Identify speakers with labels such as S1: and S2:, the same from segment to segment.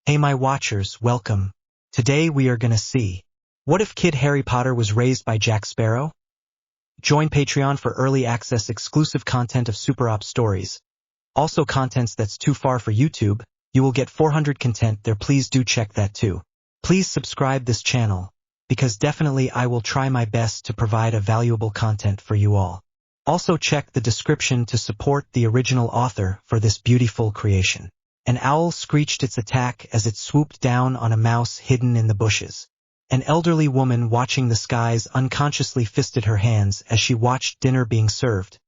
S1: Hey my watchers, welcome. Today we are gonna see, what if Kid Harry Potter was raised by Jack Sparrow? Join Patreon for early access exclusive content of SPARROW stories. Also contents that's too far for YouTube, you will get 400 content there, please do check that too. Please subscribe this channel, because definitely I will try my best to provide a valuable content for you all. Also check the description to support the original author for this beautiful creation. An owl screeched its attack as it swooped down on a mouse hidden in the bushes. An elderly woman watching the skies unconsciously fisted her hands as she watched dinner being served,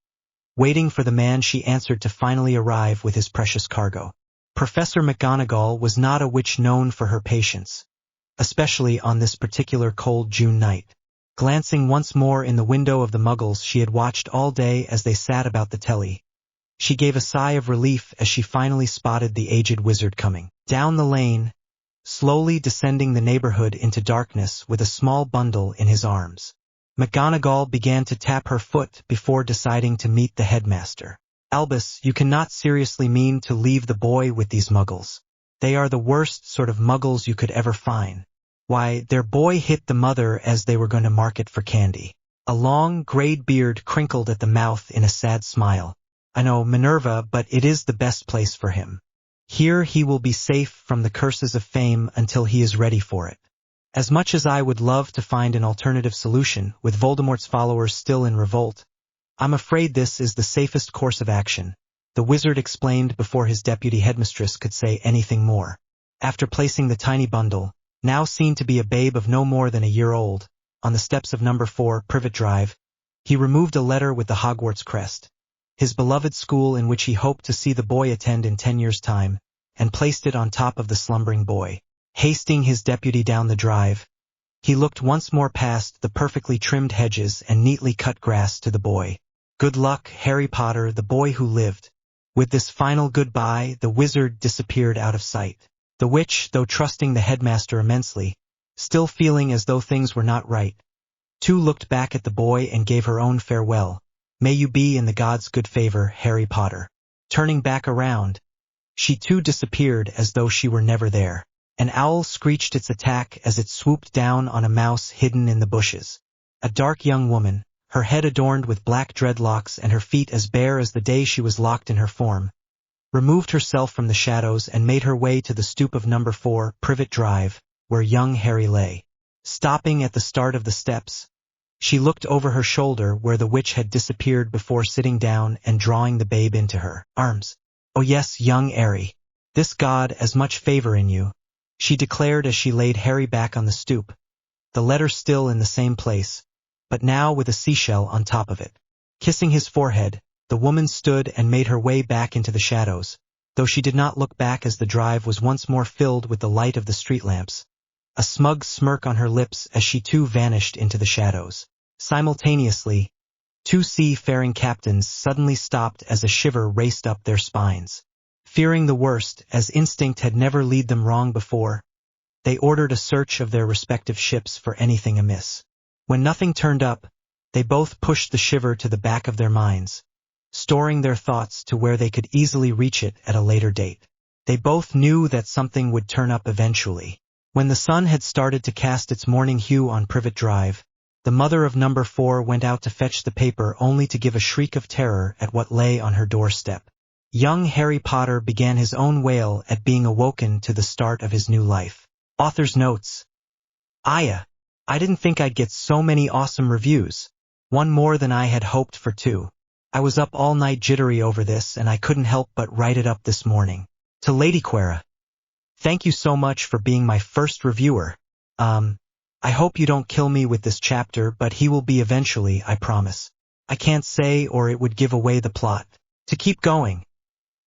S1: waiting for the man she answered to finally arrive with his precious cargo. Professor McGonagall was not a witch known for her patience, especially on this particular cold June night. Glancing once more in the window of the muggles she had watched all day as they sat about the telly, she gave a sigh of relief as she finally spotted the aged wizard coming down the lane, slowly descending the neighborhood into darkness with a small bundle in his arms. McGonagall began to tap her foot before deciding to meet the headmaster. Albus, you cannot seriously mean to leave the boy with these muggles. They are the worst sort of muggles you could ever find. Why, their boy hit the mother as they were going to market for candy. A long, grayed beard crinkled at the mouth in a sad smile. I know, Minerva, but it is the best place for him. Here he will be safe from the curses of fame until he is ready for it. As much as I would love to find an alternative solution, with Voldemort's followers still in revolt, I'm afraid this is the safest course of action, the wizard explained before his deputy headmistress could say anything more. After placing the tiny bundle, now seen to be a babe of no more than a year old, on the steps of No. 4 Privet Drive, he removed a letter with the Hogwarts crest, his beloved school in which he hoped to see the boy attend in 10 years' time, and placed it on top of the slumbering boy. Hasting his deputy down the drive, he looked once more past the perfectly trimmed hedges and neatly cut grass to the boy. Good luck, Harry Potter, the boy who lived. With this final goodbye, the wizard disappeared out of sight. The witch, though trusting the headmaster immensely, still feeling as though things were not right, too looked back at the boy and gave her own farewell. May you be in the gods' good favor, Harry Potter. Turning back around, she too disappeared as though she were never there. An owl screeched its attack as it swooped down on a mouse hidden in the bushes. A dark young woman, her head adorned with black dreadlocks and her feet as bare as the day she was locked in her form, removed herself from the shadows and made her way to the stoop of No. 4 Privet Drive, where young Harry lay. Stopping at the start of the steps, she looked over her shoulder where the witch had disappeared before sitting down and drawing the babe into her arms. Oh yes, young Harry, this god has much favor in you, she declared as she laid Harry back on the stoop, the letter still in the same place, but now with a seashell on top of it. Kissing his forehead, the woman stood and made her way back into the shadows, though she did not look back as the drive was once more filled with the light of the street lamps, a smug smirk on her lips as she too vanished into the shadows. Simultaneously, two seafaring captains suddenly stopped as a shiver raced up their spines. Fearing the worst, as instinct had never led them wrong before, they ordered a search of their respective ships for anything amiss. When nothing turned up, they both pushed the shiver to the back of their minds, storing their thoughts to where they could easily reach it at a later date. They both knew that something would turn up eventually. When the sun had started to cast its morning hue on Privet Drive, the mother of No. 4 went out to fetch the paper only to give a shriek of terror at what lay on her doorstep. Young Harry Potter began his own wail at being awoken to the start of his new life. Author's notes. I didn't think I'd get so many awesome reviews. One more than I had hoped for too. I was up all night jittery over this and I couldn't help but write it up this morning. To Lady Quera. Thank you so much for being my first reviewer. I hope you don't kill me with this chapter, but he will be eventually, I promise. I can't say or it would give away the plot. To keep going.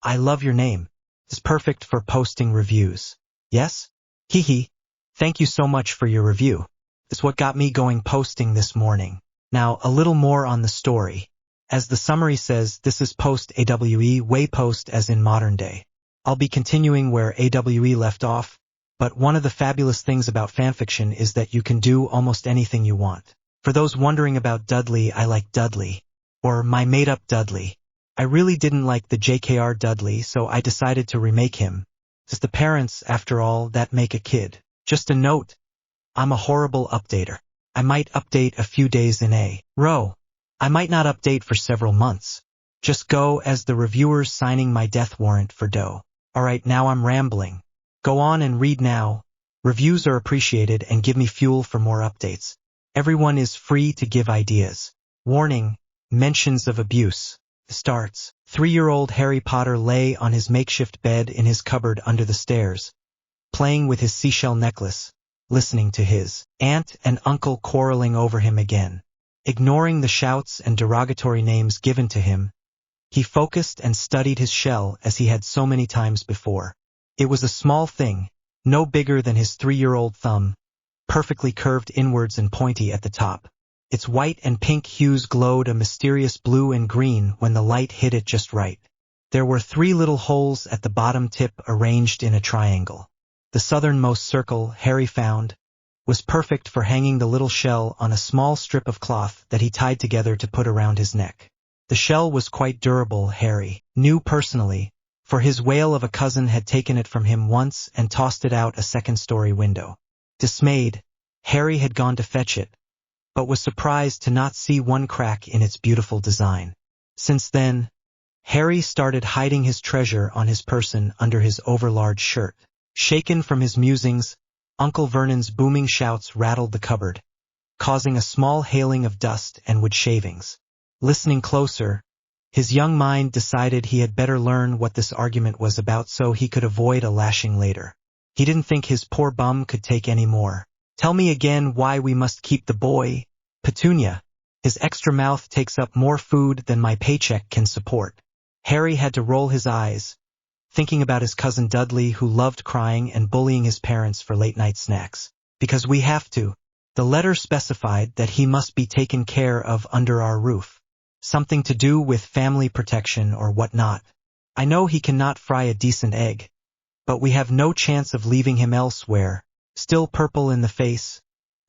S1: I love your name. It's perfect for posting reviews. Yes? Hee. Thank you so much for your review. It's what got me going posting this morning. Now, a little more on the story. As the summary says, this is post-AWE, way post as in modern day. I'll be continuing where AWE left off, but one of the fabulous things about fanfiction is that you can do almost anything you want. For those wondering about Dudley, I like Dudley, or my made-up Dudley. I really didn't like the JKR Dudley, so I decided to remake him, It's the parents, after all, that make a kid. Just a note. I'm a horrible updater. I might update a few days in a row. I might not update for several months. Just go as the reviewers signing my death warrant for dough. Alright, now I'm rambling. Go on and read now. Reviews are appreciated and give me fuel for more updates. Everyone is free to give ideas. Warning, mentions of abuse. Starts. 3-year-old Harry Potter lay on his makeshift bed in his cupboard under the stairs, playing with his seashell necklace, listening to his aunt and uncle quarreling over him again. Ignoring the shouts and derogatory names given to him, he focused and studied his shell as he had so many times before. It was a small thing, no bigger than his 3-year-old thumb, perfectly curved inwards and pointy at the top. Its white and pink hues glowed a mysterious blue and green when the light hit it just right. There were 3 little holes at the bottom tip arranged in a triangle. The southernmost circle, Harry found, was perfect for hanging the little shell on a small strip of cloth that he tied together to put around his neck. The shell was quite durable, Harry knew personally, for his whale of a cousin had taken it from him once and tossed it out a second-story window. Dismayed, Harry had gone to fetch it, but was surprised to not see one crack in its beautiful design. Since then, Harry started hiding his treasure on his person under his overlarge shirt. Shaken from his musings, Uncle Vernon's booming shouts rattled the cupboard, causing a small hailing of dust and wood shavings. Listening closer, his young mind decided he had better learn what this argument was about so he could avoid a lashing later. He didn't think his poor bum could take any more. Tell me again why we must keep the boy, Petunia. His extra mouth takes up more food than my paycheck can support. Harry had to roll his eyes, thinking about his cousin Dudley who loved crying and bullying his parents for late-night snacks. Because we have to. The letter specified that he must be taken care of under our roof. Something to do with family protection or whatnot. I know he cannot fry a decent egg, but we have no chance of leaving him elsewhere. Still purple in the face,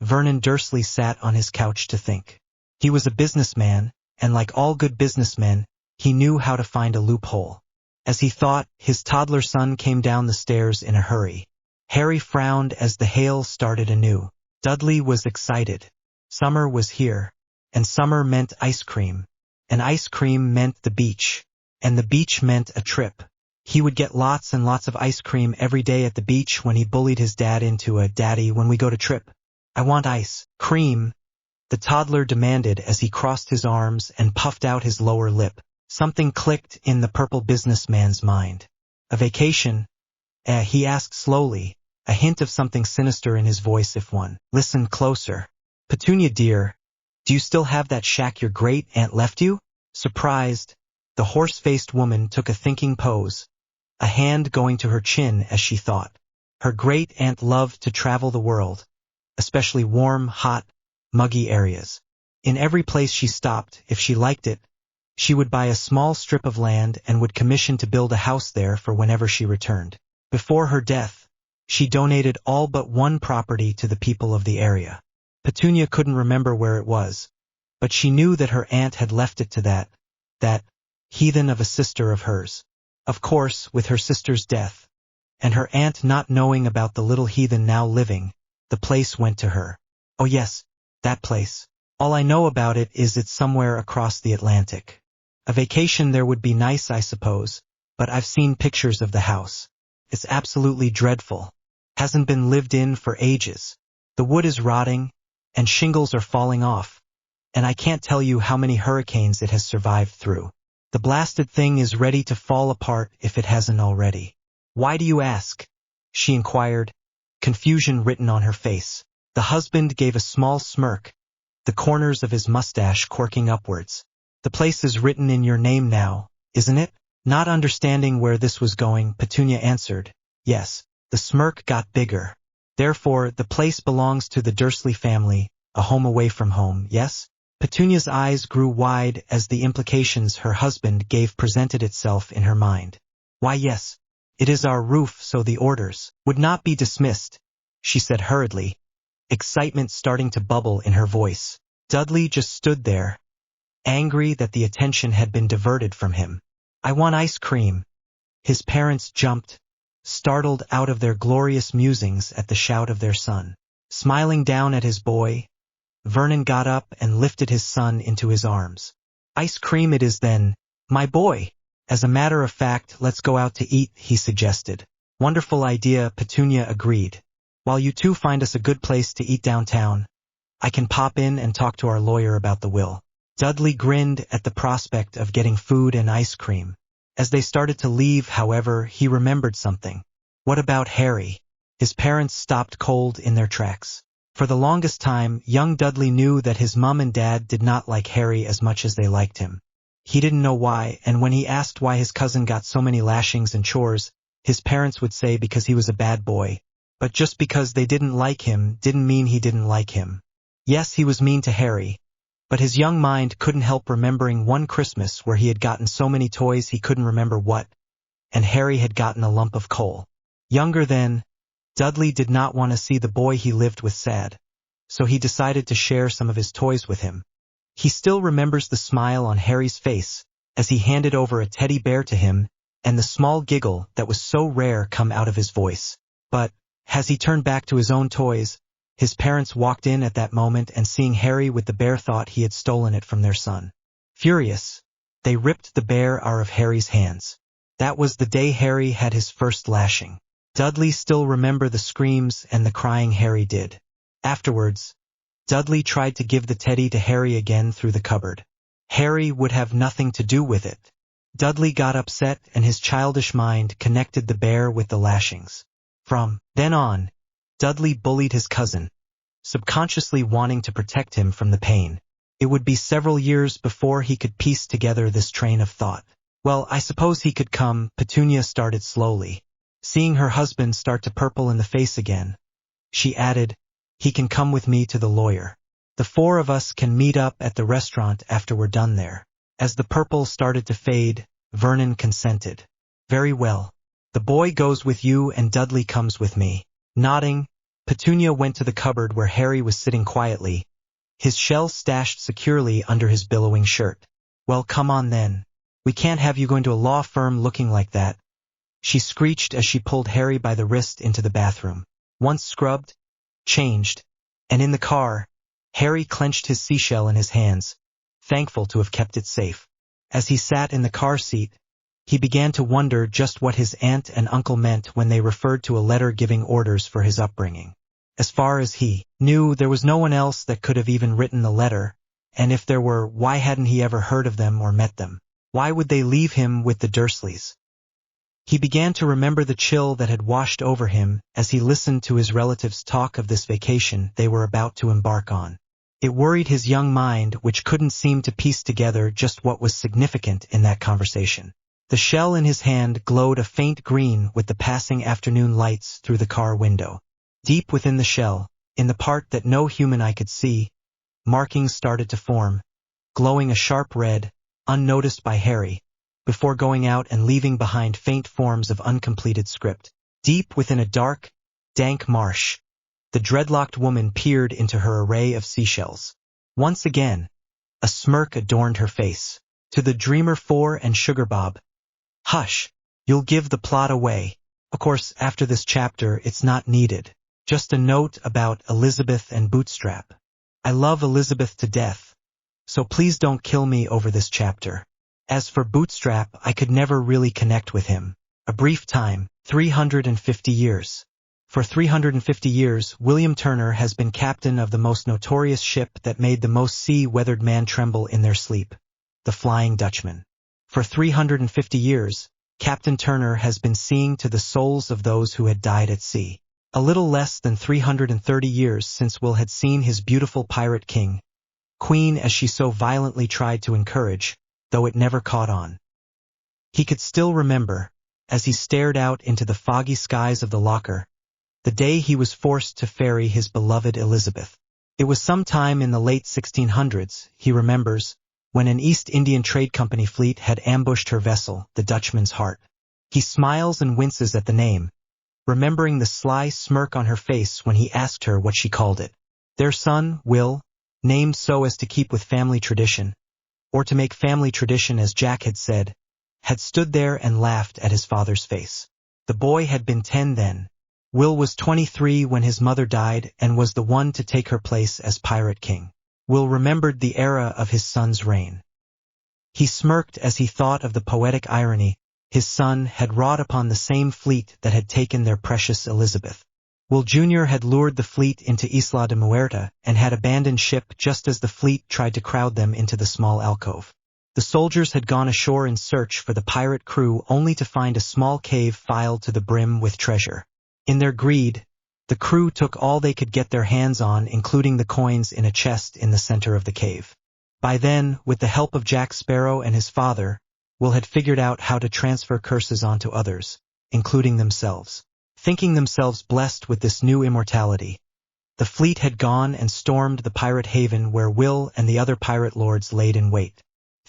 S1: Vernon Dursley sat on his couch to think. He was a businessman, and like all good businessmen, he knew how to find a loophole. As he thought, his toddler son came down the stairs in a hurry. Harry frowned as the hail started anew. Dudley was excited. Summer was here, and summer meant ice cream. And ice cream meant the beach, and the beach meant a trip. He would get lots and lots of ice cream every day at the beach when he bullied his dad into a "Daddy, when we go to trip, I want ice cream," the toddler demanded as he crossed his arms and puffed out his lower lip. Something clicked in the purple businessman's mind. A vacation? He asked slowly, a hint of something sinister in his voice if one listened closer. Petunia dear, do you still have that shack your great-aunt left you? Surprised, the horse-faced woman took a thinking pose, a hand going to her chin as she thought. Her great-aunt loved to travel the world, especially warm, hot, muggy areas. In every place she stopped, if she liked it, she would buy a small strip of land and would commission to build a house there for whenever she returned. Before her death, she donated all but one property to the people of the area. Petunia couldn't remember where it was, but she knew that her aunt had left it to that heathen of a sister of hers. Of course, with her sister's death, and her aunt not knowing about the little heathen now living, the place went to her. Oh yes, that place. All I know about it is it's somewhere across the Atlantic. A vacation there would be nice, I suppose, but I've seen pictures of the house. It's absolutely dreadful. Hasn't been lived in for ages. The wood is rotting, and shingles are falling off, and I can't tell you how many hurricanes it has survived through. The blasted thing is ready to fall apart if it hasn't already. Why do you ask? She inquired, confusion written on her face. The husband gave a small smirk, the corners of his mustache quirking upwards. The place is written in your name now, isn't it? Not understanding where this was going, Petunia answered, yes. The smirk got bigger. Therefore, the place belongs to the Dursley family, a home away from home, yes? Petunia's eyes grew wide as the implications her husband gave presented itself in her mind. Why yes, it is our roof, so the orders would not be dismissed, she said hurriedly, excitement starting to bubble in her voice. Dudley just stood there, angry that the attention had been diverted from him. I want ice cream. His parents jumped, startled out of their glorious musings at the shout of their son. Smiling down at his boy, Vernon got up and lifted his son into his arms. "Ice cream it is then, my boy. As a matter of fact, let's go out to eat," he suggested. "Wonderful idea," Petunia agreed. "While you two find us a good place to eat downtown, I can pop in and talk to our lawyer about the will." Dudley grinned at the prospect of getting food and ice cream. As they started to leave, however, he remembered something. What about Harry? His parents stopped cold in their tracks. For the longest time, young Dudley knew that his mum and dad did not like Harry as much as they liked him. He didn't know why, and when he asked why his cousin got so many lashings and chores, his parents would say because he was a bad boy. But just because they didn't like him didn't mean he didn't like him. Yes, he was mean to Harry, but his young mind couldn't help remembering one Christmas where he had gotten so many toys he couldn't remember what, and Harry had gotten a lump of coal. Younger then, Dudley did not want to see the boy he lived with sad, so he decided to share some of his toys with him. He still remembers the smile on Harry's face as he handed over a teddy bear to him and the small giggle that was so rare come out of his voice. But, as he turned back to his own toys, his parents walked in at that moment and seeing Harry with the bear thought he had stolen it from their son. Furious, they ripped the bear out of Harry's hands. That was the day Harry had his first lashing. Dudley still remembered the screams and the crying Harry did. Afterwards, Dudley tried to give the teddy to Harry again through the cupboard. Harry would have nothing to do with it. Dudley got upset and his childish mind connected the bear with the lashings. From then on, Dudley bullied his cousin, subconsciously wanting to protect him from the pain. It would be several years before he could piece together this train of thought. "Well, I suppose he could come," Petunia started slowly. Seeing her husband start to purple in the face again, she added, "He can come with me to the lawyer. The four of us can meet up at the restaurant after we're done there." As the purple started to fade, Vernon consented. "Very well. The boy goes with you and Dudley comes with me." Nodding, Petunia went to the cupboard where Harry was sitting quietly, his shell stashed securely under his billowing shirt. "Well, come on then. We can't have you going to a law firm looking like that," she screeched as she pulled Harry by the wrist into the bathroom. Once scrubbed, changed, and in the car, Harry clenched his seashell in his hands, thankful to have kept it safe. As he sat in the car seat, he began to wonder just what his aunt and uncle meant when they referred to a letter giving orders for his upbringing. As far as he knew, there was no one else that could have even written the letter, and if there were, why hadn't he ever heard of them or met them? Why would they leave him with the Dursleys? He began to remember the chill that had washed over him as he listened to his relatives talk of this vacation they were about to embark on. It worried his young mind, which couldn't seem to piece together just what was significant in that conversation. The shell in his hand glowed a faint green with the passing afternoon lights through the car window. Deep within the shell, in the part that no human eye could see, markings started to form, glowing a sharp red, unnoticed by Harry, before going out and leaving behind faint forms of uncompleted script. Deep within a dark, dank marsh, the dreadlocked woman peered into her array of seashells. Once again, a smirk adorned her face. To the Dreamer 4 and Sugar Bob. "Hush, you'll give the plot away. Of course, after this chapter, it's not needed. Just a note about Elizabeth and Bootstrap. I love Elizabeth to death, so please don't kill me over this chapter. As for Bootstrap, I could never really connect with him. A brief time, 350 years. For 350 years, William Turner has been captain of the most notorious ship that made the most sea-weathered man tremble in their sleep, the Flying Dutchman. For 350 years, Captain Turner has been seeing to the souls of those who had died at sea. A little less than 330 years since Will had seen his beautiful pirate king, Queen as she so violently tried to encourage, though it never caught on. He could still remember, as he stared out into the foggy skies of the locker, the day he was forced to ferry his beloved Elizabeth. It was sometime in the late 1600s, he remembers, when an East Indian Trade Company fleet had ambushed her vessel, the Dutchman's Heart. He smiles and winces at the name, remembering the sly smirk on her face when he asked her what she called it. Their son, Will, named so as to keep with family tradition, or to make family tradition as Jack had said, had stood there and laughed at his father's face. The boy had been 10 then. Will was 23 when his mother died and was the one to take her place as Pirate King. Will remembered the era of his son's reign. He smirked as he thought of the poetic irony his son had wrought upon the same fleet that had taken their precious Elizabeth. Will Jr. had lured the fleet into Isla de Muerta and had abandoned ship just as the fleet tried to crowd them into the small alcove. The soldiers had gone ashore in search for the pirate crew only to find a small cave filled to the brim with treasure. In their greed, the crew took all they could get their hands on, including the coins in a chest in the center of the cave. By then, with the help of Jack Sparrow and his father, Will had figured out how to transfer curses onto others, including themselves. Thinking themselves blessed with this new immortality, the fleet had gone and stormed the pirate haven where Will and the other pirate lords laid in wait.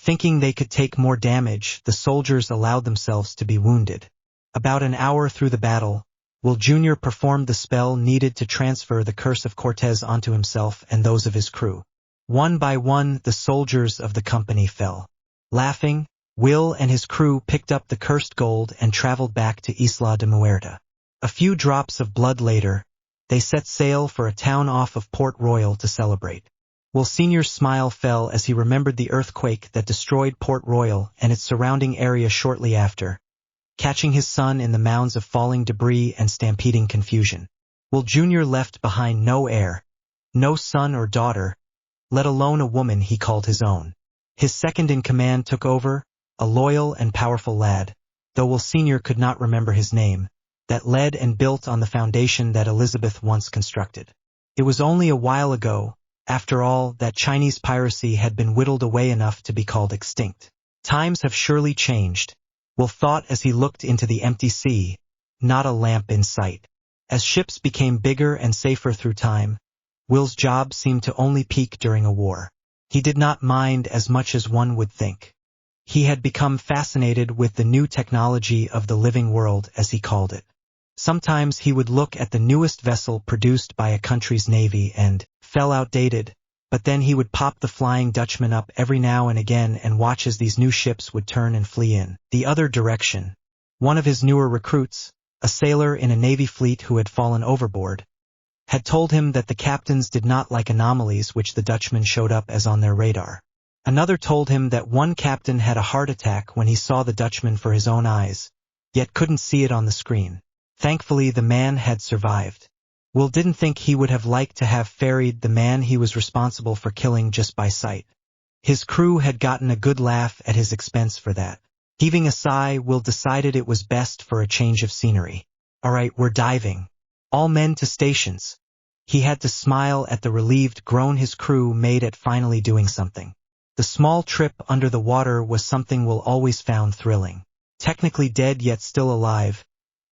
S1: Thinking they could take more damage, the soldiers allowed themselves to be wounded. About an hour through the battle, Will Jr. performed the spell needed to transfer the curse of Cortez onto himself and those of his crew. One by one, the soldiers of the company fell. Laughing, Will and his crew picked up the cursed gold and traveled back to Isla de Muerta. A few drops of blood later, they set sail for a town off of Port Royal to celebrate. Will Sr.'s smile fell as he remembered the earthquake that destroyed Port Royal and its surrounding area shortly after, catching his son in the mounds of falling debris and stampeding confusion. Will Jr. left behind no heir, no son or daughter, let alone a woman he called his own. His second-in-command took over, a loyal and powerful lad, though Will Sr. could not remember his name, that led and built on the foundation that Elizabeth once constructed. It was only a while ago, after all, that Chinese piracy had been whittled away enough to be called extinct. Times have surely changed, Will thought as he looked into the empty sea, not a lamp in sight. As ships became bigger and safer through time, Will's job seemed to only peak during a war. He did not mind as much as one would think. He had become fascinated with the new technology of the living world, as he called it. Sometimes he would look at the newest vessel produced by a country's navy and felt outdated, but then he would pop the Flying Dutchman up every now and again and watch as these new ships would turn and flee in the other direction. One of his newer recruits, a sailor in a navy fleet who had fallen overboard, had told him that the captains did not like anomalies which the Dutchman showed up as on their radar. Another told him that one captain had a heart attack when he saw the Dutchman for his own eyes, yet couldn't see it on the screen. Thankfully, the man had survived. Will didn't think he would have liked to have ferried the man he was responsible for killing just by sight. His crew had gotten a good laugh at his expense for that. Heaving a sigh, Will decided it was best for a change of scenery. All right, we're diving. All men to stations. He had to smile at the relieved groan his crew made at finally doing something. The small trip under the water was something Will always found thrilling. Technically dead yet still alive,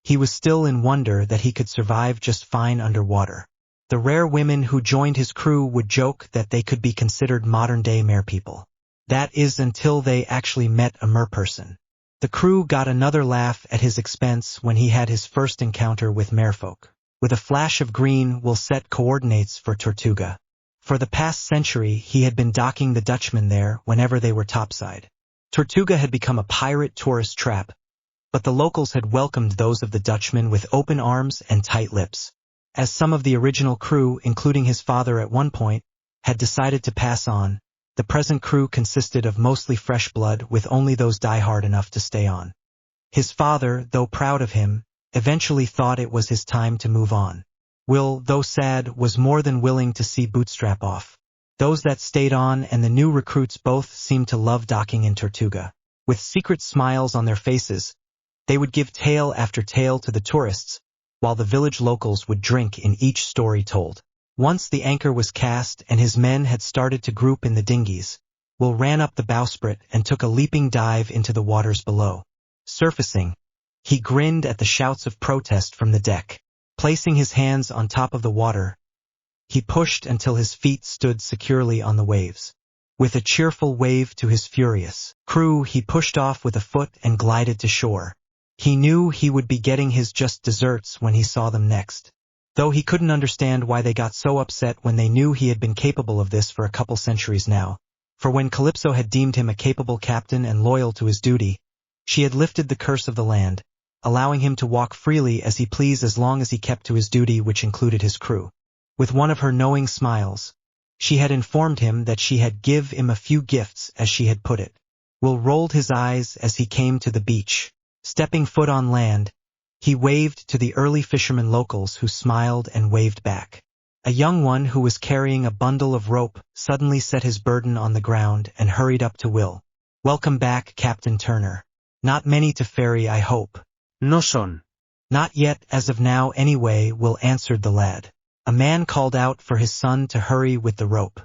S1: he was still in wonder that he could survive just fine underwater. The rare women who joined his crew would joke that they could be considered modern-day merpeople. That is until they actually met a merperson. The crew got another laugh at his expense when he had his first encounter with merfolk. With a flash of green, Will set coordinates for Tortuga. For the past century, he had been docking the Dutchman there whenever they were topside. Tortuga had become a pirate tourist trap, but the locals had welcomed those of the Dutchman with open arms and tight lips. As some of the original crew, including his father at one point, had decided to pass on, the present crew consisted of mostly fresh blood with only those die-hard enough to stay on. His father, though proud of him, eventually thought it was his time to move on. Will, though sad, was more than willing to see Bootstrap off. Those that stayed on and the new recruits both seemed to love docking in Tortuga. With secret smiles on their faces, they would give tale after tale to the tourists, while the village locals would drink in each story told. Once the anchor was cast and his men had started to group in the dinghies, Will ran up the bowsprit and took a leaping dive into the waters below. Surfacing, he grinned at the shouts of protest from the deck. Placing his hands on top of the water, he pushed until his feet stood securely on the waves. With a cheerful wave to his furious crew, he pushed off with a foot and glided to shore. He knew he would be getting his just desserts when he saw them next, though he couldn't understand why they got so upset when they knew he had been capable of this for a couple centuries now. For when Calypso had deemed him a capable captain and loyal to his duty, she had lifted the curse of the land, allowing him to walk freely as he pleased as long as he kept to his duty, which included his crew. With one of her knowing smiles, she had informed him that she had give him a few gifts, as she had put it. Will rolled his eyes as he came to the beach. Stepping foot on land, he waved to the early fishermen locals, who smiled and waved back. A young one who was carrying a bundle of rope suddenly set his burden on the ground and hurried up to Will. "Welcome back, Captain Turner. Not many to ferry, I hope."
S2: "No son."
S1: "Not yet, as of now anyway," Will answered the lad. A man called out for his son to hurry with the rope.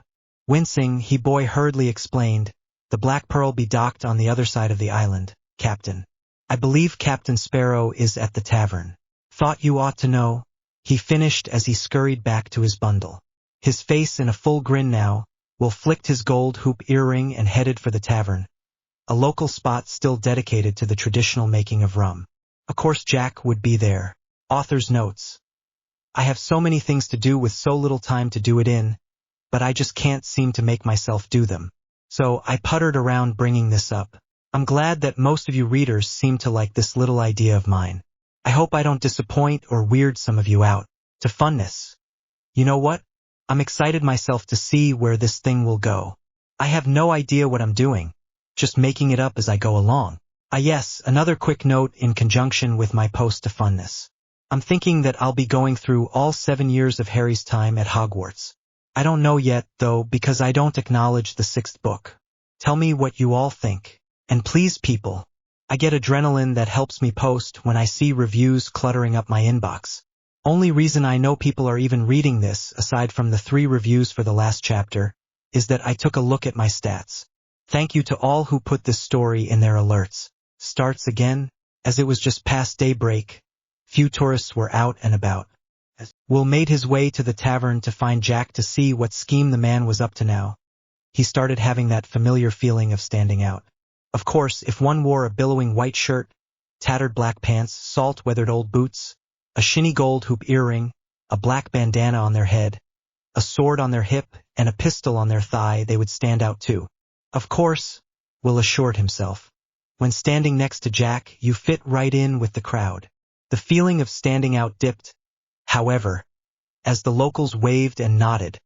S1: Wincing, he boy hurriedly explained, "The Black Pearl be docked on the other side of the island, Captain. I believe Captain Sparrow is at the tavern. Thought you ought to know," he finished as he scurried back to his bundle. His face in a full grin now, Will flicked his gold hoop earring and headed for the tavern, a local spot still dedicated to the traditional making of rum. Of course Jack would be there. Author's notes. I have so many things to do with so little time to do it in, but I just can't seem to make myself do them. So I puttered around bringing this up. I'm glad that most of you readers seem to like this little idea of mine. I hope I don't disappoint or weird some of you out to funness. You know what? I'm excited myself to see where this thing will go. I have no idea what I'm doing, just making it up as I go along. Yes, another quick note in conjunction with my post to funness. I'm thinking that I'll be going through all 7 years of Harry's time at Hogwarts. I don't know yet, though, because I don't acknowledge the 6th book. Tell me what you all think. And please, people, I get adrenaline that helps me post when I see reviews cluttering up my inbox. Only reason I know people are even reading this, aside from the 3 reviews for the last chapter, is that I took a look at my stats. Thank you to all who put this story in their alerts. Starts again, as it was just past daybreak. Few tourists were out and about. Will made his way to the tavern to find Jack to see what scheme the man was up to now. He started having that familiar feeling of standing out. Of course, if one wore a billowing white shirt, tattered black pants, salt-weathered old boots, a shinny gold hoop earring, a black bandana on their head, a sword on their hip, and a pistol on their thigh, they would stand out too. Of course, Will assured himself. When standing next to Jack, you fit right in with the crowd. The feeling of standing out dipped, however, as the locals waved and nodded,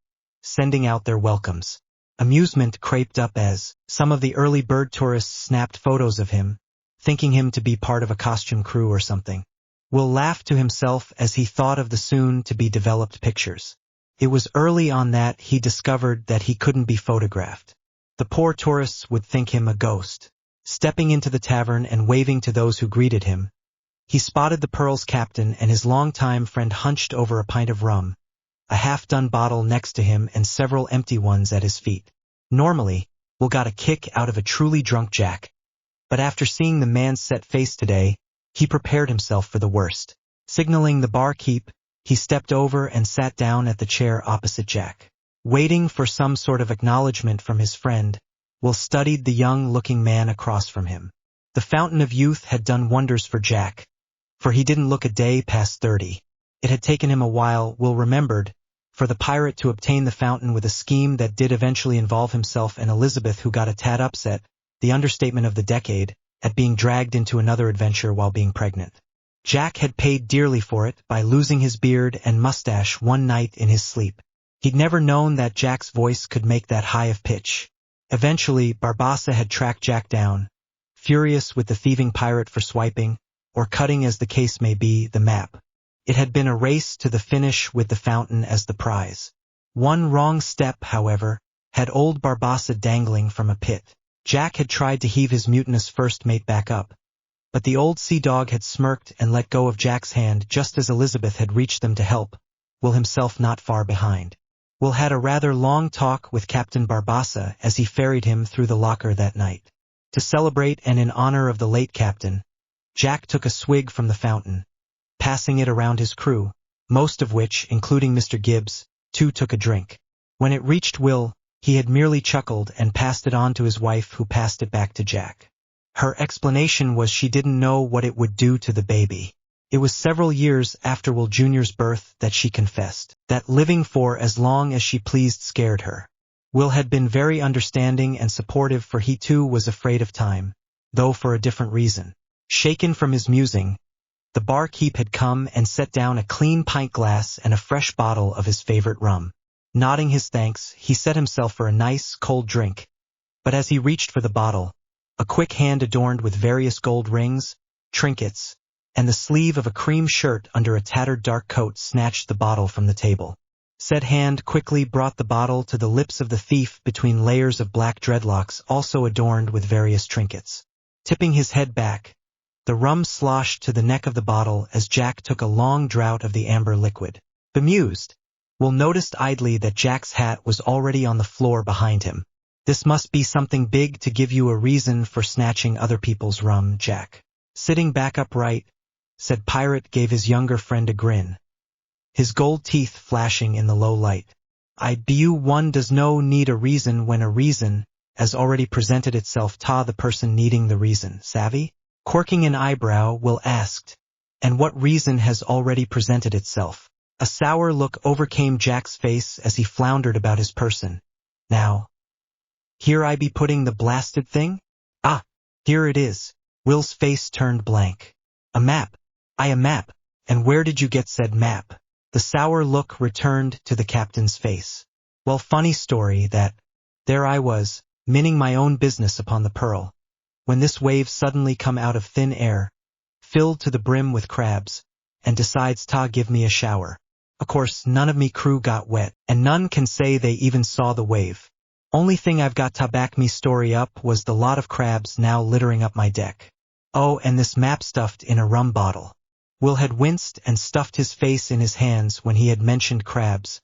S1: sending out their welcomes. Amusement crept up as some of the early bird tourists snapped photos of him, thinking him to be part of a costume crew or something. Will laughed to himself as he thought of the soon-to-be-developed pictures. It was early on that he discovered that he couldn't be photographed. The poor tourists would think him a ghost. Stepping into the tavern and waving to those who greeted him, he spotted the Pearl's captain and his longtime friend hunched over a pint of rum, a half-done bottle next to him and several empty ones at his feet. Normally, Will got a kick out of a truly drunk Jack, but after seeing the man's set face today, he prepared himself for the worst. Signaling the barkeep, he stepped over and sat down at the chair opposite Jack. Waiting for some sort of acknowledgement from his friend, Will studied the young-looking man across from him. The fountain of youth had done wonders for Jack, for he didn't look a day past 30. It had taken him a while, Will remembered, for the pirate to obtain the fountain with a scheme that did eventually involve himself and Elizabeth, who got a tad upset, the understatement of the decade, at being dragged into another adventure while being pregnant. Jack had paid dearly for it by losing his beard and mustache one night in his sleep. He'd never known that Jack's voice could make that high of pitch. Eventually, Barbassa had tracked Jack down, furious with the thieving pirate for swiping, or cutting as the case may be, the map. It had been a race to the finish with the fountain as the prize. One wrong step, however, had old Barbassa dangling from a pit. Jack had tried to heave his mutinous first mate back up, but the old sea dog had smirked and let go of Jack's hand just as Elizabeth had reached them to help, Will himself not far behind. Will had a rather long talk with Captain Barbassa as he ferried him through the locker that night. To celebrate and in honor of the late captain, Jack took a swig from the fountain, passing it around his crew, most of which, including Mr. Gibbs, too took a drink. When it reached Will, he had merely chuckled and passed it on to his wife, who passed it back to Jack. Her explanation was she didn't know what it would do to the baby. It was several years after Will Jr.'s birth that she confessed that living for as long as she pleased scared her. Will had been very understanding and supportive, for he too was afraid of time, though for a different reason. Shaken from his musing, The barkeep had come and set down a clean pint glass and a fresh bottle of his favorite rum. Nodding his thanks, he set himself for a nice, cold drink. But as he reached for the bottle, a quick hand adorned with various gold rings, trinkets, and the sleeve of a cream shirt under a tattered dark coat snatched the bottle from the table. Said hand quickly brought the bottle to the lips of the thief between layers of black dreadlocks also adorned with various trinkets. Tipping his head back, the rum sloshed to the neck of the bottle as Jack took a long draught of the amber liquid. Bemused, Will noticed idly that Jack's hat was already on the floor behind him. This must be something big to give you a reason for snatching other people's rum, Jack. Sitting back upright, said Pirate gave his younger friend a grin, his gold teeth flashing in the low light. I bu one does no need a reason when a reason has already presented itself ta the person needing the reason, savvy? Quirking an eyebrow, Will asked, and what reason has already presented itself? A sour look overcame Jack's face as he floundered about his person. Now, here I be putting the blasted thing? Ah, here it is. Will's face turned blank. A map. A map. And where did you get said map? The sour look returned to the captain's face. Well, funny story that, there I was, minning my own business upon the Pearl, when this wave suddenly come out of thin air, filled to the brim with crabs, and decides ta give me a shower. Of course, none of me crew got wet, and none can say they even saw the wave. Only thing I've got to back me story up was the lot of crabs now littering up my deck. Oh, and this map stuffed in a rum bottle. Will had winced and stuffed his face in his hands when he had mentioned crabs,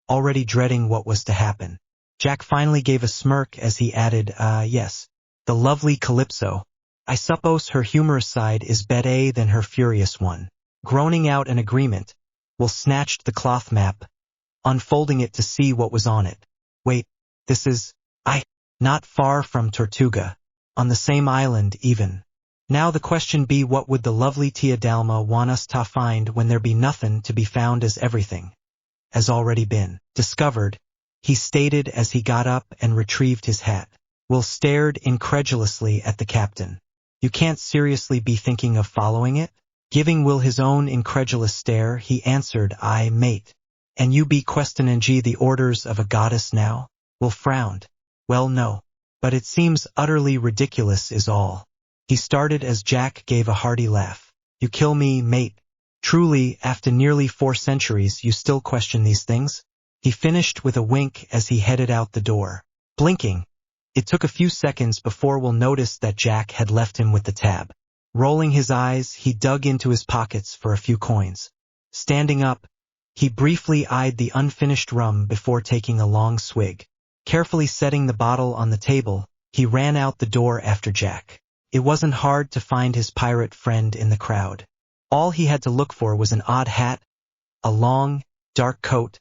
S1: already dreading what was to happen. Jack finally gave a smirk as he added, yes, the lovely Calypso. I suppose her humorous side is better than her furious one. Groaning out an agreement, Will snatched the cloth map, unfolding it to see what was on it. Wait, this is, not far from Tortuga, on the same island even. Now the question be, what would the lovely Tia Dalma want us to find when there be nothing to be found as everything has already been discovered, he stated as he got up and retrieved his hat. Will stared incredulously at the captain. You can't seriously be thinking of following it? Giving Will his own incredulous stare, he answered, Aye, mate. And you be questioning the orders of a goddess now? Will frowned. Well, no. But it seems utterly ridiculous is all. He started as Jack gave a hearty laugh. You kill me, mate. Truly, after nearly 4 centuries you still question these things? He finished with a wink as he headed out the door. Blinking, it took a few seconds before Will noticed that Jack had left him with the tab. Rolling his eyes, he dug into his pockets for a few coins. Standing up, he briefly eyed the unfinished rum before taking a long swig. Carefully setting the bottle on the table, he ran out the door after Jack. It wasn't hard to find his pirate friend in the crowd. All he had to look for was an odd hat, a long, dark coat,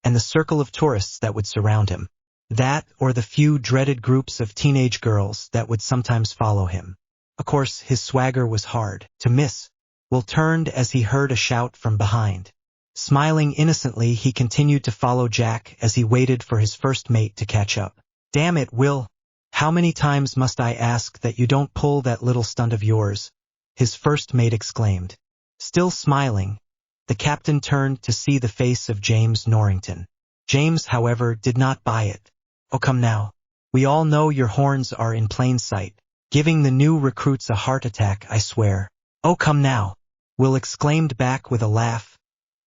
S1: and the circle of tourists that would surround him. That or the few dreaded groups of teenage girls that would sometimes follow him. Of course, his swagger was hard to miss. Will turned as he heard a shout from behind. Smiling innocently, he continued to follow Jack as he waited for his first mate to catch up. Damn it, Will. How many times must I ask that you don't pull that little stunt of yours? His first mate exclaimed. Still smiling, the captain turned to see the face of James Norrington. James, however, did not buy it. Oh, come now. We all know your horns are in plain sight, giving the new recruits a heart attack, I swear. Oh, come now, Will exclaimed back with a laugh,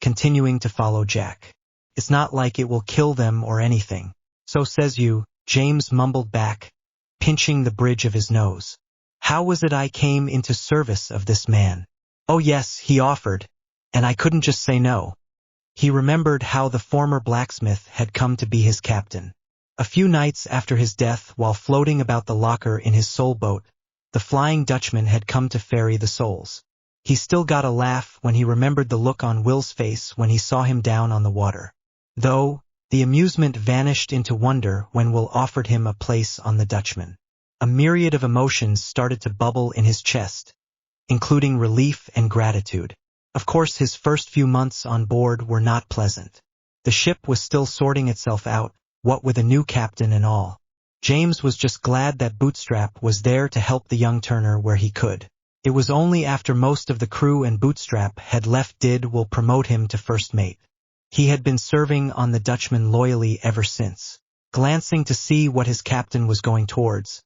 S1: continuing to follow Jack. It's not like it will kill them or anything. So says you, James mumbled back, pinching the bridge of his nose. How was it I came into service of this man? Oh yes, he offered, and I couldn't just say no. He remembered how the former blacksmith had come to be his captain. A few nights after his death, while floating about the locker in his soul boat, the Flying Dutchman had come to ferry the souls. He still got a laugh when he remembered the look on Will's face when he saw him down on the water. Though, the amusement vanished into wonder when Will offered him a place on the Dutchman. A myriad of emotions started to bubble in his chest, including relief and gratitude. Of course, his first few months on board were not pleasant. The ship was still sorting itself out, what with a new captain and all. James was just glad that Bootstrap was there to help the young Turner where he could. It was only after most of the crew and Bootstrap had left did Will promote him to first mate. He had been serving on the Dutchman loyally ever since. Glancing to see what his captain was going towards,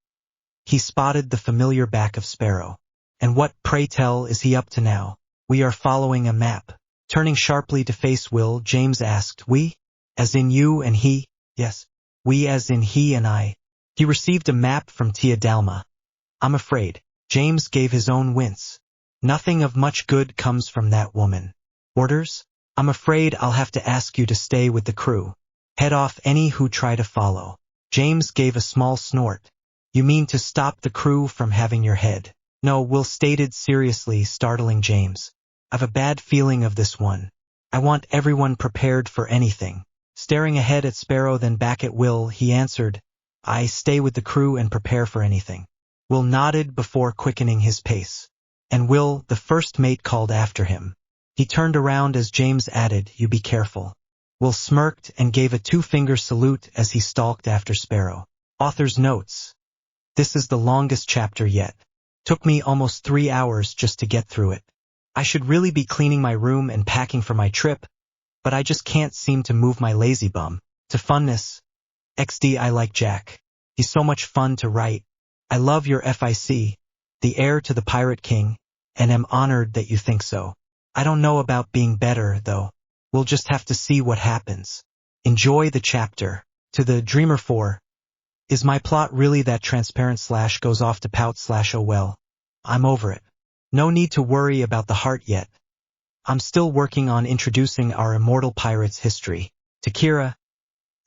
S1: he spotted the familiar back of Sparrow. And what, pray tell, is he up to now? We are following a map. Turning sharply to face Will, James asked, We? As in you and he? Yes. We as in he and I. He received a map from Tia Dalma. I'm afraid. James gave his own wince. Nothing of much good comes from that woman. Orders? I'm afraid I'll have to ask you to stay with the crew. Head off any who try to follow. James gave a small snort. You mean to stop the crew from having your head? No, Will stated seriously, startling James. I've a bad feeling of this one. I want everyone prepared for anything. Staring ahead at Sparrow then back at Will, he answered, I stay with the crew and prepare for anything. Will nodded before quickening his pace. And Will, the first mate, called after him. He turned around as James added, You be careful. Will smirked and gave a two-finger salute as he stalked after Sparrow. Author's notes. This is the longest chapter yet. Took me almost 3 hours just to get through it. I should really be cleaning my room and packing for my trip, but I just can't seem to move my lazy bum to funness. XD, I like Jack. He's so much fun to write. I love your FIC, the heir to the Pirate King, and am honored that you think so. I don't know about being better, though. We'll just have to see what happens. Enjoy the chapter. To the Dreamer 4. Is my plot really that transparent / goes off to pout / oh well. I'm over it. No need to worry about the heart yet. I'm still working on introducing our immortal pirate's history. To Kira.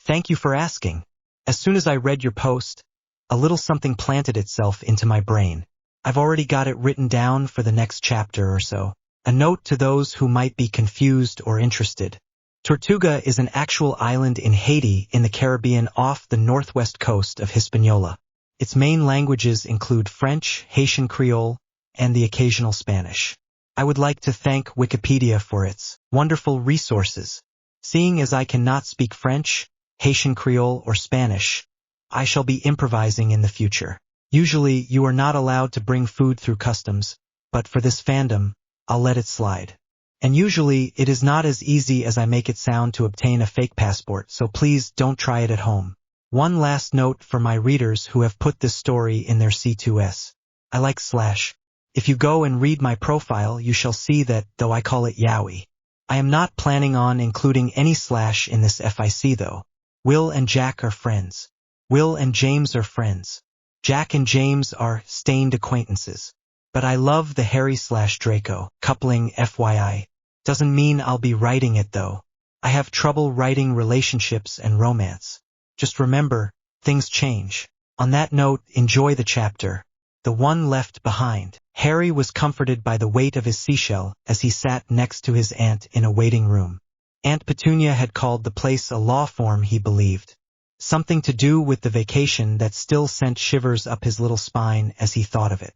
S1: Thank you for asking. As soon as I read your post, a little something planted itself into my brain. I've already got it written down for the next chapter or so. A note to those who might be confused or interested. Tortuga is an actual island in Haiti in the Caribbean off the northwest coast of Hispaniola. Its main languages include French, Haitian Creole, and the occasional Spanish. I would like to thank Wikipedia for its wonderful resources. Seeing as I cannot speak French, Haitian Creole, or Spanish, I shall be improvising in the future. Usually, you are not allowed to bring food through customs, but for this fandom, I'll let it slide. And usually, it is not as easy as I make it sound to obtain a fake passport, so please don't try it at home. One last note for my readers who have put this story in their C2S. I like /. If you go and read my profile, you shall see that, though I call it Yowie, I am not planning on including any / in this FIC though. Will and Jack are friends. Will and James are friends. Jack and James are stained acquaintances. But I love the Harry / Draco coupling, FYI. Doesn't mean I'll be writing it though. I have trouble writing relationships and romance. Just remember, things change. On that note, enjoy the chapter. The one left behind. Harry was comforted by the weight of his seashell as he sat next to his aunt in a waiting room. Aunt Petunia had called the place a law form, he believed. Something to do with the vacation that still sent shivers up his little spine as he thought of it.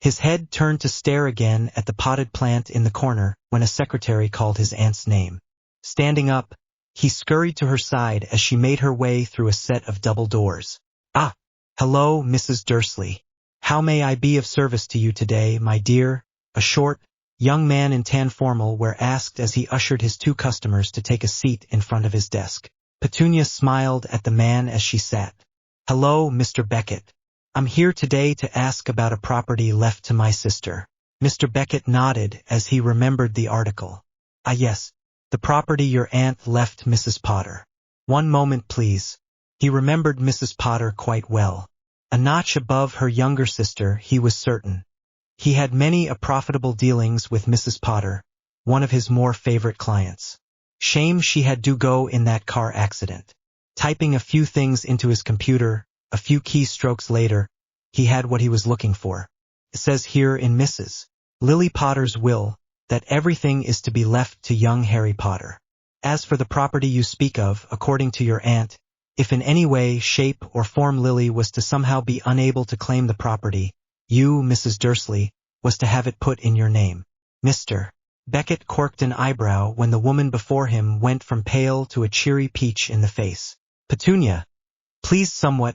S1: His head turned to stare again at the potted plant in the corner when a secretary called his aunt's name. Standing up, he scurried to her side as she made her way through a set of double doors. Ah, hello, Mrs. Dursley. How may I be of service to you today, my dear? A short, young man in tan formal wear asked as he ushered his 2 customers to take a seat in front of his desk. Petunia smiled at the man as she sat. Hello, Mr. Beckett. I'm here today to ask about a property left to my sister. Mr. Beckett nodded as he remembered the article. Ah yes, the property your aunt left Mrs. Potter. One moment please. He remembered Mrs. Potter quite well. A notch above her younger sister, he was certain. He had many profitable dealings with Mrs. Potter, one of his more favorite clients. Shame she had to go in that car accident. Typing a few things into his computer, a few keystrokes later, he had what he was looking for. It says here in Mrs. Lily Potter's will that everything is to be left to young Harry Potter. As for the property you speak of, according to your aunt, if in any way, shape, or form Lily was to somehow be unable to claim the property, you, Mrs. Dursley, was to have it put in your name. Mr. Beckett corked an eyebrow when the woman before him went from pale to a cheery peach in the face. Petunia, pleased somewhat,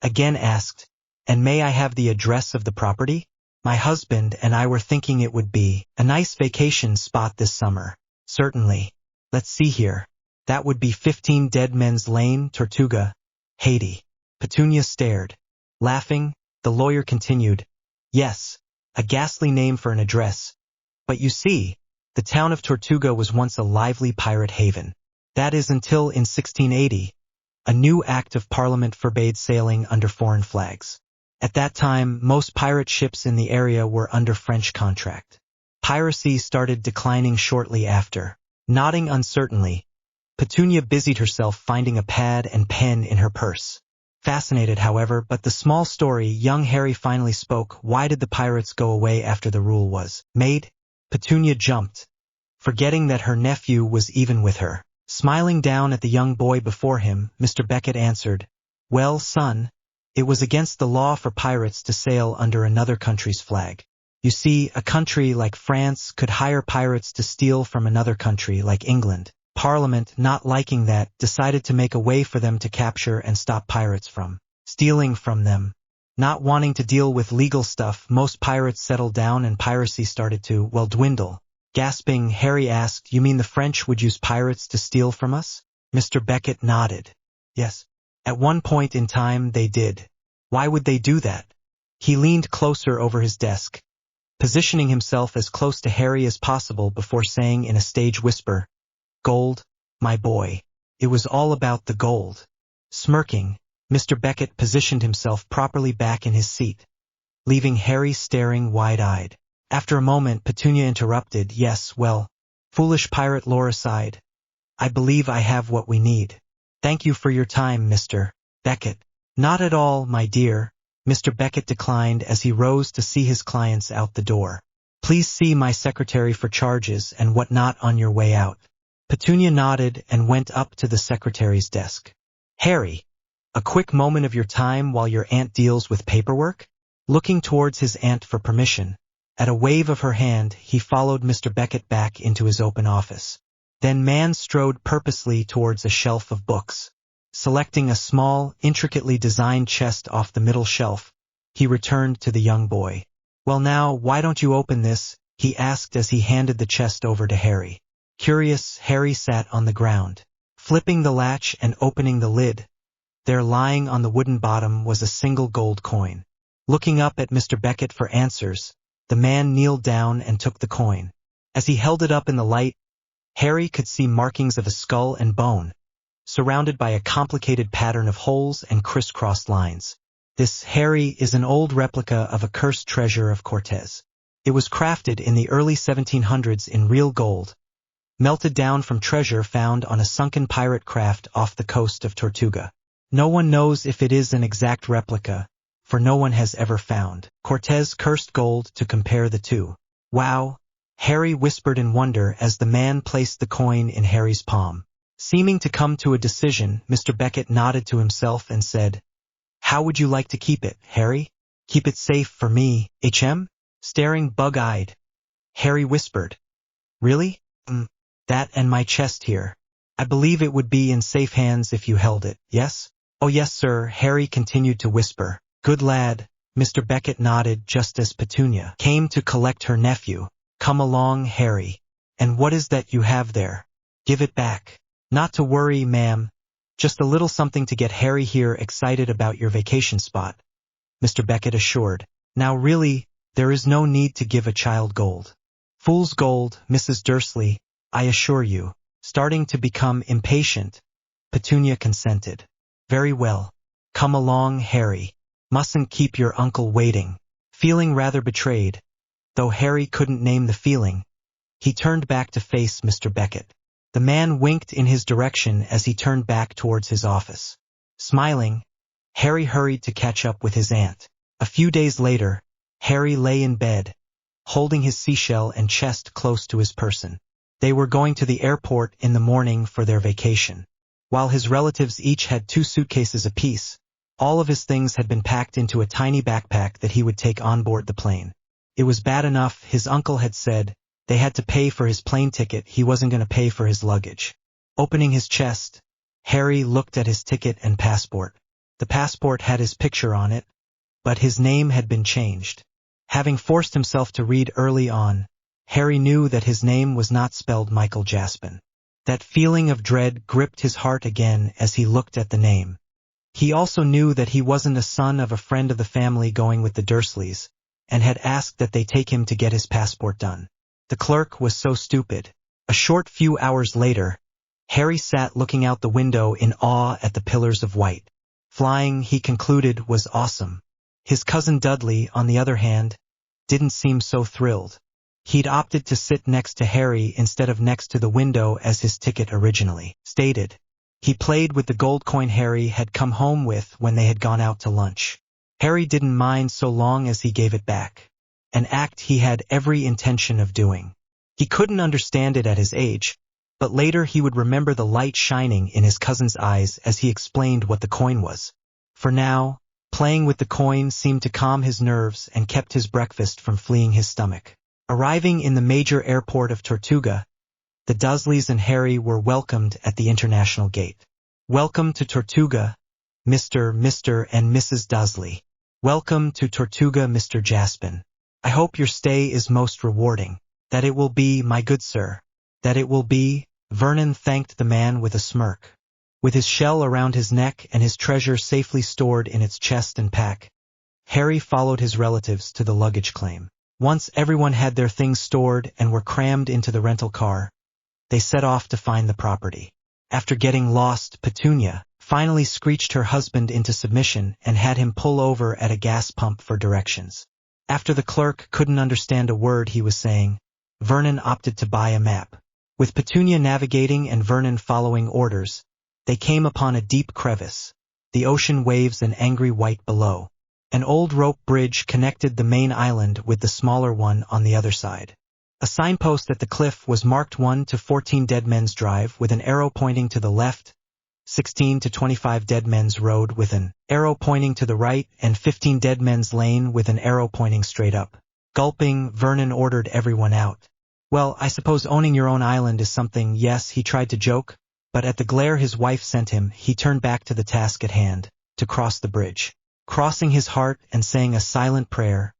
S1: again asked, and may I have the address of the property? My husband and I were thinking it would be a nice vacation spot this summer. Certainly. Let's see here. That would be 15 Dead Men's Lane, Tortuga, Haiti. Petunia stared. Laughing, the lawyer continued. Yes, a ghastly name for an address. But you see, the town of Tortuga was once a lively pirate haven. That is until in 1680, a new act of parliament forbade sailing under foreign flags. At that time, most pirate ships in the area were under French contract. Piracy started declining shortly after. Nodding uncertainly, Petunia busied herself finding a pad and pen in her purse. Fascinated, however, but the small story, young Harry finally spoke. Why did the pirates go away after the rule was made? Petunia jumped, forgetting that her nephew was even with her. Smiling down at the young boy before him, Mr. Beckett answered, Well, son, it was against the law for pirates to sail under another country's flag. You see, a country like France could hire pirates to steal from another country like England. Parliament, not liking that, decided to make a way for them to capture and stop pirates from stealing from them. Not wanting to deal with legal stuff, most pirates settled down and piracy started to, dwindle. Gasping, Harry asked, You mean the French would use pirates to steal from us? Mr. Beckett nodded. Yes. At one point in time they did. Why would they do that? He leaned closer over his desk, positioning himself as close to Harry as possible before saying in a stage whisper, Gold, my boy. It was all about the gold. Smirking, Mr. Beckett positioned himself properly back in his seat, leaving Harry staring wide-eyed. After a moment, Petunia interrupted, Yes, foolish pirate lore aside, I believe I have what we need. Thank you for your time, Mr. Beckett. Not at all, my dear. Mr. Beckett declined as he rose to see his clients out the door. Please see my secretary for charges and whatnot on your way out. Petunia nodded and went up to the secretary's desk. Harry, a quick moment of your time while your aunt deals with paperwork? Looking towards his aunt for permission. At a wave of her hand, he followed Mr. Beckett back into his open office. Then man strode purposely towards a shelf of books. Selecting a small, intricately designed chest off the middle shelf, he returned to the young boy. Well now, why don't you open this? He asked as he handed the chest over to Harry. Curious, Harry sat on the ground, flipping the latch and opening the lid. There lying on the wooden bottom was a single gold coin. Looking up at Mr. Beckett for answers, the man kneeled down and took the coin. As he held it up in the light, Harry could see markings of a skull and bone, surrounded by a complicated pattern of holes and crisscrossed lines. This, Harry, is an old replica of a cursed treasure of Cortez. It was crafted in the early 1700s in real gold, melted down from treasure found on a sunken pirate craft off the coast of Tortuga. No one knows if it is an exact replica, for no one has ever found Cortez cursed gold to compare the two. Wow, Harry whispered in wonder as the man placed the coin in Harry's palm. Seeming to come to a decision, Mr. Beckett nodded to himself and said, How would you like to keep it, Harry? Keep it safe for me, HM? Staring bug-eyed, Harry whispered, Really? That and my chest here. I believe it would be in safe hands if you held it, yes? Oh yes, sir, Harry continued to whisper. Good lad, Mr. Beckett nodded just as Petunia came to collect her nephew. Come along, Harry. And what is that you have there? Give it back. Not to worry, ma'am. Just a little something to get Harry here excited about your vacation spot, Mr. Beckett assured. Now really, there is no need to give a child gold. Fool's gold, Mrs. Dursley, I assure you. Starting to become impatient, Petunia consented. Very well. Come along, Harry. Mustn't keep your uncle waiting. Feeling rather betrayed, though Harry couldn't name the feeling, he turned back to face Mr. Beckett. The man winked in his direction as he turned back towards his office. Smiling, Harry hurried to catch up with his aunt. A few days later, Harry lay in bed, holding his seashell and chest close to his person. They were going to the airport in the morning for their vacation. While his relatives each had 2 suitcases apiece, all of his things had been packed into a tiny backpack that he would take on board the plane. It was bad enough, his uncle had said, they had to pay for his plane ticket, he wasn't going to pay for his luggage. Opening his chest, Harry looked at his ticket and passport. The passport had his picture on it, but his name had been changed. Having forced himself to read early on, Harry knew that his name was not spelled Michael Jaspin. That feeling of dread gripped his heart again as he looked at the name. He also knew that he wasn't a son of a friend of the family going with the Dursleys, and had asked that they take him to get his passport done. The clerk was so stupid. A short few hours later, Harry sat looking out the window in awe at the pillars of white. Flying, he concluded, was awesome. His cousin Dudley, on the other hand, didn't seem so thrilled. He'd opted to sit next to Harry instead of next to the window as his ticket originally stated. He played with the gold coin Harry had come home with when they had gone out to lunch. Harry didn't mind so long as he gave it back, an act he had every intention of doing. He couldn't understand it at his age, but later he would remember the light shining in his cousin's eyes as he explained what the coin was. For now, playing with the coin seemed to calm his nerves and kept his breakfast from fleeing his stomach. Arriving in the major airport of Tortuga, the Dursleys and Harry were welcomed at the international gate. Welcome to Tortuga, Mr. and Mrs. Dursley. Welcome to Tortuga, Mr. Jaspin. I hope your stay is most rewarding. That it will be, my good sir. That it will be. Vernon thanked the man with a smirk. With his shell around his neck and his treasure safely stored in its chest and pack, Harry followed his relatives to the luggage claim. Once everyone had their things stored and were crammed into the rental car, they set off to find the property. After getting lost, Petunia finally screeched her husband into submission and had him pull over at a gas pump for directions. After the clerk couldn't understand a word he was saying, Vernon opted to buy a map. With Petunia navigating and Vernon following orders, they came upon a deep crevice, the ocean waves an angry white below. An old rope bridge connected the main island with the smaller one on the other side. A signpost at the cliff was marked 1 to 14 Dead Men's Drive with an arrow pointing to the left, 16 to 25 Dead Men's Road with an arrow pointing to the right, and 15 Dead Men's Lane with an arrow pointing straight up. Gulping, Vernon ordered everyone out. Well, I suppose owning your own island is something, yes, he tried to joke, but at the glare his wife sent him, he turned back to the task at hand, to cross the bridge. Crossing his heart and saying a silent prayer,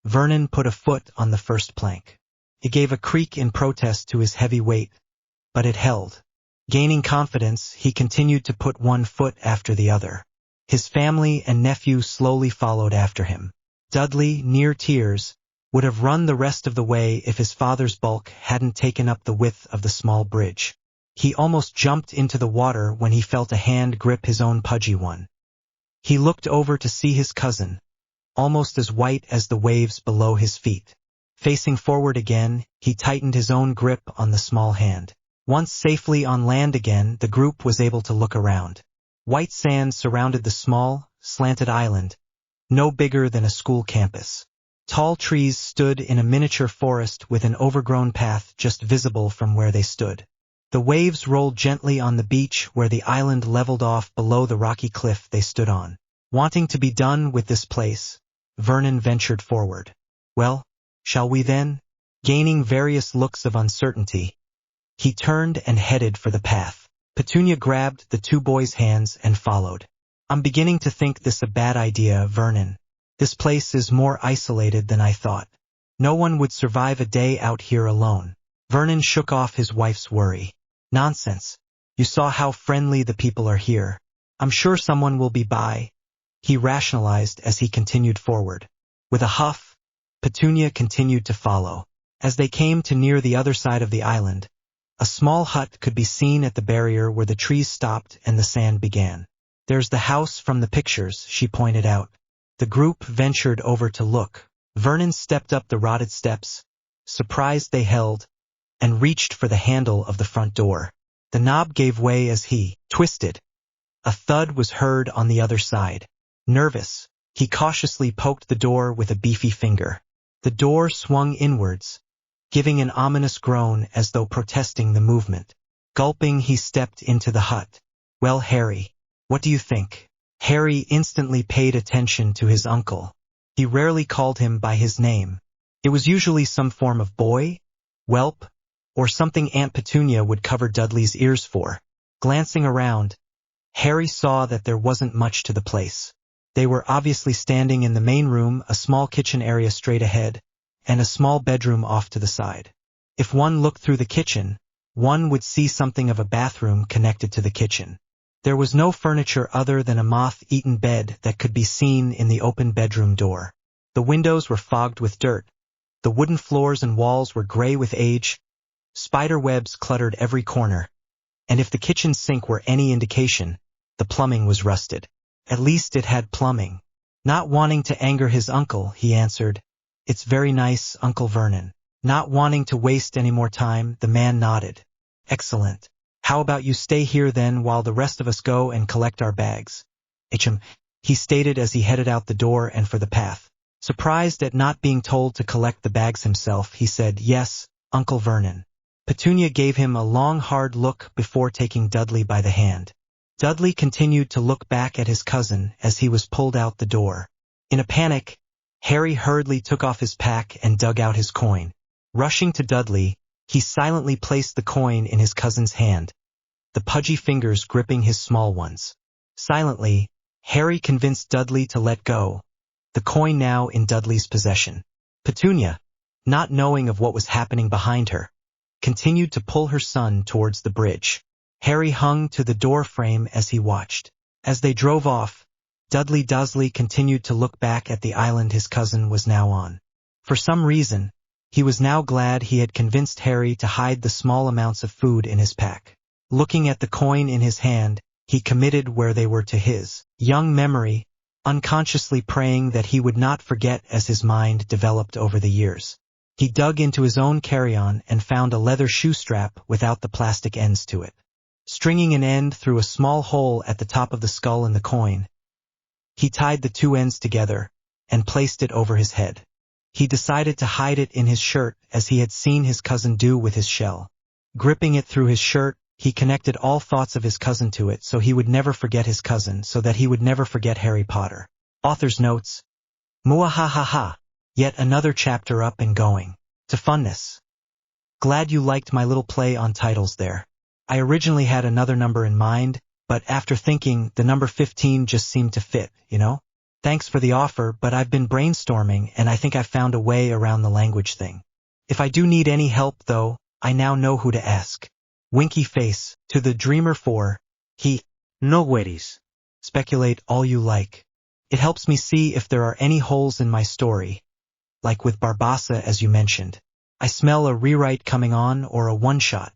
S1: Vernon put a foot on the first plank. It gave a creak in protest to his heavy weight, but it held. Gaining confidence, he continued to put one foot after the other. His family and nephew slowly followed after him. Dudley, near tears, would have run the rest of the way if his father's bulk hadn't taken up the width of the small bridge. He almost jumped into the water when he felt a hand grip his own pudgy one. He looked over to see his cousin, almost as white as the waves below his feet. Facing forward again, he tightened his own grip on the small hand. Once safely on land again, the group was able to look around. White sand surrounded the small, slanted island, no bigger than a school campus. Tall trees stood in a miniature forest with an overgrown path just visible from where they stood. The waves rolled gently on the beach where the island leveled off below the rocky cliff they stood on. Wanting to be done with this place, Vernon ventured forward. Well, shall we then? Gaining various looks of uncertainty, he turned and headed for the path. Petunia grabbed the two boys' hands and followed. I'm beginning to think this a bad idea, Vernon. This place is more isolated than I thought. No one would survive a day out here alone. Vernon shook off his wife's worry. Nonsense. You saw how friendly the people are here. I'm sure someone will be by, he rationalized as he continued forward. With a huff, Petunia continued to follow. As they came to near the other side of the island, a small hut could be seen at the barrier where the trees stopped and the sand began. There's the house from the pictures, she pointed out. The group ventured over to look. Vernon stepped up the rotted steps, surprised they held, and reached for the handle of the front door. The knob gave way as he twisted. A thud was heard on the other side. Nervous, he cautiously poked the door with a beefy finger. The door swung inwards, giving an ominous groan as though protesting the movement. Gulping, he stepped into the hut. Well, Harry, what do you think? Harry instantly paid attention to his uncle. He rarely called him by his name. It was usually some form of boy, whelp, or something Aunt Petunia would cover Dudley's ears for. Glancing around, Harry saw that there wasn't much to the place. They were obviously standing in the main room, a small kitchen area straight ahead, and a small bedroom off to the side. If one looked through the kitchen, one would see something of a bathroom connected to the kitchen. There was no furniture other than a moth-eaten bed that could be seen in the open bedroom door. The windows were fogged with dirt. The wooden floors and walls were gray with age. Spider webs cluttered every corner. And if the kitchen sink were any indication, the plumbing was rusted. At least it had plumbing. Not wanting to anger his uncle, he answered, "It's very nice, Uncle Vernon." Not wanting to waste any more time, the man nodded. "Excellent. How about you stay here then while the rest of us go and collect our bags?" He stated as he headed out the door and for the path. Surprised at not being told to collect the bags himself, he said, "Yes, Uncle Vernon." Petunia gave him a long hard look before taking Dudley by the hand. Dudley continued to look back at his cousin as he was pulled out the door. In a panic, Harry hurriedly took off his pack and dug out his coin. Rushing to Dudley, he silently placed the coin in his cousin's hand, the pudgy fingers gripping his small ones. Silently, Harry convinced Dudley to let go, the coin now in Dudley's possession. Petunia, not knowing of what was happening behind her, continued to pull her son towards the bridge. Harry hung to the door frame as he watched. As they drove off, Dursley continued to look back at the island his cousin was now on. For some reason, he was now glad he had convinced Harry to hide the small amounts of food in his pack. Looking at the coin in his hand, he committed where they were to his young memory, unconsciously praying that he would not forget as his mind developed over the years. He dug into his own carry-on and found a leather shoe strap without the plastic ends to it. Stringing an end through a small hole at the top of the skull in the coin, he tied the two ends together and placed it over his head. He decided to hide it in his shirt as he had seen his cousin do with his shell. Gripping it through his shirt, he connected all thoughts of his cousin to it so he would never forget his cousin, so that he would never forget Harry Potter. Author's notes. Muahahaha. Yet another chapter up and going. To funness. Glad you liked my little play on titles there. I originally had another number in mind, but after thinking, the number 15 just seemed to fit, you know? Thanks for the offer, but I've been brainstorming and I think I found a way around the language thing. If I do need any help though, I now know who to ask. Winky face, to the Dreamer 4, he, no worries. Speculate all you like. It helps me see if there are any holes in my story. Like with Barbassa as you mentioned. I smell a rewrite coming on or a one-shot.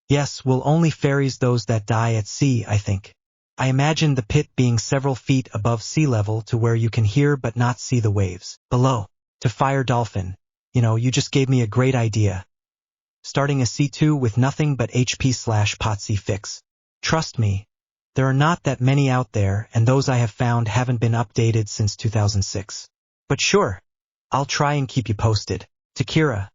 S1: Yes, will only fairies those that die at sea, I think. I imagine the pit being several feet above sea level to where you can hear but not see the waves below. To Fire Dolphin, you just gave me a great idea. Starting a C2 with nothing but HP/Potsy fix. Trust me, there are not that many out there and those I have found haven't been updated since 2006. But sure, I'll try and keep you posted. To Kira.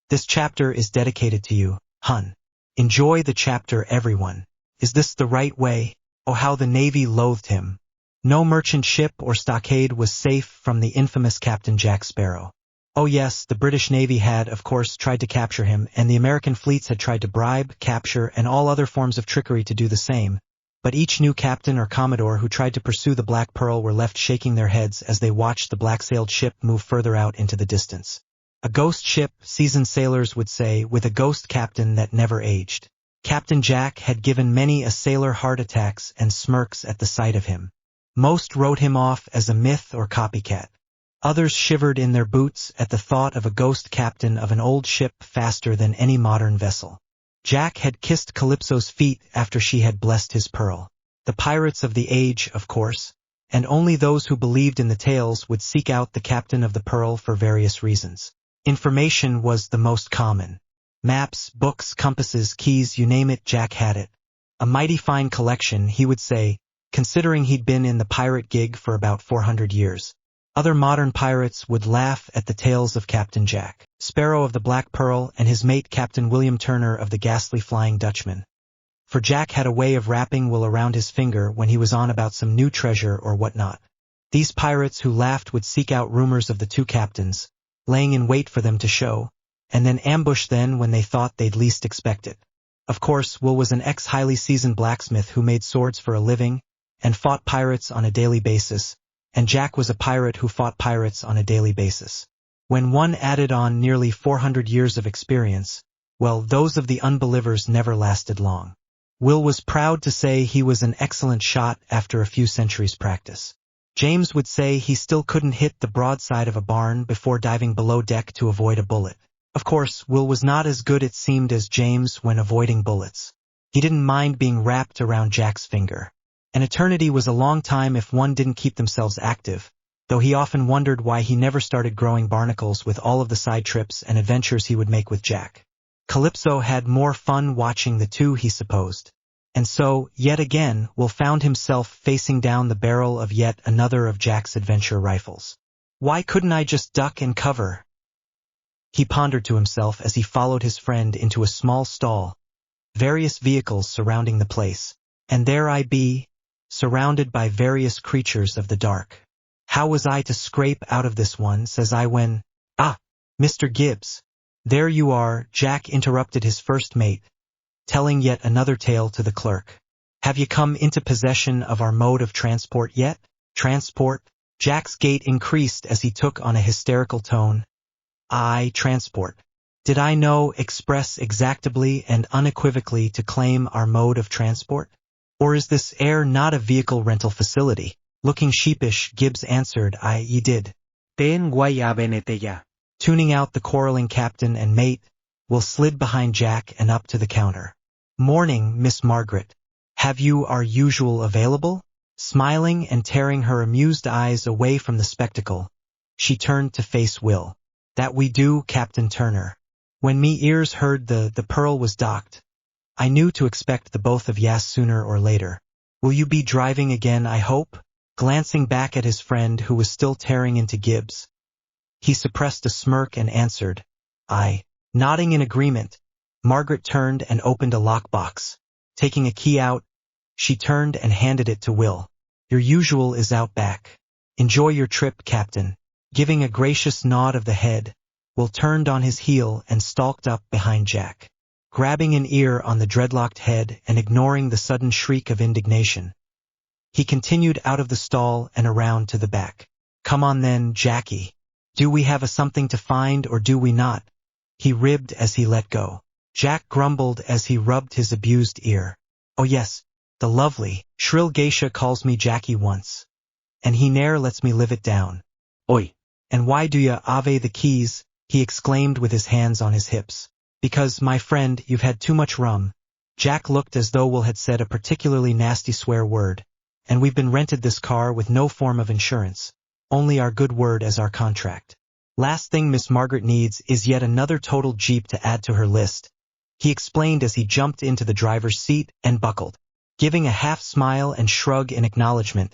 S1: This chapter is dedicated to you, hun. Enjoy the chapter, everyone. Is this the right way? Oh, how the Navy loathed him. No merchant ship or stockade was safe from the infamous Captain Jack Sparrow. Oh yes, the British Navy had, of course, tried to capture him, and the American fleets had tried to bribe, capture, and all other forms of trickery to do the same. But each new captain or commodore who tried to pursue the Black Pearl were left shaking their heads as they watched the black-sailed ship move further out into the distance. A ghost ship, seasoned sailors would say, with a ghost captain that never aged. Captain Jack had given many a sailor heart attacks and smirks at the sight of him. Most wrote him off as a myth or copycat. Others shivered in their boots at the thought of a ghost captain of an old ship faster than any modern vessel. Jack had kissed Calypso's feet after she had blessed his pearl. The pirates of the age, of course, and only those who believed in the tales would seek out the captain of the pearl for various reasons. Information was the most common. Maps, books, compasses, keys, you name it, Jack had it. A mighty fine collection, he would say, considering he'd been in the pirate gig for about 400 years. Other modern pirates would laugh at the tales of Captain Jack Sparrow of the Black Pearl and his mate Captain William Turner of the ghastly Flying Dutchman. For Jack had a way of wrapping wool around his finger when he was on about some new treasure or whatnot. These pirates who laughed would seek out rumors of the two captains, laying in wait for them to show, and then ambush them when they thought they'd least expect it. Of course, Will was an ex-highly seasoned blacksmith who made swords for a living, and fought pirates on a daily basis, and Jack was a pirate who fought pirates on a daily basis. When one added on nearly 400 years of experience, well, those of the unbelievers never lasted long. Will was proud to say he was an excellent shot after a few centuries' practice. James would say he still couldn't hit the broadside of a barn before diving below deck to avoid a bullet. Of course, Will was not as good it seemed as James when avoiding bullets. He didn't mind being wrapped around Jack's finger. An eternity was a long time if one didn't keep themselves active, though he often wondered why he never started growing barnacles with all of the side trips and adventures he would make with Jack. Calypso had more fun watching the two, he supposed. And so, yet again, Will found himself facing down the barrel of yet another of Jack's adventure rifles. Why couldn't I just duck and cover? He pondered to himself as he followed his friend into a small stall, various vehicles surrounding the place, and there I be, surrounded by various creatures of the dark. How was I to scrape out of this one, says I when, Mr. Gibbs. There you are, Jack interrupted his first mate, telling yet another tale to the clerk. Have you come into possession of our mode of transport yet? Transport? Jack's gait increased as he took on a hysterical tone. Aye, transport. Did I know express exactably and unequivocally to claim our mode of transport? Or is this air not a vehicle rental facility? Looking sheepish, Gibbs answered, ye did.
S2: Ten guay avenete ya.
S1: Tuning out the quarreling captain and mate, Will slid behind Jack and up to the counter. Morning, Miss Margaret. Have you our usual available? Smiling and tearing her amused eyes away from the spectacle, she turned to face Will. That we do, Captain Turner. When me ears heard the pearl was docked, I knew to expect the both of yas sooner or later. Will you be driving again, I hope? Glancing back at his friend who was still tearing into Gibbs, he suppressed a smirk and answered, Aye. Nodding in agreement, Margaret turned and opened a lockbox. Taking a key out, she turned and handed it to Will. Your usual is out back. Enjoy your trip, Captain. Giving a gracious nod of the head, Will turned on his heel and stalked up behind Jack. Grabbing an ear on the dreadlocked head and ignoring the sudden shriek of indignation, he continued out of the stall and around to the back. Come on then, Jackie. Do we have a something to find or do we not? He ribbed as he let go. Jack grumbled as he rubbed his abused ear. Oh yes, the lovely, shrill geisha calls me Jackie once, and he ne'er lets me live it down.
S2: Oi.
S1: And why do ya ave the keys? He exclaimed with his hands on his hips. Because, my friend, you've had too much rum. Jack looked as though Will had said a particularly nasty swear word, and we've been rented this car with no form of insurance, only our good word as our contract. Last thing Miss Margaret needs is yet another total Jeep to add to her list, he explained as he jumped into the driver's seat and buckled. Giving a half smile and shrug in acknowledgement,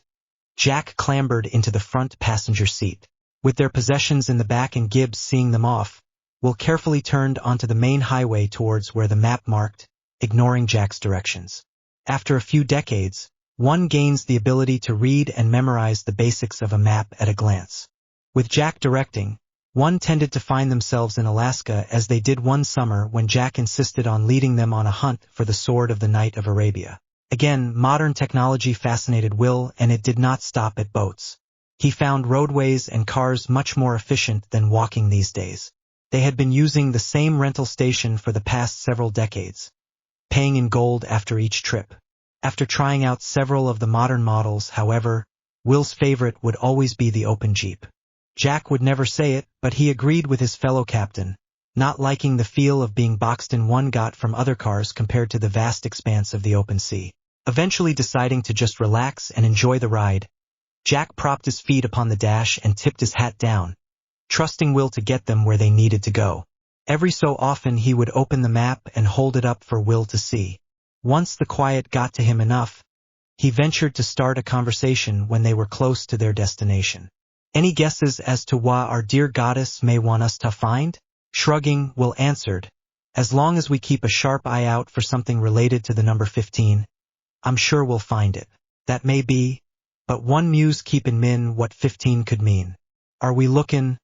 S1: Jack clambered into the front passenger seat. With their possessions in the back and Gibbs seeing them off, Will carefully turned onto the main highway towards where the map marked, ignoring Jack's directions. After a few decades, one gains the ability to read and memorize the basics of a map at a glance. With Jack directing, one tended to find themselves in Alaska as they did one summer when Jack insisted on leading them on a hunt for the sword of the Knight of Arabia. Again, modern technology fascinated Will, and it did not stop at boats. He found roadways and cars much more efficient than walking these days. They had been using the same rental station for the past several decades, paying in gold after each trip. After trying out several of the modern models, however, Will's favorite would always be the open Jeep. Jack would never say it, but he agreed with his fellow captain, not liking the feel of being boxed in one got from other cars compared to the vast expanse of the open sea. Eventually deciding to just relax and enjoy the ride, Jack propped his feet upon the dash and tipped his hat down, trusting Will to get them where they needed to go. Every so often he would open the map and hold it up for Will to see. Once the quiet got to him enough, he ventured to start a conversation when they were close to their destination. Any guesses as to what our dear goddess may want us to find? Shrugging, Will answered, as long as we keep a sharp eye out for something related to the number 15, I'm sure we'll find it. That may be, but one muse keep in mind what 15 could mean. Are we looking,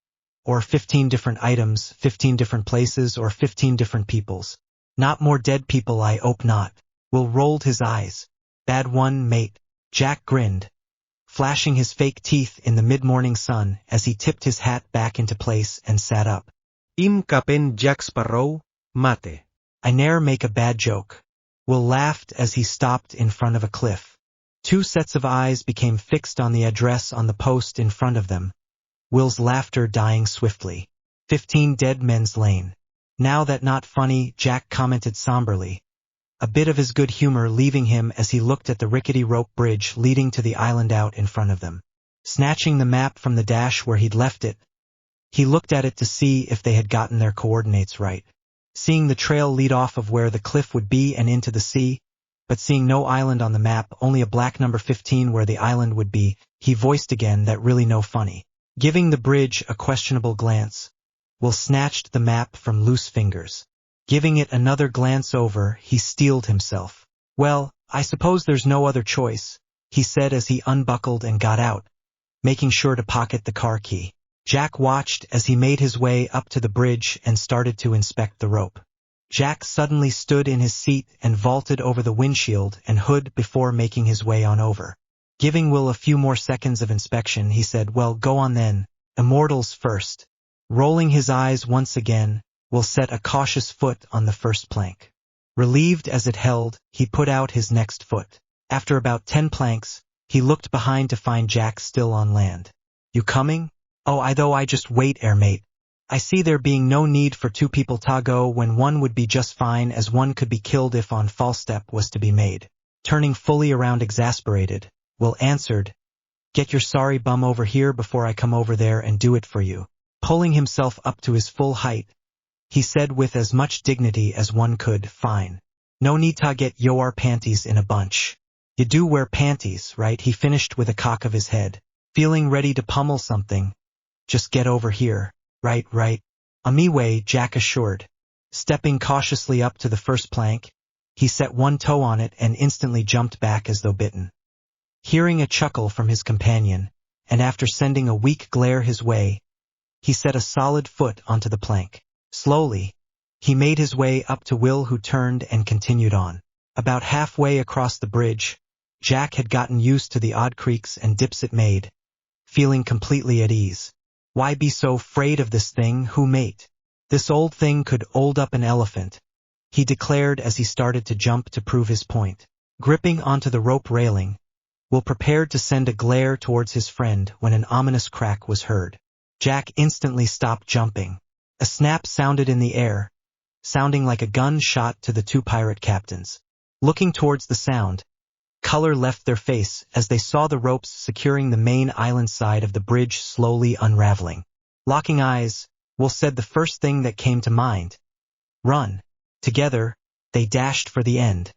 S1: or 15 different items, 15 different places, or 15 different peoples? Not more dead people, I hope not. Will rolled his eyes. Bad one, mate. Jack grinned, flashing his fake teeth in the mid-morning sun as he tipped his hat back into place and sat up.
S2: Im kapen Jack Sparrow, mate.
S1: I ne'er make a bad joke. Will laughed as he stopped in front of a cliff. Two sets of eyes became fixed on the address on the post in front of them, Will's laughter dying swiftly. 15 Dead Men's Lane. Now that not funny, Jack commented somberly, a bit of his good humor leaving him as he looked at the rickety rope bridge leading to the island out in front of them. Snatching the map from the dash where he'd left it, he looked at it to see if they had gotten their coordinates right. Seeing the trail lead off of where the cliff would be and into the sea, but seeing no island on the map, only a black number 15 where the island would be, he voiced again that really no funny. Giving the bridge a questionable glance, Will snatched the map from loose fingers. Giving it another glance over, he steeled himself. Well, I suppose there's no other choice, he said as he unbuckled and got out, making sure to pocket the car key. Jack watched as he made his way up to the bridge and started to inspect the rope. Jack suddenly stood in his seat and vaulted over the windshield and hood before making his way on over. Giving Will a few more seconds of inspection, he said, well, go on then, immortals first. Rolling his eyes once again, Will set a cautious foot on the first plank. Relieved as it held, he put out his next foot. After about 10 planks, he looked behind to find Jack still on land. You coming? Oh, I just wait, air mate. I see there being no need for 2 people to go when one would be just fine as one could be killed if on false step was to be made. Turning fully around exasperated, Will answered, get your sorry bum over here before I come over there and do it for you. Pulling himself up to his full height, he said with as much dignity as one could, fine. No need to get your panties in a bunch. You do wear panties, right? He finished with a cock of his head, feeling ready to pummel something. Just get over here. Right. On me way, Jack assured. Stepping cautiously up to the first plank, he set one toe on it and instantly jumped back as though bitten. Hearing a chuckle from his companion, and after sending a weak glare his way, he set a solid foot onto the plank. Slowly, he made his way up to Will, who turned and continued on. About halfway across the bridge, Jack had gotten used to the odd creaks and dips it made, feeling completely at ease. Why be so afraid of this thing, who mate? This old thing could hold up an elephant, he declared as he started to jump to prove his point. Gripping onto the rope railing, Will prepared to send a glare towards his friend when an ominous crack was heard. Jack instantly stopped jumping. A snap sounded in the air, sounding like a gun shot to the 2 pirate captains. Looking towards the sound, color left their face as they saw the ropes securing the main island side of the bridge slowly unraveling. Locking eyes, Will said the first thing that came to mind. Run. Together, they dashed for the end.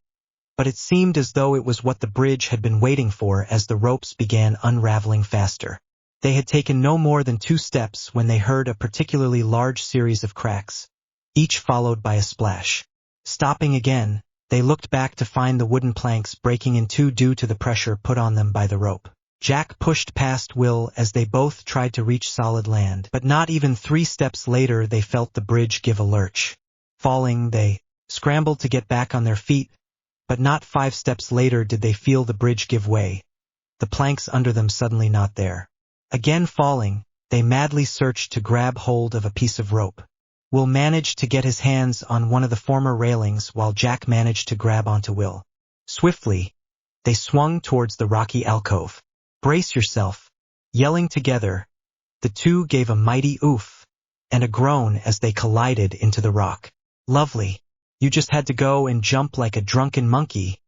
S1: But it seemed as though it was what the bridge had been waiting for as the ropes began unraveling faster. They had taken no more than 2 steps when they heard a particularly large series of cracks, each followed by a splash. Stopping again, they looked back to find the wooden planks breaking in 2 due to the pressure put on them by the rope. Jack pushed past Will as they both tried to reach solid land, but not even 3 steps later they felt the bridge give a lurch. Falling, they scrambled to get back on their feet, but not 5 steps later did they feel the bridge give way, the planks under them suddenly not there. Again falling, they madly searched to grab hold of a piece of rope. Will managed to get his hands on one of the former railings while Jack managed to grab onto Will. Swiftly, they swung towards the rocky alcove. Brace yourself. Yelling together, the 2 gave a mighty oof and a groan as they collided into the rock. Lovely. You just had to go and jump like a drunken monkey,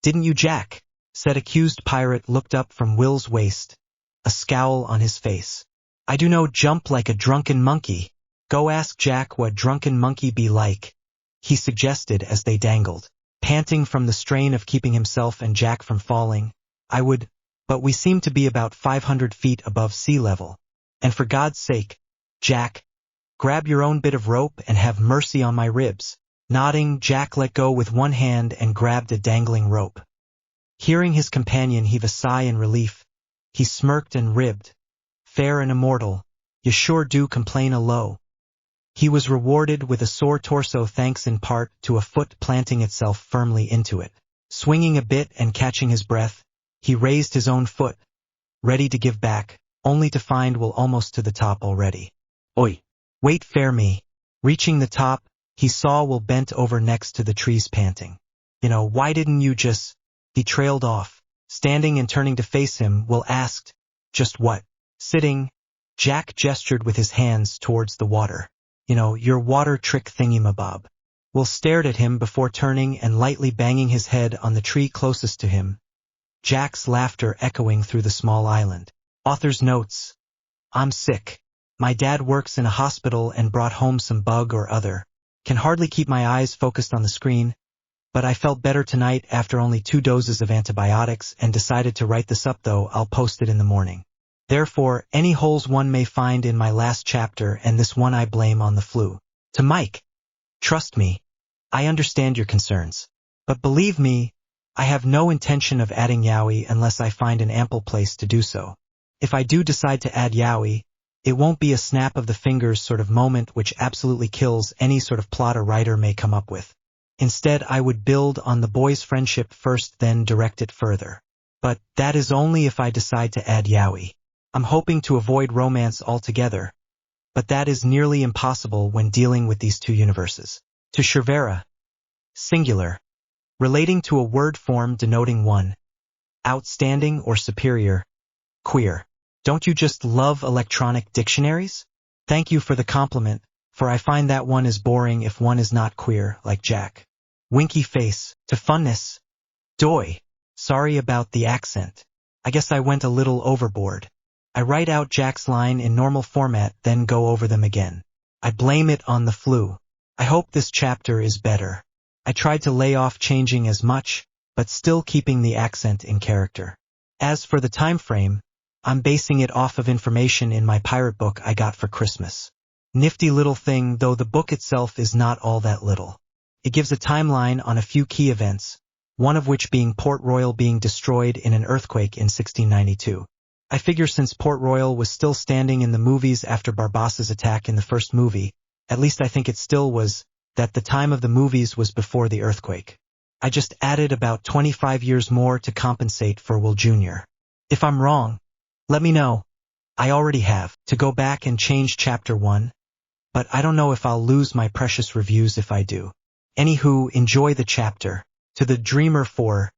S1: didn't you, Jack? Said accused pirate looked up from Will's waist, a scowl on his face. I do no jump like a drunken monkey. Go ask Jack what drunken monkey be like, he suggested as they dangled. Panting from the strain of keeping himself and Jack from falling, I would, but we seem to be about 500 feet above sea level. And for God's sake, Jack, grab your own bit of rope and have mercy on my ribs. Nodding, Jack let go with one hand and grabbed a dangling rope. Hearing his companion heave a sigh in relief, he smirked and ribbed. Fair and immortal, you sure do complain a low. He was rewarded with a sore torso thanks in part to a foot planting itself firmly into it. Swinging a bit and catching his breath, he raised his own foot, ready to give back, only to find we're almost to the top already.
S2: Oi.
S1: Wait fair me. Reaching the top, he saw Will bent over next to the trees panting. Why didn't you just... He trailed off. Standing and turning to face him, Will asked, just what? Sitting. Jack gestured with his hands towards the water. Your water trick thingy-mabob. Will stared at him before turning and lightly banging his head on the tree closest to him. Jack's laughter echoing through the small island. Author's notes. I'm sick. My dad works in a hospital and brought home some bug or other. Can hardly keep my eyes focused on the screen, but I felt better tonight after only 2 doses of antibiotics and decided to write this up, though I'll post it in the morning. Therefore, any holes one may find in my last chapter and this one I blame on the flu. To Mike. Trust me. I understand your concerns. But believe me, I have no intention of adding yaoi unless I find an ample place to do so. If I do decide to add yaoi, it won't be a snap of the fingers sort of moment which absolutely kills any sort of plot a writer may come up with. Instead, I would build on the boys' friendship first, then direct it further. But that is only if I decide to add yaoi. I'm hoping to avoid romance altogether, but that is nearly impossible when dealing with these 2 universes. To Cervera. Singular. Relating to a word form denoting one. Outstanding or superior. Queer. Don't you just love electronic dictionaries? Thank you for the compliment, for I find that one is boring if one is not queer, like Jack. Winky face. To funness. Doy. Sorry about the accent. I guess I went a little overboard. I write out Jack's line in normal format, then go over them again. I blame it on the flu. I hope this chapter is better. I tried to lay off changing as much, but still keeping the accent in character. As for the time frame, I'm basing it off of information in my pirate book I got for Christmas. Nifty little thing, though the book itself is not all that little. It gives a timeline on a few key events, one of which being Port Royal being destroyed in an earthquake in 1692. I figure since Port Royal was still standing in the movies after Barbassa's attack in the first movie, at least I think it still was, that the time of the movies was before the earthquake. I just added about 25 years more to compensate for Will Jr. If I'm wrong, let me know. I already have to go back and change chapter 1, but I don't know if I'll lose my precious reviews if I do. Anywho, enjoy the chapter. To the Dreamer 4.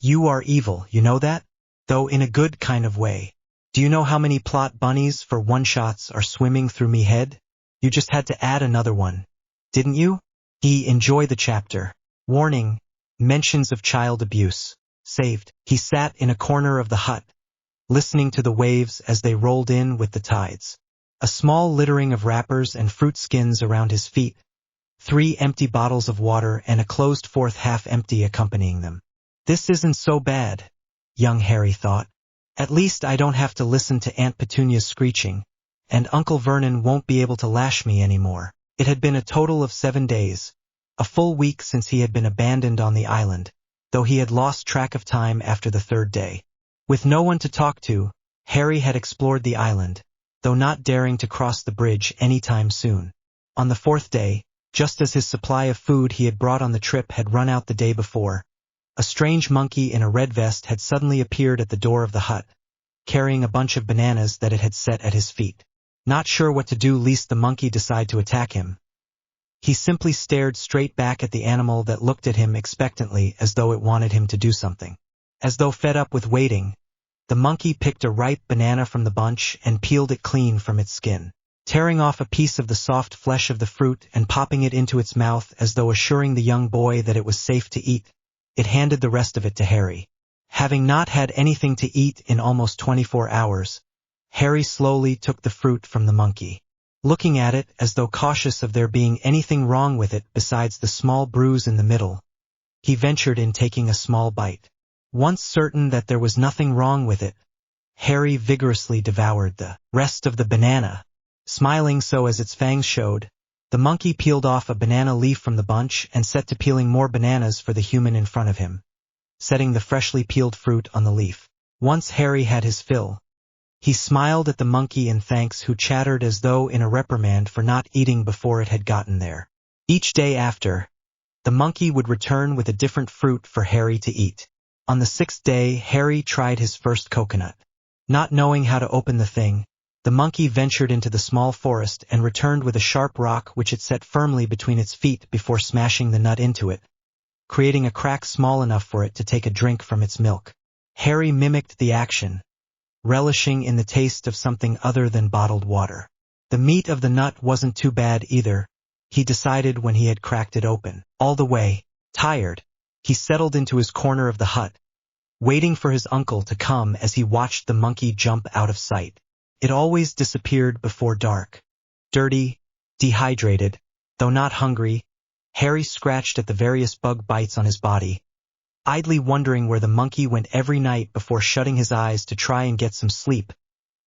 S1: You are evil, you know that? Though in a good kind of way. Do you know how many plot bunnies for one-shots are swimming through me head? You just had to add another one, didn't you? Enjoy the chapter. Warning, mentions of child abuse. Saved. He sat in a corner of the hut, listening to the waves as they rolled in with the tides. A small littering of wrappers and fruit skins around his feet, 3 empty bottles of water and a closed 4th half empty accompanying them. This isn't so bad, young Harry thought. At least I don't have to listen to Aunt Petunia's screeching, and Uncle Vernon won't be able to lash me anymore. It had been a total of 7 days, a full week since he had been abandoned on the island, though he had lost track of time after the 3rd day. With no one to talk to, Harry had explored the island, though not daring to cross the bridge anytime soon. On the 4th day, just as his supply of food he had brought on the trip had run out the day before, a strange monkey in a red vest had suddenly appeared at the door of the hut, carrying a bunch of bananas that it had set at his feet. Not sure what to do lest the monkey decide to attack him, he simply stared straight back at the animal that looked at him expectantly as though it wanted him to do something. As though fed up with waiting, the monkey picked a ripe banana from the bunch and peeled it clean from its skin, tearing off a piece of the soft flesh of the fruit and popping it into its mouth as though assuring the young boy that it was safe to eat. It handed the rest of it to Harry. Having not had anything to eat in almost 24 hours, Harry slowly took the fruit from the monkey. Looking at it as though cautious of there being anything wrong with it besides the small bruise in the middle, he ventured in taking a small bite. Once certain that there was nothing wrong with it, Harry vigorously devoured the rest of the banana. Smiling so as its fangs showed, the monkey peeled off a banana leaf from the bunch and set to peeling more bananas for the human in front of him, setting the freshly peeled fruit on the leaf. Once Harry had his fill, he smiled at the monkey in thanks, who chattered as though in a reprimand for not eating before it had gotten there. Each day after, the monkey would return with a different fruit for Harry to eat. On the 6th day, Harry tried his first coconut. Not knowing how to open the thing, the monkey ventured into the small forest and returned with a sharp rock which it set firmly between its feet before smashing the nut into it, creating a crack small enough for it to take a drink from its milk. Harry mimicked the action, relishing in the taste of something other than bottled water. The meat of the nut wasn't too bad either, he decided when he had cracked it open. All the way, tired, he settled into his corner of the hut, waiting for his uncle to come as he watched the monkey jump out of sight. It always disappeared before dark. Dirty, dehydrated, though not hungry, Harry scratched at the various bug bites on his body, idly wondering where the monkey went every night before shutting his eyes to try and get some sleep,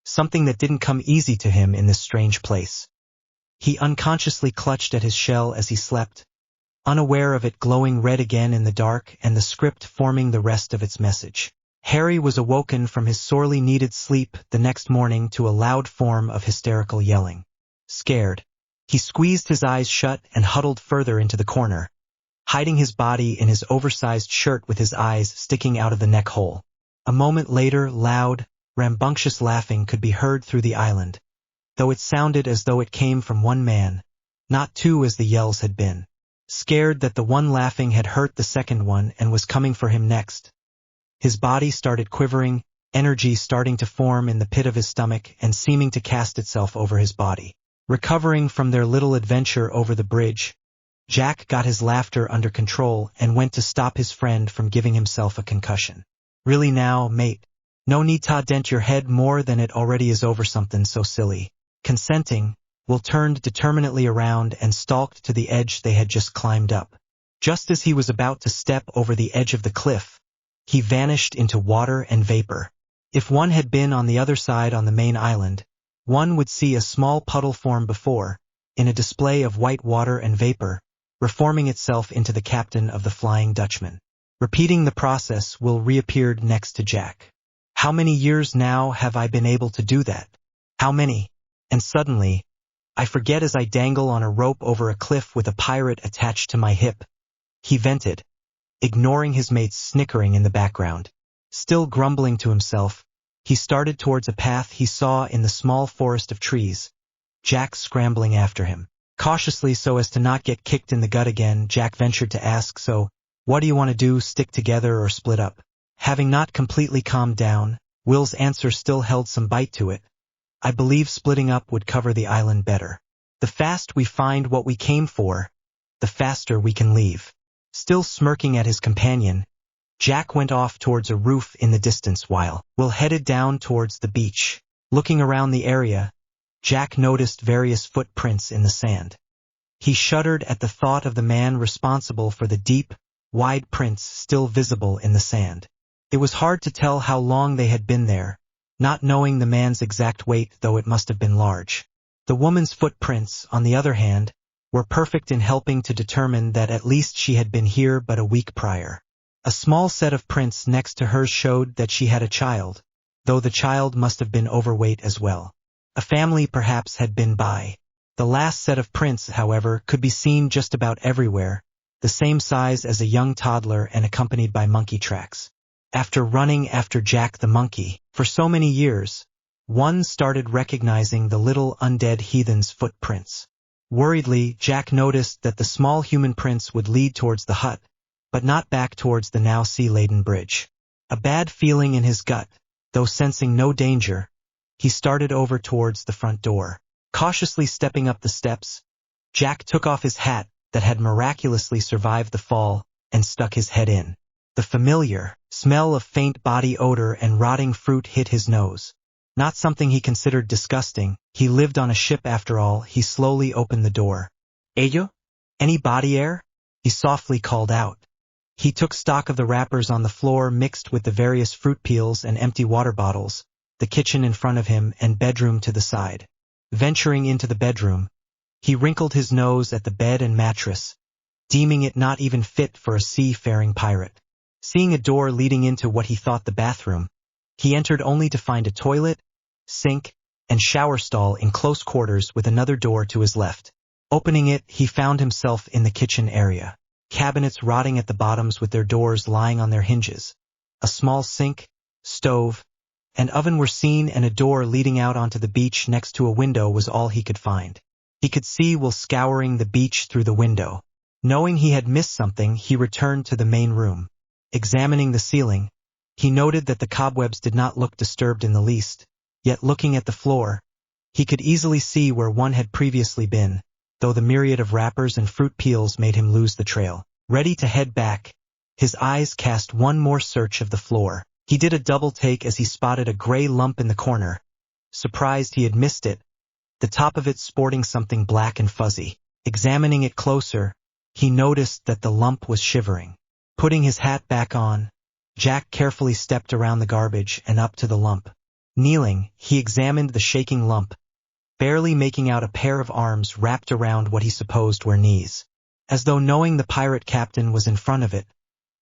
S1: something that didn't come easy to him in this strange place. He unconsciously clutched at his shell as he slept, unaware of it glowing red again in the dark and the script forming the rest of its message. Harry was awoken from his sorely needed sleep the next morning to a loud form of hysterical yelling. Scared, he squeezed his eyes shut and huddled further into the corner, hiding his body in his oversized shirt with his eyes sticking out of the neck hole. A moment later, loud, rambunctious laughing could be heard through the island, though it sounded as though it came from one man, not two as the yells had been. Scared that the one laughing had hurt the second one and was coming for him next, his body started quivering, energy starting to form in the pit of his stomach and seeming to cast itself over his body. Recovering from their little adventure over the bridge, Jack got his laughter under control and went to stop his friend from giving himself a concussion. Really now, mate? No need to dent your head more than it already is over something so silly. Consenting, Will turned determinately around and stalked to the edge they had just climbed up. Just as he was about to step over the edge of the cliff, he vanished into water and vapor. If one had been on the other side on the main island, one would see a small puddle form before, in a display of white water and vapor, reforming itself into the captain of the Flying Dutchman. Repeating the process, Will reappeared next to Jack. How many years now have I been able to do that? How many? And suddenly, I forget as I dangle on a rope over a cliff with a pirate attached to my hip, he vented, ignoring his mate's snickering in the background. Still grumbling to himself, he started towards a path he saw in the small forest of trees, Jack scrambling after him. Cautiously so as to not get kicked in the gut again, Jack ventured to ask, "So, what do you want to do, stick together or split up?" Having not completely calmed down, Will's answer still held some bite to it. "I believe splitting up would cover the island better. The fast we find what we came for, the faster we can leave." Still smirking at his companion, Jack went off towards a roof in the distance while Will headed down towards the beach. Looking around the area, Jack noticed various footprints in the sand. He shuddered at the thought of the man responsible for the deep, wide prints still visible in the sand. It was hard to tell how long they had been there, not knowing the man's exact weight, though it must have been large. The woman's footprints, on the other hand, were perfect in helping to determine that at least she had been here but a week prior. A small set of prints next to hers showed that she had a child, though the child must have been overweight as well. A family perhaps had been by. The last set of prints, however, could be seen just about everywhere, the same size as a young toddler and accompanied by monkey tracks. After running after Jack the monkey for so many years, one started recognizing the little undead heathen's footprints. Worriedly, Jack noticed that the small human prints would lead towards the hut, but not back towards the now sea-laden bridge. A bad feeling in his gut, though sensing no danger, he started over towards the front door. Cautiously stepping up the steps, Jack took off his hat that had miraculously survived the fall and stuck his head in. The familiar smell of faint body odor and rotting fruit hit his nose. Not something he considered disgusting. He lived on a ship after all. He slowly opened the door. "Ello? Any body air?" he softly called out. He took stock of the wrappers on the floor mixed with the various fruit peels and empty water bottles, the kitchen in front of him and bedroom to the side. Venturing into the bedroom, he wrinkled his nose at the bed and mattress, deeming it not even fit for a sea-faring pirate. Seeing a door leading into what he thought the bathroom, he entered only to find a toilet, sink, and shower stall in close quarters with another door to his left. Opening it, he found himself in the kitchen area. Cabinets rotting at the bottoms with their doors lying on their hinges. A small sink, stove, An oven were seen and a door leading out onto the beach next to a window was all he could find. He could see Will scouring the beach through the window. Knowing he had missed something, he returned to the main room. Examining the ceiling, he noted that the cobwebs did not look disturbed in the least, yet looking at the floor, he could easily see where one had previously been, though the myriad of wrappers and fruit peels made him lose the trail. Ready to head back, his eyes cast one more search of the floor. He did a double take as he spotted a gray lump in the corner. Surprised he had missed it, the top of it sporting something black and fuzzy. Examining it closer, he noticed that the lump was shivering. Putting his hat back on, Jack carefully stepped around the garbage and up to the lump. Kneeling, he examined the shaking lump, barely making out a pair of arms wrapped around what he supposed were knees. As though knowing the pirate captain was in front of it,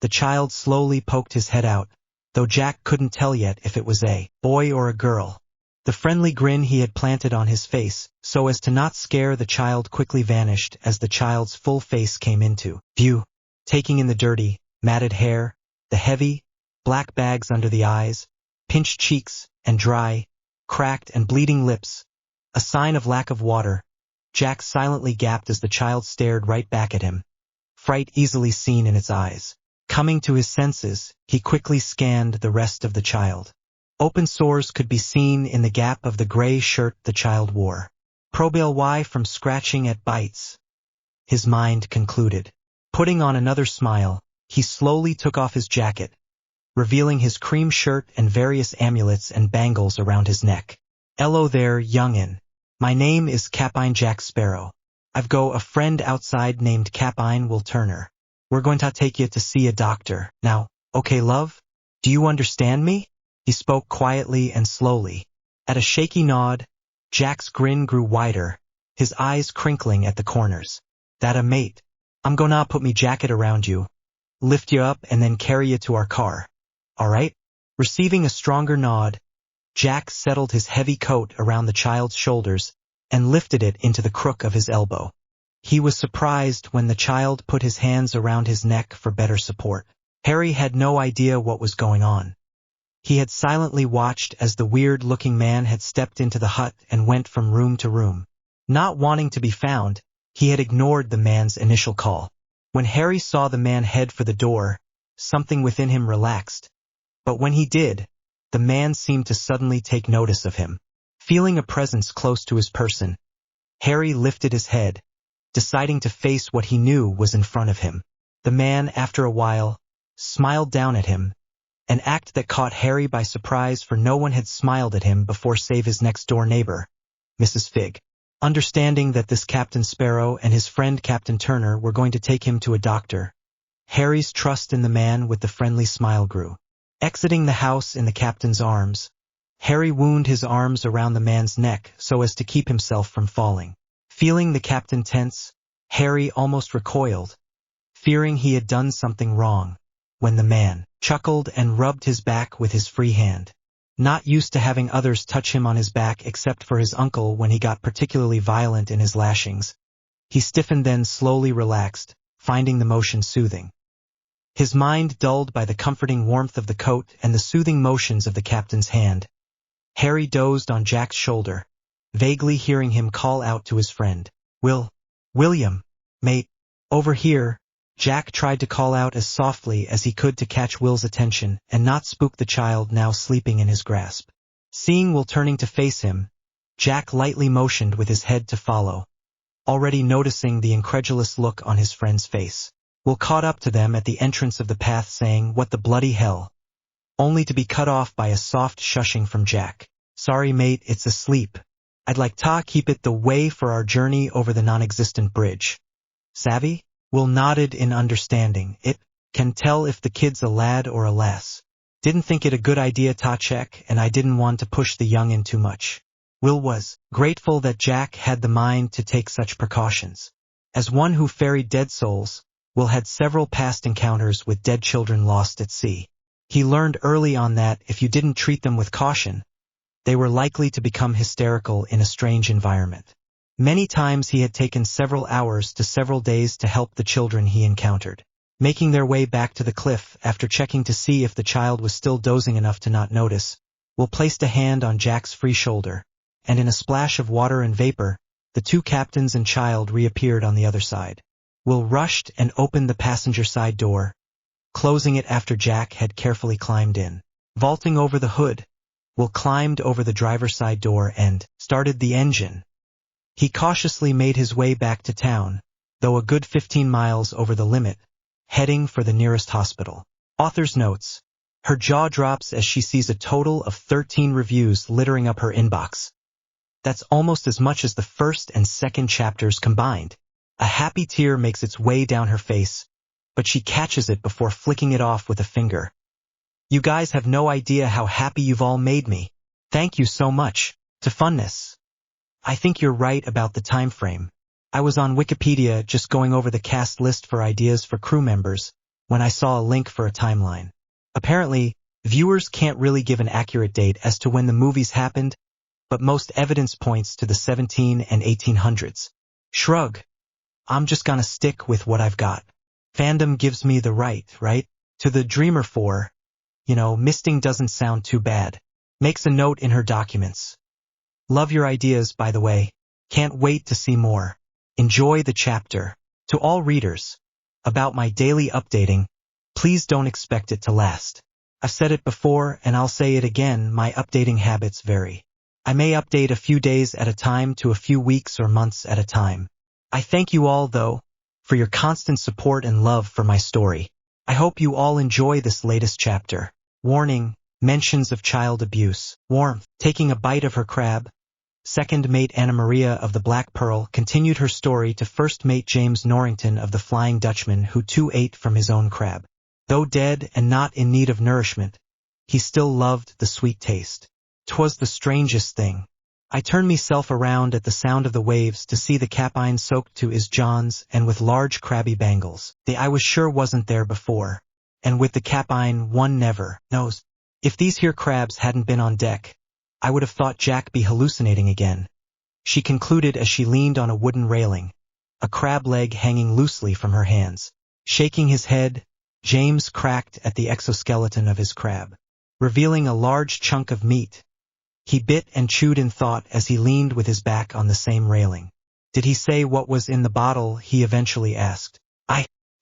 S1: the child slowly poked his head out, though Jack couldn't tell yet if it was a boy or a girl. The friendly grin he had planted on his face, so as to not scare the child, quickly vanished as the child's full face came into view, taking in the dirty, matted hair, the heavy, black bags under the eyes, pinched cheeks, and dry, cracked and bleeding lips, a sign of lack of water. Jack silently gasped as the child stared right back at him, fright easily seen in its eyes. Coming to his senses, he quickly scanned the rest of the child. Open sores could be seen in the gap of the gray shirt the child wore. Probably from scratching at bites, his mind concluded. Putting on another smile, he slowly took off his jacket, revealing his cream shirt and various amulets and bangles around his neck. "Hello there, young'un. My name is Captain Jack Sparrow. I've got a friend outside named Captain Will Turner. We're going to take you to see a doctor. Now, okay, love? Do you understand me?" He spoke quietly and slowly. At a shaky nod, Jack's grin grew wider, his eyes crinkling at the corners. "That a mate. I'm gonna put me jacket around you, lift you up and then carry you to our car. All right?" Receiving a stronger nod, Jack settled his heavy coat around the child's shoulders and lifted it into the crook of his elbow. He was surprised when the child put his hands around his neck for better support. Harry had no idea what was going on. He had silently watched as the weird-looking man had stepped into the hut and went from room to room. Not wanting to be found, he had ignored the man's initial call. When Harry saw the man head for the door, something within him relaxed. But when he did, the man seemed to suddenly take notice of him. Feeling a presence close to his person, Harry lifted his head, deciding to face what he knew was in front of him. The man, after a while, smiled down at him, an act that caught Harry by surprise, for no one had smiled at him before save his next-door neighbor, Mrs. Figg. Understanding that this Captain Sparrow and his friend Captain Turner were going to take him to a doctor, Harry's trust in the man with the friendly smile grew. Exiting the house in the captain's arms, Harry wound his arms around the man's neck so as to keep himself from falling. Feeling the captain tense, Harry almost recoiled, fearing he had done something wrong, when the man chuckled and rubbed his back with his free hand. Not used to having others touch him on his back except for his uncle when he got particularly violent in his lashings, he stiffened, then slowly relaxed, finding the motion soothing. His mind dulled by the comforting warmth of the coat and the soothing motions of the captain's hand, Harry dozed on Jack's shoulder, vaguely hearing him call out to his friend, William, mate, over here." Jack tried to call out as softly as he could to catch Will's attention and not spook the child now sleeping in his grasp. Seeing Will turning to face him, Jack lightly motioned with his head to follow, already noticing the incredulous look on his friend's face. Will caught up to them at the entrance of the path saying, "What the bloody hell?" only to be cut off by a soft shushing from Jack. "Sorry mate, it's asleep. I'd like to keep it the way for our journey over the non-existent bridge. Savvy?" Will nodded in understanding. "It can tell if the kid's a lad or a lass. Didn't think it a good idea to check, and I didn't want to push the young'un too much." Will was grateful that Jack had the mind to take such precautions. As one who ferried dead souls, Will had several past encounters with dead children lost at sea. He learned early on that if you didn't treat them with caution, they were likely to become hysterical in a strange environment. Many times he had taken several hours to several days to help the children he encountered. Making their way back to the cliff after checking to see if the child was still dozing enough to not notice, Will placed a hand on Jack's free shoulder, and in a splash of water and vapor, the two captains and child reappeared on the other side. Will rushed and opened the passenger side door, closing it after Jack had carefully climbed in. Vaulting over the hood, Will climbed over the driver's side door and started the engine. He cautiously made his way back to town, though a good 15 miles over the limit, heading for the nearest hospital. Author's notes. Her jaw drops as she sees a total of 13 reviews littering up her inbox. That's almost as much as the first and second chapters combined. A happy tear makes its way down her face, but she catches it before flicking it off with a finger. You guys have no idea how happy you've all made me. Thank you so much. To funness. I think you're right about the time frame. I was on Wikipedia just going over the cast list for ideas for crew members when I saw a link for a timeline. Apparently, viewers can't really give an accurate date as to when the movies happened, but most evidence points to the 17 and 1800s. Shrug. I'm just gonna stick with what I've got. Fandom gives me the right? To the dreamer for, misting doesn't sound too bad. Makes a note in her documents. Love your ideas, by the way. Can't wait to see more. Enjoy the chapter. To all readers, about my daily updating, please don't expect it to last. I've said it before and I'll say it again, my updating habits vary. I may update a few days at a time to a few weeks or months at a time. I thank you all, though, for your constant support and love for my story. I hope you all enjoy this latest chapter. Warning, mentions of child abuse. Warmth. Taking a bite of her crab, second mate Anna Maria of the Black Pearl continued her story to first mate James Norrington of the Flying Dutchman, who too ate from his own crab. Though dead and not in need of nourishment, he still loved the sweet taste. 'Twas the strangest thing. I turned meself around at the sound of the waves to see the capine soaked to his johns and with large crabby bangles. I was sure wasn't there before. And with the capine one never knows. If these here crabs hadn't been on deck, I would have thought Jack be hallucinating again. She concluded as she leaned on a wooden railing, a crab leg hanging loosely from her hands. Shaking his head, James cracked at the exoskeleton of his crab, revealing a large chunk of meat. He bit and chewed in thought as he leaned with his back on the same railing. Did he say what was in the bottle? He eventually asked.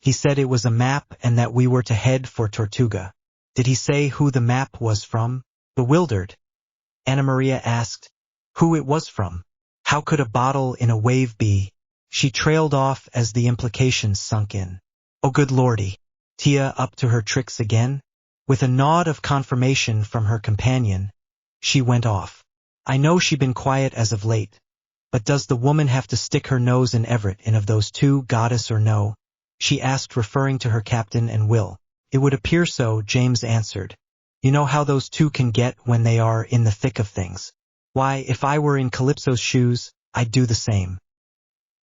S1: He said it was a map and that we were to head for Tortuga. Did he say who the map was from? Bewildered, Anna Maria asked. Who it was from? How could a bottle in a wave be? She trailed off as the implications sunk in. Oh good lordy. Tia up to her tricks again? With a nod of confirmation from her companion, she went off. I know she'd been quiet as of late, but does the woman have to stick her nose in Everett in of those two, goddess or no? She asked, referring to her captain and Will. It would appear so, James answered. You know how those two can get when they are in the thick of things. Why, if I were in Calypso's shoes, I'd do the same.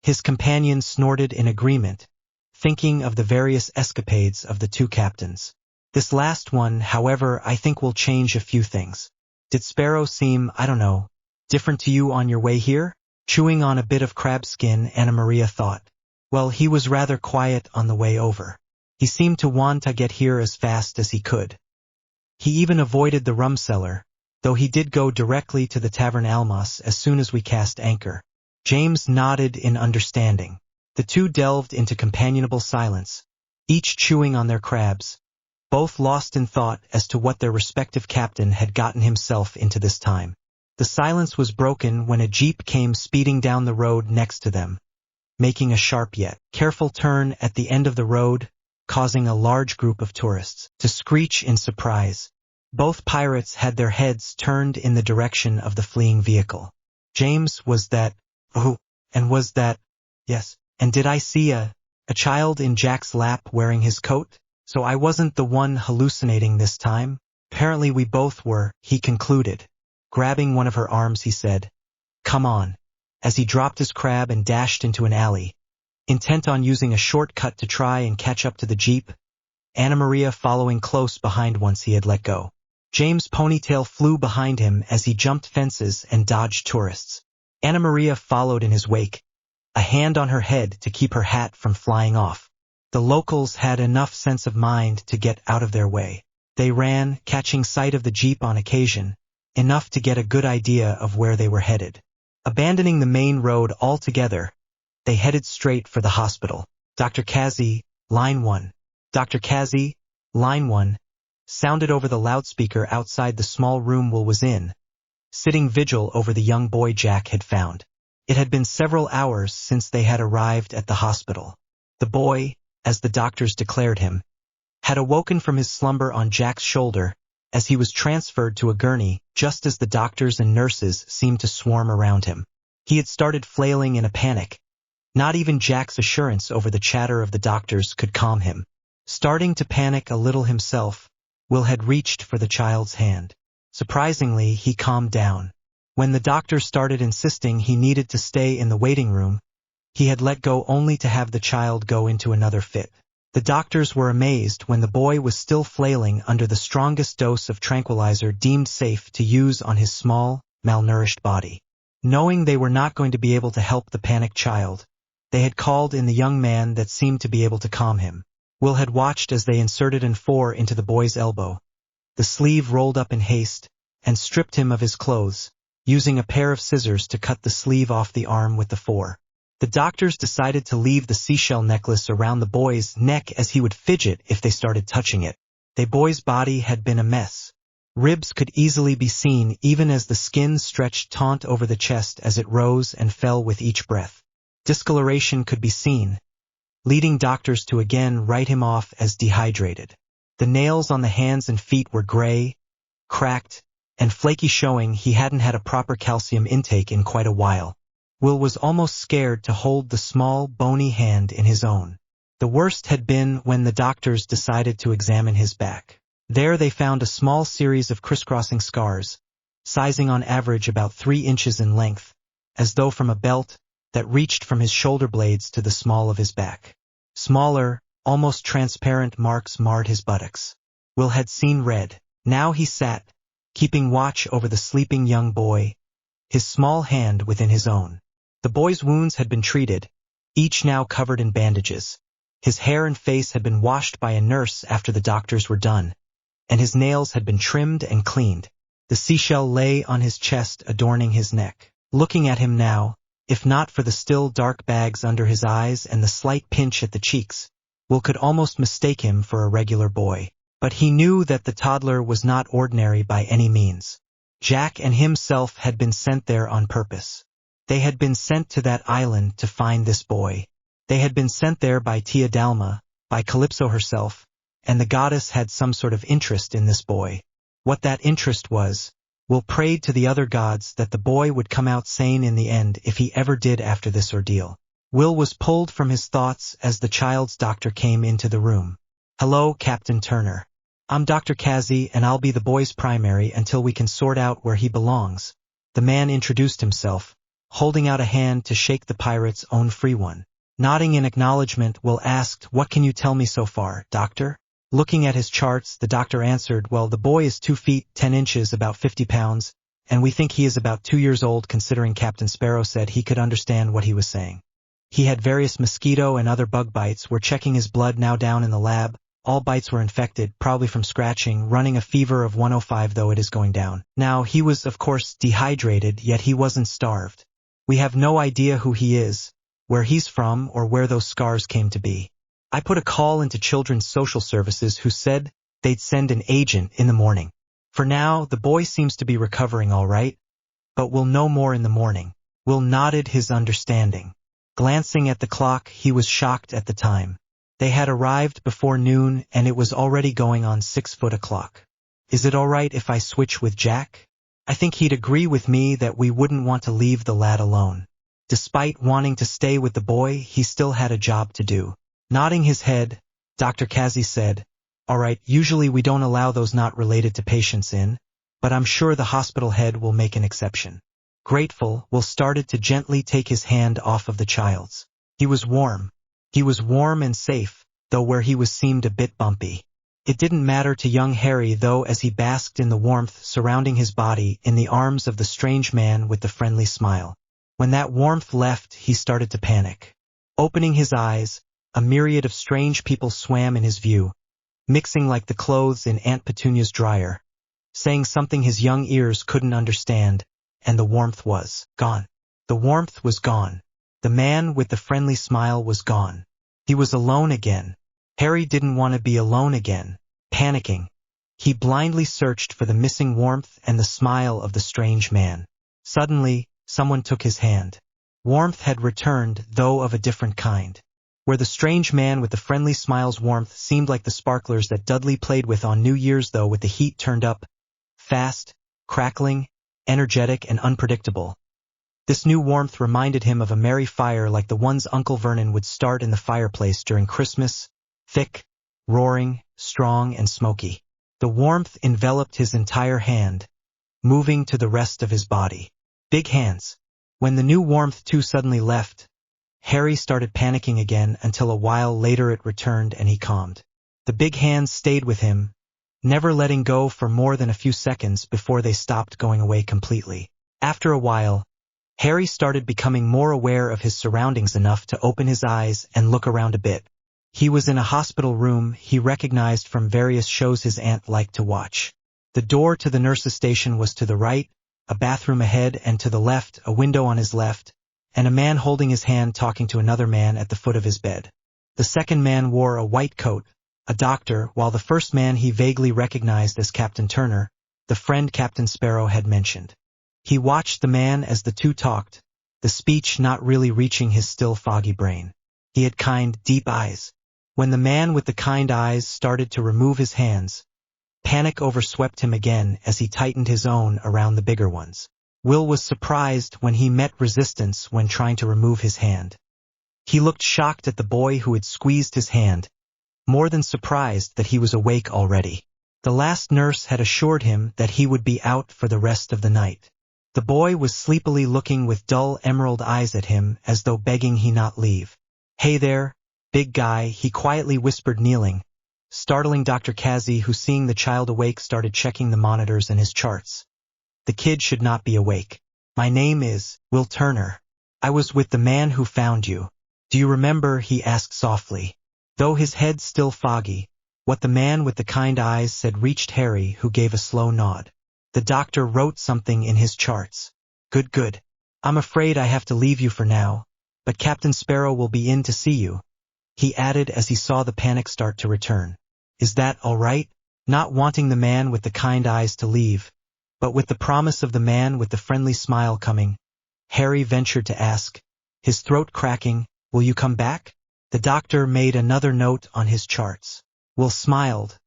S1: His companion snorted in agreement, thinking of the various escapades of the two captains. This last one, however, I think will change a few things. Did Sparrow seem, different to you on your way here? Chewing on a bit of crab skin, Anna Maria thought. Well, he was rather quiet on the way over. He seemed to want to get here as fast as he could. He even avoided the rum cellar, though he did go directly to the Tavern Almas as soon as we cast anchor. James nodded in understanding. The two delved into companionable silence, each chewing on their crabs, both lost in thought as to what their respective captain had gotten himself into this time. The silence was broken when a jeep came speeding down the road next to them, making a sharp yet careful turn at the end of the road, causing a large group of tourists to screech in surprise. Both pirates had their heads turned in the direction of the fleeing vehicle. James, was that? Oh, and was that? Yes. And did I see a child in Jack's lap wearing his coat? So I wasn't the one hallucinating this time? Apparently we both were, he concluded. Grabbing one of her arms, he said, Come on, as he dropped his crab and dashed into an alley, intent on using a shortcut to try and catch up to the jeep, Anna Maria following close behind once he had let go. James' ponytail flew behind him as he jumped fences and dodged tourists. Anna Maria followed in his wake, a hand on her head to keep her hat from flying off. The locals had enough sense of mind to get out of their way. They ran, catching sight of the jeep on occasion, enough to get a good idea of where they were headed. Abandoning the main road altogether, they headed straight for the hospital. Dr. Kazzy, line 1. Dr. Kazzy, line 1, sounded over the loudspeaker outside the small room Will was in, sitting vigil over the young boy Jack had found. It had been several hours since they had arrived at the hospital. The boy, as the doctors declared him, had awoken from his slumber on Jack's shoulder as he was transferred to a gurney just as the doctors and nurses seemed to swarm around him. He had started flailing in a panic. Not even Jack's assurance over the chatter of the doctors could calm him. Starting to panic a little himself, Will had reached for the child's hand. Surprisingly, he calmed down. When the doctor started insisting he needed to stay in the waiting room, he had let go only to have the child go into another fit. The doctors were amazed when the boy was still flailing under the strongest dose of tranquilizer deemed safe to use on his small, malnourished body. Knowing they were not going to be able to help the panicked child, they had called in the young man that seemed to be able to calm him. Will had watched as they inserted an N4 into the boy's elbow. The sleeve rolled up in haste, and stripped him of his clothes, using a pair of scissors to cut the sleeve off the arm with the 4. The doctors decided to leave the seashell necklace around the boy's neck as he would fidget if they started touching it. The boy's body had been a mess. Ribs could easily be seen even as the skin stretched taut over the chest as it rose and fell with each breath. Discoloration could be seen, leading doctors to again write him off as dehydrated. The nails on the hands and feet were gray, cracked, and flaky, showing he hadn't had a proper calcium intake in quite a while. Will was almost scared to hold the small, bony hand in his own. The worst had been when the doctors decided to examine his back. There they found a small series of crisscrossing scars, sizing on average about 3 inches in length, as though from a belt that reached from his shoulder blades to the small of his back. Smaller, almost transparent marks marred his buttocks. Will had seen red. Now he sat, keeping watch over the sleeping young boy, his small hand within his own. The boy's wounds had been treated, each now covered in bandages. His hair and face had been washed by a nurse after the doctors were done, and his nails had been trimmed and cleaned. The seashell lay on his chest, adorning his neck. Looking at him now, if not for the still dark bags under his eyes and the slight pinch at the cheeks, Will could almost mistake him for a regular boy. But he knew that the toddler was not ordinary by any means. Jack and himself had been sent there on purpose. They had been sent to that island to find this boy. They had been sent there by Tia Dalma, by Calypso herself, and the goddess had some sort of interest in this boy. What that interest was, Will prayed to the other gods that the boy would come out sane in the end if he ever did after this ordeal. Will was pulled from his thoughts as the child's doctor came into the room. "Hello, Captain Turner. I'm Dr. Kazzy and I'll be the boy's primary until we can sort out where he belongs." The man introduced himself, holding out a hand to shake the pirate's own free one. Nodding in acknowledgement, Will asked, "What can you tell me so far, doctor?" Looking at his charts, the doctor answered, "Well, the boy is 2 feet 10 inches, about 50 pounds, and we think he is about 2 years old," considering Captain Sparrow said he could understand what he was saying. He had various mosquito and other bug bites. We're checking his blood now down in the lab. All bites were infected, probably from scratching, running a fever of 105 though it is going down. Now, he was, of course, dehydrated, yet he wasn't starved. We have no idea who he is, where he's from, or where those scars came to be. I put a call into Children's Social Services who said they'd send an agent in the morning. For now, the boy seems to be recovering all right, but we'll know more in the morning." Will nodded his understanding. Glancing at the clock, he was shocked at the time. They had arrived before noon and it was already going on 6 o'clock. "Is it all right if I switch with Jack? I think he'd agree with me that we wouldn't want to leave the lad alone." Despite wanting to stay with the boy, he still had a job to do. Nodding his head, Dr. Kazzy said, "All right, usually we don't allow those not related to patients in, but I'm sure the hospital head will make an exception." Grateful, Will started to gently take his hand off of the child's. He was warm. He was warm and safe, though where he was seemed a bit bumpy. It didn't matter to young Harry though as he basked in the warmth surrounding his body in the arms of the strange man with the friendly smile. When that warmth left, he started to panic. Opening his eyes, a myriad of strange people swam in his view, mixing like the clothes in Aunt Petunia's dryer. saying something his young ears couldn't understand, and the warmth was gone. The warmth was gone. The man with the friendly smile was gone. He was alone again. Harry didn't want to be alone again. Panicking, he blindly searched for the missing warmth and the smile of the strange man. Suddenly, someone took his hand. Warmth had returned, though of a different kind. Where the strange man with the friendly smile's warmth seemed like the sparklers that Dudley played with on New Year's, though with the heat turned up, fast, crackling, energetic and unpredictable. This new warmth reminded him of a merry fire like the ones Uncle Vernon would start in the fireplace during Christmas, thick, roaring, strong and smoky. The warmth enveloped his entire hand, moving to the rest of his body. Big hands. When the new warmth too suddenly left, Harry started panicking again until a while later it returned and he calmed. The big hands stayed with him, never letting go for more than a few seconds before they stopped going away completely. After a while, Harry started becoming more aware of his surroundings enough to open his eyes and look around a bit. He was in a hospital room he recognized from various shows his aunt liked to watch. The door to the nurse's station was to the right, a bathroom ahead, and to the left, a window on his left, and a man holding his hand talking to another man at the foot of his bed. The second man wore a white coat, a doctor, while the first man he vaguely recognized as Captain Turner, the friend Captain Sparrow had mentioned. He watched the man as the two talked, the speech not really reaching his still foggy brain. He had kind, deep eyes. When the man with the kind eyes started to remove his hands, panic overswept him again as he tightened his own around the bigger ones. Will was surprised when he met resistance when trying to remove his hand. He looked shocked at the boy who had squeezed his hand, more than surprised that he was awake already. The last nurse had assured him that he would be out for the rest of the night. The boy was sleepily looking with dull emerald eyes at him as though begging he not leave. "Hey there, big guy," he quietly whispered, kneeling, startling Dr. Casey, who seeing the child awake started checking the monitors and his charts. "The kid should not be awake. My name is Will Turner. I was with the man who found you. Do you remember?" he asked softly. Though his head still foggy, what the man with the kind eyes said reached Harry, who gave a slow nod. The doctor wrote something in his charts. Good. I'm afraid I have to leave you for now, but Captain Sparrow will be in to see you," he added as he saw the panic start to return. "Is that all right?" Not wanting the man with the kind eyes to leave, but with the promise of the man with the friendly smile coming, Harry ventured to ask, his throat cracking, "Will you come back?" The doctor made another note on his charts. Will smiled,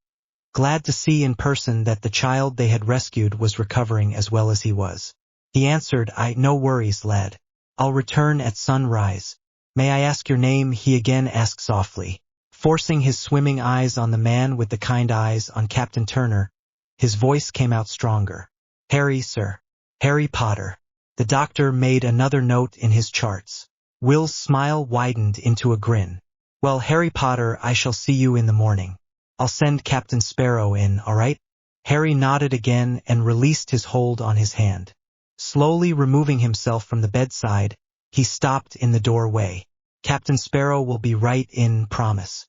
S1: glad to see in person that the child they had rescued was recovering as well as he was. He answered, "No worries, lad. I'll return at sunrise. May I ask your name?" he again asked softly. Forcing his swimming eyes on the man with the kind eyes on Captain Turner, his voice came out stronger. "Harry, sir. Harry Potter." The doctor made another note in his charts. Will's smile widened into a grin. "Well, Harry Potter, I shall see you in the morning. I'll send Captain Sparrow in, all right?" Harry nodded again and released his hold on his hand. Slowly removing himself from the bedside, he stopped in the doorway. "Captain Sparrow will be right in, promise."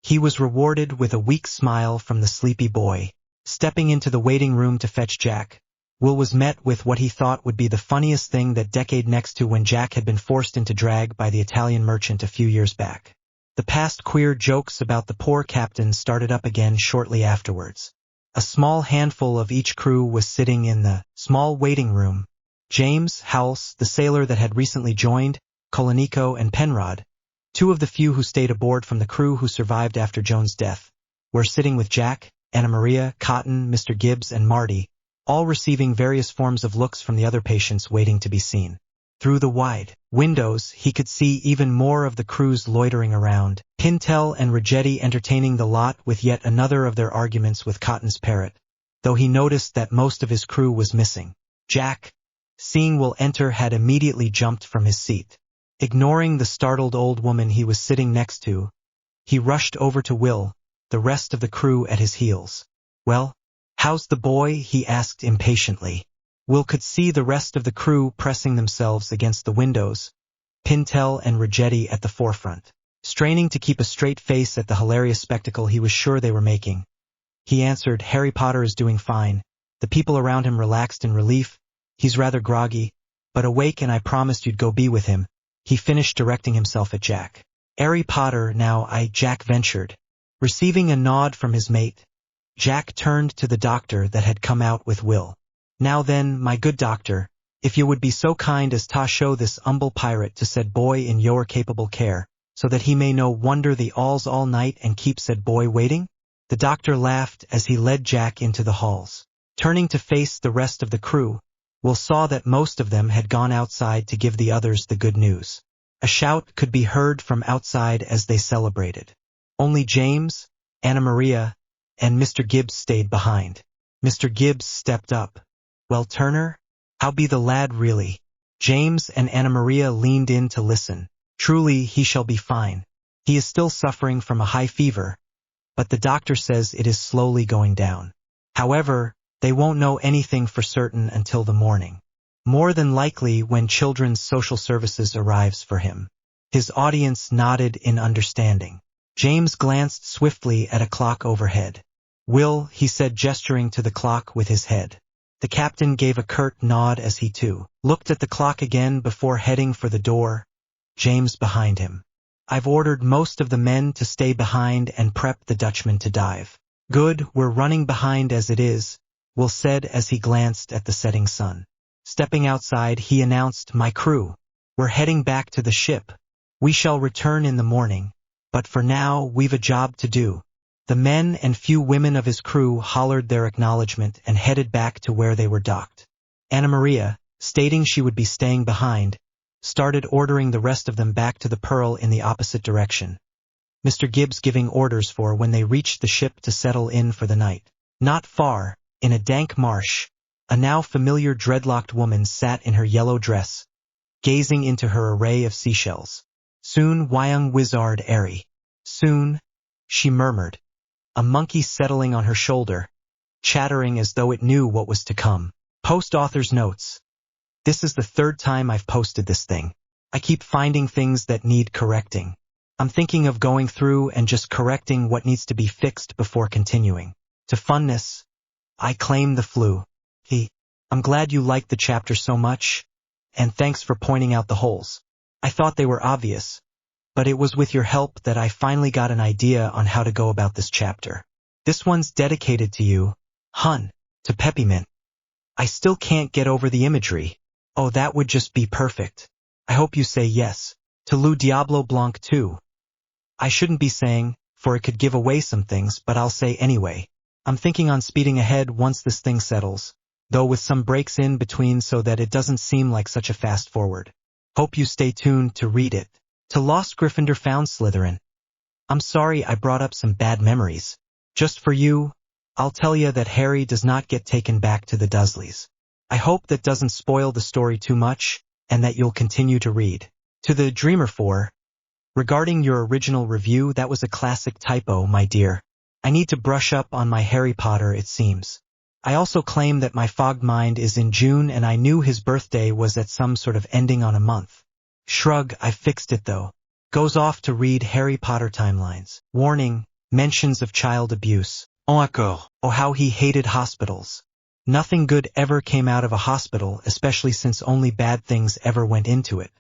S1: He was rewarded with a weak smile from the sleepy boy. Stepping into the waiting room to fetch Jack, Will was met with what he thought would be the funniest thing that decade next to when Jack had been forced into drag by the Italian merchant a few years back. The past queer jokes about the poor captain started up again shortly afterwards. A small handful of each crew was sitting in the small waiting room. James, Howells, the sailor that had recently joined, Colonico and Penrod, two of the few who stayed aboard from the crew who survived after Joan's death, were sitting with Jack, Anna Maria, Cotton, Mr. Gibbs and Marty, all receiving various forms of looks from the other patients waiting to be seen. Through the wide windows, he could see even more of the crews loitering around, Pintel and Rigetti entertaining the lot with yet another of their arguments with Cotton's parrot, though he noticed that most of his crew was missing. Jack, seeing Will enter, had immediately jumped from his seat. Ignoring the startled old woman he was sitting next to, he rushed over to Will, the rest of the crew at his heels. "Well, how's the boy?" he asked impatiently. Will could see the rest of the crew pressing themselves against the windows, Pintel and Rigetti at the forefront. Straining to keep a straight face at the hilarious spectacle he was sure they were making, he answered, "Harry Potter is doing fine. The people around him relaxed in relief. He's rather groggy, but awake, and I promised you'd go be with him. He finished, directing himself at Jack. Harry Potter, now Jack ventured. Receiving a nod from his mate, Jack turned to the doctor that had come out with Will. Now then, my good doctor, if you would be so kind as to show this humble pirate to said boy in your capable care, so that he may no wonder the alls all night and keep said boy waiting? The doctor laughed as he led Jack into the halls. Turning to face the rest of the crew, Will saw that most of them had gone outside to give the others the good news. A shout could be heard from outside as they celebrated. Only James, Anna Maria, and Mr. Gibbs stayed behind. Mr. Gibbs stepped up. Well, Turner, how be the lad really? James and Anna Maria leaned in to listen. Truly, he shall be fine. He is still suffering from a high fever, but the doctor says it is slowly going down. However, they won't know anything for certain until the morning. More than likely when Children's Social Services arrives for him. His audience nodded in understanding. James glanced swiftly at a clock overhead. Will, he said, gesturing to the clock with his head. The captain gave a curt nod as he too looked at the clock again before heading for the door, James behind him. I've ordered most of the men to stay behind and prep the Dutchman to dive. Good, we're running behind as it is, Will said as he glanced at the setting sun. Stepping outside, he announced, my crew, we're heading back to the ship. We shall return in the morning, but for now we've a job to do. The men and few women of his crew hollered their acknowledgement and headed back to where they were docked. Anna Maria, stating she would be staying behind, started ordering the rest of them back to the Pearl in the opposite direction. Mr. Gibbs giving orders for when they reached the ship to settle in for the night. Not far, in a dank marsh, a now familiar dreadlocked woman sat in her yellow dress, gazing into her array of seashells. Soon, Wyong Wizard Airy. Soon, she murmured. A monkey settling on her shoulder, chattering as though it knew what was to come. Post author's notes. This is the third time I've posted this thing. I keep finding things that need correcting. I'm thinking of going through and just correcting what needs to be fixed before continuing. To funness, I claim the flu. I'm glad you liked the chapter so much, and thanks for pointing out the holes. I thought they were obvious, but it was with your help that I finally got an idea on how to go about this chapter. This one's dedicated to you, hun, to Peppermint. I still can't get over the imagery. Oh, that would just be perfect. I hope you say yes. To Lou Diablo Blanc too. I shouldn't be saying, for it could give away some things, but I'll say anyway. I'm thinking on speeding ahead once this thing settles, though with some breaks in between so that it doesn't seem like such a fast forward. Hope you stay tuned to read it. To Lost Gryffindor Found Slytherin. I'm sorry I brought up some bad memories. Just for you, I'll tell you that Harry does not get taken back to the Dursleys. I hope that doesn't spoil the story too much, and that you'll continue to read. To the Dreamer 4. Regarding your original review, that was a classic typo, my dear. I need to brush up on my Harry Potter, it seems. I also claim that my fogged mind is in June and I knew his birthday was at some sort of ending on a month. Shrug, I fixed it though. Goes off to read Harry Potter timelines. Warning, mentions of child abuse. Encore. Oh, how he hated hospitals. Nothing good ever came out of a hospital, especially since only bad things ever went into it.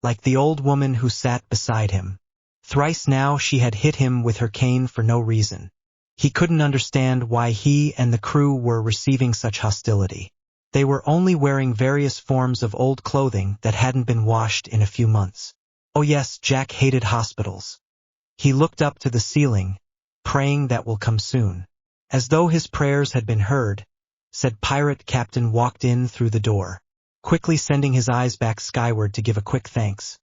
S1: Like the old woman who sat beside him. Thrice now she had hit him with her cane for no reason. He couldn't understand why he and the crew were receiving such hostility. They were only wearing various forms of old clothing that hadn't been washed in a few months. Oh yes, Jack hated hospitals. He looked up to the ceiling, praying that will come soon. As though his prayers had been heard, said pirate captain walked in through the door, quickly sending his eyes back skyward to give a quick thanks.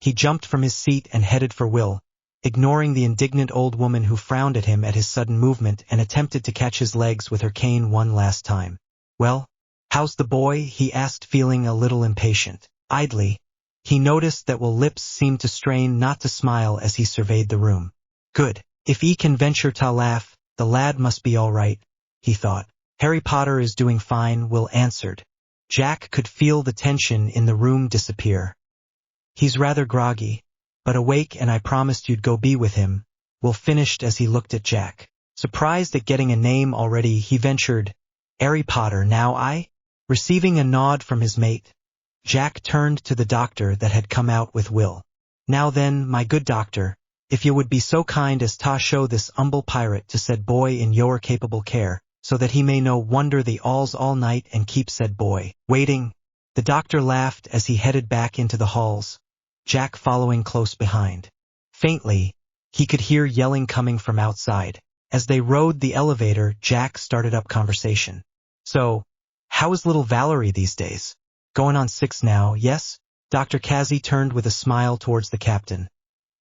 S1: He jumped from his seat and headed for Will, ignoring the indignant old woman who frowned at him at his sudden movement and attempted to catch his legs with her cane one last time. Well, how's the boy? He asked, feeling a little impatient. Idly, he noticed that Will's lips seemed to strain not to smile as he surveyed the room. Good. If he can venture to laugh, the lad must be all right, he thought. Harry Potter is doing fine, Will answered. Jack could feel the tension in the room disappear. He's rather groggy, but awake, and I promised you'd go be with him, Will finished as he looked at Jack. Surprised at getting a name already, he ventured, Harry Potter, now I? Receiving a nod from his mate, Jack turned to the doctor that had come out with Will. Now then, my good doctor, if you would be so kind as ta show this humble pirate to said boy in your capable care, so that he may no wonder the alls all night and keep said boy waiting. The doctor laughed as he headed back into the halls, Jack following close behind. Faintly, he could hear yelling coming from outside. As they rode the elevator, Jack started up conversation. So, how is little Valerie these days? Going on 6 now, yes? Dr. Cassie turned with a smile towards the captain.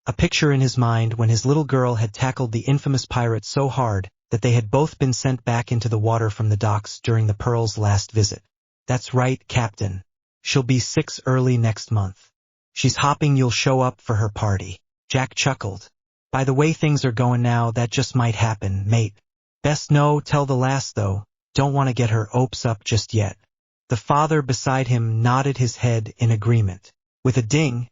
S1: A picture in his mind when his little girl had tackled the infamous pirate so hard that they had both been sent back into the water from the docks during the Pearl's last visit. That's right, Captain. She'll be 6 early next month. She's hoping you'll show up for her party. Jack chuckled. By the way things are going now, that just might happen, mate. Best no tell the lass though, don't want to get her hopes up just yet. The father beside him nodded his head in agreement. With a ding,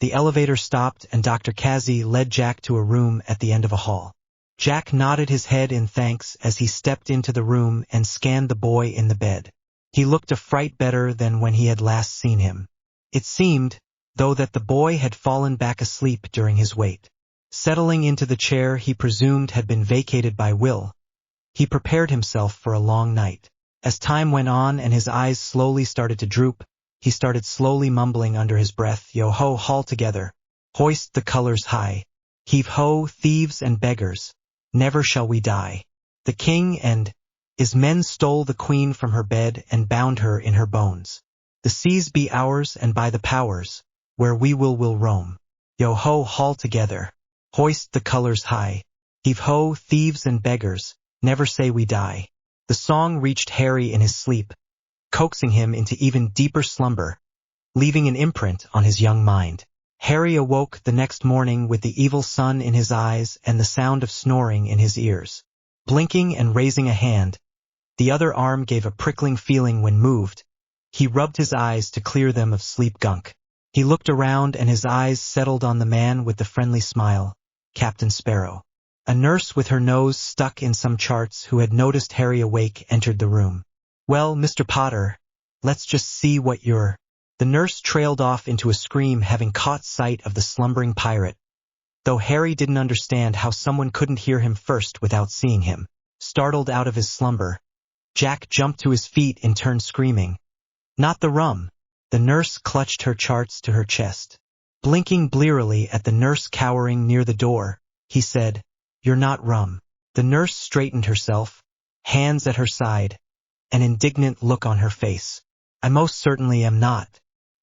S1: the elevator stopped and Dr. Cassie led Jack to a room at the end of a hall. Jack nodded his head in thanks as he stepped into the room and scanned the boy in the bed. He looked a fright better than when he had last seen him. It seemed, though, that the boy had fallen back asleep during his wait. Settling into the chair he presumed had been vacated by Will, he prepared himself for a long night. As time went on and his eyes slowly started to droop, he started slowly mumbling under his breath, "Yo-ho, haul together, hoist the colors high, heave-ho, thieves and beggars, never shall we die. The king and his men stole the queen from her bed and bound her in her bones. The seas be ours and by the powers, where we will roam. Yo-ho, haul together, hoist the colors high, heave-ho, thieves and beggars, never say we die." The song reached Harry in his sleep, coaxing him into even deeper slumber, leaving an imprint on his young mind. Harry awoke the next morning with the evil sun in his eyes and the sound of snoring in his ears. Blinking and raising a hand, the other arm gave a prickling feeling when moved. He rubbed his eyes to clear them of sleep gunk. He looked around and his eyes settled on the man with the friendly smile, Captain Sparrow. A nurse with her nose stuck in some charts who had noticed Harry awake entered the room. "Well, Mr. Potter, let's just see what you're—" The nurse trailed off into a scream, having caught sight of the slumbering pirate, though Harry didn't understand how someone couldn't hear him first without seeing him. Startled out of his slumber, Jack jumped to his feet in turn, screaming, "Not the rum!" The nurse clutched her charts to her chest. Blinking blearily at the nurse cowering near the door, he said, "You're not rum." The nurse straightened herself, hands at her side, an indignant look on her face. "I most certainly am not."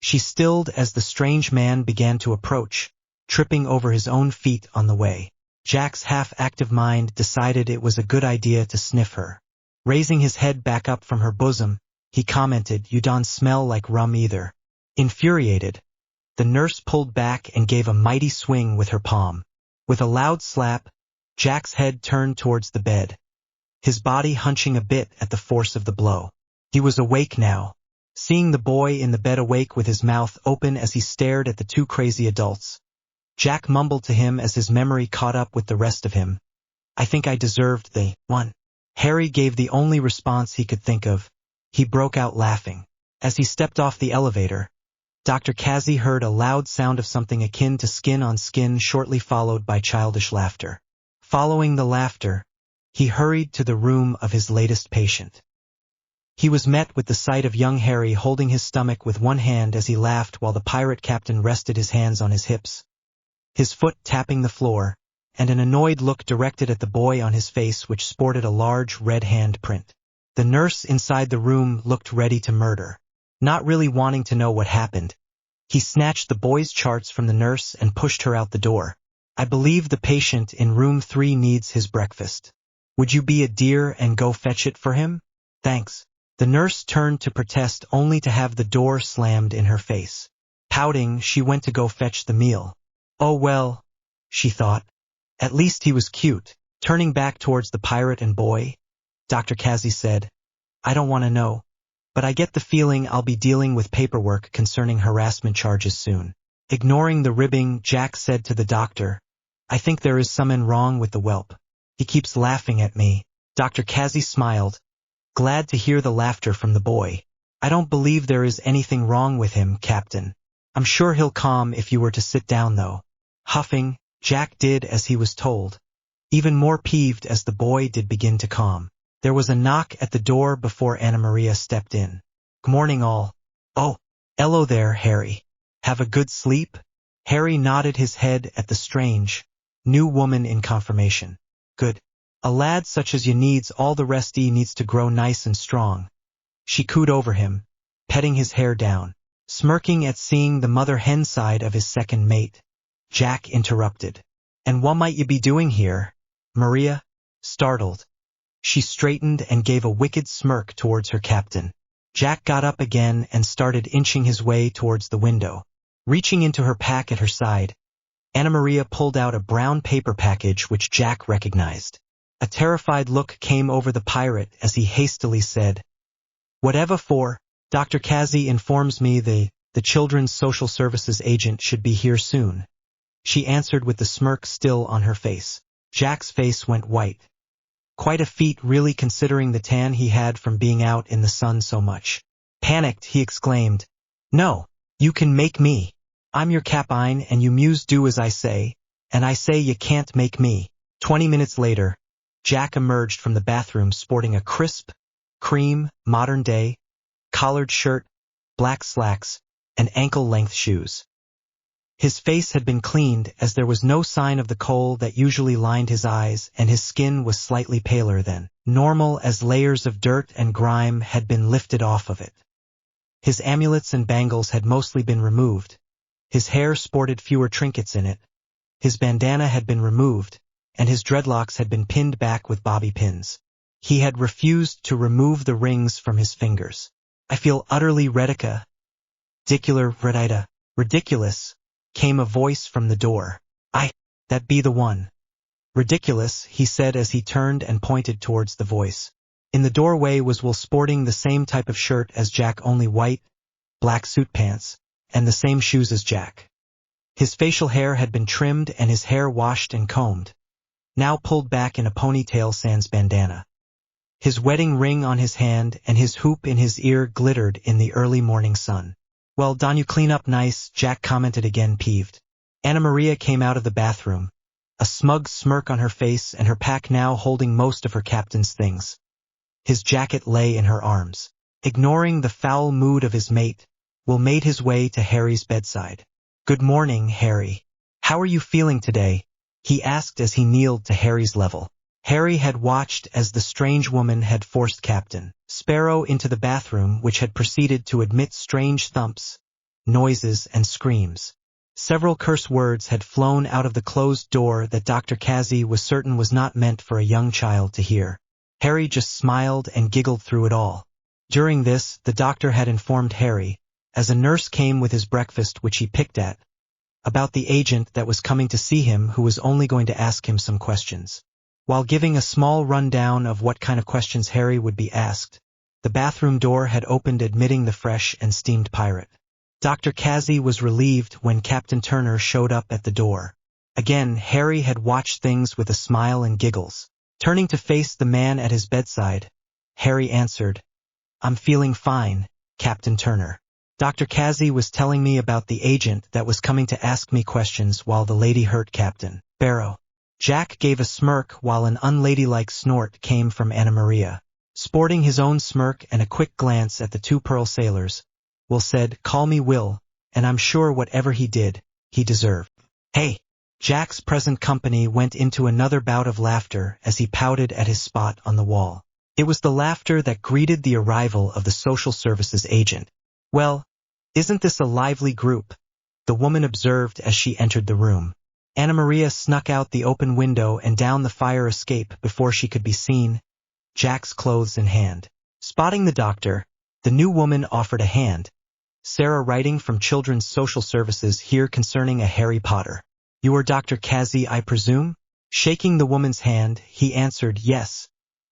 S1: She stilled as the strange man began to approach, tripping over his own feet on the way. Jack's half-active mind decided it was a good idea to sniff her. Raising his head back up from her bosom, he commented, "You don't smell like rum either." Infuriated, the nurse pulled back and gave a mighty swing with her palm. With a loud slap, Jack's head turned towards the bed, his body hunching a bit at the force of the blow. He was awake now, seeing the boy in the bed awake with his mouth open as he stared at the 2 crazy adults. Jack mumbled to him as his memory caught up with the rest of him, "I think I deserved the one." Harry gave the only response he could think of. He broke out laughing. As he stepped off the elevator, Dr. Cassie heard a loud sound of something akin to skin on skin, shortly followed by childish laughter. Following the laughter, he hurried to the room of his latest patient. He was met with the sight of young Harry holding his stomach with one hand as he laughed while the pirate captain rested his hands on his hips, his foot tapping the floor, and an annoyed look directed at the boy on his face, which sported a large red hand print. The nurse inside the room looked ready to murder. Not really wanting to know what happened, he snatched the boy's charts from the nurse and pushed her out the door. "I believe the patient in room 3 needs his breakfast. Would you be a dear and go fetch it for him? Thanks." The nurse turned to protest, only to have the door slammed in her face. Pouting, she went to go fetch the meal. "Oh well," she thought, "at least he was cute." Turning back towards the pirate and boy, Dr. Cassie said, "I don't want to know, but I get the feeling I'll be dealing with paperwork concerning harassment charges soon." Ignoring the ribbing, Jack said to the doctor, "I think there is something wrong with the whelp. He keeps laughing at me." Dr. Cassie smiled, glad to hear the laughter from the boy. I don't believe there is anything wrong with him, Captain. I'm sure he'll calm if you were to sit down though. Huffing, Jack did as he was told, even more peeved as the boy did begin to calm. There was a knock at the door before Anna Maria stepped in. "Good morning all." "Oh, hello there, Harry. Have a good sleep?" Harry nodded his head at the strange, new woman in confirmation. "Good. A lad such as you needs all the rest he needs to grow nice and strong." She cooed over him, petting his hair down, smirking at seeing the mother hen side of his second mate. Jack interrupted. "And what might you be doing here, Maria?" Startled, she straightened and gave a wicked smirk towards her captain. Jack got up again and started inching his way towards the window. Reaching into her pack at her side, Anna Maria pulled out a brown paper package which Jack recognized. A terrified look came over the pirate as he hastily said, "Whatever for? Dr. Cassie informs me the Children's Social Services agent should be here soon." She answered with the smirk still on her face. Jack's face went white. Quite a feat really considering the tan he had from being out in the sun so much. Panicked, he exclaimed, "No, you can make me. I'm your capine and you muse do as I say, and I say you can't make me." 20 minutes later, Jack emerged from the bathroom sporting a crisp, cream, modern-day, collared shirt, black slacks, and ankle-length shoes. His face had been cleaned as there was no sign of the kohl that usually lined his eyes, and his skin was slightly paler than normal as layers of dirt and grime had been lifted off of it. His amulets and bangles had mostly been removed. His hair sported fewer trinkets in it. His bandana had been removed, and his dreadlocks had been pinned back with bobby pins. He had refused to remove the rings from his fingers. "I feel utterly ridiculous, came a voice from the door. That be the one." "Ridiculous," he said as he turned and pointed towards the voice. In the doorway was Will sporting the same type of shirt as Jack, only white, black suit pants, and the same shoes as Jack. His facial hair had been trimmed and his hair washed and combed, now pulled back in a ponytail sans bandana. His wedding ring on his hand and his hoop in his ear glittered in the early morning sun. "Well, don you clean up nice," Jack commented again peeved. Anna Maria came out of the bathroom, a smug smirk on her face and her pack now holding most of her captain's things. His jacket lay in her arms. Ignoring the foul mood of his mate, Will made his way to Harry's bedside. "Good morning, Harry. How are you feeling today?" he asked as he kneeled to Harry's level. Harry had watched as the strange woman had forced Captain Sparrow into the bathroom, which had proceeded to emit strange thumps, noises, and screams. Several curse words had flown out of the closed door that Dr. Cassie was certain was not meant for a young child to hear. Harry just smiled and giggled through it all. During this, the doctor had informed Harry, as a nurse came with his breakfast which he picked at, about the agent that was coming to see him who was only going to ask him some questions. While giving a small rundown of what kind of questions Harry would be asked, the bathroom door had opened admitting the fresh and steamed pirate. Dr. Cassie was relieved when Captain Turner showed up at the door. Again, Harry had watched things with a smile and giggles. Turning to face the man at his bedside, Harry answered, "I'm feeling fine, Captain Turner. Dr. Cassie was telling me about the agent that was coming to ask me questions while the lady hurt Captain Sparrow." Jack gave a smirk while an unladylike snort came from Anna Maria. Sporting his own smirk and a quick glance at the two pearl sailors, Will said, "Call me Will, and I'm sure whatever he did, he deserved." "Hey!" Jack's present company went into another bout of laughter as he pouted at his spot on the wall. It was the laughter that greeted the arrival of the social services agent. "Well, isn't this a lively group?" the woman observed as she entered the room. Anna Maria snuck out the open window and down the fire escape before she could be seen, Jack's clothes in hand. Spotting the doctor, the new woman offered a hand. "Sarah writing from Children's Social Services here concerning a Harry Potter. You are Dr. Cassie, I presume?" Shaking the woman's hand, he answered, "Yes.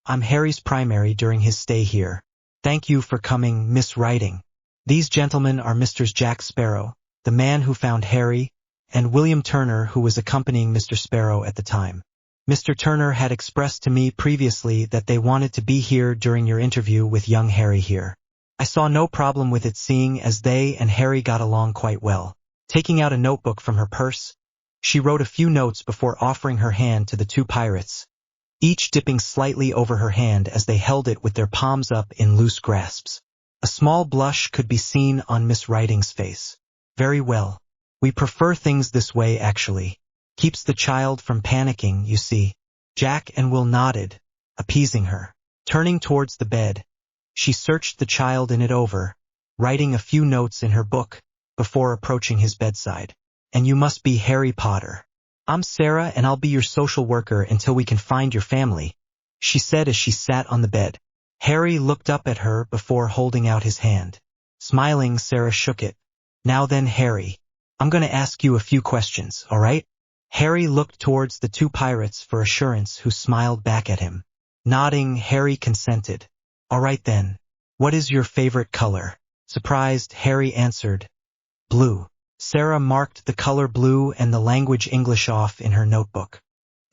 S1: I'm Harry's primary during his stay here. Thank you for coming, Miss Writing. These gentlemen are Mr. Jack Sparrow, the man who found Harry, and William Turner, who was accompanying Mr. Sparrow at the time. Mr. Turner had expressed to me previously that they wanted to be here during your interview with young Harry here. I saw no problem with it seeing as they and Harry got along quite well. Taking out a notebook from her purse, she wrote a few notes before offering her hand to the two pirates, each dipping slightly over her hand as they held it with their palms up in loose grasps. A small blush could be seen on Miss Riding's face. Very well. We prefer things this way actually. Keeps the child from panicking, you see. Jack and Will nodded, appeasing her. Turning towards the bed, she searched the child in it over, writing a few notes in her book, before approaching his bedside. And you must be Harry Potter. I'm Sarah and I'll be your social worker until we can find your family, she said as she sat on the bed. Harry looked up at her before holding out his hand. Smiling, Sarah shook it. Now then, Harry, I'm going to ask you a few questions, all right? Harry looked towards the two pirates for assurance who smiled back at him. Nodding, Harry consented. All right then. What is your favorite color? Surprised, Harry answered. Blue. Sarah marked the color blue and the language English off in her notebook.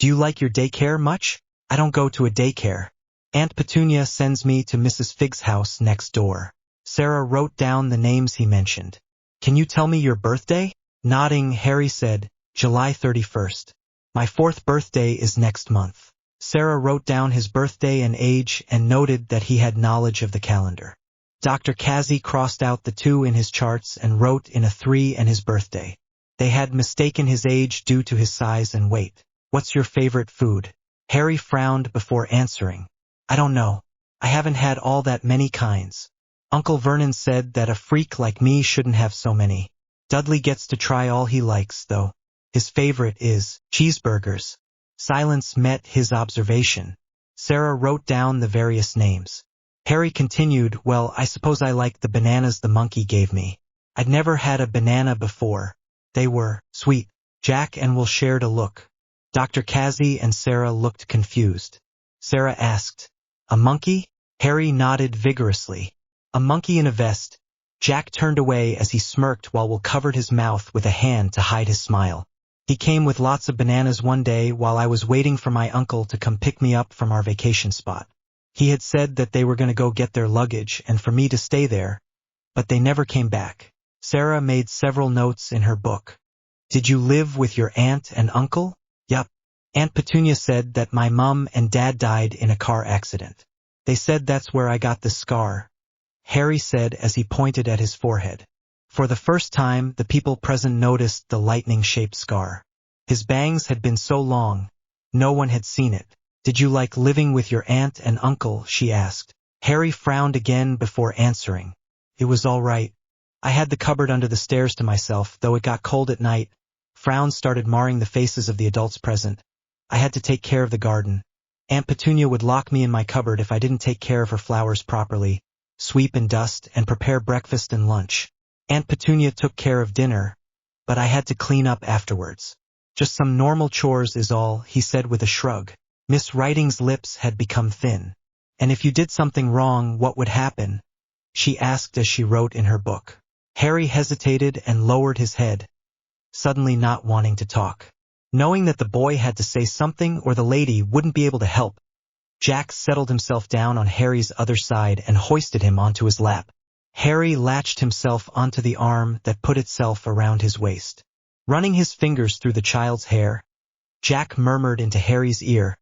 S1: Do you like your daycare much? I don't go to a daycare. Aunt Petunia sends me to Mrs. Fig's house next door. Sarah wrote down the names he mentioned. Can you tell me your birthday? Nodding, Harry said, July 31st. My 4th birthday is next month. Sarah wrote down his birthday and age and noted that he had knowledge of the calendar. Dr. Cassie crossed out the 2 in his charts and wrote in a 3 and his birthday. They had mistaken his age due to his size and weight. What's your favorite food? Harry frowned before answering. I don't know. I haven't had all that many kinds. Uncle Vernon said that a freak like me shouldn't have so many. Dudley gets to try all he likes, though. His favorite is cheeseburgers. Silence met his observation. Sarah wrote down the various names. Harry continued, well, I suppose I like the bananas the monkey gave me. I'd never had a banana before. They were sweet. Jack and Will shared a look. Dr. Cassie and Sarah looked confused. Sarah asked, a monkey? Harry nodded vigorously. A monkey in a vest. Jack turned away as he smirked while Will covered his mouth with a hand to hide his smile. He came with lots of bananas one day while I was waiting for my uncle to come pick me up from our vacation spot. He had said that they were going to go get their luggage and for me to stay there, but they never came back. Sarah made several notes in her book. Did you live with your aunt and uncle? Yup. Aunt Petunia said that my mum and dad died in a car accident. They said that's where I got the scar, Harry said as he pointed at his forehead. For the first time, the people present noticed the lightning-shaped scar. His bangs had been so long, no one had seen it. Did you like living with your aunt and uncle? She asked. Harry frowned again before answering. It was all right. I had the cupboard under the stairs to myself, though it got cold at night. Frowns started marring the faces of the adults present. I had to take care of the garden. Aunt Petunia would lock me in my cupboard if I didn't take care of her flowers properly, sweep and dust, and prepare breakfast and lunch. Aunt Petunia took care of dinner, but I had to clean up afterwards. Just some normal chores is all, he said with a shrug. Miss Riding's lips had become thin. And if you did something wrong, what would happen? She asked as she wrote in her book. Harry hesitated and lowered his head, suddenly not wanting to talk. Knowing that the boy had to say something or the lady wouldn't be able to help, Jack settled himself down on Harry's other side and hoisted him onto his lap. Harry latched himself onto the arm that put itself around his waist. Running his fingers through the child's hair, Jack murmured into Harry's ear,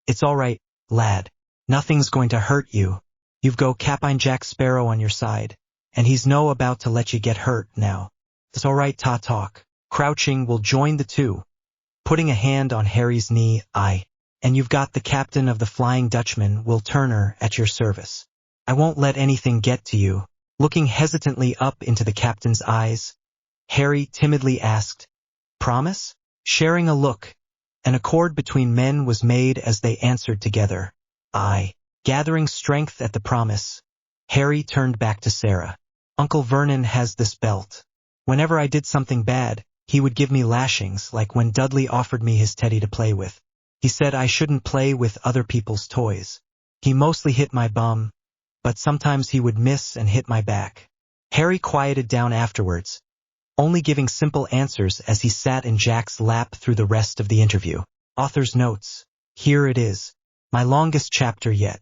S1: It's all right, lad. Nothing's going to hurt you. You've got Captain Jack Sparrow on your side, and he's no about to let you get hurt now. It's all right, talk. Crouching will join the two. Putting a hand on Harry's knee, and you've got the captain of the Flying Dutchman, Will Turner, at your service. I won't let anything get to you. Looking hesitantly up into the captain's eyes, Harry timidly asked, Promise? Sharing a look, an accord between men was made as they answered together, Aye. Gathering strength at the promise, Harry turned back to Sarah. Uncle Vernon has this belt. Whenever I did something bad, he would give me lashings, like when Dudley offered me his teddy to play with. He said I shouldn't play with other people's toys. He mostly hit my bum, but sometimes he would miss and hit my back. Harry quieted down afterwards, only giving simple answers as he sat in Jack's lap through the rest of the interview. Author's notes. here it is. My longest chapter yet.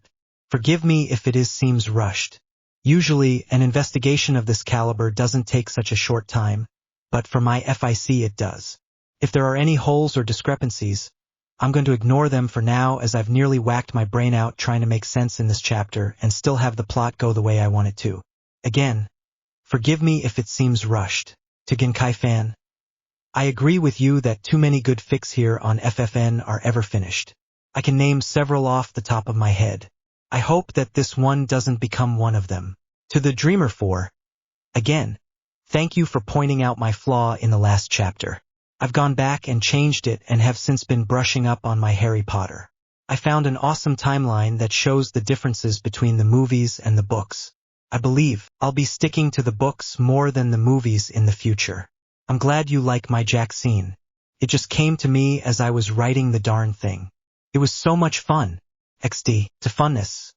S1: Forgive me if it seems rushed. Usually, an investigation of this caliber doesn't take such a short time, but for my FIC it does. If there are any holes or discrepancies, I'm going to ignore them for now, as I've nearly whacked my brain out trying to make sense in this chapter and still have the plot go the way I want it to. Again, forgive me if it seems rushed. To Genkai fan. I agree with you that too many good fics here on FFN are ever finished. I can name several off the top of my head. I hope that this one doesn't become one of them. To the Dreamer 4. Again, thank you for pointing out my flaw in the last chapter. I've gone back and changed it and have since been brushing up on my Harry Potter. I found an awesome timeline that shows the differences between the movies and the books. I believe I'll be sticking to the books more than the movies in the future. I'm glad you like my Jack scene. It just came to me as I was writing the darn thing. It was so much fun. XD, to funness.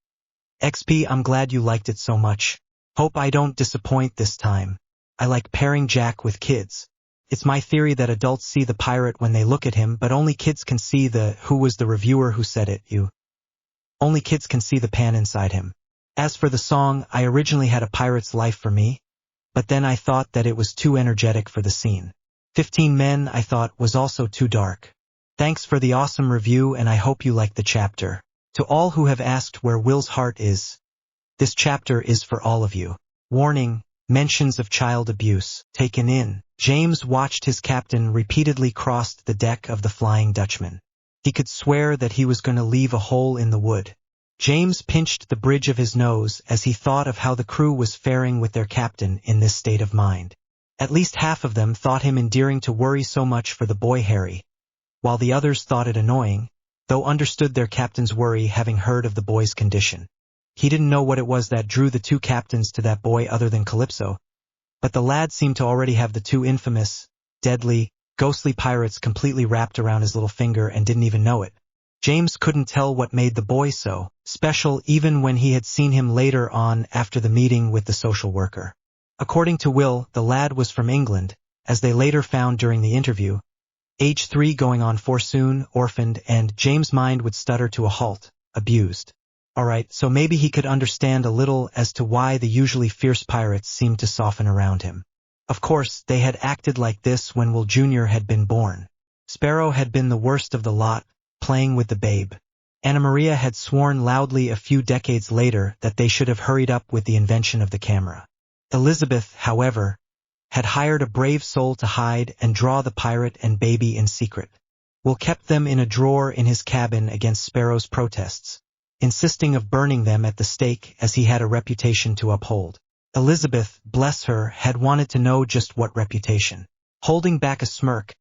S1: XP, I'm glad you liked it so much. Hope I don't disappoint this time. I like pairing Jack with kids. It's my theory that adults see the pirate when they look at him, but only kids can see who was the reviewer who said it, Only kids can see the pan inside him. As for the song, I originally had a pirate's life for me, but then I thought that it was too energetic for the scene. 15 Men I thought was also too dark. Thanks for the awesome review, and I hope you liked the chapter. To all who have asked where Will's heart is, this chapter is for all of you. Warning, mentions of child abuse taken in. James watched his captain repeatedly cross the deck of the Flying Dutchman. He could swear that he was going to leave a hole in the wood. James pinched the bridge of his nose as he thought of how the crew was faring with their captain in this state of mind. At least half of them thought him endearing to worry so much for the boy Harry, while the others thought it annoying, though understood their captain's worry having heard of the boy's condition. He didn't know what it was that drew the two captains to that boy other than Calypso, but the lad seemed to already have the two infamous, deadly, ghostly pirates completely wrapped around his little finger and didn't even know it. James couldn't tell what made the boy so special even when he had seen him later on after the meeting with the social worker. According to Will, the lad was from England, as they later found during the interview. Age 3 going on 4 soon, orphaned, and James' mind would stutter to a halt, abused. Alright, so maybe he could understand a little as to why the usually fierce pirates seemed to soften around him. Of course, they had acted like this when Will Jr. had been born. Sparrow had been the worst of the lot, playing with the babe. Anna Maria had sworn loudly a few decades later that they should have hurried up with the invention of the camera. Elizabeth, however, had hired a brave soul to hide and draw the pirate and baby in secret. Will kept them in a drawer in his cabin against Sparrow's protests, insisting of burning them at the stake as he had a reputation to uphold. Elizabeth, bless her, had wanted to know just what reputation. Holding back a smirk,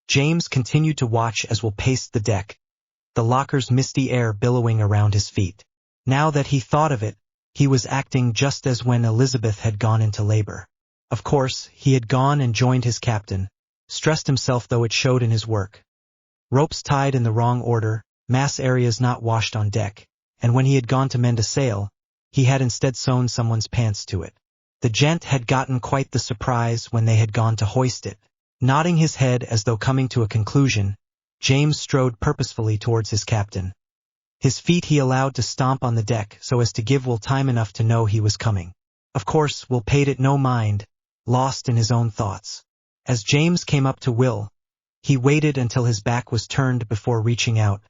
S1: James continued to watch as Will paced the deck, the locker's misty air billowing around his feet. Now that he thought of it, he was acting just as when Elizabeth had gone into labor. Of course, he had gone and joined his captain, stressed himself though it showed in his work. Ropes tied in the wrong order, mass areas not washed on deck, and when he had gone to mend a sail, he had instead sewn someone's pants to it. The gent had gotten quite the surprise when they had gone to hoist it. Nodding his head as though coming to a conclusion, James strode purposefully towards his captain. His feet he allowed to stomp on the deck so as to give Will time enough to know he was coming. Of course, Will paid it no mind, lost in his own thoughts. As James came up to Will, he waited until his back was turned before reaching out,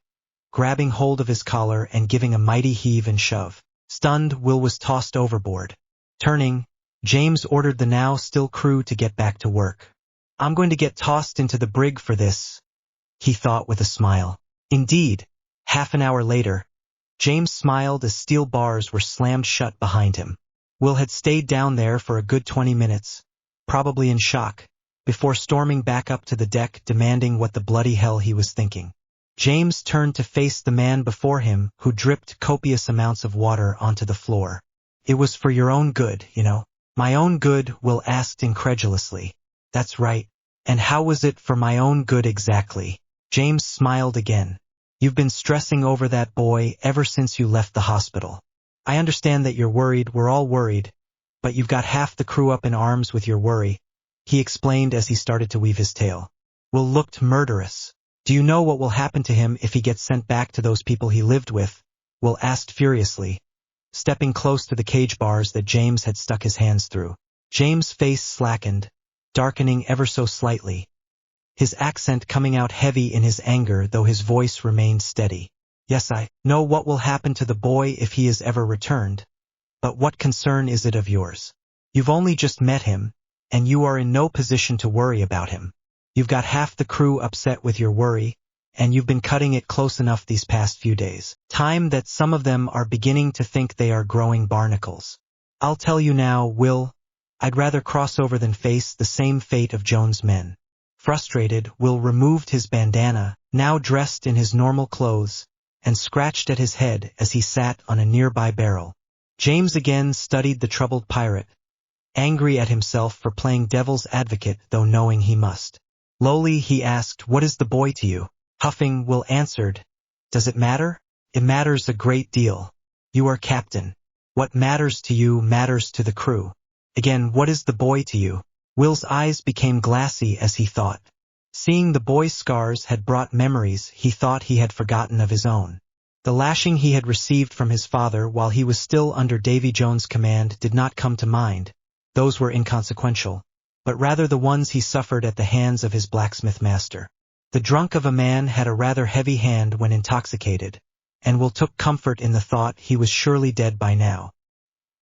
S1: grabbing hold of his collar and giving a mighty heave and shove. Stunned, Will was tossed overboard. Turning, James ordered the now still crew to get back to work. I'm going to get tossed into the brig for this, he thought with a smile. Indeed, half an hour later, James smiled as steel bars were slammed shut behind him. Will had stayed down there for a good 20 minutes, probably in shock, before storming back up to the deck demanding what the bloody hell he was thinking. James turned to face the man before him who dripped copious amounts of water onto the floor. It was for your own good, you know. My own good, Will asked incredulously. That's right. And how was it for my own good exactly? James smiled again. You've been stressing over that boy ever since you left the hospital. I understand that you're worried, we're all worried, but you've got half the crew up in arms with your worry, he explained as he started to weave his tale. Will looked murderous. Do you know what will happen to him if he gets sent back to those people he lived with? Will asked furiously, stepping close to the cage bars that James had stuck his hands through. James' face slackened, darkening ever so slightly, his accent coming out heavy in his anger though his voice remained steady. Yes, I know what will happen to the boy if he is ever returned. But what concern is it of yours? You've only just met him, and you are in no position to worry about him. You've got half the crew upset with your worry, and you've been cutting it close enough these past few days. Time that some of them are beginning to think they are growing barnacles. I'll tell you now, Will, I'd rather cross over than face the same fate of Joan's men. Frustrated, Will removed his bandana, now dressed in his normal clothes, and scratched at his head as he sat on a nearby barrel. James again studied the troubled pirate, angry at himself for playing devil's advocate though knowing he must. Lowly he asked, "What is the boy to you?" Huffing, Will answered, "Does it matter? It matters a great deal. You are captain. What matters to you matters to the crew." Again, "What is the boy to you?" Will's eyes became glassy as he thought. Seeing the boy's scars had brought memories he thought he had forgotten of his own. The lashing he had received from his father while he was still under Davy Jones' command did not come to mind. Those were inconsequential, but rather the ones he suffered at the hands of his blacksmith master. The drunk of a man had a rather heavy hand when intoxicated, and Will took comfort in the thought he was surely dead by now.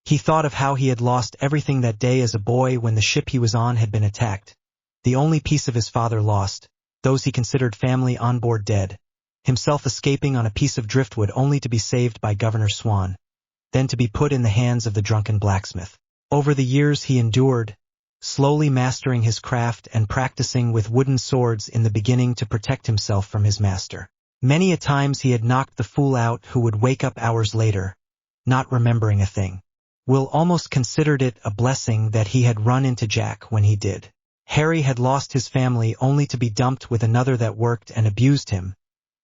S1: He thought of how he had lost everything that day as a boy when the ship he was on had been attacked. The only piece of his father lost, those he considered family on board dead, himself escaping on a piece of driftwood only to be saved by Governor Swan, then to be put in the hands of the drunken blacksmith. Over the years he endured, slowly mastering his craft and practicing with wooden swords in the beginning to protect himself from his master. Many a times he had knocked the fool out who would wake up hours later, not remembering a thing. Will almost considered it a blessing that he had run into Jack when he did. Harry had lost his family only to be dumped with another that worked and abused him,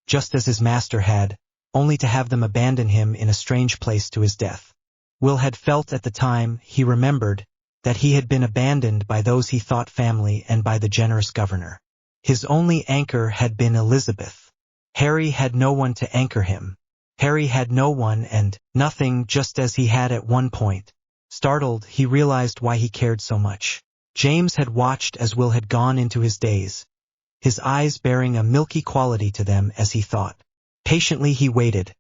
S1: just as his master had, only to have them abandon him in a strange place to his death. Will had felt at the time, he remembered, that he had been abandoned by those he thought family and by the generous governor. His only anchor had been Elizabeth. Harry had no one to anchor him. Harry had no one and nothing, just as he had at one point. Startled, he realized why he cared so much. James had watched as Will had gone into his days, his eyes bearing a milky quality to them as he thought. Patiently he waited,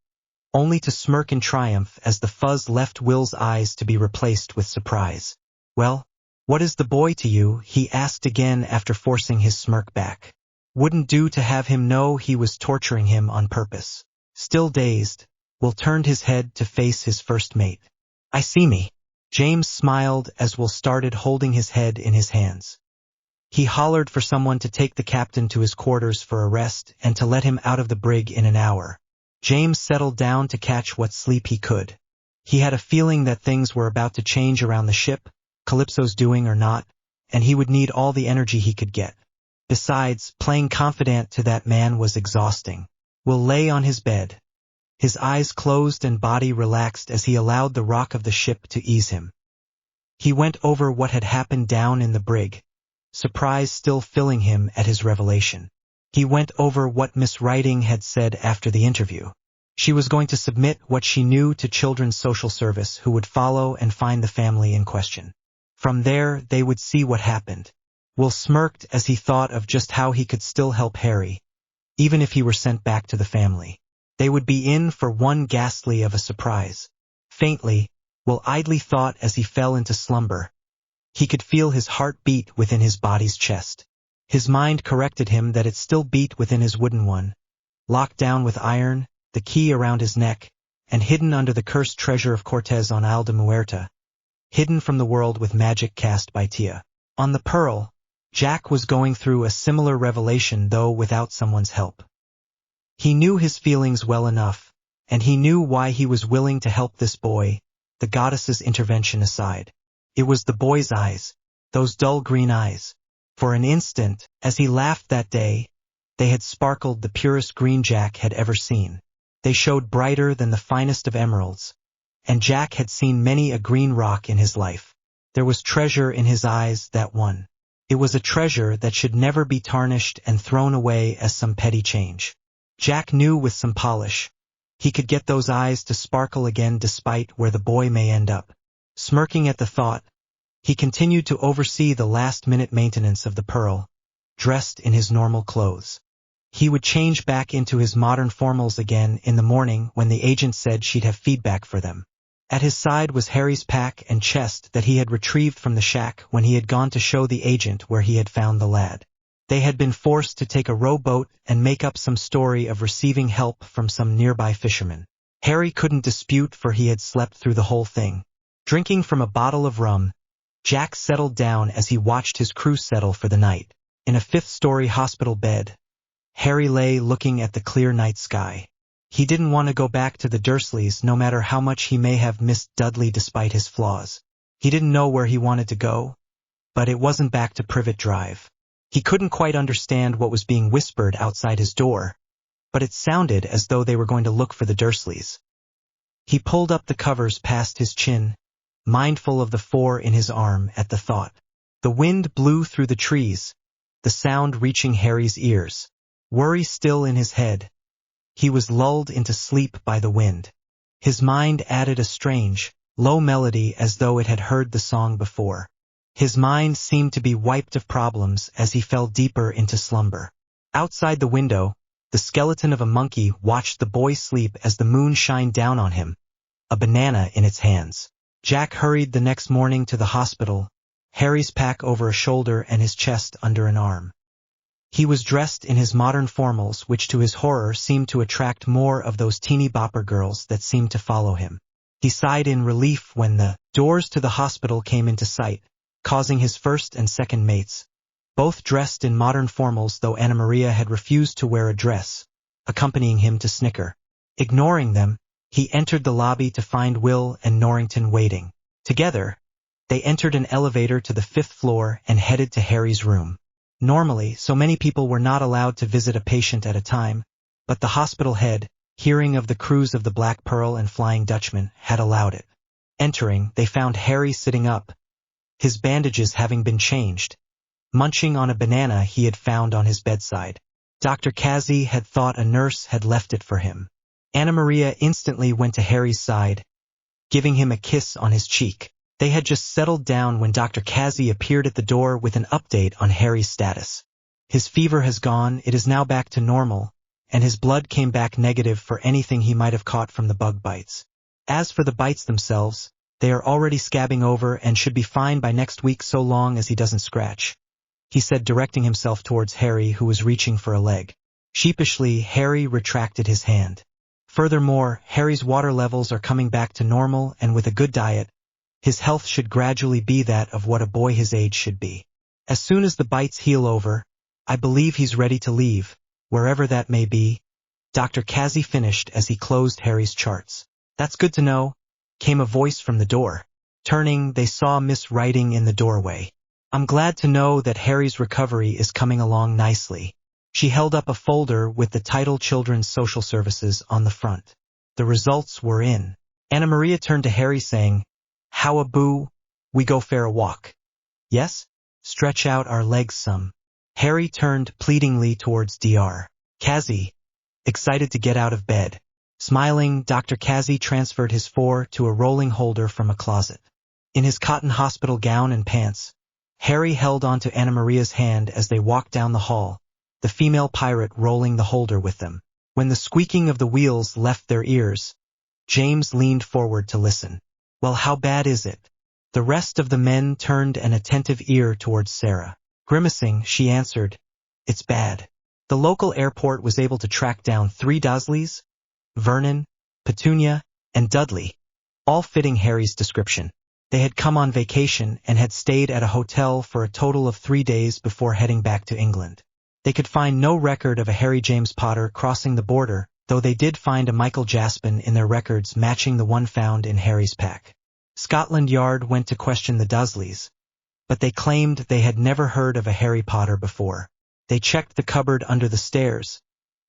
S1: only to smirk in triumph as the fuzz left Will's eyes to be replaced with surprise. "Well, what is the boy to you?" he asked again after forcing his smirk back. Wouldn't do to have him know he was torturing him on purpose. Still dazed, Will turned his head to face his first mate. "I see me." James smiled as Will started holding his head in his hands. He hollered for someone to take the captain to his quarters for a rest and to let him out of the brig in an hour. James settled down to catch what sleep he could. He had a feeling that things were about to change around the ship, Calypso's doing or not, and he would need all the energy he could get. Besides, playing confidant to that man was exhausting. Will lay on his bed, his eyes closed and body relaxed as he allowed the rock of the ship to ease him. He went over what had happened down in the brig, surprise still filling him at his revelation. He went over what Miss Writing had said after the interview. She was going to submit what she knew to Children's Social Service, who would follow and find the family in question. From there, they would see what happened. Will smirked as he thought of just how he could still help Harry, even if he were sent back to the family. They would be in for one ghastly of a surprise. Faintly, Will idly thought as he fell into slumber. He could feel his heart beat within his body's chest. His mind corrected him that it still beat within his wooden one, locked down with iron, the key around his neck, and hidden under the cursed treasure of Cortez on Isle de Muerta, hidden from the world with magic cast by Tia. On the Pearl, Jack was going through a similar revelation though without someone's help. He knew his feelings well enough, and he knew why he was willing to help this boy, the goddess's intervention aside. It was the boy's eyes, those dull green eyes. For an instant, as he laughed that day, they had sparkled the purest green Jack had ever seen. They showed brighter than the finest of emeralds, and Jack had seen many a green rock in his life. There was treasure in his eyes, that one. It was a treasure that should never be tarnished and thrown away as some petty change. Jack knew with some polish, he could get those eyes to sparkle again despite where the boy may end up. Smirking at the thought, he continued to oversee the last-minute maintenance of the pearl, dressed in his normal clothes. He would change back into his modern formals again in the morning when the agent said she'd have feedback for them. At his side was Harry's pack and chest that he had retrieved from the shack when he had gone to show the agent where he had found the lad. They had been forced to take a rowboat and make up some story of receiving help from some nearby fishermen. Harry couldn't dispute, for he had slept through the whole thing. Drinking from a bottle of rum, Jack settled down as he watched his crew settle for the night. In a fifth-story hospital bed, Harry lay looking at the clear night sky. He didn't want to go back to the Dursleys no matter how much he may have missed Dudley despite his flaws. He didn't know where he wanted to go, but it wasn't back to Privet Drive. He couldn't quite understand what was being whispered outside his door, but it sounded as though they were going to look for the Dursleys. He pulled up the covers past his chin, mindful of the 4 in his arm at the thought. The wind blew through the trees, the sound reaching Harry's ears. Worry still in his head, he was lulled into sleep by the wind. His mind added a strange, low melody as though it had heard the song before. His mind seemed to be wiped of problems as he fell deeper into slumber. Outside the window, the skeleton of a monkey watched the boy sleep as the moon shined down on him, a banana in its hands. Jack hurried the next morning to the hospital, Harry's pack over a shoulder and his chest under an arm. He was dressed in his modern formals, which to his horror seemed to attract more of those teeny bopper girls that seemed to follow him. He sighed in relief when the doors to the hospital came into sight, causing his first and second mates, both dressed in modern formals though Anna Maria had refused to wear a dress, accompanying him to snicker. Ignoring them, he entered the lobby to find Will and Norrington waiting. Together, they entered an elevator to the 5th floor and headed to Harry's room. Normally, so many people were not allowed to visit a patient at a time, but the hospital head, hearing of the cruise of the Black Pearl and Flying Dutchman, had allowed it. Entering, they found Harry sitting up, his bandages having been changed, munching on a banana he had found on his bedside. Dr. Casey had thought a nurse had left it for him. Anna Maria instantly went to Harry's side, giving him a kiss on his cheek. They had just settled down when Dr. Casey appeared at the door with an update on Harry's status. His fever has gone, it is now back to normal, and his blood came back negative for anything he might have caught from the bug bites. As for the bites themselves, they are already scabbing over and should be fine by next week so long as he doesn't scratch, he said, directing himself towards Harry, who was reaching for a leg. Sheepishly, Harry retracted his hand. Furthermore, Harry's water levels are coming back to normal, and with a good diet, his health should gradually be that of what a boy his age should be. As soon as the bites heal over, I believe he's ready to leave, wherever that may be, Dr. Casey finished as he closed Harry's charts. That's good to know, came a voice from the door. Turning, they saw Miss Writing in the doorway. I'm glad to know that Harry's recovery is coming along nicely. She held up a folder with the title Children's Social Services on the front. The results were in. Anna Maria turned to Harry saying, "How a boo, we go fair a walk." "Yes? Stretch out our legs some." Harry turned pleadingly towards Dr. Casey, excited to get out of bed. Smiling, Dr. Casey transferred his 4 to a rolling holder from a closet. In his cotton hospital gown and pants, Harry held onto Anna Maria's hand as they walked down the hall, the female pirate rolling the holder with them. When the squeaking of the wheels left their ears, James leaned forward to listen. "Well, how bad is it?" The rest of the men turned an attentive ear towards Sarah. Grimacing, she answered, "It's bad." The local airport was able to track down 3 Dursleys, Vernon, Petunia, and Dudley, all fitting Harry's description. They had come on vacation and had stayed at a hotel for a total of 3 days before heading back to England. They could find no record of a Harry James Potter crossing the border, though they did find a Michael Jaspin in their records matching the one found in Harry's pack. Scotland Yard went to question the Dursleys, but they claimed they had never heard of a Harry Potter before. They checked the cupboard under the stairs,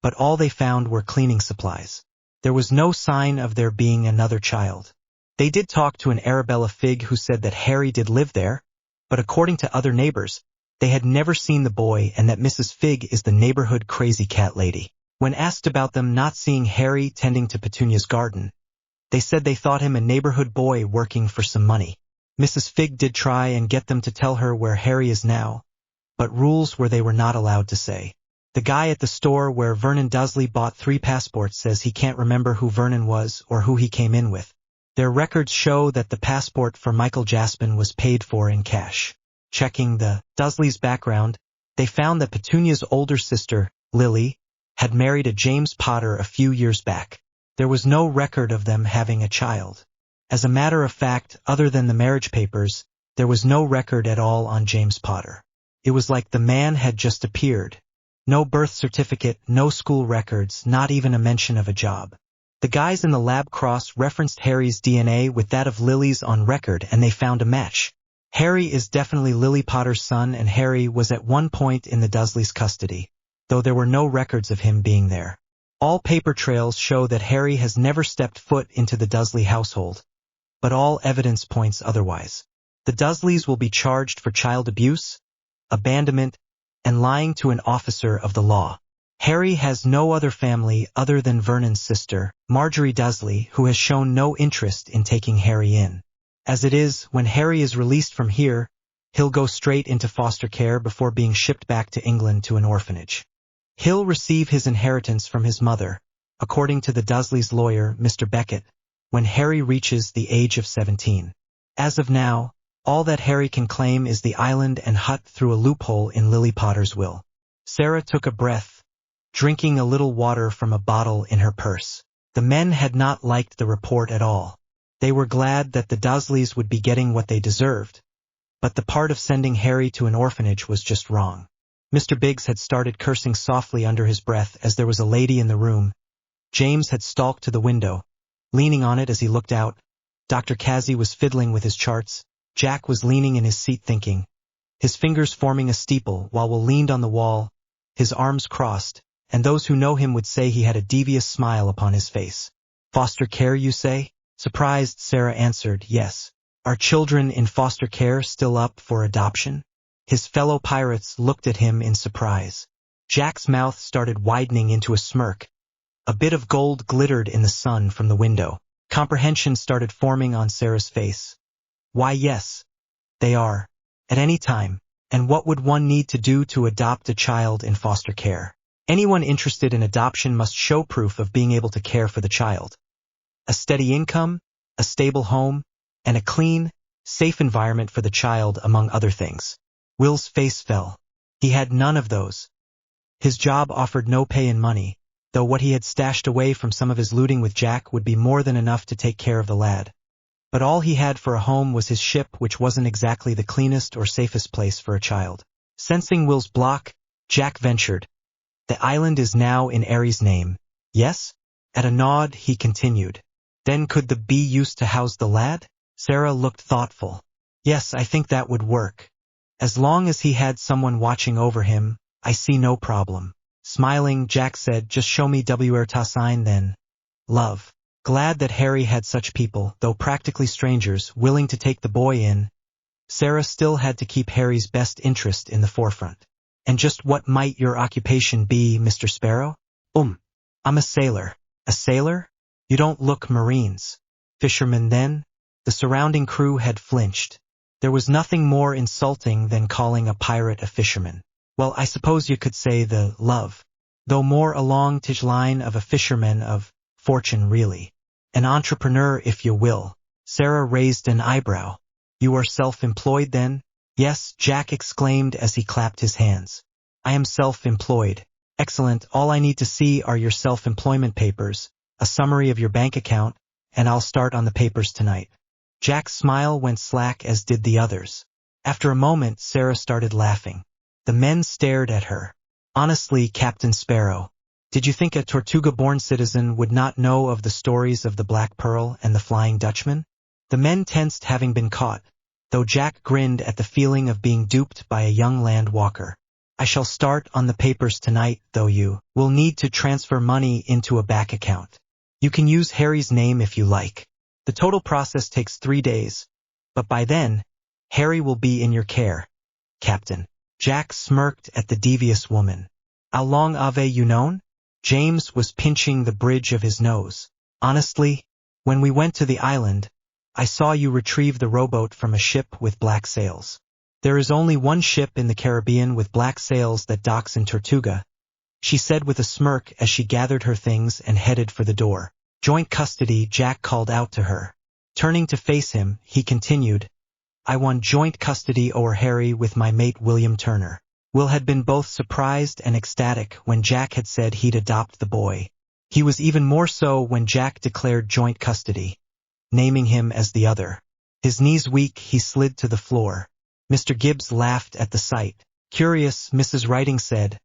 S1: but all they found were cleaning supplies. There was no sign of there being another child. They did talk to an Arabella Figg who said that Harry did live there, but according to other neighbors, They had never seen the boy and that Mrs. Fig is the neighborhood crazy cat lady. When asked about them not seeing Harry tending to Petunia's garden, they said they thought him a neighborhood boy working for some money. Mrs. Fig did try and get them to tell her where Harry is now, but rules where they were not allowed to say. The guy at the store where Vernon Dursley bought 3 passports says he can't remember who Vernon was or who he came in with. Their records show that the passport for Michael Jaspin was paid for in cash. Checking the Dursleys' background, they found that Petunia's older sister, Lily, had married a James Potter a few years back. There was no record of them having a child. As a matter of fact, other than the marriage papers, there was no record at all on James Potter. It was like the man had just appeared. No birth certificate, no school records, not even a mention of a job. The guys in the lab cross-referenced Harry's DNA with that of Lily's on record and they found a match. Harry is definitely Lily Potter's son and Harry was at one point in the Dursleys' custody, though there were no records of him being there. All paper trails show that Harry has never stepped foot into the Dursley household, but all evidence points otherwise. The Dursleys will be charged for child abuse, abandonment, and lying to an officer of the law. Harry has no other family other than Vernon's sister, Marjorie Dursley, who has shown no interest in taking Harry in. As it is, when Harry is released from here, he'll go straight into foster care before being shipped back to England to an orphanage. He'll receive his inheritance from his mother, according to the Dursleys' lawyer, Mr. Beckett, when Harry reaches the age of 17. As of now, all that Harry can claim is the island and hut through a loophole in Lily Potter's will. Sarah took a breath, drinking a little water from a bottle in her purse. The men had not liked the report at all. They were glad that the Dursleys would be getting what they deserved, but the part of sending Harry to an orphanage was just wrong. Mr. Biggs had started cursing softly under his breath as there was a lady in the room. James had stalked to the window, leaning on it as he looked out. Dr. Casey was fiddling with his charts. Jack was leaning in his seat thinking, his fingers forming a steeple while Will leaned on the wall, his arms crossed, and those who know him would say he had a devious smile upon his face. Foster care, you say? Surprised, Sarah answered, yes. Are children in foster care still up for adoption? His fellow pirates looked at him in surprise. Jack's mouth started widening into a smirk. A bit of gold glittered in the sun from the window. Comprehension started forming on Sarah's face. Why, yes, they are, at any time. And what would one need to do to adopt a child in foster care? Anyone interested in adoption must show proof of being able to care for the child. A steady income, a stable home, and a clean, safe environment for the child, among other things. Will's face fell. He had none of those. His job offered no pay in money, though what he had stashed away from some of his looting with Jack would be more than enough to take care of the lad. But all he had for a home was his ship, which wasn't exactly the cleanest or safest place for a child. Sensing Will's block, Jack ventured. The island is now in Aries' name. Yes? At a nod, he continued. Then could the be used to house the lad? Sarah looked thoughtful. Yes, I think that would work. As long as he had someone watching over him, I see no problem. Smiling, Jack said, just show me where to sign then. Love. Glad that Harry had such people, though practically strangers, willing to take the boy in. Sarah still had to keep Harry's best interest in the forefront. And just what might your occupation be, Mr. Sparrow? I'm a sailor. A sailor? You don't look Marines. Fisherman then? The surrounding crew had flinched. There was nothing more insulting than calling a pirate a fisherman. Well, I suppose you could say the love, though more along the line of a fisherman of fortune really. An entrepreneur, if you will. Sarah raised an eyebrow. You are self-employed then? Yes, Jack exclaimed as he clapped his hands. I am self-employed. Excellent, all I need to see are your self-employment papers, a summary of your bank account, and I'll start on the papers tonight. Jack's smile went slack as did the others. After a moment, Sarah started laughing. The men stared at her. Honestly, Captain Sparrow, did you think a Tortuga-born citizen would not know of the stories of the Black Pearl and the Flying Dutchman? The men tensed, having been caught, though Jack grinned at the feeling of being duped by a young land walker. I shall start on the papers tonight, though you will need to transfer money into a back account. You can use Harry's name if you like. The total process takes 3 days, but by then, Harry will be in your care, Captain. Jack smirked at the devious woman. How long have you known? James was pinching the bridge of his nose. Honestly, when we went to the island, I saw you retrieve the rowboat from a ship with black sails. There is only one ship in the Caribbean with black sails that docks in Tortuga, she said with a smirk as she gathered her things and headed for the door. Joint custody, Jack called out to her. Turning to face him, he continued, I want joint custody o'er Harry with my mate William Turner. Will had been both surprised and ecstatic when Jack had said he'd adopt the boy. He was even more so when Jack declared joint custody, naming him as the other. His knees weak, he slid to the floor. Mr. Gibbs laughed at the sight. Curious, Mrs. Writing said,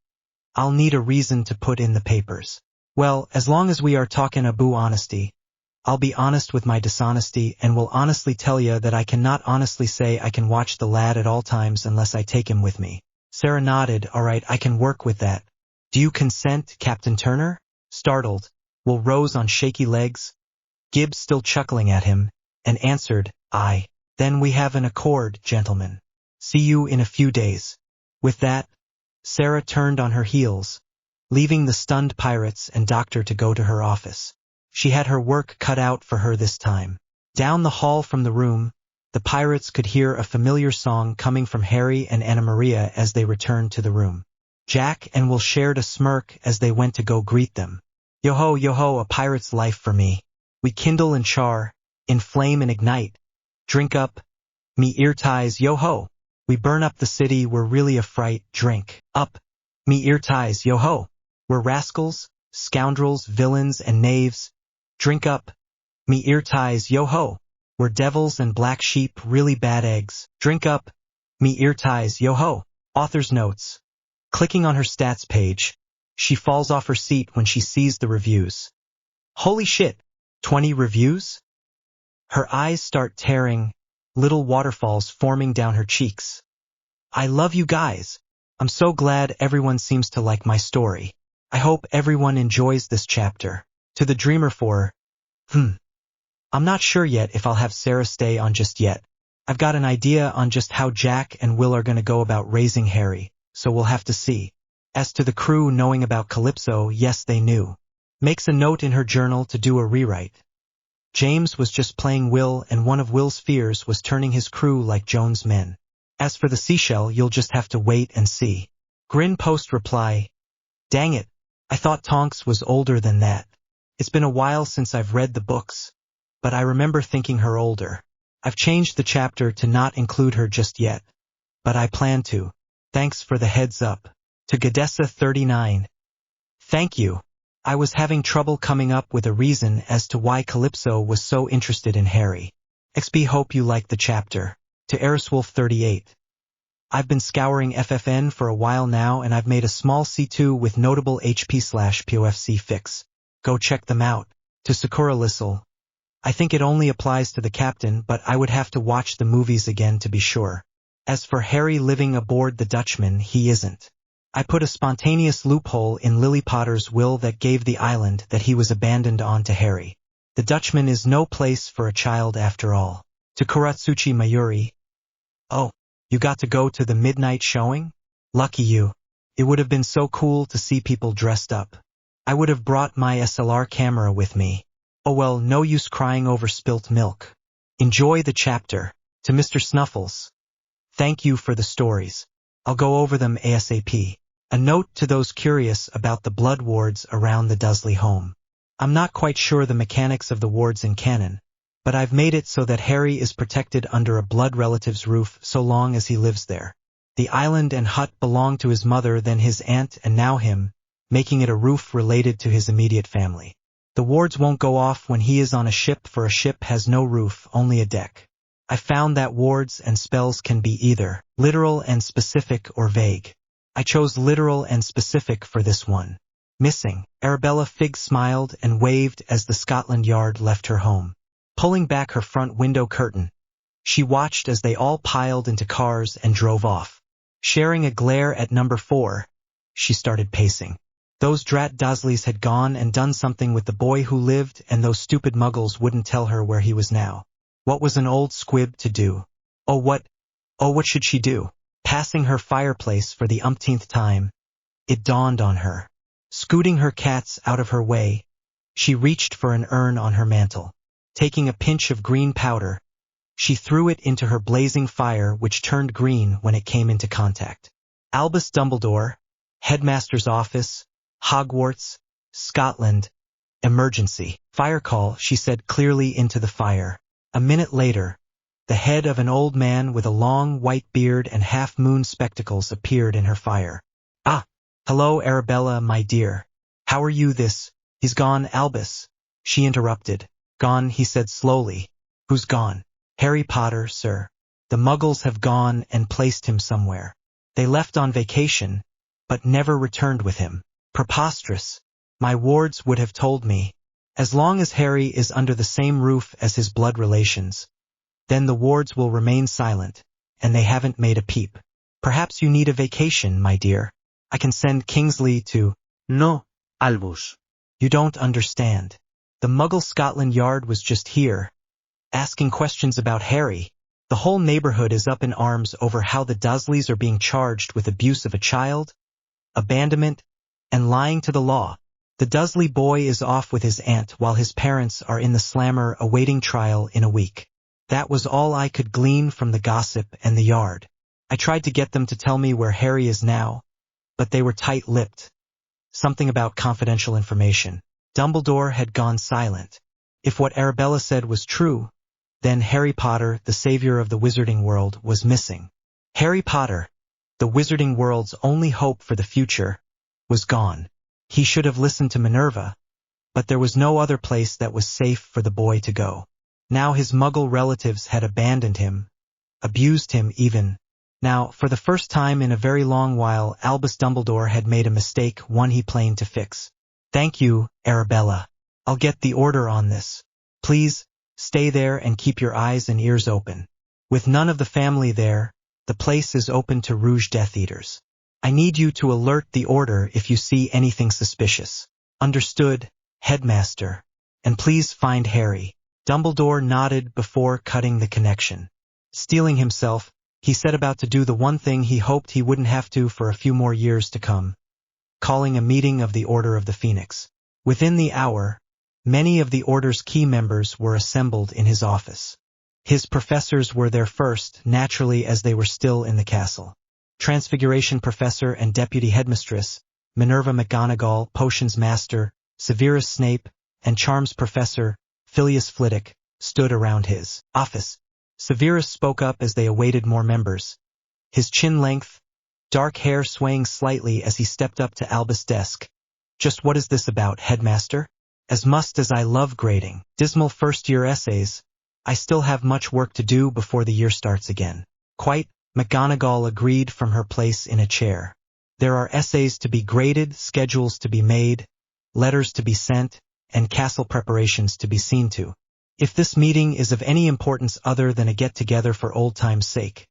S1: I'll need a reason to put in the papers. Well, as long as we are talking about honesty, I'll be honest with my dishonesty and will honestly tell you that I cannot honestly say I can watch the lad at all times unless I take him with me. Sarah nodded. All right, I can work with that. Do you consent, Captain Turner? Startled, Will rose on shaky legs, Gibbs still chuckling at him, and answered, Aye. Then we have an accord, gentlemen. See you in a few days. With that, Sarah turned on her heels, leaving the stunned pirates and doctor to go to her office. She had her work cut out for her this time. Down the hall from the room, the pirates could hear a familiar song coming from Harry and Anna Maria as they returned to the room. Jack and Will shared a smirk as they went to go greet them. Yo-ho, a pirate's life for me. We kindle and char, inflame and ignite. Drink up, me ear ties, yo-ho. We burn up the city, we're really a fright. Drink up, me ear ties, yo-ho. We're rascals, scoundrels, villains, and knaves. Drink up, me ear ties, yo-ho. We're devils and black sheep, really bad eggs. Drink up, me ear ties, yo-ho. Author's notes. Clicking on her stats page, she falls off her seat when she sees the reviews. Holy shit, 20 reviews? Her eyes start tearing, little waterfalls forming down her cheeks. I love you guys. I'm so glad everyone seems to like my story. I hope everyone enjoys this chapter. To the dreamer for, I'm not sure yet if I'll have Sarah stay on just yet. I've got an idea on just how Jack and Will are going to go about raising Harry, so we'll have to see. As to the crew knowing about Calypso, yes, they knew. Makes a note in her journal to do a rewrite. James was just playing Will, and one of Will's fears was turning his crew like Jones' men. As for the seashell, you'll just have to wait and see. Grin post reply. Dang it, I thought Tonks was older than that. It's been a while since I've read the books, but I remember thinking her older. I've changed the chapter to not include her just yet, but I plan to. Thanks for the heads up. To Gadessa 39. Thank you. I was having trouble coming up with a reason as to why Calypso was so interested in Harry. XP hope you like the chapter. To Eriswolf 38. I've been scouring FFN for a while now and I've made a small C2 with notable HP/POFC fix. Go check them out. To Sakura Lissel. I think it only applies to the captain, but I would have to watch the movies again to be sure. As for Harry living aboard the Dutchman, he isn't. I put a spontaneous loophole in Lily Potter's will that gave the island that he was abandoned on to Harry. The Dutchman is no place for a child after all. To Kuratsuchi Mayuri. Oh, you got to go to the midnight showing? Lucky you. It would have been so cool to see people dressed up. I would have brought my SLR camera with me. Oh well, no use crying over spilt milk. Enjoy the chapter. To Mr. Snuffles. Thank you for the stories. I'll go over them ASAP. A note to those curious about the blood wards around the Dursley home. I'm not quite sure the mechanics of the wards in canon, but I've made it so that Harry is protected under a blood relative's roof so long as he lives there. The island and hut belong to his mother, then his aunt, and now him, making it a roof related to his immediate family. The wards won't go off when he is on a ship, for a ship has no roof, only a deck. I found that wards and spells can be either literal and specific or vague. I chose literal and specific for this one. Missing. Arabella Figg smiled and waved as the Scotland Yard left her home. Pulling back her front window curtain, she watched as they all piled into cars and drove off. Sharing a glare at number 4, she started pacing. Those drat Dursleys had gone and done something with the boy who lived, and those stupid muggles wouldn't tell her where he was now. What was an old squib to do? Oh, what should she do? Passing her fireplace for the umpteenth time, it dawned on her. Scooting her cats out of her way, she reached for an urn on her mantel. Taking a pinch of green powder, she threw it into her blazing fire, which turned green when it came into contact. Albus Dumbledore, Headmaster's Office, Hogwarts, Scotland, emergency. Fire call, she said clearly into the fire. A minute later, the head of an old man with a long white beard and half-moon spectacles appeared in her fire. Ah, hello Arabella, my dear. How are you this? He's gone, Albus. She interrupted. Gone, he said slowly. Who's gone? Harry Potter, sir. The Muggles have gone and placed him somewhere. They left on vacation, but never returned with him. Preposterous. My wards would have told me. As long as Harry is under the same roof as his blood relations, then the wards will remain silent, and they haven't made a peep. Perhaps you need a vacation, my dear. I can send Kingsley to—
S2: No, Albus.
S1: You don't understand. The Muggle Scotland Yard was just here, asking questions about Harry. The whole neighborhood is up in arms over how the Dursleys are being charged with abuse of a child, abandonment, and lying to the law. The Dursley boy is off with his aunt while his parents are in the slammer awaiting trial in a week. That was all I could glean from the gossip and the yard. I tried to get them to tell me where Harry is now, but they were tight-lipped. Something about confidential information. Dumbledore had gone silent. If what Arabella said was true, then Harry Potter, the savior of the wizarding world, was missing. Harry Potter, the wizarding world's only hope for the future, was gone. He should have listened to Minerva, but there was no other place that was safe for the boy to go. Now his Muggle relatives had abandoned him, abused him even. Now, for the first time in a very long while, Albus Dumbledore had made a mistake, one he planned to fix. Thank you, Arabella. I'll get the order on this. Please, stay there and keep your eyes and ears open. With none of the family there, the place is open to Rouge Death Eaters. I need you to alert the order if you see anything suspicious. Understood, Headmaster. And please find Harry. Dumbledore nodded before cutting the connection. Steeling himself, he set about to do the one thing he hoped he wouldn't have to for a few more years to come. Calling a meeting of the Order of the Phoenix. Within the hour, many of the Order's key members were assembled in his office. His professors were there first, naturally, as they were still in the castle. Transfiguration Professor and Deputy Headmistress, Minerva McGonagall, Potions Master, Severus Snape, and Charms Professor, Phileas Flitwick, stood around his office. Severus spoke up as they awaited more members. His chin length, dark hair swaying slightly as he stepped up to Albus' desk. Just what is this about, Headmaster? As much as I love grading dismal first-year essays, I still have much work to do before the year starts again. Quite, McGonagall agreed from her place in a chair. There are essays to be graded, schedules to be made, letters to be sent, and castle preparations to be seen to. If this meeting is of any importance other than a get-together for old time's sake,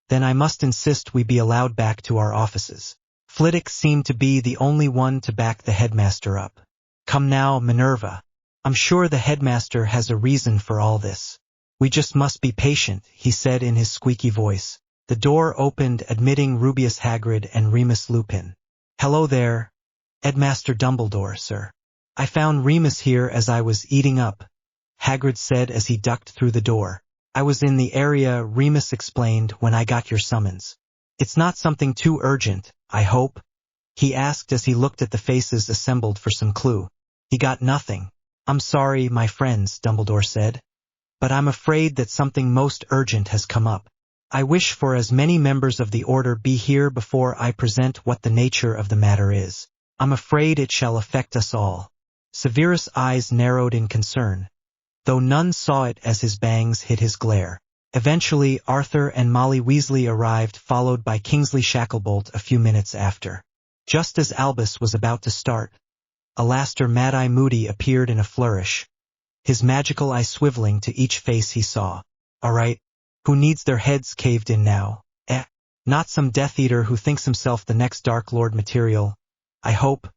S1: then I must insist we be allowed back to our offices. Flitwick seemed to be the only one to back the headmaster up. Come now, Minerva. I'm sure the headmaster has a reason for all this. We just must be patient, he said in his squeaky voice. The door opened, admitting Rubeus Hagrid and Remus Lupin. Hello there, Headmaster Dumbledore, sir. I found Remus here as I was eating up, Hagrid said as he ducked through the door. I was in the area, Remus explained, when I got your summons. It's not something too urgent, I hope? He asked as he looked at the faces assembled for some clue. He got nothing. I'm sorry, my friends, Dumbledore said, but I'm afraid that something most urgent has come up. I wish for as many members of the Order be here before I present what the nature of the matter is. I'm afraid it shall affect us all. Severus' eyes narrowed in concern, though none saw it as his bangs hit his glare. Eventually, Arthur and Molly Weasley arrived, followed by Kingsley Shacklebolt a few minutes after. Just as Albus was about to start, Alastair Mad-Eye Moody appeared in a flourish, his magical eye swiveling to each face he saw. All right, who needs their heads caved in now? Not some Death Eater who thinks himself the next Dark Lord material, I hope,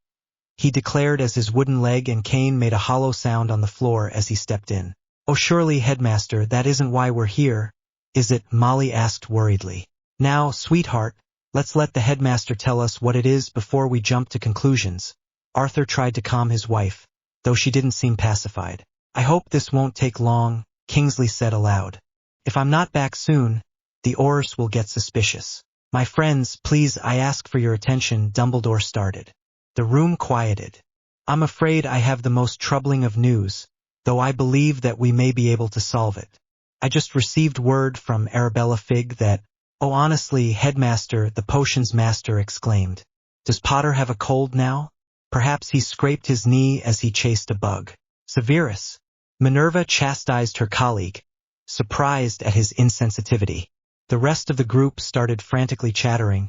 S1: he declared as his wooden leg and cane made a hollow sound on the floor as he stepped in. Oh, surely, Headmaster, that isn't why we're here, is it? Molly asked worriedly. Now, sweetheart, let's let the headmaster tell us what it is before we jump to conclusions. Arthur tried to calm his wife, though she didn't seem pacified. I hope this won't take long, Kingsley said aloud. If I'm not back soon, the Aurors will get suspicious. My friends, please, I ask for your attention, Dumbledore started. The room quieted. I'm afraid I have the most troubling of news, though I believe that we may be able to solve it. I just received word from Arabella Figg that, oh honestly, headmaster, the potions master exclaimed. Does Potter have a cold now? Perhaps he scraped his knee as he chased a bug. Severus. Minerva chastised her colleague, surprised at his insensitivity. The rest of the group started frantically chattering,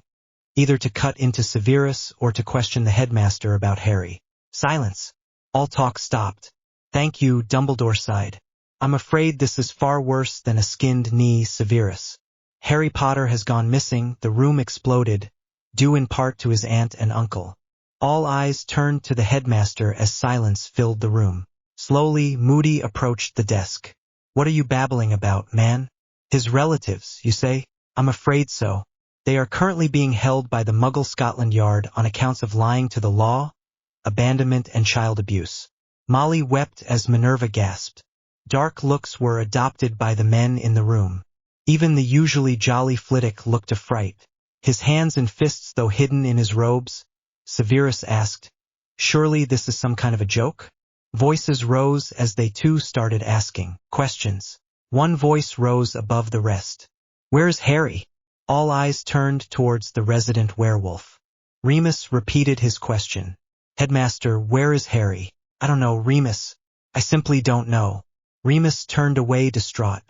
S1: either to cut into Severus or to question the headmaster about Harry. Silence. All talk stopped. Thank you, Dumbledore sighed. I'm afraid this is far worse than a skinned knee, Severus. Harry Potter has gone missing, the room exploded, due in part to his aunt and uncle. All eyes turned to the headmaster as silence filled the room. Slowly, Moody approached the desk. What are you babbling about, man? His relatives, you say? I'm afraid so. They are currently being held by the Muggle Scotland Yard on accounts of lying to the law, abandonment and child abuse. Molly wept as Minerva gasped. Dark looks were adopted by the men in the room. Even the usually jolly Flitwick looked a fright. His hands and fists though hidden in his robes, Severus asked, surely this is some kind of a joke? Voices rose as they too started asking questions. One voice rose above the rest. Where's Harry? All eyes turned towards the resident werewolf. Remus repeated his question. Headmaster, where is Harry? I don't know, Remus. I simply don't know. Remus turned away distraught.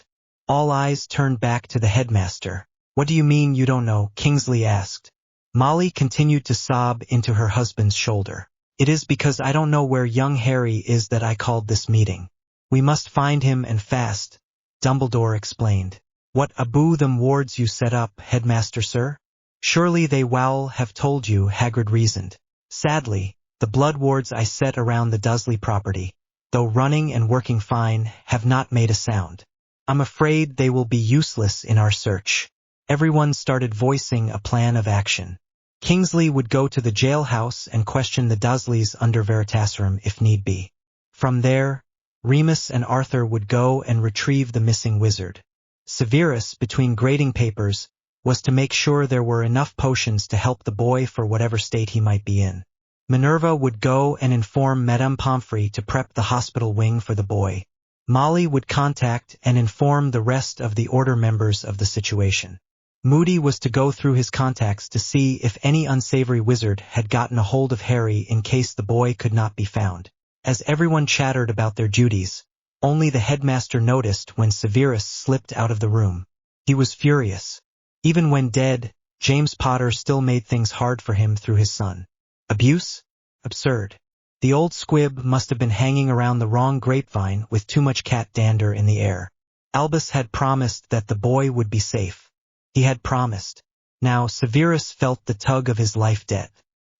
S1: All eyes turned back to the headmaster. What do you mean you don't know? Kingsley asked. Molly continued to sob into her husband's shoulder. It is because I don't know where young Harry is that I called this meeting. We must find him and fast, Dumbledore explained. What aboo them wards you set up, headmaster sir? Surely they will have told you, Hagrid reasoned. Sadly, the blood wards I set around the Dursley property, though running and working fine, have not made a sound. I'm afraid they will be useless in our search. Everyone started voicing a plan of action. Kingsley would go to the jailhouse and question the Dursleys under Veritaserum if need be. From there, Remus and Arthur would go and retrieve the missing wizard. Severus, between grading papers, was to make sure there were enough potions to help the boy for whatever state he might be in. Minerva would go and inform Madame Pomfrey to prep the hospital wing for the boy. Molly would contact and inform the rest of the Order members of the situation. Moody was to go through his contacts to see if any unsavory wizard had gotten a hold of Harry in case the boy could not be found. As everyone chattered about their duties, only the headmaster noticed when Severus slipped out of the room. He was furious. Even when dead, James Potter still made things hard for him through his son. Abuse? Absurd. The old squib must have been hanging around the wrong grapevine with too much cat dander in the air. Albus had promised that the boy would be safe. He had promised. Now Severus felt the tug of his life debt.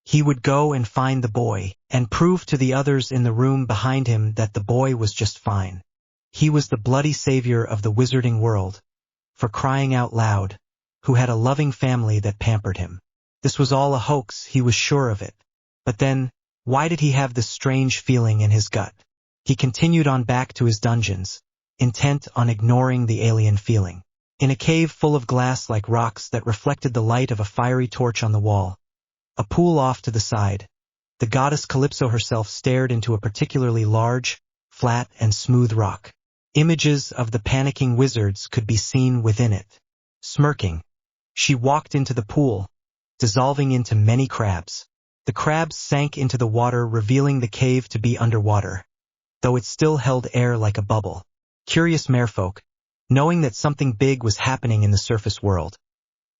S1: He would go and find the boy, and prove to the others in the room behind him that the boy was just fine. He was the bloody savior of the wizarding world, for crying out loud, who had a loving family that pampered him. This was all a hoax, he was sure of it. But then, why did he have this strange feeling in his gut? He continued on back to his dungeons, intent on ignoring the alien feeling. In a cave full of glass like rocks that reflected the light of a fiery torch on the wall, a pool off to the side, the goddess Calypso herself stared into a particularly large, flat and smooth rock. Images of the panicking wizards could be seen within it. Smirking, she walked into the pool, dissolving into many crabs. The crabs sank into the water, revealing the cave to be underwater, though it still held air like a bubble. Curious merfolk, knowing that something big was happening in the surface world,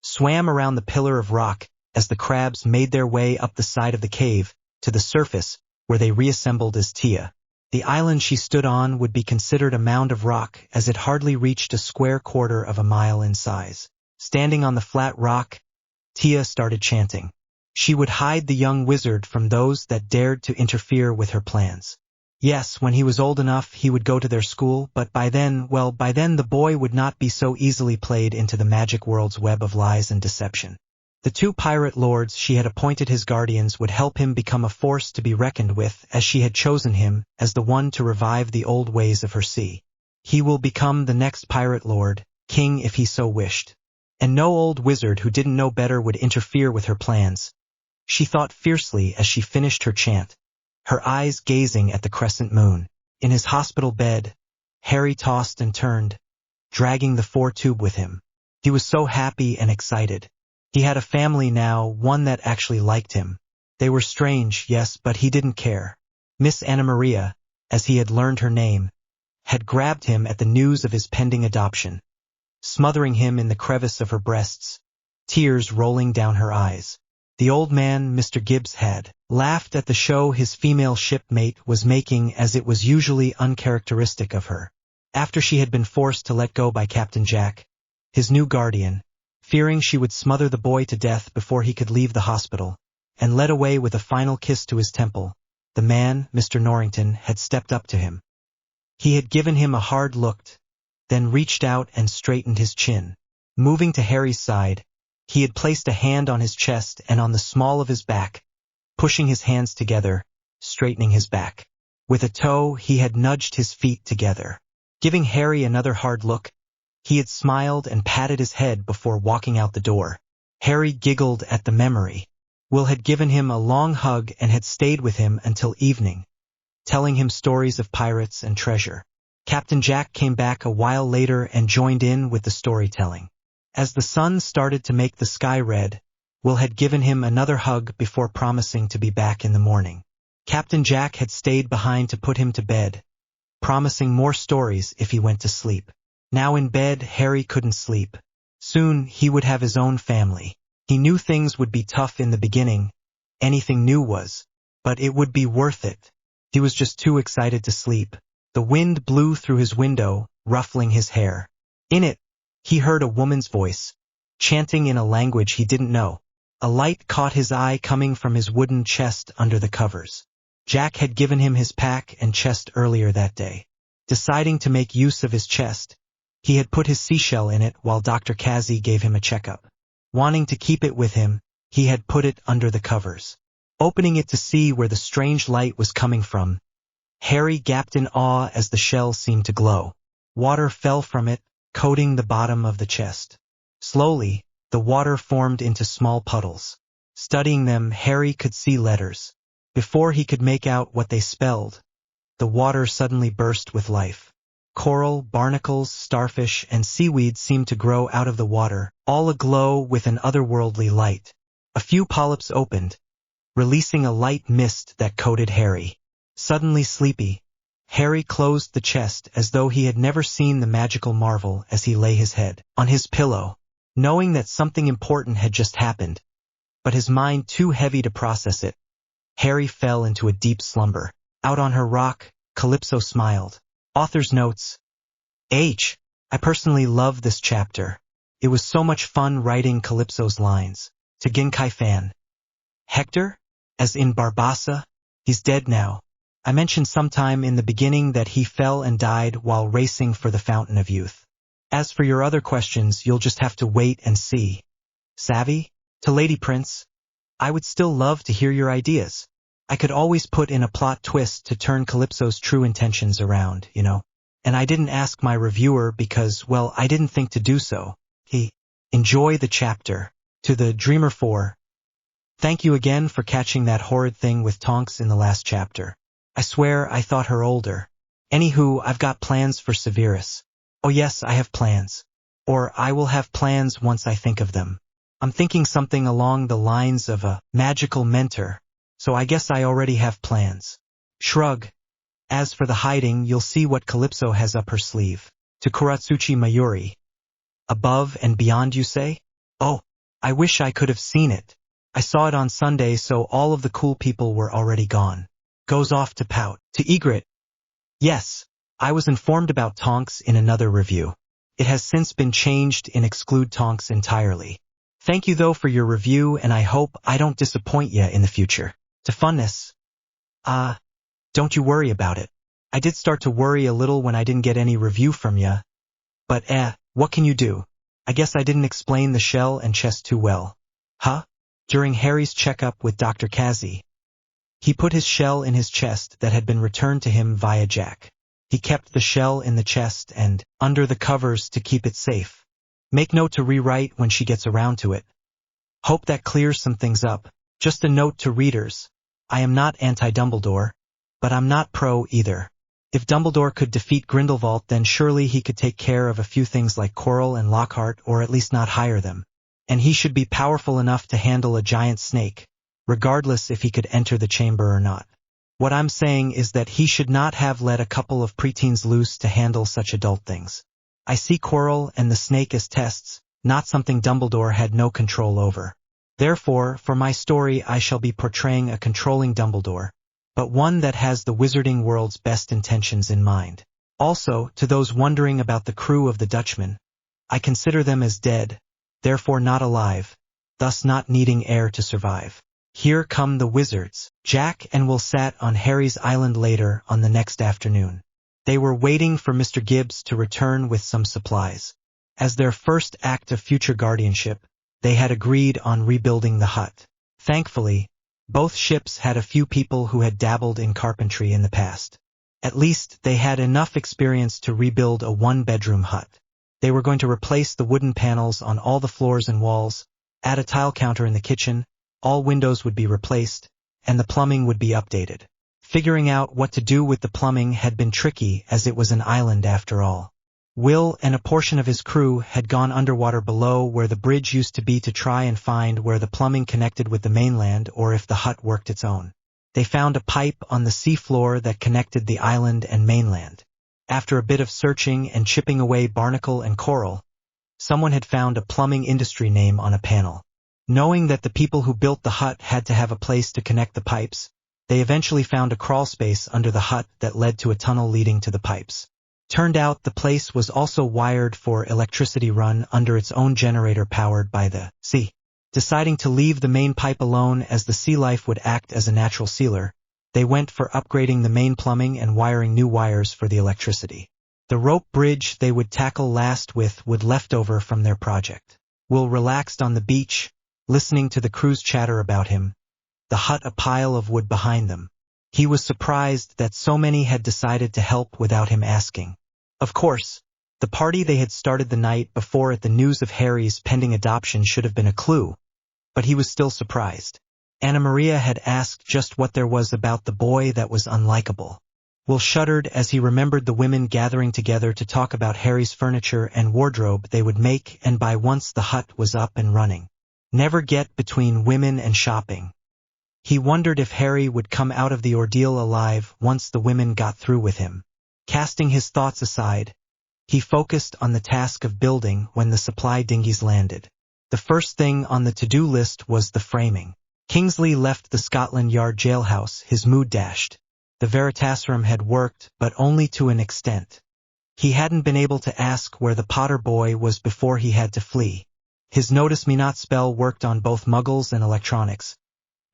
S1: swam around the pillar of rock as the crabs made their way up the side of the cave to the surface where they reassembled as Tia. The island she stood on would be considered a mound of rock as it hardly reached a square quarter of a mile in size. Standing on the flat rock, Tia started chanting. She would hide the young wizard from those that dared to interfere with her plans. Yes, when he was old enough he would go to their school, but by then the boy would not be so easily played into the magic world's web of lies and deception. The two pirate lords she had appointed his guardians would help him become a force to be reckoned with, as she had chosen him as the one to revive the old ways of her sea. He will become the next pirate lord, king if he so wished. And no old wizard who didn't know better would interfere with her plans. She thought fiercely as she finished her chant, her eyes gazing at the crescent moon. In his hospital bed, Harry tossed and turned, dragging the 4-tube with him. He was so happy and excited. He had a family now, one that actually liked him. They were strange, yes, but he didn't care. Miss Anna Maria, as he had learned her name, had grabbed him at the news of his pending adoption, smothering him in the crevice of her breasts, tears rolling down her eyes. The old man, Mr. Gibbs, had laughed at the show his female shipmate was making, as it was usually uncharacteristic of her. After she had been forced to let go by Captain Jack, his new guardian, fearing she would smother the boy to death before he could leave the hospital, and led away with a final kiss to his temple, the man, Mr. Norrington, had stepped up to him. He had given him a hard look, then reached out and straightened his chin. Moving to Harry's side, he had placed a hand on his chest and on the small of his back, pushing his hands together, straightening his back. With a toe, he had nudged his feet together. Giving Harry another hard look, he had smiled and patted his head before walking out the door. Harry giggled at the memory. Will had given him a long hug and had stayed with him until evening, telling him stories of pirates and treasure. Captain Jack came back a while later and joined in with the storytelling. As the sun started to make the sky red, Will had given him another hug before promising to be back in the morning. Captain Jack had stayed behind to put him to bed, promising more stories if he went to sleep. Now in bed, Harry couldn't sleep. Soon he would have his own family. He knew things would be tough in the beginning, anything new was, but it would be worth it. He was just too excited to sleep. The wind blew through his window, ruffling his hair. In it, he heard a woman's voice, chanting in a language he didn't know. A light caught his eye coming from his wooden chest under the covers. Jack had given him his pack and chest earlier that day. Deciding to make use of his chest, he had put his seashell in it while Dr. Casey gave him a checkup. Wanting to keep it with him, he had put it under the covers. Opening it to see where the strange light was coming from, Harry gaped in awe as the shell seemed to glow. Water fell from it, coating the bottom of the chest. Slowly, the water formed into small puddles. Studying them, Harry could see letters. Before he could make out what they spelled, the water suddenly burst with life. Coral, barnacles, starfish, and seaweed seemed to grow out of the water, all aglow with an otherworldly light. A few polyps opened, releasing a light mist that coated Harry. Suddenly sleepy, Harry closed the chest as though he had never seen the magical marvel as he lay his head on his pillow, knowing that something important had just happened, but his mind too heavy to process it. Harry fell into a deep slumber. Out on her rock, Calypso smiled. Author's notes. I personally love this chapter. It was so much fun writing Calypso's lines. To Ginkai fan. Hector? As in Barbassa? He's dead now. I mentioned sometime in the beginning that he fell and died while racing for the Fountain of Youth. As for your other questions, you'll just have to wait and see. Savvy? To Lady Prince? I would still love to hear your ideas. I could always put in a plot twist to turn Calypso's true intentions around, you know. And I didn't ask my reviewer because, well, I didn't think to do so. Enjoy the chapter. To the Dreamer 4. Thank you again for catching that horrid thing with Tonks in the last chapter. I swear I thought her older. Anywho, I've got plans for Severus. Oh yes, I have plans. Or I will have plans once I think of them. I'm thinking something along the lines of a magical mentor, so I guess I already have plans. Shrug. As for the hiding, you'll see what Calypso has up her sleeve. To Kuratsuchi Mayuri. Above and beyond, you say? Oh, I wish I could have seen it. I saw it on Sunday, so all of the cool people were already gone. Goes off to pout. To Egret. Yes, I was informed about Tonks in another review. It has since been changed in exclude Tonks entirely. Thank you though for your review, and I hope I don't disappoint ya in the future. To Funness. Don't you worry about it. I did start to worry a little when I didn't get any review from ya. But what can you do? I guess I didn't explain the shell and chest too well. Huh? During Harry's checkup with Dr. Cassie, he put his shell in his chest that had been returned to him via Jack. He kept the shell in the chest and under the covers to keep it safe. Make note to rewrite when she gets around to it. Hope that clears some things up. Just a note to readers. I am not anti-Dumbledore, but I'm not pro either. If Dumbledore could defeat Grindelwald, then surely he could take care of a few things like Quirrell and Lockhart, or at least not hire them. And he should be powerful enough to handle a giant snake, regardless if he could enter the chamber or not. What I'm saying is that he should not have let a couple of preteens loose to handle such adult things. I see Quirrell and the snake as tests, not something Dumbledore had no control over. Therefore, for my story I shall be portraying a controlling Dumbledore, but one that has the wizarding world's best intentions in mind. Also, to those wondering about the crew of the Dutchman, I consider them as dead, therefore not alive, thus not needing air to survive. Here come the wizards. Jack and Will sat on Harry's island later on the next afternoon. They were waiting for Mr. Gibbs to return with some supplies. As their first act of future guardianship, they had agreed on rebuilding the hut. Thankfully, both ships had a few people who had dabbled in carpentry in the past. At least they had enough experience to rebuild a one-bedroom hut. They were going to replace the wooden panels on all the floors and walls, add a tile counter in the kitchen, all windows would be replaced, and the plumbing would be updated. Figuring out what to do with the plumbing had been tricky as it was an island after all. Will and a portion of his crew had gone underwater below where the bridge used to be to try and find where the plumbing connected with the mainland or if the hut worked its own. They found a pipe on the sea floor that connected the island and mainland. After a bit of searching and chipping away barnacle and coral, someone had found a plumbing industry name on a panel. Knowing that the people who built the hut had to have a place to connect the pipes, they eventually found a crawl space under the hut that led to a tunnel leading to the pipes. Turned out the place was also wired for electricity run under its own generator powered by the sea. Deciding to leave the main pipe alone as the sea life would act as a natural sealer, they went for upgrading the main plumbing and wiring new wires for the electricity. The rope bridge they would tackle last with would leftover from their project. Will relaxed on the beach, listening to the crew's chatter about him, the hut a pile of wood behind them. He was surprised that so many had decided to help without him asking. Of course, the party they had started the night before at the news of Harry's pending adoption should have been a clue, but he was still surprised. Anna Maria had asked just what there was about the boy that was unlikable. Will shuddered as he remembered the women gathering together to talk about Harry's furniture and wardrobe they would make and buy once the hut was up and running. Never get between women and shopping. He wondered if Harry would come out of the ordeal alive once the women got through with him. Casting his thoughts aside, he focused on the task of building when the supply dinghies landed. The first thing on the to-do list was the framing. Kingsley left the Scotland Yard jailhouse, his mood dashed. The Veritaserum had worked, but only to an extent. He hadn't been able to ask where the Potter boy was before he had to flee. His Notice Me Not spell worked on both muggles and electronics,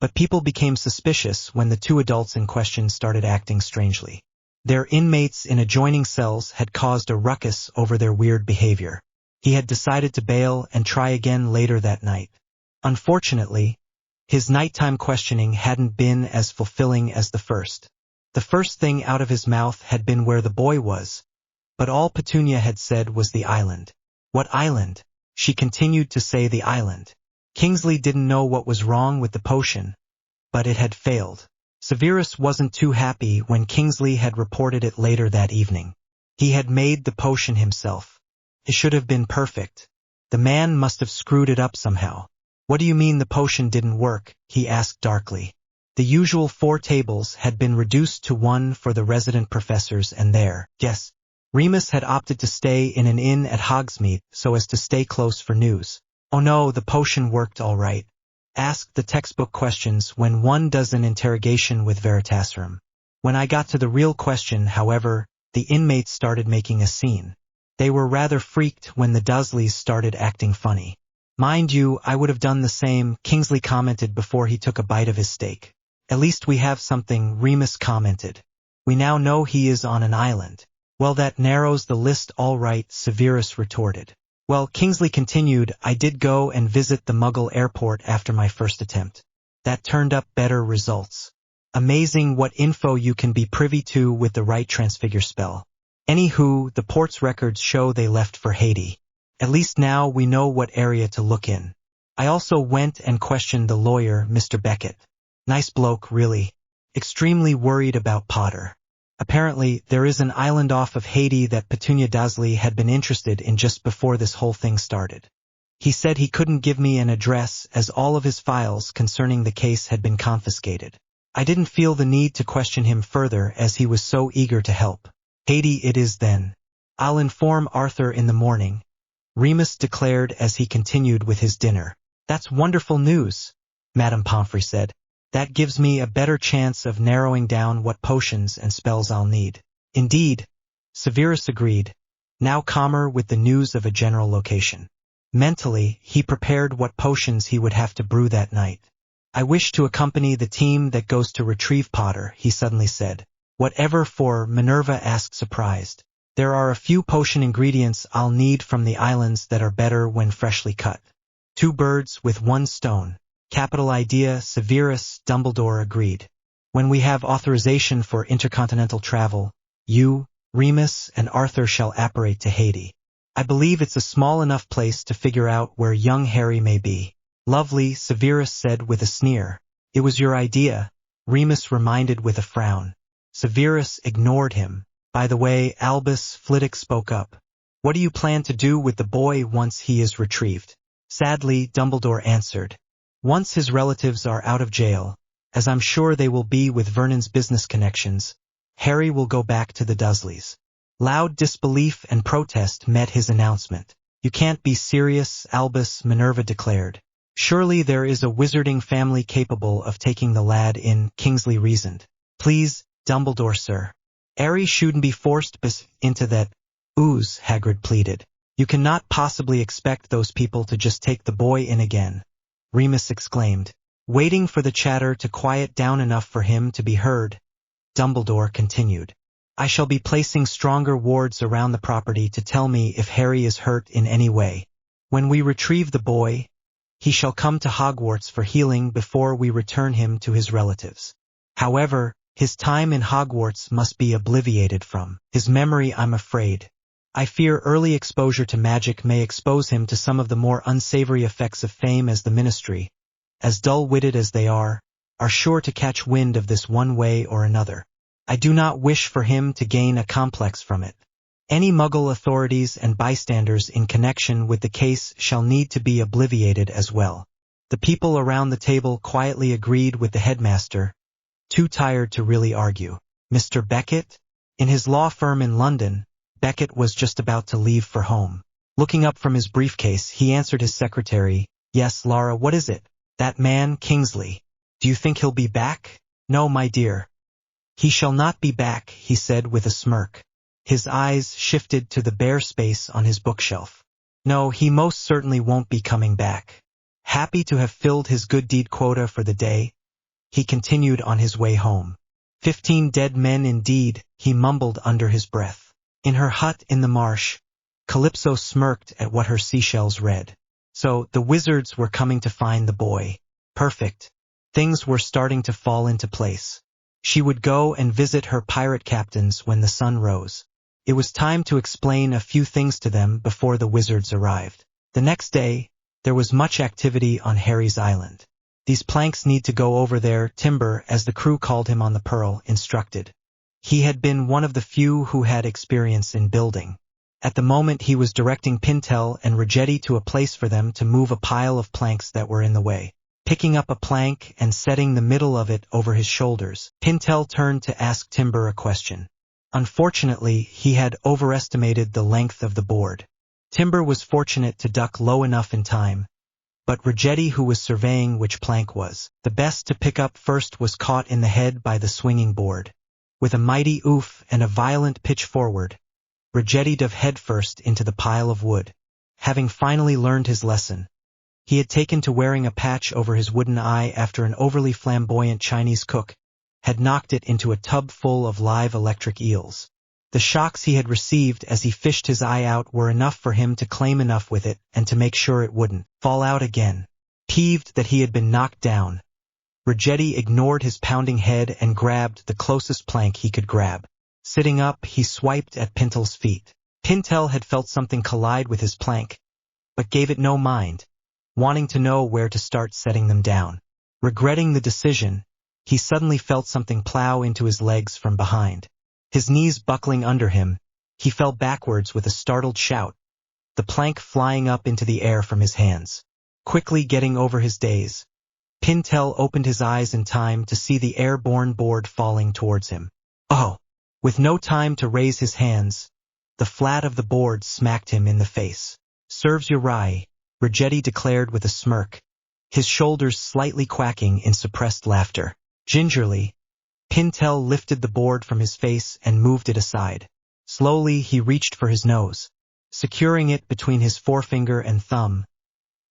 S1: but people became suspicious when the two adults in question started acting strangely. Their inmates in adjoining cells had caused a ruckus over their weird behavior. He had decided to bail and try again later that night. Unfortunately, his nighttime questioning hadn't been as fulfilling as the first. The first thing out of his mouth had been where the boy was, but all Petunia had said was the island. What island? She continued to say the island. Kingsley didn't know what was wrong with the potion, but it had failed. Severus wasn't too happy when Kingsley had reported it later that evening. He had made the potion himself. It should have been perfect. The man must have screwed it up somehow. What do you mean the potion didn't work? He asked darkly. The usual 4 tables had been reduced to 1 for the resident professors and their guests. Remus had opted to stay in an inn at Hogsmeade so as to stay close for news. Oh no, the potion worked all right. Asked the textbook questions when one does an interrogation with Veritaserum. When I got to the real question, however, the inmates started making a scene. They were rather freaked when the Dursleys started acting funny. Mind you, I would have done the same, Kingsley commented before he took a bite of his steak. At least we have something, Remus commented. We now know he is on an island. Well, that narrows the list all right, Severus retorted. Well, Kingsley continued, I did go and visit the Muggle airport after my first attempt. That turned up better results. Amazing what info you can be privy to with the right transfigure spell. Anywho, the port's records show they left for Haiti. At least now we know what area to look in. I also went and questioned the lawyer, Mr. Beckett. Nice bloke, really. Extremely worried about Potter. Apparently, there is an island off of Haiti that Petunia Dudley had been interested in just before this whole thing started. He said he couldn't give me an address as all of his files concerning the case had been confiscated. I didn't feel the need to question him further as he was so eager to help. Haiti it is then. I'll inform Arthur in the morning, Remus declared as he continued with his dinner. That's wonderful news, Madame Pomfrey said. That gives me a better chance of narrowing down what potions and spells I'll need. Indeed, Severus agreed, now calmer with the news of a general location. Mentally, he prepared what potions he would have to brew that night. I wish to accompany the team that goes to retrieve Potter, he suddenly said. Whatever for? Minerva asked surprised. There are a few potion ingredients I'll need from the islands that are better when freshly cut. 2 birds with 1 stone. Capital idea, Severus, Dumbledore agreed. When we have authorization for intercontinental travel, you, Remus, and Arthur shall apparate to Haiti. I believe it's a small enough place to figure out where young Harry may be. Lovely, Severus said with a sneer. It was your idea, Remus reminded with a frown. Severus ignored him. By the way, Albus Flitwick spoke up. What do you plan to do with the boy once he is retrieved? Sadly, Dumbledore answered. Once his relatives are out of jail, as I'm sure they will be with Vernon's business connections, Harry will go back to the Dursleys. Loud disbelief and protest met his announcement. You can't be serious, Albus, Minerva declared. Surely there is a wizarding family capable of taking the lad in, Kingsley reasoned. Please, Dumbledore, sir. Harry shouldn't be forced into that ooze, Hagrid pleaded. You cannot possibly expect those people to just take the boy in again, Remus exclaimed. Waiting for the chatter to quiet down enough for him to be heard, Dumbledore continued. I shall be placing stronger wards around the property to tell me if Harry is hurt in any way. When we retrieve the boy, he shall come to Hogwarts for healing before we return him to his relatives. However, his time in Hogwarts must be obliterated from his memory, I'm afraid. I fear early exposure to magic may expose him to some of the more unsavory effects of fame, as the Ministry, as dull-witted as they are sure to catch wind of this one way or another. I do not wish for him to gain a complex from it. Any Muggle authorities and bystanders in connection with the case shall need to be obliterated as well. The people around the table quietly agreed with the headmaster, too tired to really argue. Mr. Beckett? In his law firm in London, Beckett was just about to leave for home. Looking up from his briefcase, he answered his secretary, Yes, Laura, what is it? That man, Kingsley. Do you think he'll be back? No, my dear. He shall not be back, he said with a smirk. His eyes shifted to the bare space on his bookshelf. No, he most certainly won't be coming back. Happy to have filled his good deed quota for the day, he continued on his way home. 15 dead men indeed, he mumbled under his breath. In her hut in the marsh, Calypso smirked at what her seashells read. So, the wizards were coming to find the boy. Perfect. Things were starting to fall into place. She would go and visit her pirate captains when the sun rose. It was time to explain a few things to them before the wizards arrived. The next day, there was much activity on Harry's island. These planks need to go over there, Timber, as the crew called him on the Pearl, instructed. He had been one of the few who had experience in building. At the moment he was directing Pintel and Rigetti to a place for them to move a pile of planks that were in the way. Picking up a plank and setting the middle of it over his shoulders, Pintel turned to ask Timber a question. Unfortunately, he had overestimated the length of the board. Timber was fortunate to duck low enough in time, but Rigetti, who was surveying which plank was the best to pick up first, was caught in the head by the swinging board. With a mighty oof and a violent pitch forward, Rigetti dove headfirst into the pile of wood. Having finally learned his lesson, he had taken to wearing a patch over his wooden eye after an overly flamboyant Chinese cook had knocked it into a tub full of live electric eels. The shocks he had received as he fished his eye out were enough for him to claim enough with it and to make sure it wouldn't fall out again. Peeved that he had been knocked down, Rigetti ignored his pounding head and grabbed the closest plank he could grab. Sitting up, he swiped at Pintel's feet. Pintel had felt something collide with his plank, but gave it no mind, wanting to know where to start setting them down. Regretting the decision, he suddenly felt something plow into his legs from behind. His knees buckling under him, he fell backwards with a startled shout, the plank flying up into the air from his hands. Quickly getting over his daze, Pintel opened his eyes in time to see the airborne board falling towards him. Oh! With no time to raise his hands, the flat of the board smacked him in the face. Serves you right, Rigetti declared with a smirk, his shoulders slightly quacking in suppressed laughter. Gingerly, Pintel lifted the board from his face and moved it aside. Slowly he reached for his nose. Securing it between his forefinger and thumb,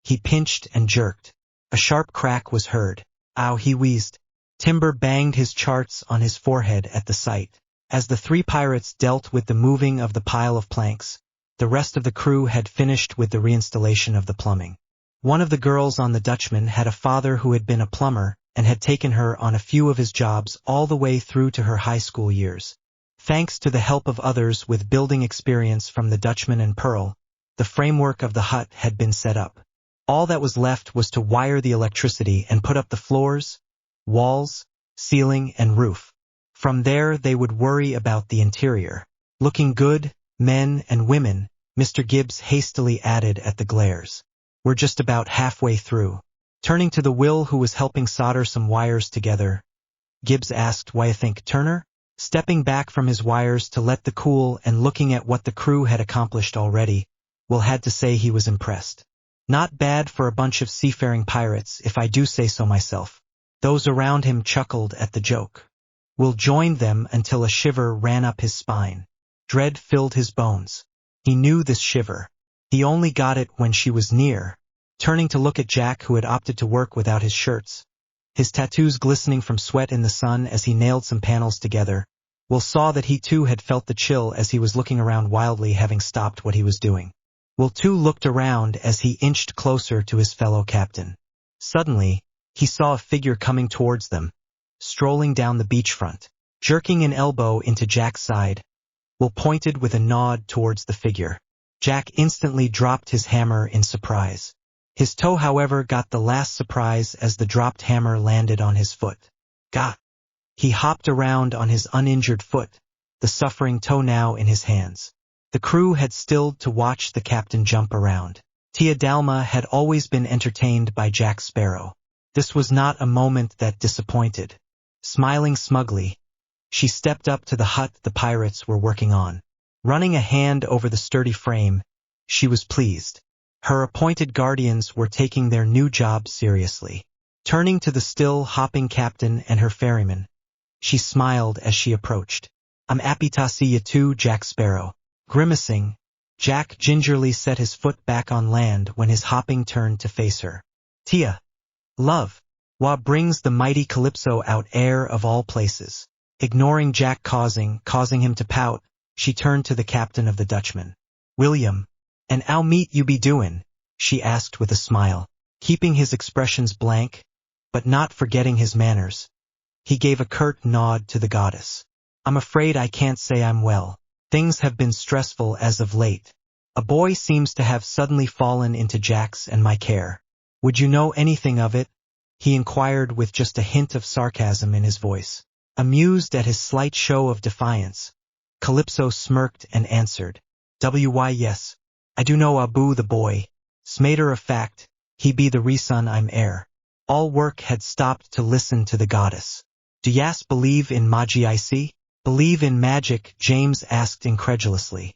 S1: he pinched and jerked. A sharp crack was heard. Ow, he wheezed. Timber banged his charts on his forehead at the sight. As the three pirates dealt with the moving of the pile of planks, the rest of the crew had finished with the reinstallation of the plumbing. One of the girls on the Dutchman had a father who had been a plumber and had taken her on a few of his jobs all the way through to her high school years. Thanks to the help of others with building experience from the Dutchman and Pearl, the framework of the hut had been set up. All that was left was to wire the electricity and put up the floors, walls, ceiling, and roof. From there they would worry about the interior. Looking good, men and women, Mr. Gibbs hastily added at the glares. We're just about halfway through. Turning to the Will who was helping solder some wires together, Gibbs asked, "Why you think, Turner?" Stepping back from his wires to let the cool and looking at what the crew had accomplished already, Will had to say he was impressed. Not bad for a bunch of seafaring pirates, if I do say so myself. Those around him chuckled at the joke. Will joined them until a shiver ran up his spine. Dread filled his bones. He knew this shiver. He only got it when she was near. Turning to look at Jack, who had opted to work without his shirts, his tattoos glistening from sweat in the sun as he nailed some panels together, Will saw that he too had felt the chill as he was looking around wildly, having stopped what he was doing. Will too looked around as he inched closer to his fellow captain. Suddenly, he saw a figure coming towards them, strolling down the beachfront. Jerking an elbow into Jack's side, Will pointed with a nod towards the figure. Jack instantly dropped his hammer in surprise. His toe, however, got the last surprise as the dropped hammer landed on his foot. Gah! He hopped around on his uninjured foot, the suffering toe now in his hands. The crew had stilled to watch the captain jump around. Tia Dalma had always been entertained by Jack Sparrow. This was not a moment that disappointed. Smiling smugly, she stepped up to the hut the pirates were working on. Running a hand over the sturdy frame, she was pleased. Her appointed guardians were taking their new job seriously. Turning to the still hopping captain and her ferryman, she smiled as she approached. "I'm happy to see you too, Jack Sparrow." Grimacing, Jack gingerly set his foot back on land when his hopping turned to face her. "Tia, love, what brings the mighty Calypso out air of all places?" Ignoring Jack causing him to pout, she turned to the captain of the Dutchman. "William, and 'ow meat you be doin'?" she asked with a smile. Keeping his expressions blank, but not forgetting his manners, he gave a curt nod to the goddess. "I'm afraid I can't say I'm well. Things have been stressful as of late. A boy seems to have suddenly fallen into Jack's and my care. Would you know anything of it?" he inquired with just a hint of sarcasm in his voice. Amused at his slight show of defiance, Calypso smirked and answered, "Why yes, I do know Abu the boy. Smater of fact, he be the reason I'm heir." All work had stopped to listen to the goddess. "Do yas believe in magi I see?" "Believe in magic?" James asked incredulously.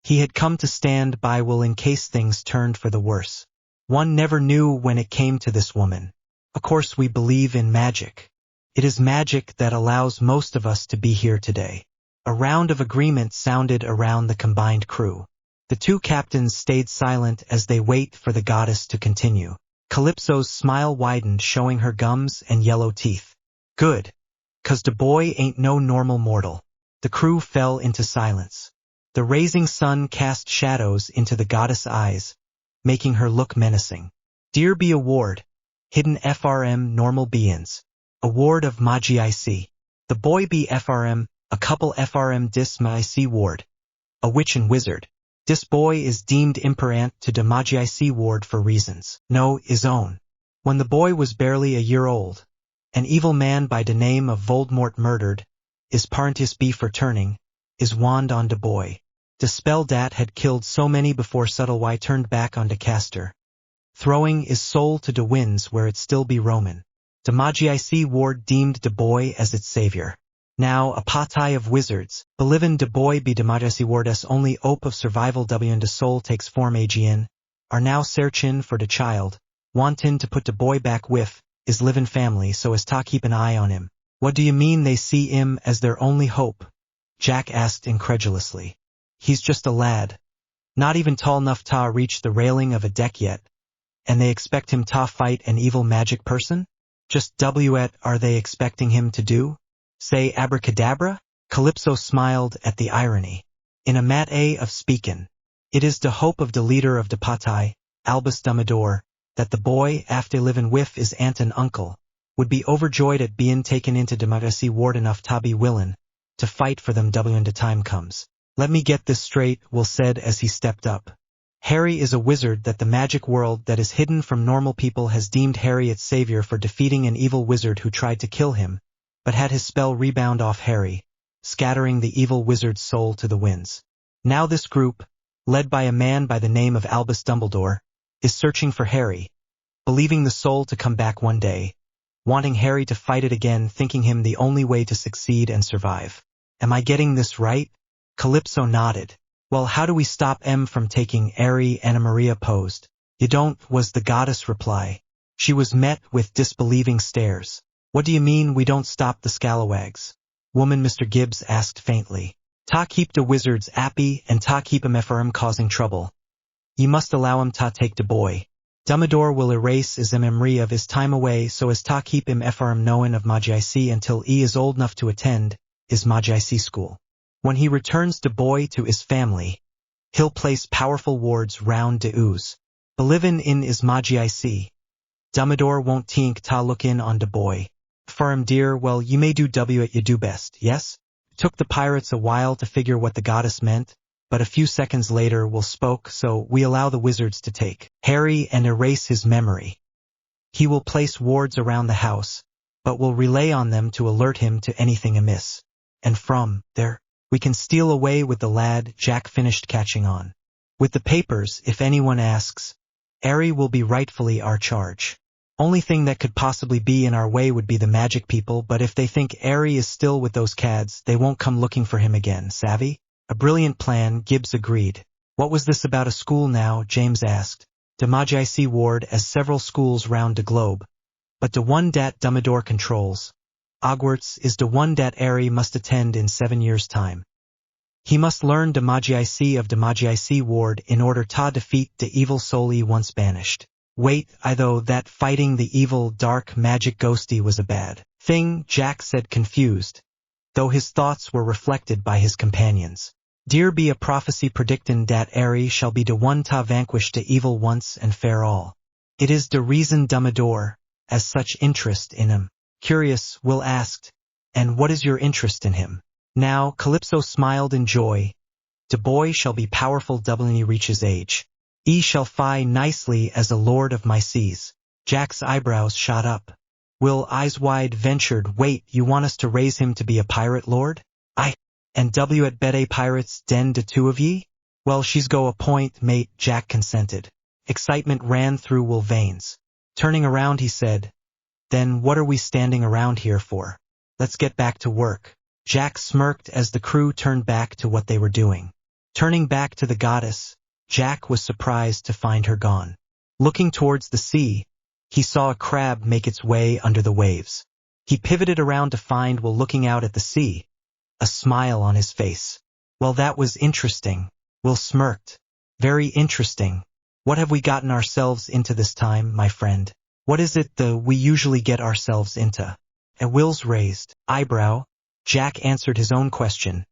S1: He had come to stand by Will in case things turned for the worse. One never knew when it came to this woman. "Of course we believe in magic. It is magic that allows most of us to be here today." A round of agreement sounded around the combined crew. The two captains stayed silent as they wait for the goddess to continue. Calypso's smile widened, showing her gums and yellow teeth. "Good. 'Cause the boy ain't no normal mortal. The crew fell into silence. The raising sun cast shadows into the goddess' eyes, making her look menacing. Dear be award, hidden FRM normal beings. Award of Magi-IC. The boy be FRM, a couple FRM dis Magi-IC ward. A witch and wizard. This boy is deemed imperant to the Magi-IC ward for reasons. No, his own. When the boy was barely a year old, an evil man by the name of Voldemort murdered, his parentis be for turning, his wand on the boy. The spell dat had killed so many before Subtlewhy turned back on the caster, throwing his soul to the winds where it still be roamin'. The Magi-IC ward deemed the boy as its savior. Now, a patai of wizards, belivin the boy be the Magi-IC ward's only hope of survival when the soul takes form Aegean, are now searchin' for the child, wantin' to put the boy back with his livin' family so as to keep an eye on him. What do you mean they see him as their only hope? Jack asked incredulously. He's just a lad. Not even tall enough to reach the railing of a deck yet. And they expect him to fight an evil magic person? Just what are they expecting him to do? Say abracadabra? Calypso smiled at the irony. In a matte of speakin', it is the hope of the leader of the patai, Albus Dumbledore, that the boy, after livin' with his aunt and uncle, would be overjoyed at being taken into the Magi-IC ward enough to be willin' to fight for them when the time comes. Let me get this straight, Will said as he stepped up. Harry is a wizard that the magic world that is hidden from normal people has deemed Harry its savior for defeating an evil wizard who tried to kill him, but had his spell rebound off Harry, scattering the evil wizard's soul to the winds. Now this group, led by a man by the name of Albus Dumbledore, is searching for Harry, believing the soul to come back one day, wanting Harry to fight it again, thinking him the only way to succeed and survive. Am I getting this right? Calypso nodded. Well, how do we stop M from taking Harry? Anna Maria posed. You don't, was the goddess' reply. She was met with disbelieving stares. What do you mean we don't stop the scalawags? Woman, Mr. Gibbs asked faintly. Ta keep the wizards happy and ta keep 'em from causing trouble. You must allow 'em ta take the boy. Dumbledore will erase his memory of his time away so as ta keep him from knowing of Magi-IC until he is old enough to attend his Magi-IC school. When he returns the boy to his family, he'll place powerful wards round the ooze. Belivin' in his Magi-IC. Dumbledore won't tink ta look in on the boy. For him dear, well you may do what you do best, yes? Took the pirates a while to figure what the goddess meant, but a few seconds later Will spoke, so we allow the wizards to take Harry and erase his memory. He will place wards around the house, but will relay on them to alert him to anything amiss. And from there, we can steal away with the lad. Jack finished catching on. With the papers, if anyone asks, Harry will be rightfully our charge. Only thing that could possibly be in our way would be the magic people, but if they think Harry is still with those cads, they won't come looking for him again, savvy? A brilliant plan, Gibbs agreed. What was this about a school now? James asked. The Magi-IC ward as several schools round the globe, but the one dat Dumbledore controls, Hogwarts, is the one dat Harry must attend in 7 years' time. He must learn the Magi-IC of the Magi-IC ward in order to defeat the evil soul he once banished. Wait, I though that fighting the evil dark magic ghosty was a bad thing, Jack said confused, though his thoughts were reflected by his companions. Dear be a prophecy predictin' dat Harry shall be the one to vanquish the evil once and fair all. It is the reason Dumbledore has such interest in him. Curious, Will asked, and what is your interest in him? Now, Calypso smiled in joy. The boy shall be powerful when he reaches age. He shall fie nicely as a lord of my seas. Jack's eyebrows shot up. Will, eyes wide, ventured, wait, you want us to raise him to be a pirate lord? Aye. And at bet a pirates den the two of ye? Well, she's go a point, mate, Jack consented. Excitement ran through Will veins. Turning around he said, then what are we standing around here for? Let's get back to work. Jack smirked as the crew turned back to what they were doing. Turning back to the goddess, Jack was surprised to find her gone. Looking towards the sea, he saw a crab make its way under the waves. He pivoted around to find Will looking out at the sea, a smile on his face. Well, that was interesting. Will smirked. Very interesting. What have we gotten ourselves into this time, my friend? What is it we usually get ourselves into? At Will's raised eyebrow, Jack answered his own question,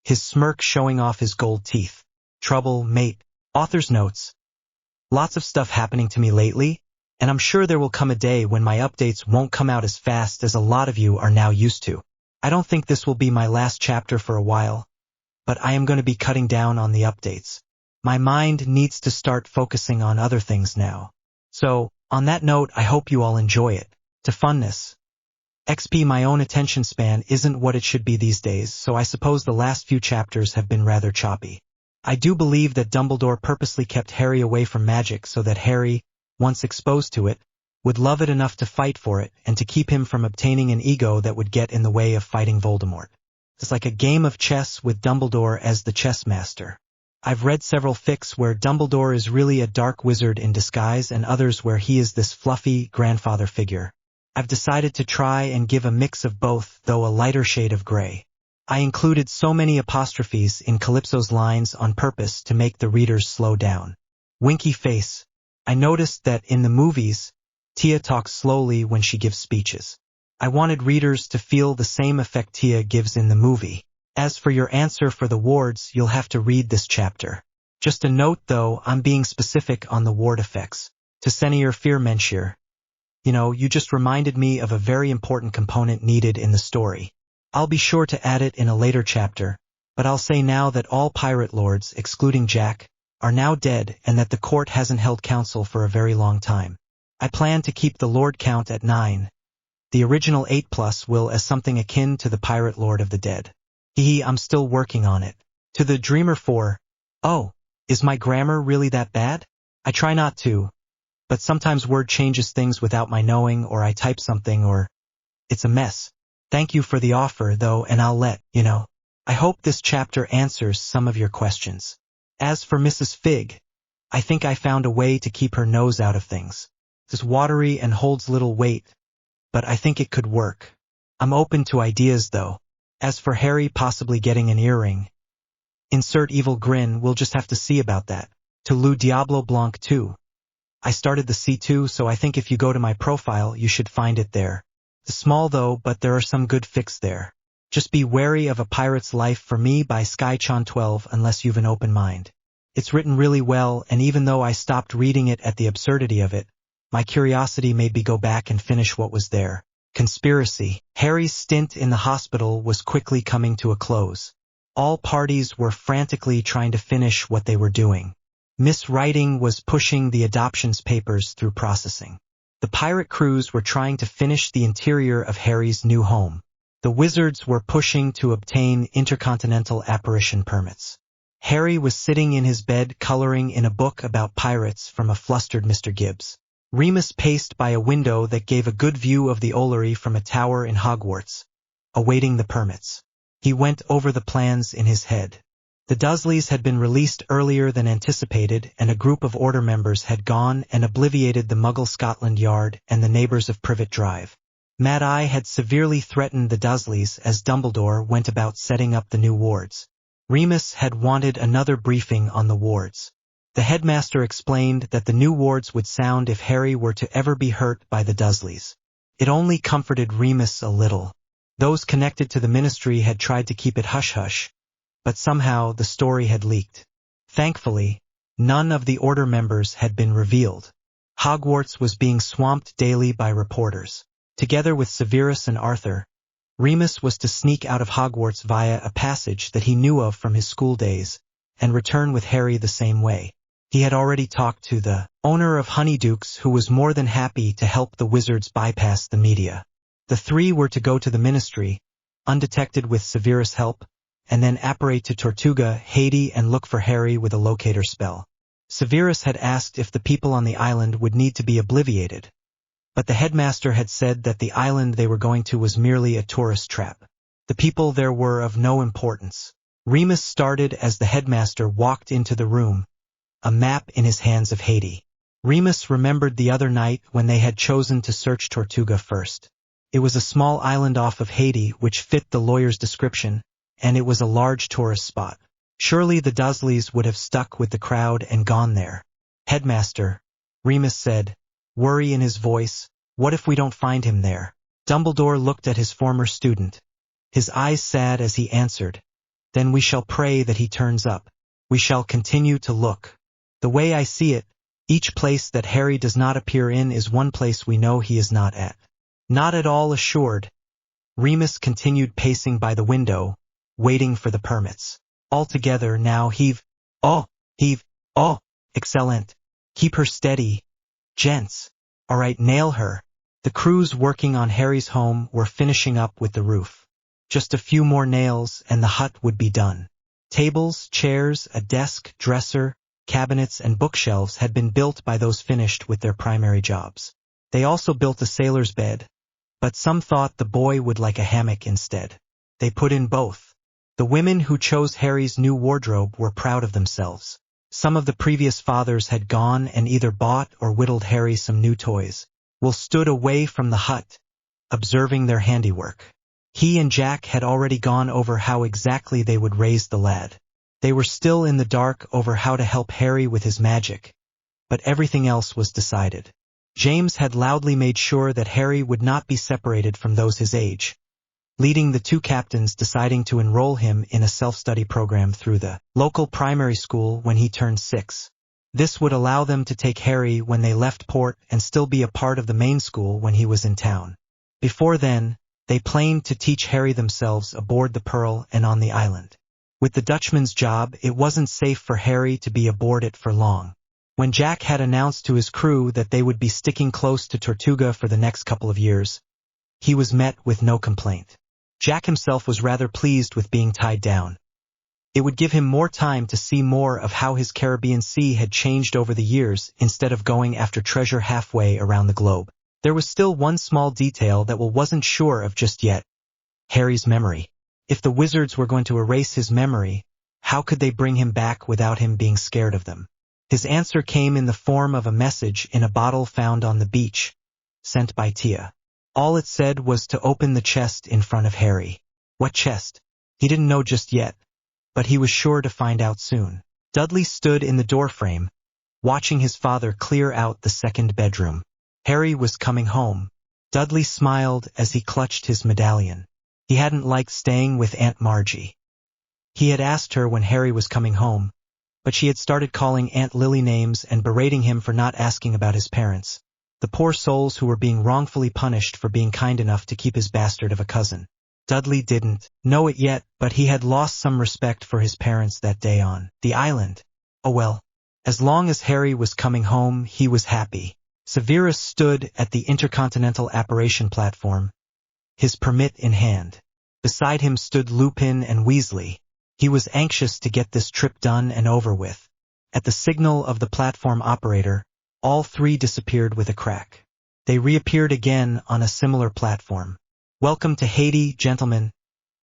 S1: his smirk showing off his gold teeth. Trouble, mate. Author's notes. Lots of stuff happening to me lately, and I'm sure there will come a day when my updates won't come out as fast as a lot of you are now used to. I don't think this will be my last chapter for a while, but I am going to be cutting down on the updates. My mind needs to start focusing on other things now. So, on that note, I hope you all enjoy it. To funness. XP, my own attention span isn't what it should be these days, so I suppose the last few chapters have been rather choppy. I do believe that Dumbledore purposely kept Harry away from magic so that Harry, once exposed to it, would love it enough to fight for it and to keep him from obtaining an ego that would get in the way of fighting Voldemort. It's like a game of chess with Dumbledore as the chess master. I've read several fics where Dumbledore is really a dark wizard in disguise and others where he is this fluffy grandfather figure. I've decided to try and give a mix of both, though a lighter shade of gray. I included so many apostrophes in Calypso's lines on purpose to make the readers slow down. Winky face. I noticed that in the movies, Tia talks slowly when she gives speeches. I wanted readers to feel the same effect Tia gives in the movie. As for your answer for the wards, you'll have to read this chapter. Just a note though, I'm being specific on the ward effects. To Senior Fear Menshir. You just reminded me of a very important component needed in the story. I'll be sure to add it in a later chapter, but I'll say now that all pirate lords, excluding Jack, are now dead and that the court hasn't held council for a very long time. I plan to keep the lord count at 9. The original 8+ will as something akin to the pirate lord of the dead. I'm still working on it. To the Dreamer 4. Oh, is my grammar really that bad? I try not to, but sometimes Word changes things without my knowing, or I type something, or it's a mess. Thank you for the offer though, and I'll let you know. I hope this chapter answers some of your questions. As for Mrs. Fig, I think I found a way to keep her nose out of things. It's watery and holds little weight, but I think it could work. I'm open to ideas though. As for Harry possibly getting an earring, insert evil grin, we'll just have to see about that. To Lou Diablo Blanc 2. I started the C2, so I think if you go to my profile you should find it there. It's small though, but there are some good fics there. Just be wary of A Pirate's Life for Me by Skychan 12 unless you've an open mind. It's written really well, and even though I stopped reading it at the absurdity of it, my curiosity made me go back and finish what was there. Conspiracy. Harry's stint in the hospital was quickly coming to a close. All parties were frantically trying to finish what they were doing. Miss Writing was pushing the adoptions papers through processing. The pirate crews were trying to finish the interior of Harry's new home. The wizards were pushing to obtain intercontinental apparition permits. Harry was sitting in his bed coloring in a book about pirates from a flustered Mr. Gibbs. Remus paced by a window that gave a good view of the Ollery from a tower in Hogwarts, awaiting the permits. He went over the plans in his head. The Dursleys had been released earlier than anticipated, and a group of Order members had gone and obliviated the Muggle Scotland Yard and the neighbours of Privet Drive. Mad Eye had severely threatened the Dursleys as Dumbledore went about setting up the new wards. Remus had wanted another briefing on the wards. The headmaster explained that the new wards would sound if Harry were to ever be hurt by the Dursleys. It only comforted Remus a little. Those connected to the ministry had tried to keep it hush-hush, but somehow the story had leaked. Thankfully, none of the Order members had been revealed. Hogwarts was being swamped daily by reporters. Together with Severus and Arthur, Remus was to sneak out of Hogwarts via a passage that he knew of from his school days, and return with Harry the same way. He had already talked to the owner of Honeydukes, who was more than happy to help the wizards bypass the media. The three were to go to the ministry, undetected with Severus' help, and then apparate to Tortuga, Haiti, and look for Harry with a locator spell. Severus had asked if the people on the island would need to be obliviated, but the headmaster had said that the island they were going to was merely a tourist trap. The people there were of no importance. Remus started as the headmaster walked into the room, a map in his hands of Haiti. Remus remembered the other night when they had chosen to search Tortuga first. It was a small island off of Haiti which fit the lawyer's description, and it was a large tourist spot. Surely the Dursleys would have stuck with the crowd and gone there. Headmaster, Remus said, worry in his voice, what if we don't find him there? Dumbledore looked at his former student, his eyes sad as he answered, "Then we shall pray that he turns up. We shall continue to look. The way I see it, each place that Harry does not appear in is one place we know he is not at." Not at all assured, Remus continued pacing by the window, waiting for the permits. "Altogether now heave, oh, excellent. Keep her steady, gents. All right, nail her." The crews working on Harry's home were finishing up with the roof. Just a few more nails and the hut would be done. Tables, chairs, a desk, dresser, cabinets, and bookshelves had been built by those finished with their primary jobs. They also built a sailor's bed, but some thought the boy would like a hammock instead. They put in both. The women who chose Harry's new wardrobe were proud of themselves. Some of the previous fathers had gone and either bought or whittled Harry some new toys. Will stood away from the hut, observing their handiwork. He and Jack had already gone over how exactly they would raise the lad. They were still in the dark over how to help Harry with his magic, but everything else was decided. James had loudly made sure that Harry would not be separated from those his age, leading the two captains deciding to enroll him in a self-study program through the local primary school when he turned 6. This would allow them to take Harry when they left port and still be a part of the main school when he was in town. Before then, they planned to teach Harry themselves aboard the Pearl and on the island. With the Dutchman's job, it wasn't safe for Harry to be aboard it for long. When Jack had announced to his crew that they would be sticking close to Tortuga for the next couple of years, he was met with no complaint. Jack himself was rather pleased with being tied down. It would give him more time to see more of how his Caribbean Sea had changed over the years instead of going after treasure halfway around the globe. There was still one small detail that Will wasn't sure of just yet: Harry's memory. If the wizards were going to erase his memory, how could they bring him back without him being scared of them? His answer came in the form of a message in a bottle found on the beach, sent by Tia. All it said was to open the chest in front of Harry. What chest? He didn't know just yet, but he was sure to find out soon. Dudley stood in the doorframe, watching his father clear out the second bedroom. Harry was coming home. Dudley smiled as he clutched his medallion. He hadn't liked staying with Aunt Margie. He had asked her when Harry was coming home, but she had started calling Aunt Lily names and berating him for not asking about his parents, the poor souls who were being wrongfully punished for being kind enough to keep his bastard of a cousin. Dudley didn't know it yet, but he had lost some respect for his parents that day on the island. Oh well, as long as Harry was coming home, he was happy. Severus stood at the intercontinental apparition platform, his permit in hand. Beside him stood Lupin and Weasley. He was anxious to get this trip done and over with. At the signal of the platform operator, all three disappeared with a crack. They reappeared again on a similar platform. "Welcome to Haiti, gentlemen,"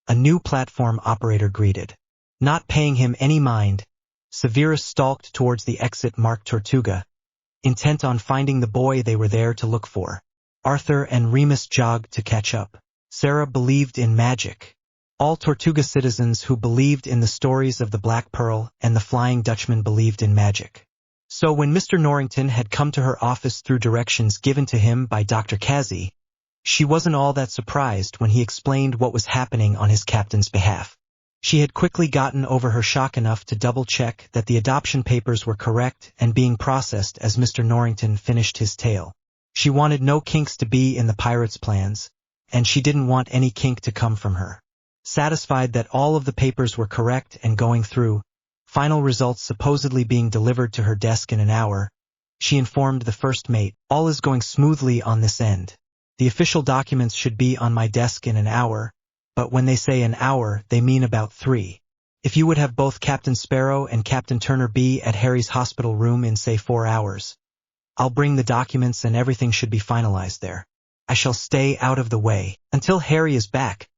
S1: a new platform operator greeted. Not paying him any mind, Severus stalked towards the exit marked Tortuga, intent on finding the boy they were there to look for. Arthur and Remus jogged to catch up. Sarah believed in magic. All Tortuga citizens who believed in the stories of the Black Pearl and the Flying Dutchman believed in magic. So when Mr. Norrington had come to her office through directions given to him by Dr. Cassie, she wasn't all that surprised when he explained what was happening on his captain's behalf. She had quickly gotten over her shock enough to double-check that the adoption papers were correct and being processed as Mr. Norrington finished his tale. She wanted no kinks to be in the pirates' plans, and she didn't want any kink to come from her. Satisfied that all of the papers were correct and going through, final results supposedly being delivered to her desk in an hour, she informed the first mate, "All is going smoothly on this end. The official documents should be on my desk in an hour, but when they say an hour, they mean about 3. If you would have both Captain Sparrow and Captain Turner be at Harry's hospital room in, say, 4 hours, I'll bring the documents and everything should be finalized there. I shall stay out of the way until Harry is back,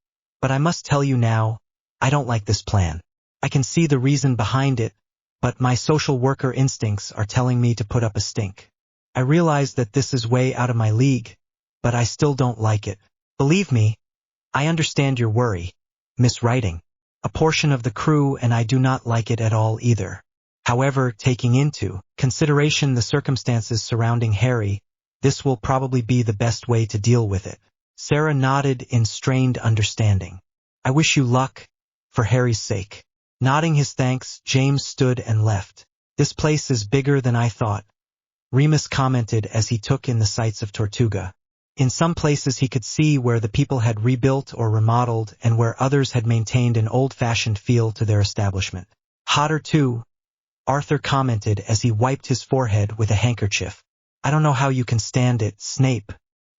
S1: but I must tell you now, I don't like this plan. I can see the reason behind it, but my social worker instincts are telling me to put up a stink. I realize that this is way out of my league, but I still don't like it. Believe me, I understand your worry, Miss Writing. A portion of the crew and I do not like it at all either. However, taking into consideration the circumstances surrounding Harry, this will probably be the best way to deal with it. Sarah nodded in strained understanding. I wish you luck, for Harry's sake. Nodding his thanks, James stood and left. This place is bigger than I thought, Remus commented as he took in the sights of Tortuga. In some places he could see where the people had rebuilt or remodeled and where others had maintained an old-fashioned feel to their establishment. Hotter too, Arthur commented as he wiped his forehead with a handkerchief. I don't know how you can stand it, Snape.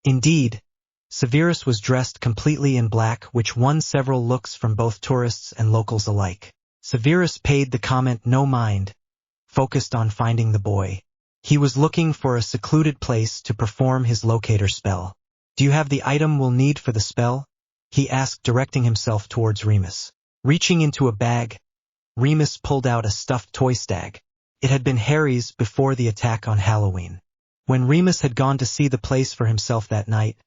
S1: Indeed, Severus was dressed completely in black, which won several looks from both tourists and locals alike. Severus paid the comment no mind, focused on finding the boy. He was looking for a secluded place to perform his locator spell. Do you have the item we'll need for the spell? He asked, directing himself towards Remus. Reaching into a bag, Remus pulled out a stuffed toy stag. It had been Harry's before the attack on Halloween. When Remus had gone to see the place for himself that night,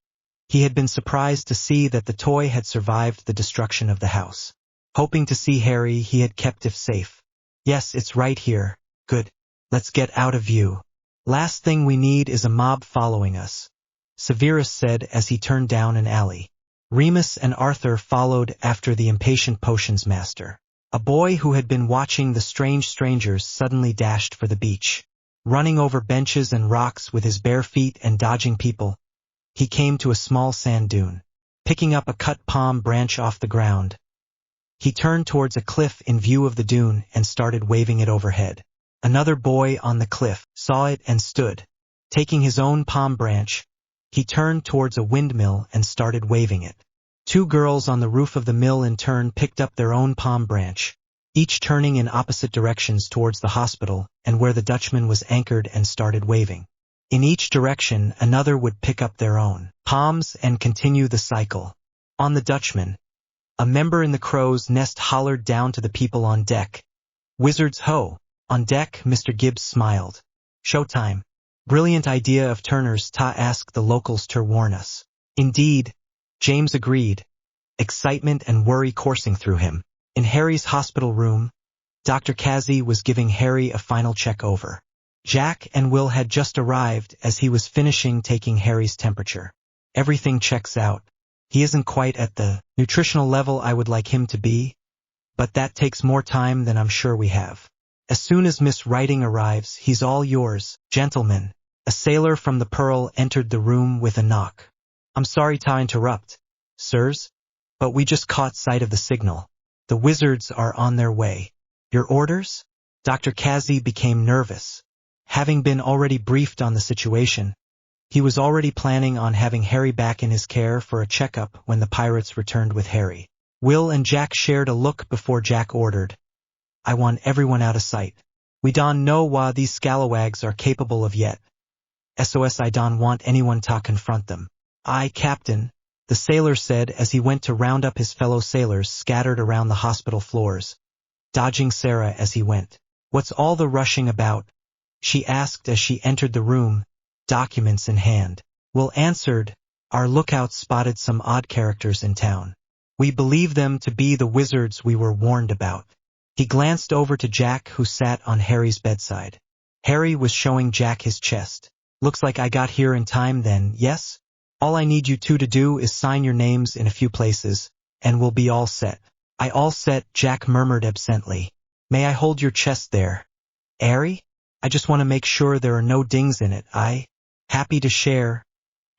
S1: he had been surprised to see that the toy had survived the destruction of the house. Hoping to see Harry, he had kept it safe. Yes, it's right here. Good. Let's get out of view. Last thing we need is a mob following us, Severus said as he turned down an alley. Remus and Arthur followed after the impatient potions master. A boy who had been watching the strange strangers suddenly dashed for the beach. Running over benches and rocks with his bare feet and dodging people, he came to a small sand dune. Picking up a cut palm branch off the ground, he turned towards a cliff in view of the dune and started waving it overhead. Another boy on the cliff saw it and stood. Taking his own palm branch, he turned towards a windmill and started waving it. Two girls on the roof of the mill in turn picked up their own palm branch, each turning in opposite directions towards the hospital and where the Dutchman was anchored and started waving. In each direction, another would pick up their own palms and continue the cycle. On the Dutchman, a member in the crow's nest hollered down to the people on deck. Wizards ho! On deck, Mr. Gibbs smiled. Showtime. Brilliant idea of Turner's to ask the locals to warn us. Indeed, James agreed, excitement and worry coursing through him. In Harry's hospital room, Dr. Casey was giving Harry a final check over. Jack and Will had just arrived as he was finishing taking Harry's temperature. Everything checks out. He isn't quite at the nutritional level I would like him to be, but that takes more time than I'm sure we have. As soon as Miss Writing arrives, he's all yours, gentlemen. A sailor from the Pearl entered the room with a knock. I'm sorry to interrupt, sirs, but we just caught sight of the signal. The wizards are on their way. Your orders? Dr. Casey became nervous. Having been already briefed on the situation, he was already planning on having Harry back in his care for a checkup when the pirates returned with Harry. Will and Jack shared a look before Jack ordered, I want everyone out of sight. We don't know what these scalawags are capable of yet. SOS, I don't want anyone to confront them. Aye, Captain, the sailor said as he went to round up his fellow sailors scattered around the hospital floors, dodging Sarah as he went. What's all the rushing about? She asked as she entered the room, documents in hand. Will answered, our lookout spotted some odd characters in town. We believe them to be the wizards we were warned about. He glanced over to Jack, who sat on Harry's bedside. Harry was showing Jack his chest. Looks like I got here in time then, yes? All I need you two to do is sign your names in a few places, and we'll be all set. I all set, Jack murmured absently. May I hold your chest there? Harry? I just want to make sure there are no dings in it. Happy to share.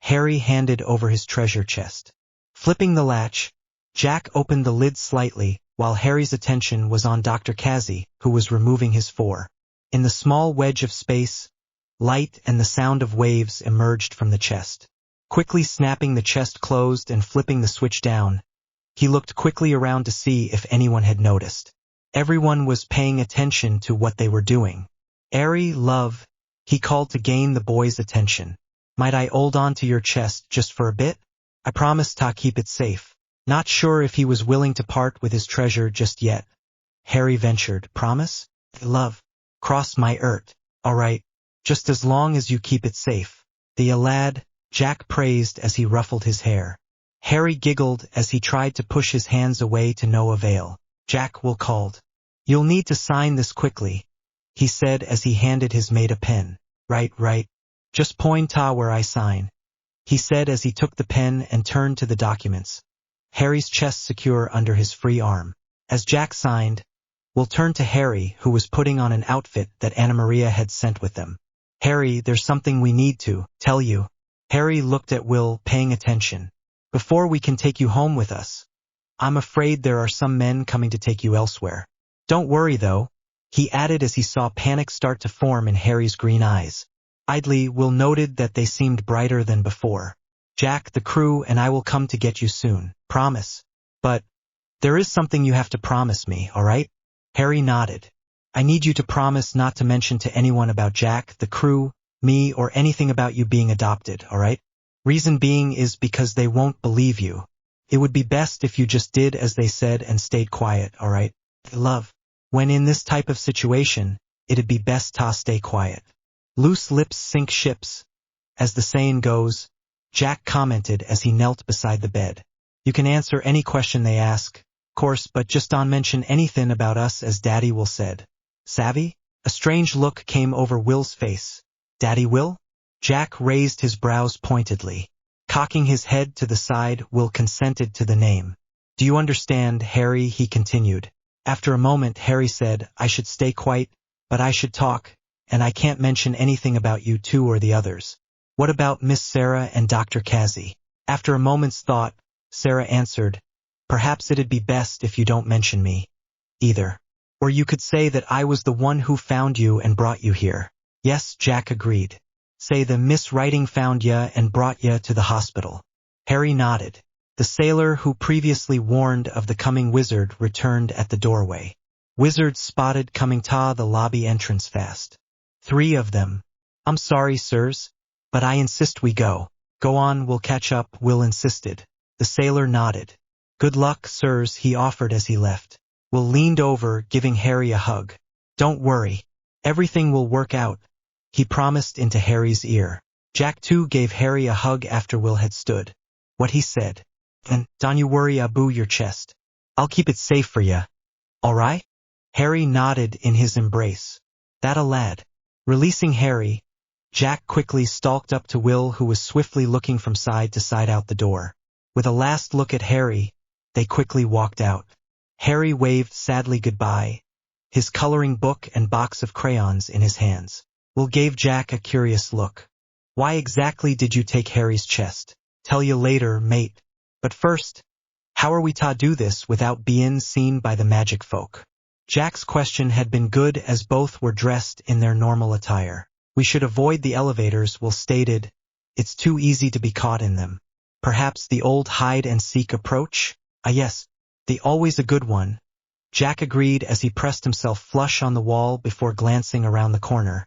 S1: Harry handed over his treasure chest. Flipping the latch, Jack opened the lid slightly, while Harry's attention was on Dr. Casey, who was removing his four. In the small wedge of space, light and the sound of waves emerged from the chest. Quickly snapping the chest closed and flipping the switch down, he looked quickly around to see if anyone had noticed. Everyone was paying attention to what they were doing. Harry, love, he called to gain the boy's attention. Might I hold on to your chest just for a bit? I promise to keep it safe. Not sure if he was willing to part with his treasure just yet. Harry ventured, promise? Love. Cross my earth. All right, just as long as you keep it safe. The lad, Jack praised as he ruffled his hair. Harry giggled as he tried to push his hands away to no avail. Jack will called. You'll need to sign this quickly, he said as he handed his mate a pen. Right. Just point to where I sign. he said as he took the pen and turned to the documents, Harry's chest secure under his free arm. As Jack signed, "We'll turn to Harry, who was putting on an outfit that Anna Maria had sent with them. Harry, there's something we need to tell you." Harry looked at Will, paying attention. "Before we can take you home with us, I'm afraid there are some men coming to take you elsewhere. Don't worry though," he added as he saw panic start to form in Harry's green eyes. Idly, Will noted that they seemed brighter than before. "Jack, the crew, and I will come to get you soon. Promise. But there is something you have to promise me, all right?" Harry nodded. "I need you to promise not to mention to anyone about Jack, the crew, me, or anything about you being adopted, all right? Reason being is because they won't believe you. It would be best if you just did as they said and stayed quiet, all right? Love. When in this type of situation, it'd be best to stay quiet. Loose lips sink ships, as the saying goes," Jack commented as he knelt beside the bed. "You can answer any question they ask, course, but just don't mention anything about us, as Daddy Will said. Savvy?" A strange look came over Will's face. "Daddy Will?" Jack raised his brows pointedly. Cocking his head to the side, Will consented to the name. "Do you understand, Harry?" he continued. After a moment, Harry said, "I should stay quiet, but I should talk, and I can't mention anything about you two or the others. What about Miss Sarah and Dr. Cassie?" After a moment's thought, Sarah answered, "Perhaps it'd be best if you don't mention me either. Or you could say that I was the one who found you and brought you here." "Yes," Jack agreed. "Say the Miss Writing found ya and brought ya to the hospital." Harry nodded. The sailor who previously warned of the coming wizard returned at the doorway. Wizards spotted coming ta the lobby entrance fast. 3 of them. "I'm sorry, sirs, but I insist we go." "Go on, we'll catch up," Will insisted. The sailor nodded. "Good luck, sirs," he offered as he left. Will leaned over, giving Harry a hug. "Don't worry. Everything will work out," he promised into Harry's ear. Jack too gave Harry a hug after Will had stood. What he said. "And don't you worry about your chest. I'll keep it safe for ya. All right?" Harry nodded in his embrace. "That a lad." Releasing Harry, Jack quickly stalked up to Will, who was swiftly looking from side to side out the door. With a last look at Harry, they quickly walked out. Harry waved sadly goodbye, his coloring book and box of crayons in his hands. Will gave Jack a curious look. "Why exactly did you take Harry's chest?" "Tell you later, mate. But first, how are we to do this without being seen by the magic folk?" Jack's question had been good as both were dressed in their normal attire. "We should avoid the elevators," Will stated. "It's too easy to be caught in them." "Perhaps the old hide-and-seek approach?" "Ah yes, the always a good one," Jack agreed as he pressed himself flush on the wall before glancing around the corner.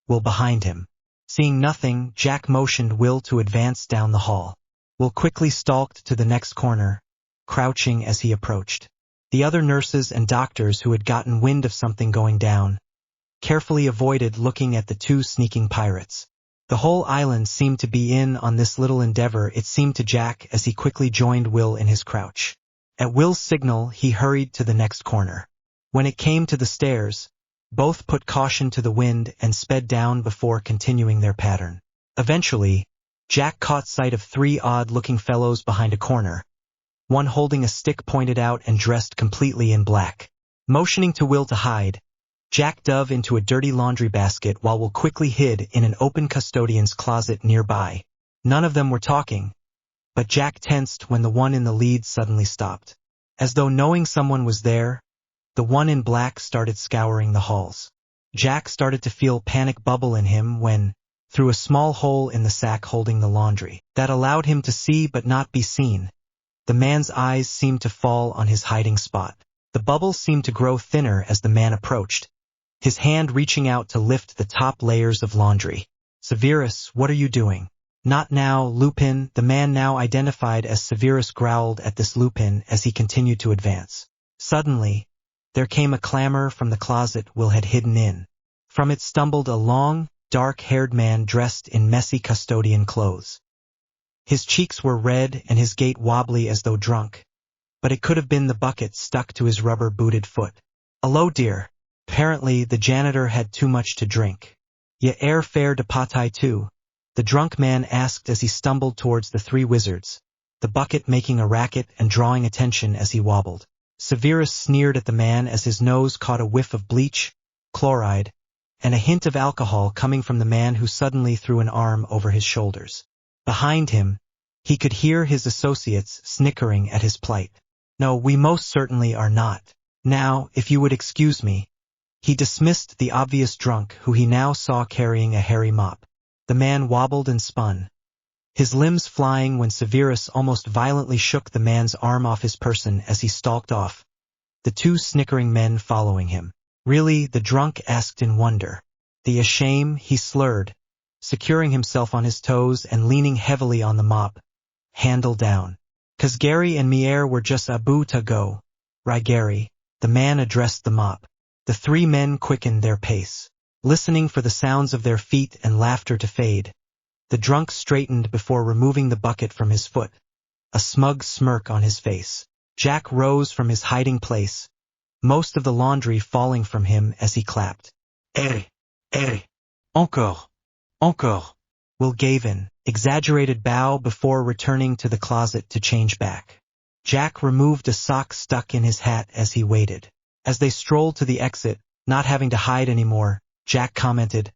S1: Will behind him. Seeing nothing, Jack motioned Will to advance down the hall. Will quickly stalked to the next corner, crouching as he approached. The other nurses and doctors who had gotten wind of something going down carefully avoided looking at the 2 sneaking pirates. The whole island seemed to be in on this little endeavor, it seemed to Jack, as he quickly joined Will in his crouch. At Will's signal, he hurried to the next corner. When it came to the stairs, both put caution to the wind and sped down before continuing their pattern. Eventually, Jack caught sight of 3 odd-looking fellows behind a corner, one holding a stick pointed out and dressed completely in black. Motioning to Will to hide, Jack dove into a dirty laundry basket while Will quickly hid in an open custodian's closet nearby. None of them were talking, but Jack tensed when the one in the lead suddenly stopped. As though knowing someone was there, the one in black started scouring the halls. Jack started to feel panic bubble in him when, through a small hole in the sack holding the laundry, that allowed him to see but not be seen, the man's eyes seemed to fall on his hiding spot. The bubble seemed to grow thinner as the man approached, his hand reaching out to lift the top layers of laundry. "Severus, what are you doing?" "Not now, Lupin," the man now identified as Severus growled at this Lupin as he continued to advance. Suddenly, there came a clamor from the closet Will had hidden in. From it stumbled a long, dark-haired man dressed in messy custodian clothes. His cheeks were red and his gait wobbly as though drunk, but it could have been the bucket stuck to his rubber-booted foot. "Hello, dear." Apparently, the janitor had too much to drink. "Ya air fair de patai too," the drunk man asked as he stumbled towards the three wizards, the bucket making a racket and drawing attention as he wobbled. Severus sneered at the man as his nose caught a whiff of bleach, chloride, and a hint of alcohol coming from the man who suddenly threw an arm over his shoulders. Behind him, he could hear his associates snickering at his plight. "No, we most certainly are not. Now, if you would excuse me." He dismissed the obvious drunk who he now saw carrying a hairy mop. The man wobbled and spun, his limbs flying when Severus almost violently shook the man's arm off his person as he stalked off, the two snickering men following him. "Really?" the drunk asked in wonder. "The shame," he slurred, securing himself on his toes and leaning heavily on the mop, handle down. "'Cause Gary and Mier were just about to go." "Right, Gary," the man addressed the mop. The three men quickened their pace, listening for the sounds of their feet and laughter to fade. The drunk straightened before removing the bucket from his foot, a smug smirk on his face. Jack rose from his hiding place, most of the laundry falling from him as he clapped.
S2: Encore. Encore.
S1: Will gave an exaggerated bow before returning to the closet to change back. Jack removed a sock stuck in his hat as he waited. As they strolled to the exit, not having to hide anymore, Jack commented,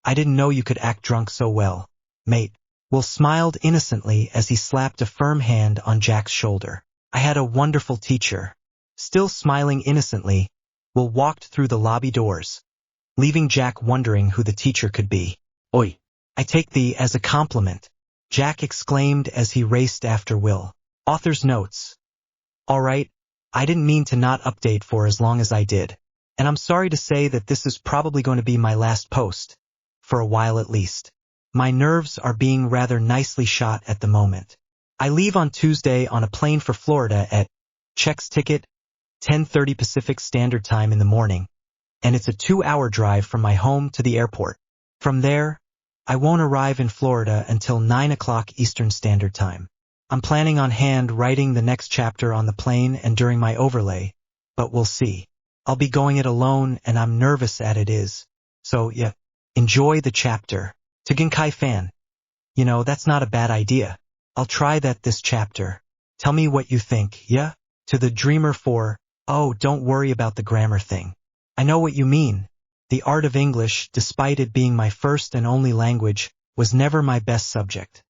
S1: "I didn't know you could act drunk so well, mate." Will smiled innocently as he slapped a firm hand on Jack's shoulder. "I had a wonderful teacher." Still smiling innocently, Will walked through the lobby doors, leaving Jack wondering who the teacher could be.
S2: Oi.
S1: "I take thee as a compliment," Jack exclaimed as he raced after Will. Author's notes. "All right, I didn't mean to not update for as long as I did, and I'm sorry to say that this is probably going to be my last post, for a while at least. My nerves are being rather nicely shot at the moment. I leave on Tuesday on a plane for Florida at, checks ticket, 10:30 Pacific Standard Time in the morning, and it's a 2-hour drive from my home to the airport. From there, I won't arrive in Florida until 9 o'clock Eastern Standard Time. I'm planning on hand writing the next chapter on the plane and during my overlay, but we'll see. I'll be going it alone and I'm nervous at it is. So yeah, enjoy the chapter. To Genkai fan. You know, that's not a bad idea. I'll try that this chapter. Tell me what you think, yeah? To the Dreamer 4, oh, don't worry about the grammar thing. I know what you mean. The art of English, despite it being my first and only language, was never my best subject.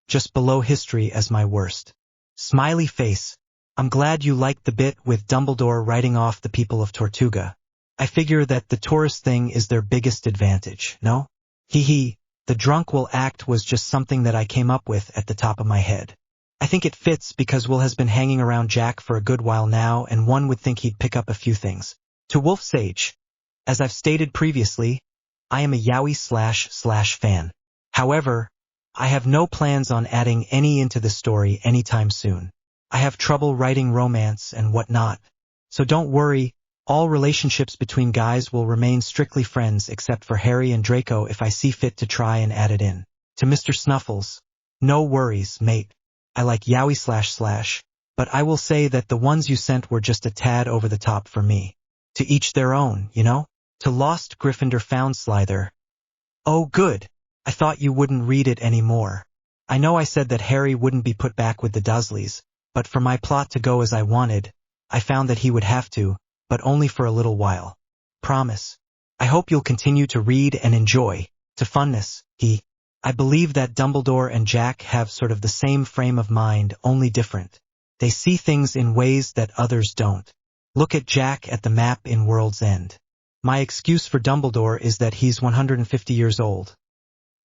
S1: Just below history as my worst. Smiley face. I'm glad you liked the bit with Dumbledore writing off the people of Tortuga. I figure that the tourist thing is their biggest advantage, no? Hee. The drunk Will act was just something that I came up with at the top of my head. I think it fits because Will has been hanging around Jack for a good while now and one would think he'd pick up a few things. To Wolf Sage. As I've stated previously, I am a Yowie / fan. However, I have no plans on adding any into the story anytime soon. I have trouble writing romance and whatnot. So don't worry, all relationships between guys will remain strictly friends except for Harry and Draco if I see fit to try and add it in. To Mr. Snuffles. No worries, mate. I like Yowie / but I will say that the ones you sent were just a tad over the top for me. To each their own, you know? To Lost Gryffindor Found Slither. Oh good. I thought you wouldn't read it anymore. I know I said that Harry wouldn't be put back with the Dursleys, but for my plot to go as I wanted, I found that he would have to, but only for a little while. Promise. I hope you'll continue to read and enjoy. To Funness, I believe that Dumbledore and Jack have sort of the same frame of mind, only different. They see things in ways that others don't. Look at Jack at the map in World's End. My excuse for Dumbledore is that he's 150 years old.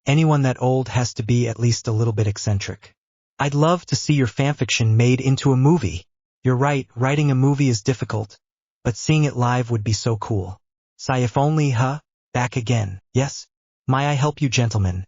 S1: Anyone that old has to be at least a little bit eccentric. I'd love to see your fanfiction made into a movie. You're right, writing a movie is difficult, but seeing it live would be so cool. Sigh if only, huh? Back again, yes? May I help you, gentlemen?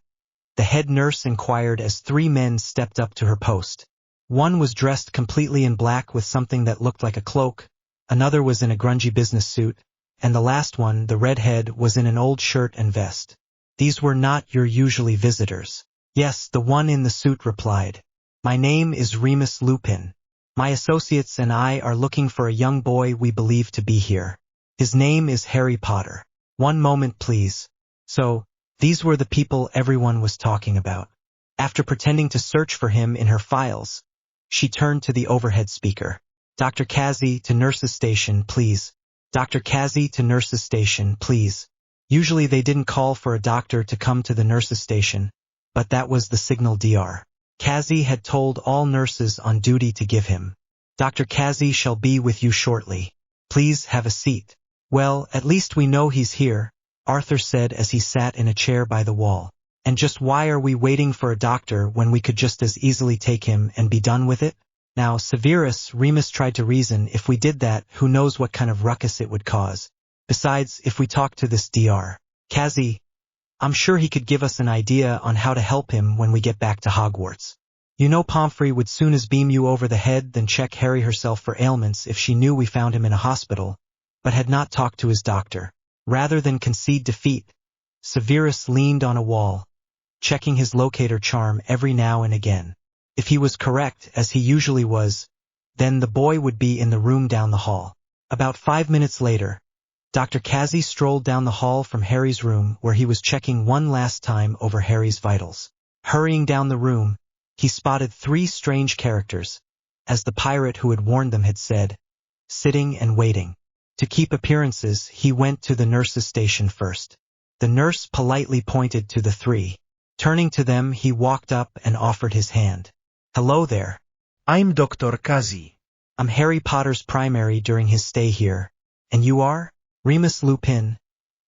S1: The head nurse inquired as three men stepped up to her post. One was dressed completely in black with something that looked like a cloak, another was in a grungy business suit, and the last one, the redhead, was in an old shirt and vest. These were not your usually visitors. Yes, the one in the suit replied. My name is Remus Lupin. My associates and I are looking for a young boy we believe to be here. His name is Harry Potter. One moment please. So, These were the people everyone was talking about. After pretending to search for him in her files, she turned to the overhead speaker. Dr. Cassie, to nurse's station, please. Dr. Cassie, to nurse's station, please. Usually they didn't call for a doctor to come to the nurse's station, but that was the signal Dr. Cassie had told all nurses on duty to give him. Dr. Cassie shall be with you shortly. Please have a seat. Well, at least we know he's here, Arthur said as he sat in a chair by the wall. And just why are we waiting for a doctor when we could just as easily take him and be done with it? Now, Severus, Remus tried to reason, if we did that, who knows what kind of ruckus it would cause. Besides, if we talk to this Dr. Cassie, I'm sure he could give us an idea on how to help him when we get back to Hogwarts. You know Pomfrey would soon as beam you over the head than check Harry herself for ailments if she knew we found him in a hospital, but had not talked to his doctor. Rather than concede defeat, Severus leaned on a wall, checking his locator charm every now and again. If he was correct, as he usually was, then the boy would be in the room down the hall. About 5 minutes later, Dr. Cassie strolled down the hall from Harry's room where he was checking one last time over Harry's vitals. Hurrying down the room, he spotted 3 strange characters, as the pirate who had warned them had said, sitting and waiting. To keep appearances, he went to the nurse's station first. The nurse politely pointed to the 3. Turning to them, he walked up and offered his hand. Hello there.
S2: I'm Dr. Cassie.
S1: I'm Harry Potter's primary during his stay here. And you are? Remus Lupin.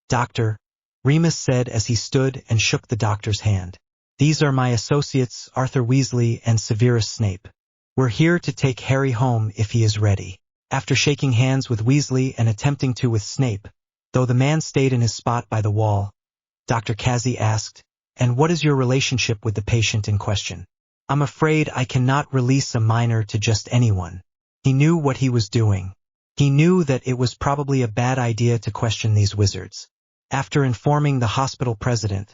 S1: Doctor, Remus said as he stood and shook the doctor's hand. These are my associates, Arthur Weasley and Severus Snape. We're here to take Harry home if he is ready. After shaking hands with Weasley and attempting to with Snape, though the man stayed in his spot by the wall, Dr. Cassie asked, and what is your relationship with the patient in question? I'm afraid I cannot release a minor to just anyone. He knew what he was doing. He knew that it was probably a bad idea to question these wizards. After informing the hospital president,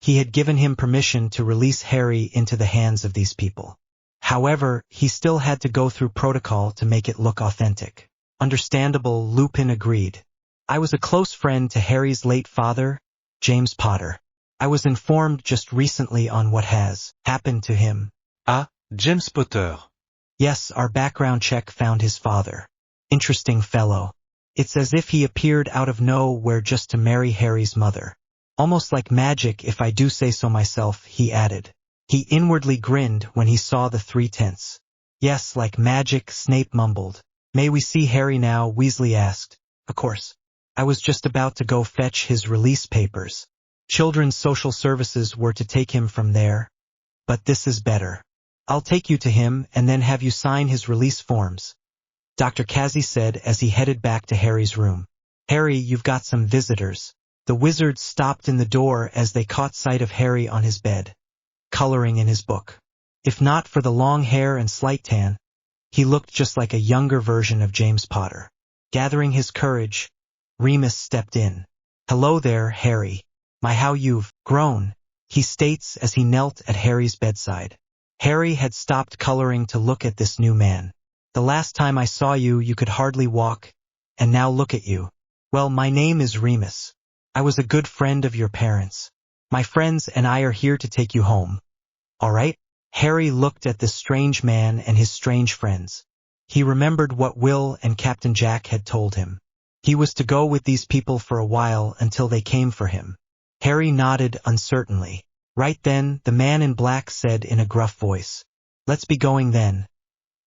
S1: he had given him permission to release Harry into the hands of these people. However, he still had to go through protocol to make it look authentic. Understandable, Lupin agreed. I was a close friend to Harry's late father, James Potter. I was informed just recently on what has happened to him.
S2: Ah, James Potter.
S1: Yes, our background check found his father. Interesting fellow. It's as if he appeared out of nowhere just to marry Harry's mother. Almost like magic if I do say so myself, he added. He inwardly grinned when he saw the 3 tents. Yes, like magic, Snape mumbled. May we see Harry now? Weasley asked. Of course. I was just about to go fetch his release papers. Children's social services were to take him from there. But this is better. I'll take you to him and then have you sign his release forms, Dr. Cassie said as he headed back to Harry's room. Harry, you've got some visitors. The wizards stopped in the door as they caught sight of Harry on his bed, coloring in his book. If not for the long hair and slight tan, he looked just like a younger version of James Potter. Gathering his courage, Remus stepped in. Hello there, Harry. My, how you've grown, he states as he knelt at Harry's bedside. Harry had stopped coloring to look at this new man. The last time I saw you, you could hardly walk, and now look at you. Well, my name is Remus. I was a good friend of your parents. My friends and I are here to take you home. All right? Harry looked at this strange man and his strange friends. He remembered what Will and Captain Jack had told him. He was to go with these people for a while until they came for him. Harry nodded uncertainly. Right then, the man in black said in a gruff voice, Let's be going then.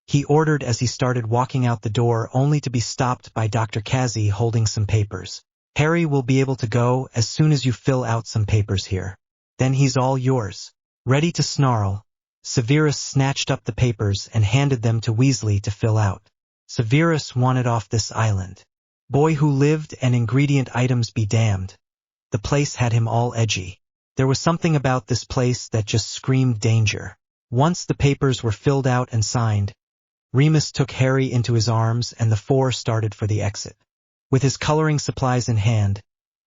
S1: He ordered as he started walking out the door only to be stopped by Dr. Cassie holding some papers. Harry will be able to go as soon as you fill out some papers here. Then he's all yours. Ready to snarl, Severus snatched up the papers and handed them to Weasley to fill out. Severus wanted off this island. Boy who lived and ingredient items be damned. The place had him all edgy. There was something about this place that just screamed danger. Once the papers were filled out and signed, Remus took Harry into his arms and the 4 started for the exit. With his coloring supplies in hand,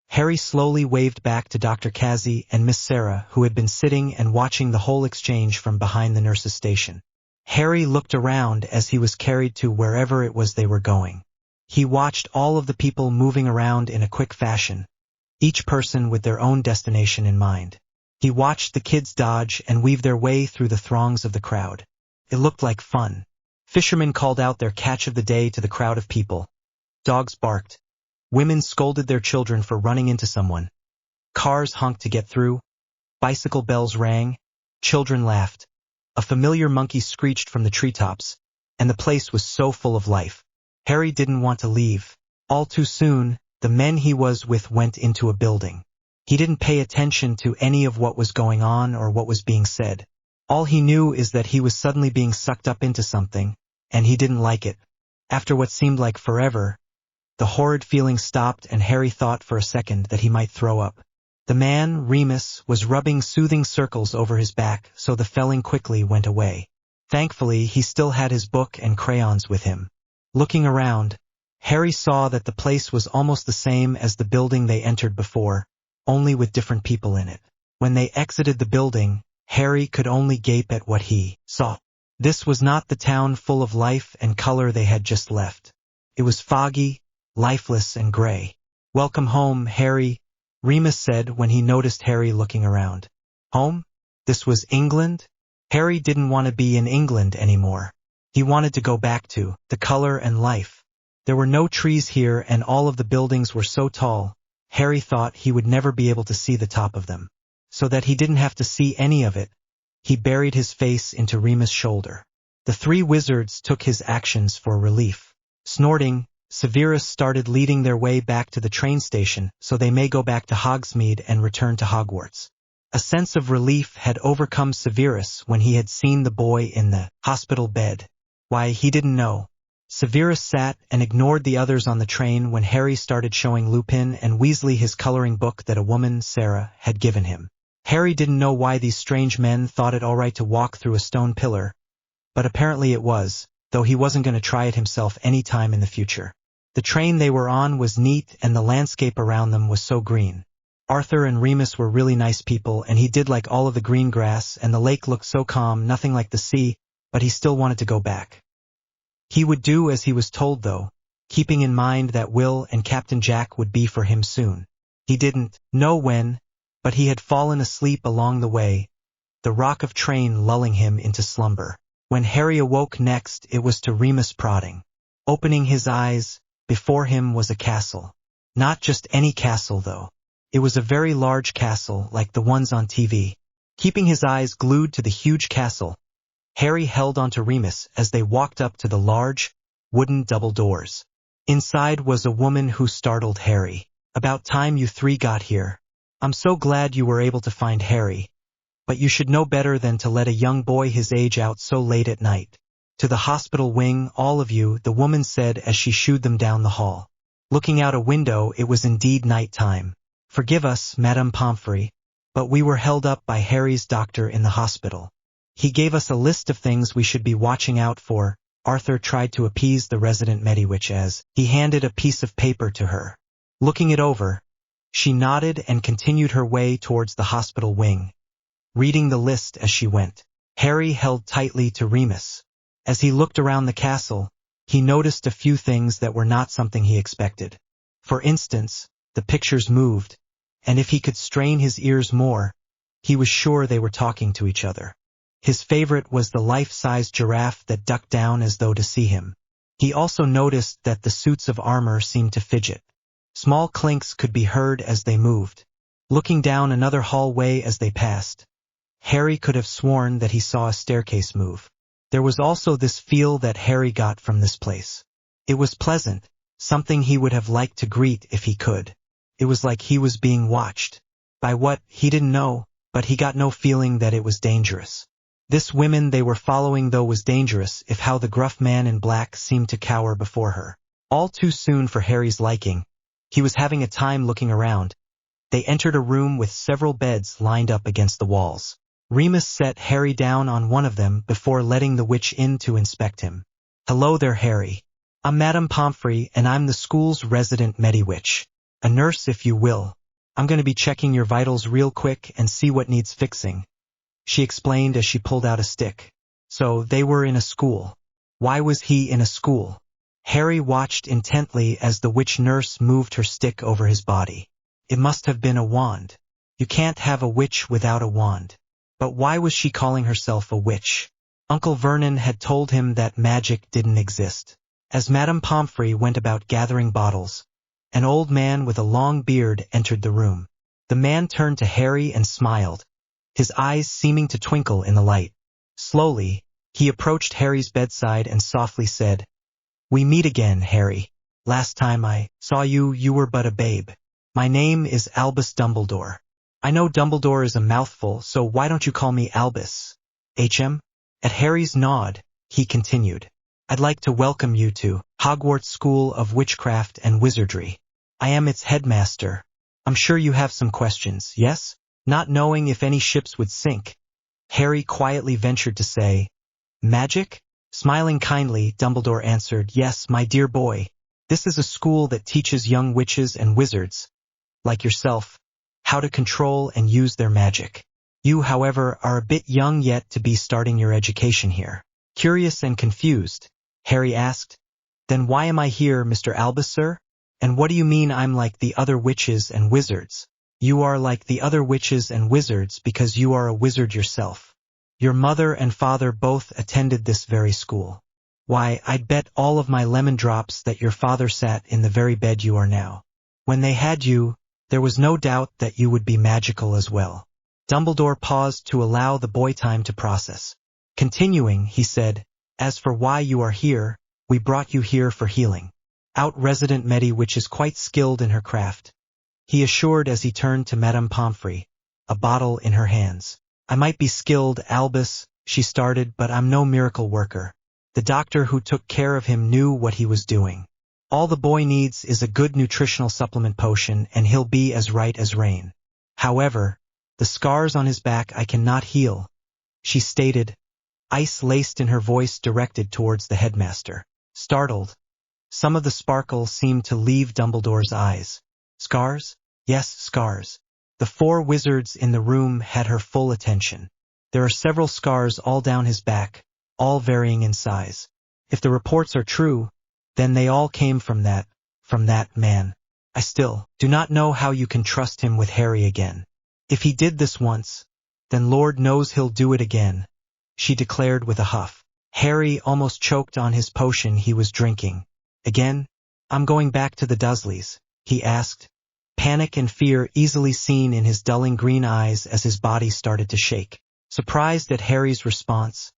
S1: Harry slowly waved back to Dr. Cassie and Miss Sarah, who had been sitting and watching the whole exchange from behind the nurse's station. Harry looked around as he was carried to wherever it was they were going. He watched all of the people moving around in a quick fashion, each person with their own destination in mind. He watched the kids dodge and weave their way through the throngs of the crowd. It looked like fun. Fishermen called out their catch of the day to the crowd of people. Dogs barked. Women scolded their children for running into someone. Cars honked to get through. Bicycle bells rang. Children laughed. A familiar monkey screeched from the treetops, and the place was so full of life. Harry didn't want to leave. All too soon, the men he was with went into a building. He didn't pay attention to any of what was going on or what was being said. All he knew is that he was suddenly being sucked up into something, and he didn't like it. After what seemed like forever, the horrid feeling stopped and Harry thought for a second that he might throw up. The man, Remus, was rubbing soothing circles over his back, so the felling quickly went away. Thankfully, he still had his book and crayons with him. Looking around, Harry saw that the place was almost the same as the building they entered before, only with different people in it. When they exited the building, Harry could only gape at what he saw. This was not the town full of life and color they had just left. It was foggy, lifeless and gray. "Welcome home, Harry," Remus said when he noticed Harry looking around. Home? This was England? Harry didn't want to be in England anymore. He wanted to go back to the color and life. There were no trees here and all of the buildings were so tall, Harry thought he would never be able to see the top of them. So that he didn't have to see any of it, he buried his face into Remus' shoulder. The three wizards took his actions for relief. Snorting, Severus started leading their way back to the train station so they may go back to Hogsmeade and return to Hogwarts. A sense of relief had overcome Severus when he had seen the boy in the hospital bed. Why, he didn't know. Severus sat and ignored the others on the train when Harry started showing Lupin and Weasley his coloring book that a woman, Sarah, had given him. Harry didn't know why these strange men thought it all right to walk through a stone pillar, but apparently it was, though he wasn't going to try it himself any time in the future. The train they were on was neat and the landscape around them was so green. Arthur and Remus were really nice people and he did like all of the green grass and the lake looked so calm, nothing like the sea, but he still wanted to go back. He would do as he was told though, keeping in mind that Will and Captain Jack would be for him soon. He didn't know when, but he had fallen asleep along the way, the rock of train lulling him into slumber. When Harry awoke next, it was to Remus prodding. Opening his eyes, before him was a castle. Not just any castle though. It was a very large castle like the ones on TV. Keeping his eyes glued to the huge castle, Harry held onto Remus as they walked up to the large, wooden double doors. Inside was a woman who startled Harry. "About time you three got here. I'm so glad you were able to find Harry. But you should know better than to let a young boy his age out so late at night. To the hospital wing, all of you," the woman said as she shooed them down the hall. Looking out a window, it was indeed night time. "Forgive us, Madame Pomfrey, but we were held up by Harry's doctor in the hospital. He gave us a list of things we should be watching out for." Arthur tried to appease the resident Mediwitch as he handed a piece of paper to her. Looking it over, she nodded and continued her way towards the hospital wing, reading the list as she went. Harry held tightly to Remus. As he looked around the castle, he noticed a few things that were not something he expected. For instance, the pictures moved, and if he could strain his ears more, he was sure they were talking to each other. His favorite was the life-size giraffe that ducked down as though to see him. He also noticed that the suits of armor seemed to fidget. Small clinks could be heard as they moved. Looking down another hallway as they passed, Harry could have sworn that he saw a staircase move. There was also this feel that Harry got from this place. It was pleasant, something he would have liked to greet if he could. It was like he was being watched. By what, he didn't know, but he got no feeling that it was dangerous. This woman they were following though was dangerous if how the gruff man in black seemed to cower before her. All too soon for Harry's liking. He was having a time looking around. They entered a room with several beds lined up against the walls. Remus set Harry down on one of them before letting the witch in to inspect him. "Hello there, Harry. I'm Madame Pomfrey and I'm the school's resident Mediwitch. A nurse if you will. I'm going to be checking your vitals real quick and see what needs fixing," she explained as she pulled out a stick. So they were in a school. Why was he in a school? Harry watched intently as the witch nurse moved her stick over his body. It must have been a wand. You can't have a witch without a wand. But why was she calling herself a witch? Uncle Vernon had told him that magic didn't exist. As Madame Pomfrey went about gathering bottles, an old man with a long beard entered the room. The man turned to Harry and smiled, his eyes seeming to twinkle in the light. Slowly, he approached Harry's bedside and softly said, "We meet again, Harry. Last time I saw you, you were but a babe. My name is Albus Dumbledore. I know Dumbledore is a mouthful, so why don't you call me Albus? HM?" At Harry's nod, he continued, "I'd like to welcome you to Hogwarts School of Witchcraft and Wizardry. I am its headmaster. I'm sure you have some questions, yes?" Not knowing if any ships would sink, Harry quietly ventured to say, "Magic?" Smiling kindly, Dumbledore answered, "Yes, my dear boy. This is a school that teaches young witches and wizards, like yourself, how to control and use their magic. You, however, are a bit young yet to be starting your education here." Curious and confused, Harry asked, "Then why am I here, Mr. Albus, sir? And what do you mean I'm like the other witches and wizards?" "You are like the other witches and wizards because you are a wizard yourself. Your mother and father both attended this very school. Why, I'd bet all of my lemon drops that your father sat in the very bed you are now. When they had you, there was no doubt that you would be magical as well." Dumbledore paused to allow the boy time to process. Continuing, he said, "As for why you are here, we brought you here for healing. Out resident Medi, which is quite skilled in her craft," he assured as he turned to Madame Pomfrey, a bottle in her hands. "I might be skilled, Albus," she started, "but I'm no miracle worker. The doctor who took care of him knew what he was doing. All the boy needs is a good nutritional supplement potion and he'll be as right as rain. However, the scars on his back I cannot heal," she stated, ice laced in her voice directed towards the headmaster. Startled, some of the sparkle seemed to leave Dumbledore's eyes. "Scars?" "Yes, scars." The four wizards in the room had her full attention. "There are several scars all down his back, all varying in size. If the reports are true, then they all came from that man. I still do not know how you can trust him with Harry again. If he did this once, then Lord knows he'll do it again," she declared with a huff. Harry almost choked on his potion he was drinking. "Again? I'm going back to the Dursleys," he asked, panic and fear easily seen in his dulling green eyes as his body started to shake. Surprised at Harry's response,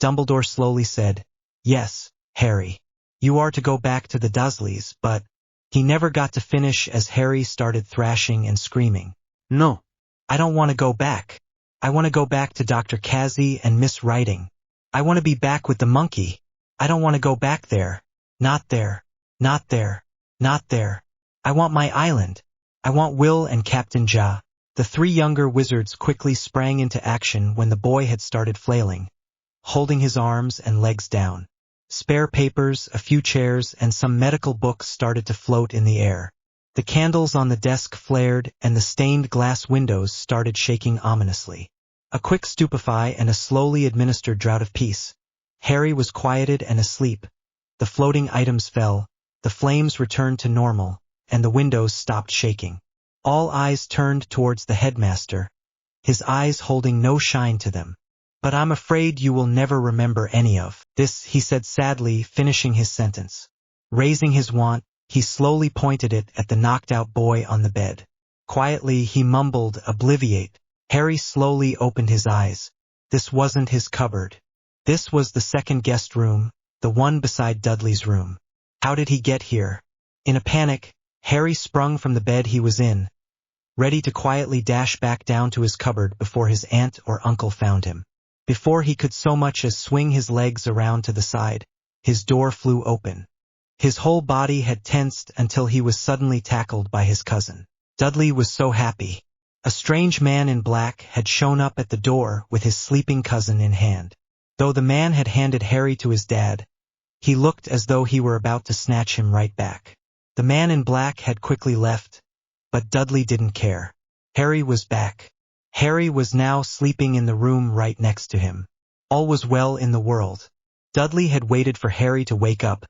S1: Dumbledore slowly said, "Yes, Harry. You are to go back to the Dursleys," but he never got to finish as Harry started thrashing and screaming. "No, I don't want to go back. I want to go back to Dr. Cassie and Miss Writing. I want to be back with the monkey. I don't want to go back there. Not there. Not there. Not there. I want my island. I want Will and Captain Ja." The three younger wizards quickly sprang into action when the boy had started flailing, holding his arms and legs down. Spare papers, a few chairs, and some medical books started to float in the air. The candles on the desk flared and the stained glass windows started shaking ominously. A quick stupefy and a slowly administered draught of peace. Harry was quieted and asleep. The floating items fell, the flames returned to normal, and the windows stopped shaking. All eyes turned towards the headmaster, his eyes holding no shine to them. "But I'm afraid you will never remember any of this," he said sadly, finishing his sentence. Raising his wand, he slowly pointed it at the knocked-out boy on the bed. Quietly he mumbled, "Obliviate." Harry slowly opened his eyes. This wasn't his cupboard. This was the second guest room, the one beside Dudley's room. How did he get here? In a panic, Harry sprung from the bed he was in, ready to quietly dash back down to his cupboard before his aunt or uncle found him. Before he could so much as swing his legs around to the side, his door flew open. His whole body had tensed until he was suddenly tackled by his cousin. Dudley was so happy. A strange man in black had shown up at the door with his sleeping cousin in hand. Though the man had handed Harry to his dad, he looked as though he were about to snatch him right back. The man in black had quickly left, but Dudley didn't care. Harry was back. Harry was now sleeping in the room right next to him. All was well in the world. Dudley had waited for Harry to wake up,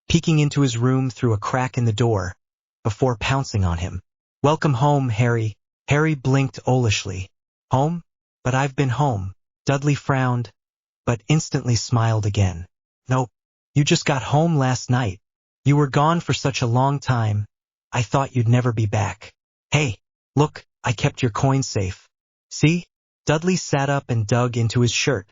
S1: peeking into his room through a crack in the door, before pouncing on him. Welcome home, Harry. Harry blinked owlishly. Home? But I've been home. Dudley frowned, but instantly smiled again. Nope. You just got home last night. You were gone for such a long time. I thought you'd never be back. Hey, look, I kept your coin safe. See? Dudley sat up and dug into his shirt,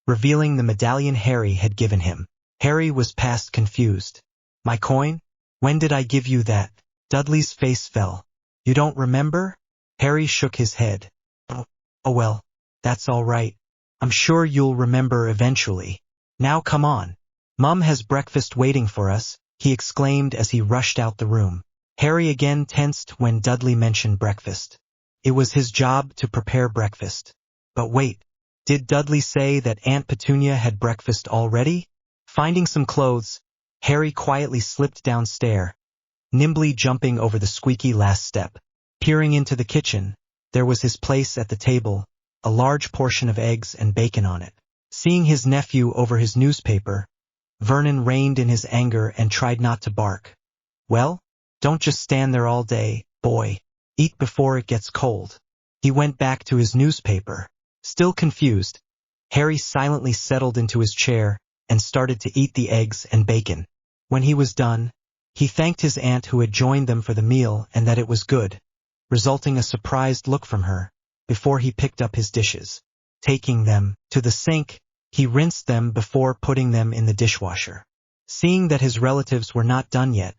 S1: revealing the medallion Harry had given him. Harry was past confused. My coin? When did I give you that? Dudley's face fell. You don't remember? Harry shook his head. Oh well, that's all right. I'm sure you'll remember eventually. Now come on. Mum has breakfast waiting for us, he exclaimed as he rushed out the room. Harry again tensed when Dudley mentioned breakfast. It was his job to prepare breakfast. But wait, did Dudley say that Aunt Petunia had breakfast already? Finding some clothes, Harry quietly slipped downstairs, nimbly jumping over the squeaky last step. Peering into the kitchen, there was his place at the table, a large portion of eggs and bacon on it. Seeing his nephew over his newspaper, Vernon reined in his anger and tried not to bark. Well, don't just stand there all day, boy. Eat before it gets cold. He went back to his newspaper. Still confused, Harry silently settled into his chair and started to eat the eggs and bacon. When he was done, he thanked his aunt who had joined them for the meal and that it was good, resulting a surprised look from her, before he picked up his dishes. Taking them to the sink, he rinsed them before putting them in the dishwasher. Seeing that his relatives were not done yet,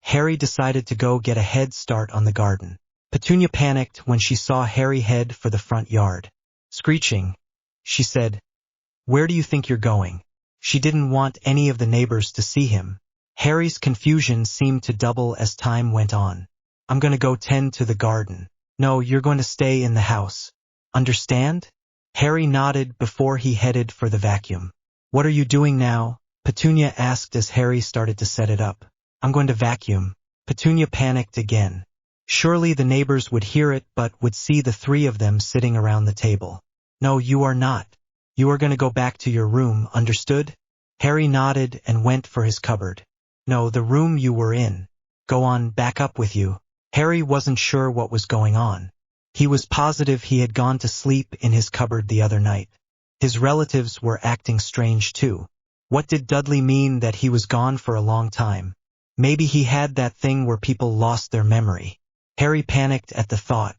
S1: Harry decided to go get a head start on the garden. Petunia panicked when she saw Harry head for the front yard. Screeching, she said, "Where do you think you're going?" She didn't want any of the neighbors to see him. Harry's confusion seemed to double as time went on. "I'm going to go tend to the garden." "No, you're going to stay in the house. Understand?" Harry nodded before he headed for the vacuum. "What are you doing now?" Petunia asked as Harry started to set it up. "I'm going to vacuum." Petunia panicked again. Surely the neighbors would hear it but would see the three of them sitting around the table. "No, you are not. You are going to go back to your room, understood?" Harry nodded and went for his cupboard. "No, the room you were in. Go on, back up with you." Harry wasn't sure what was going on. He was positive he had gone to sleep in his cupboard the other night. His relatives were acting strange too. What did Dudley mean that he was gone for a long time? Maybe he had that thing where people lost their memory. Harry panicked at the thought.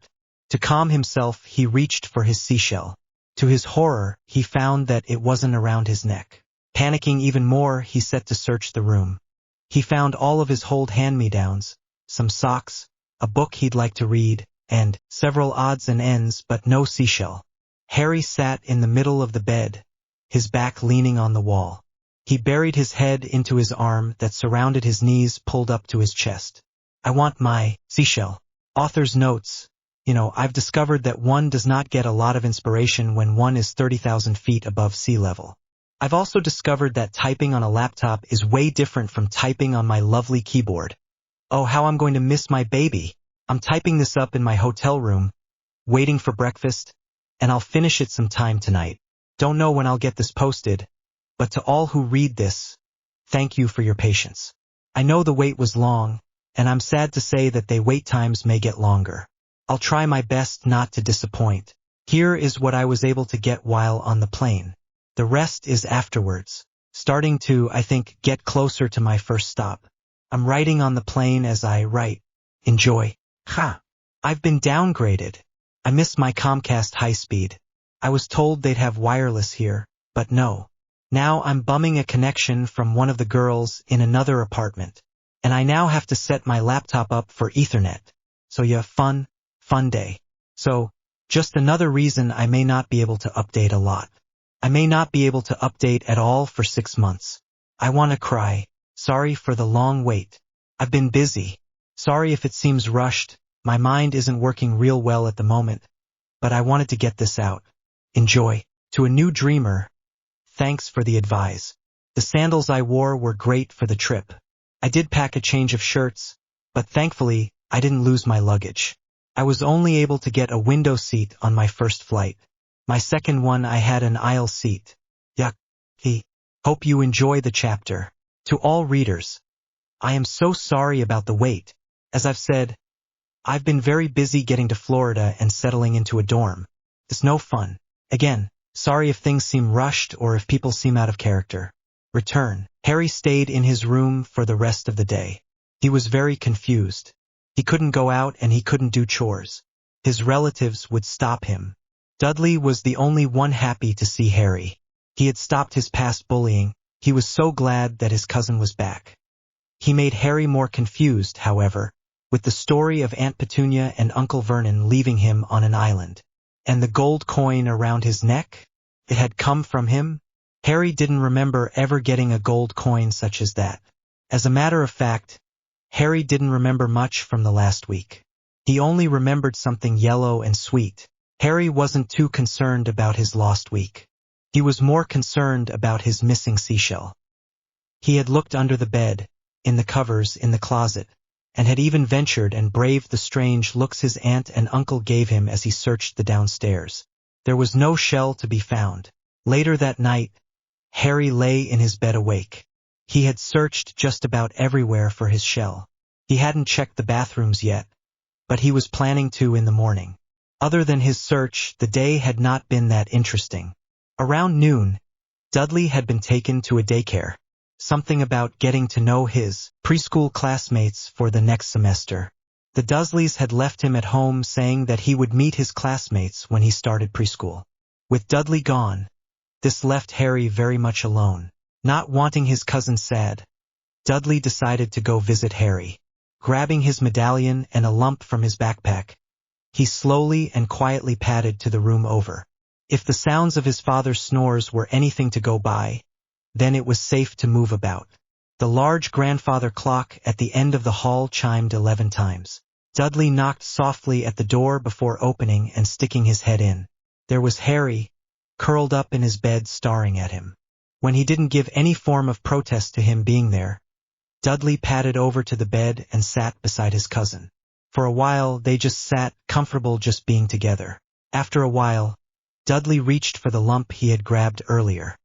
S1: To calm himself, he reached for his seashell. To his horror, he found that it wasn't around his neck. Panicking even more, he set to search the room. He found all of his old hand-me-downs, some socks, a book he'd like to read, and several odds and ends but no seashell. Harry sat in the middle of the bed, his back leaning on the wall. He buried his head into his arm that surrounded his knees pulled up to his chest. "I want my seashell." Author's notes. I've discovered that one does not get a lot of inspiration when one is 30,000 feet above sea level. I've also discovered that typing on a laptop is way different from typing on my lovely keyboard. Oh, how I'm going to miss my baby. I'm typing this up in my hotel room, waiting for breakfast, and I'll finish it sometime tonight. Don't know when I'll get this posted, but to all who read this, thank you for your patience. I know the wait was long, and I'm sad to say that the wait times may get longer. I'll try my best not to disappoint. Here is what I was able to get while on the plane. The rest is afterwards. Starting to, I think, get closer to my first stop. I'm writing on the plane as I write. Enjoy. Ha! I've been downgraded. I miss my Comcast high-speed. I was told they'd have wireless here, but no. Now I'm bumming a connection from one of the girls in another apartment, and I now have to set my laptop up for Ethernet. So yeah, fun day. So, just another reason I may not be able to update a lot. I may not be able to update at all for 6 months. I want to cry. Sorry for the long wait. I've been busy. Sorry if it seems rushed. My mind isn't working real well at the moment. But I wanted to get this out. Enjoy. To a new dreamer. Thanks for the advice. The sandals I wore were great for the trip. I did pack a change of shirts, but thankfully, I didn't lose my luggage. I was only able to get a window seat on my first flight. My second one I had an aisle seat. Yuck. Hope you enjoy the chapter. To all readers, I am so sorry about the wait. As I've said, I've been very busy getting to Florida and settling into a dorm. It's no fun. Again, sorry if things seem rushed or if people seem out of character. Return. Harry stayed in his room for the rest of the day. He was very confused. He couldn't go out and he couldn't do chores. His relatives would stop him. Dudley was the only one happy to see Harry. He had stopped his past bullying. He was so glad that his cousin was back. He made Harry more confused, however, with the story of Aunt Petunia and Uncle Vernon leaving him on an island. And the gold coin around his neck? It had come from him? Harry didn't remember ever getting a gold coin such as that. As a matter of fact, Harry didn't remember much from the last week. He only remembered something yellow and sweet. Harry wasn't too concerned about his lost week. He was more concerned about his missing seashell. He had looked under the bed, in the covers, in the closet, and had even ventured and braved the strange looks his aunt and uncle gave him as he searched the downstairs. There was no shell to be found. Later that night, Harry lay in his bed awake. He had searched just about everywhere for his shell. He hadn't checked the bathrooms yet, but he was planning to in the morning. Other than his search, the day had not been that interesting. Around noon, Dudley had been taken to a daycare. Something about getting to know his preschool classmates for the next semester. The Dursleys had left him at home saying that he would meet his classmates when he started preschool. With Dudley gone, this left Harry very much alone. Not wanting his cousin sad, Dudley decided to go visit Harry. Grabbing his medallion and a lump from his backpack, he slowly and quietly padded to the room over. If the sounds of his father's snores were anything to go by, then it was safe to move about. The large grandfather clock at the end of the hall chimed 11 times. Dudley knocked softly at the door before opening and sticking his head in. There was Harry, curled up in his bed staring at him. When he didn't give any form of protest to him being there, Dudley padded over to the bed and sat beside his cousin. For a while they just sat, comfortable just being together. After a while, Dudley reached for the lump he had grabbed earlier.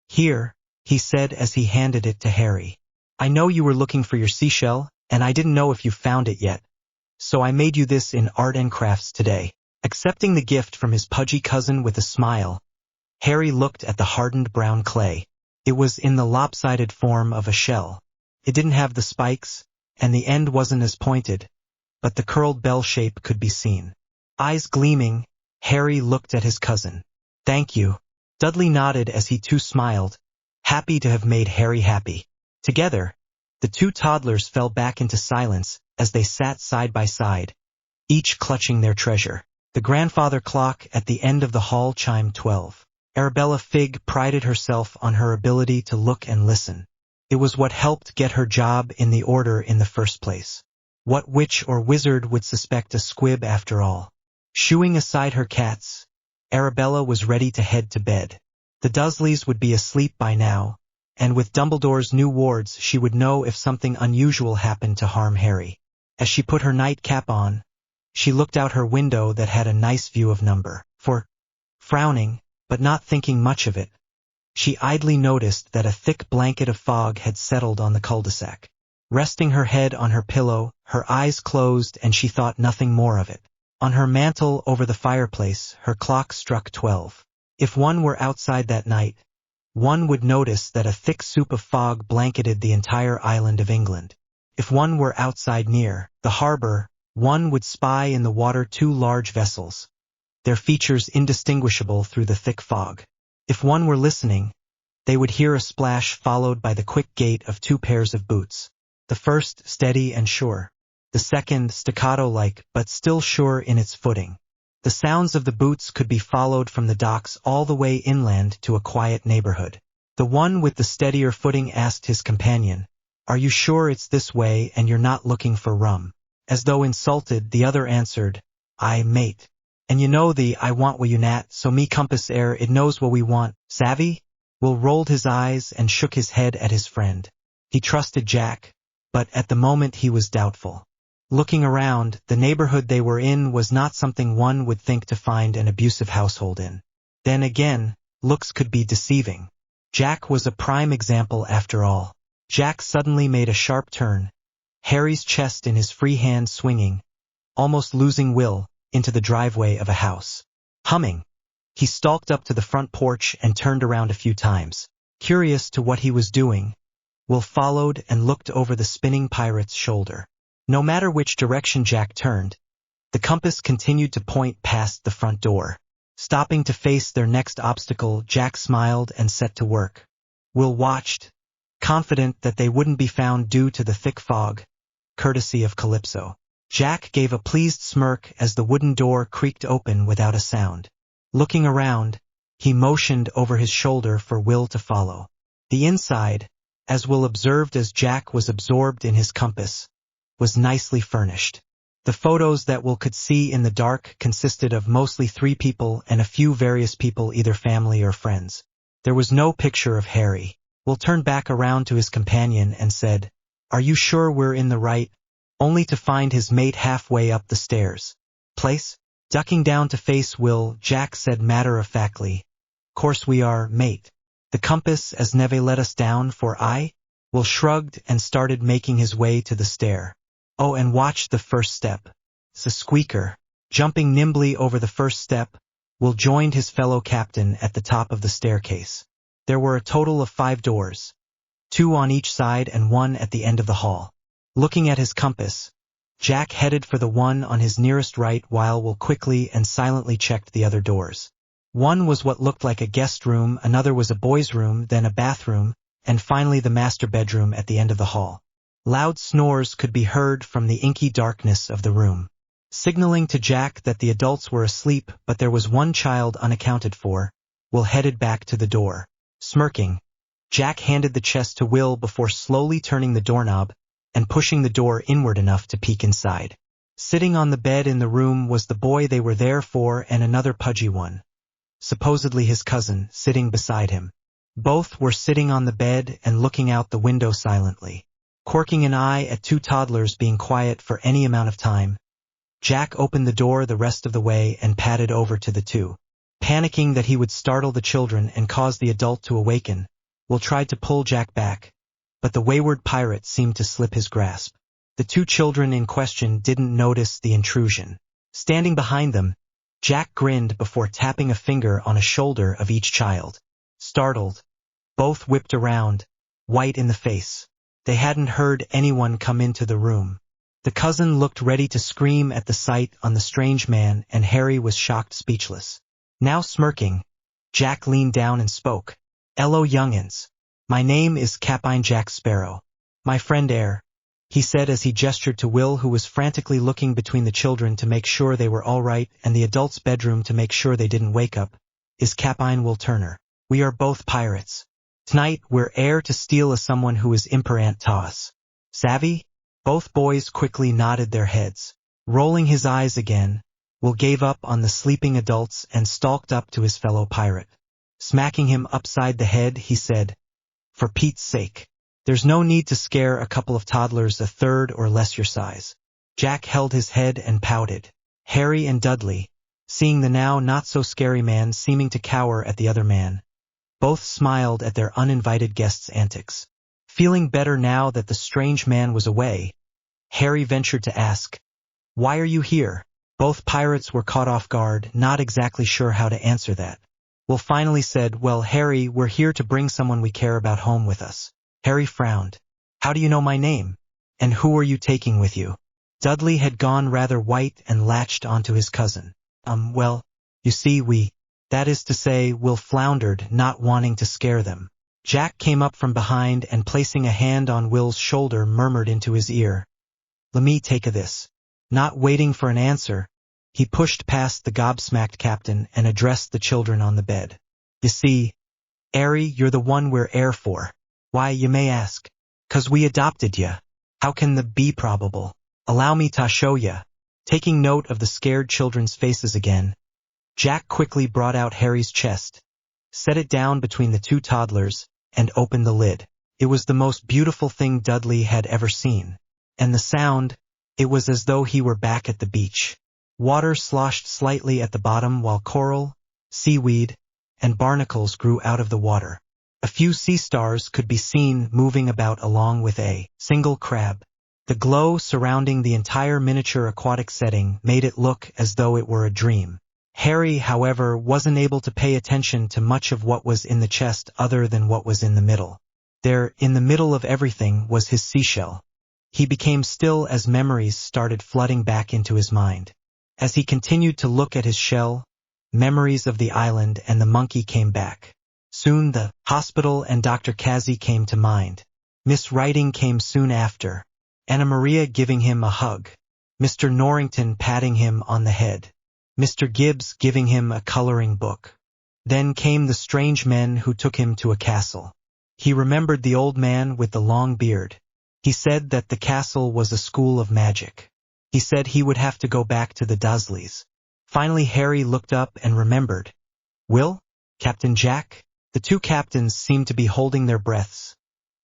S1: "Here," he said as he handed it to Harry. "I know you were looking for your seashell, and I didn't know if you found it yet. So I made you this in art and crafts today." Accepting the gift from his pudgy cousin with a smile, Harry looked at the hardened brown clay. It was in the lopsided form of a shell. It didn't have the spikes, and the end wasn't as pointed, but the curled bell shape could be seen. Eyes gleaming, Harry looked at his cousin. "Thank you." Dudley nodded as he too smiled, happy to have made Harry happy. Together, the two toddlers fell back into silence as they sat side by side, each clutching their treasure. The grandfather clock at the end of the hall chimed 12. Arabella Figg prided herself on her ability to look and listen. It was what helped get her job in the order in the first place. What witch or wizard would suspect a squib after all? Shooing aside her cats, Arabella was ready to head to bed. The Dursleys would be asleep by now, and with Dumbledore's new wards she would know if something unusual happened to harm Harry. As she put her nightcap on, she looked out her window that had a nice view of number 4. Frowning, but not thinking much of it, she idly noticed that a thick blanket of fog had settled on the cul-de-sac. Resting her head on her pillow, her eyes closed, and she thought nothing more of it. On her mantel over the fireplace, her clock struck 12. If one were outside that night, one would notice that a thick soup of fog blanketed the entire island of England. If one were outside near the harbor, one would spy in the water 2 large vessels, their features indistinguishable through the thick fog. If one were listening, they would hear a splash followed by the quick gait of 2 pairs of boots. The first steady and sure, the second staccato-like but still sure in its footing. The sounds of the boots could be followed from the docks all the way inland to a quiet neighborhood. The one with the steadier footing asked his companion, "Are you sure it's this way and you're not looking for rum?" As though insulted, the other answered, "Aye, mate. And you know the I want what you nat, so me compass air it knows what we want, savvy?" Will rolled his eyes and shook his head at his friend. He trusted Jack, but at the moment he was doubtful. Looking around, the neighborhood they were in was not something one would think to find an abusive household in. Then again, looks could be deceiving. Jack was a prime example after all. Jack suddenly made a sharp turn, Harry's chest in his free hand swinging, almost losing Will, into the driveway of a house. Humming, he stalked up to the front porch and turned around a few times. Curious to what he was doing, Will followed and looked over the spinning pirate's shoulder. No matter which direction Jack turned, the compass continued to point past the front door. Stopping to face their next obstacle, Jack smiled and set to work. Will watched, confident that they wouldn't be found due to the thick fog, courtesy of Calypso. Jack gave a pleased smirk as the wooden door creaked open without a sound. Looking around, he motioned over his shoulder for Will to follow. The inside, as Will observed as Jack was absorbed in his compass, was nicely furnished. The photos that Will could see in the dark consisted of mostly 3 people and a few various people, either family or friends. There was no picture of Harry. Will turned back around to his companion and said, "Are you sure we're in the right?" Only to find his mate halfway up the stairs. "Place?" Ducking down to face Will, Jack said matter-of-factly, "Course we are, mate. The compass as neve let us down for I?" Will shrugged and started making his way to the stair. "Oh, and watch the first step." "'S a squeaker." Jumping nimbly over the first step, Will joined his fellow captain at the top of the staircase. There were a total of 5 doors, 2 on each side and 1 at the end of the hall. Looking at his compass, Jack headed for the one on his nearest right while Will quickly and silently checked the other doors. One was what looked like a guest room, another was a boys' room, then a bathroom, and finally the master bedroom at the end of the hall. Loud snores could be heard from the inky darkness of the room, signaling to Jack that the adults were asleep, but there was one child unaccounted for. Will headed back to the door. Smirking, Jack handed the chest to Will before slowly turning the doorknob and pushing the door inward enough to peek inside. Sitting on the bed in the room was the boy they were there for and another pudgy one, supposedly his cousin, sitting beside him. Both were sitting on the bed and looking out the window silently, quirking an eye at 2 toddlers being quiet for any amount of time. Jack opened the door the rest of the way and padded over to the 2. Panicking that he would startle the children and cause the adult to awaken, Will tried to pull Jack back, but the wayward pirate seemed to slip his grasp. The 2 children in question didn't notice the intrusion. Standing behind them, Jack grinned before tapping a finger on a shoulder of each child. Startled, both whipped around, white in the face. They hadn't heard anyone come into the room. The cousin looked ready to scream at the sight on the strange man, and Harry was shocked speechless. Now smirking, Jack leaned down and spoke. "Hello, young'uns. My name is Captain Jack Sparrow. My friend Air," he said as he gestured to Will, who was frantically looking between the children to make sure they were all right and the adults' bedroom to make sure they didn't wake up, "is Captain Will Turner. We are both pirates. Tonight we're air to steal a someone who is imperant to us. Savvy?" Both boys quickly nodded their heads. Rolling his eyes again, Will gave up on the sleeping adults and stalked up to his fellow pirate. Smacking him upside the head, he said, "For Pete's sake, there's no need to scare a couple of toddlers a third or less your size." Jack held his head and pouted. Harry and Dudley, seeing the now not-so-scary man seeming to cower at the other man, both smiled at their uninvited guest's antics. Feeling better now that the strange man was away, Harry ventured to ask, "Why are you here?" Both pirates were caught off guard, not exactly sure how to answer that. Will finally said, "Well, Harry, we're here to bring someone we care about home with us." Harry frowned. "How do you know my name? And who are you taking with you?" Dudley had gone rather white and latched onto his cousin. Well, you see, that is to say," Will floundered, not wanting to scare them. Jack came up from behind and placing a hand on Will's shoulder murmured into his ear, "Lemme take a this." Not waiting for an answer, he pushed past the gobsmacked captain and addressed the children on the bed. "You see, Airy, you're the one we're air for. Why, you may ask. 'Cause we adopted ya. How can that be probable? Allow me to show ya." Taking note of the scared children's faces again, Jack quickly brought out Harry's chest, set it down between the 2 toddlers, and opened the lid. It was the most beautiful thing Dudley had ever seen. And the sound, it was as though he were back at the beach. Water sloshed slightly at the bottom while coral, seaweed, and barnacles grew out of the water. A few sea stars could be seen moving about along with a single crab. The glow surrounding the entire miniature aquatic setting made it look as though it were a dream. Harry, however, wasn't able to pay attention to much of what was in the chest other than what was in the middle. There, in the middle of everything, was his seashell. He became still as memories started flooding back into his mind. As he continued to look at his shell, memories of the island and the monkey came back. Soon the hospital and Dr. Kazi came to mind. Miss Writing came soon after. Anna Maria giving him a hug. Mr. Norrington patting him on the head. Mr. Gibbs giving him a coloring book. Then came the strange men who took him to a castle. He remembered the old man with the long beard. He said that the castle was a school of magic. He said he would have to go back to the Dursleys. Finally Harry looked up and remembered. Will? Captain Jack? The two captains seemed to be holding their breaths,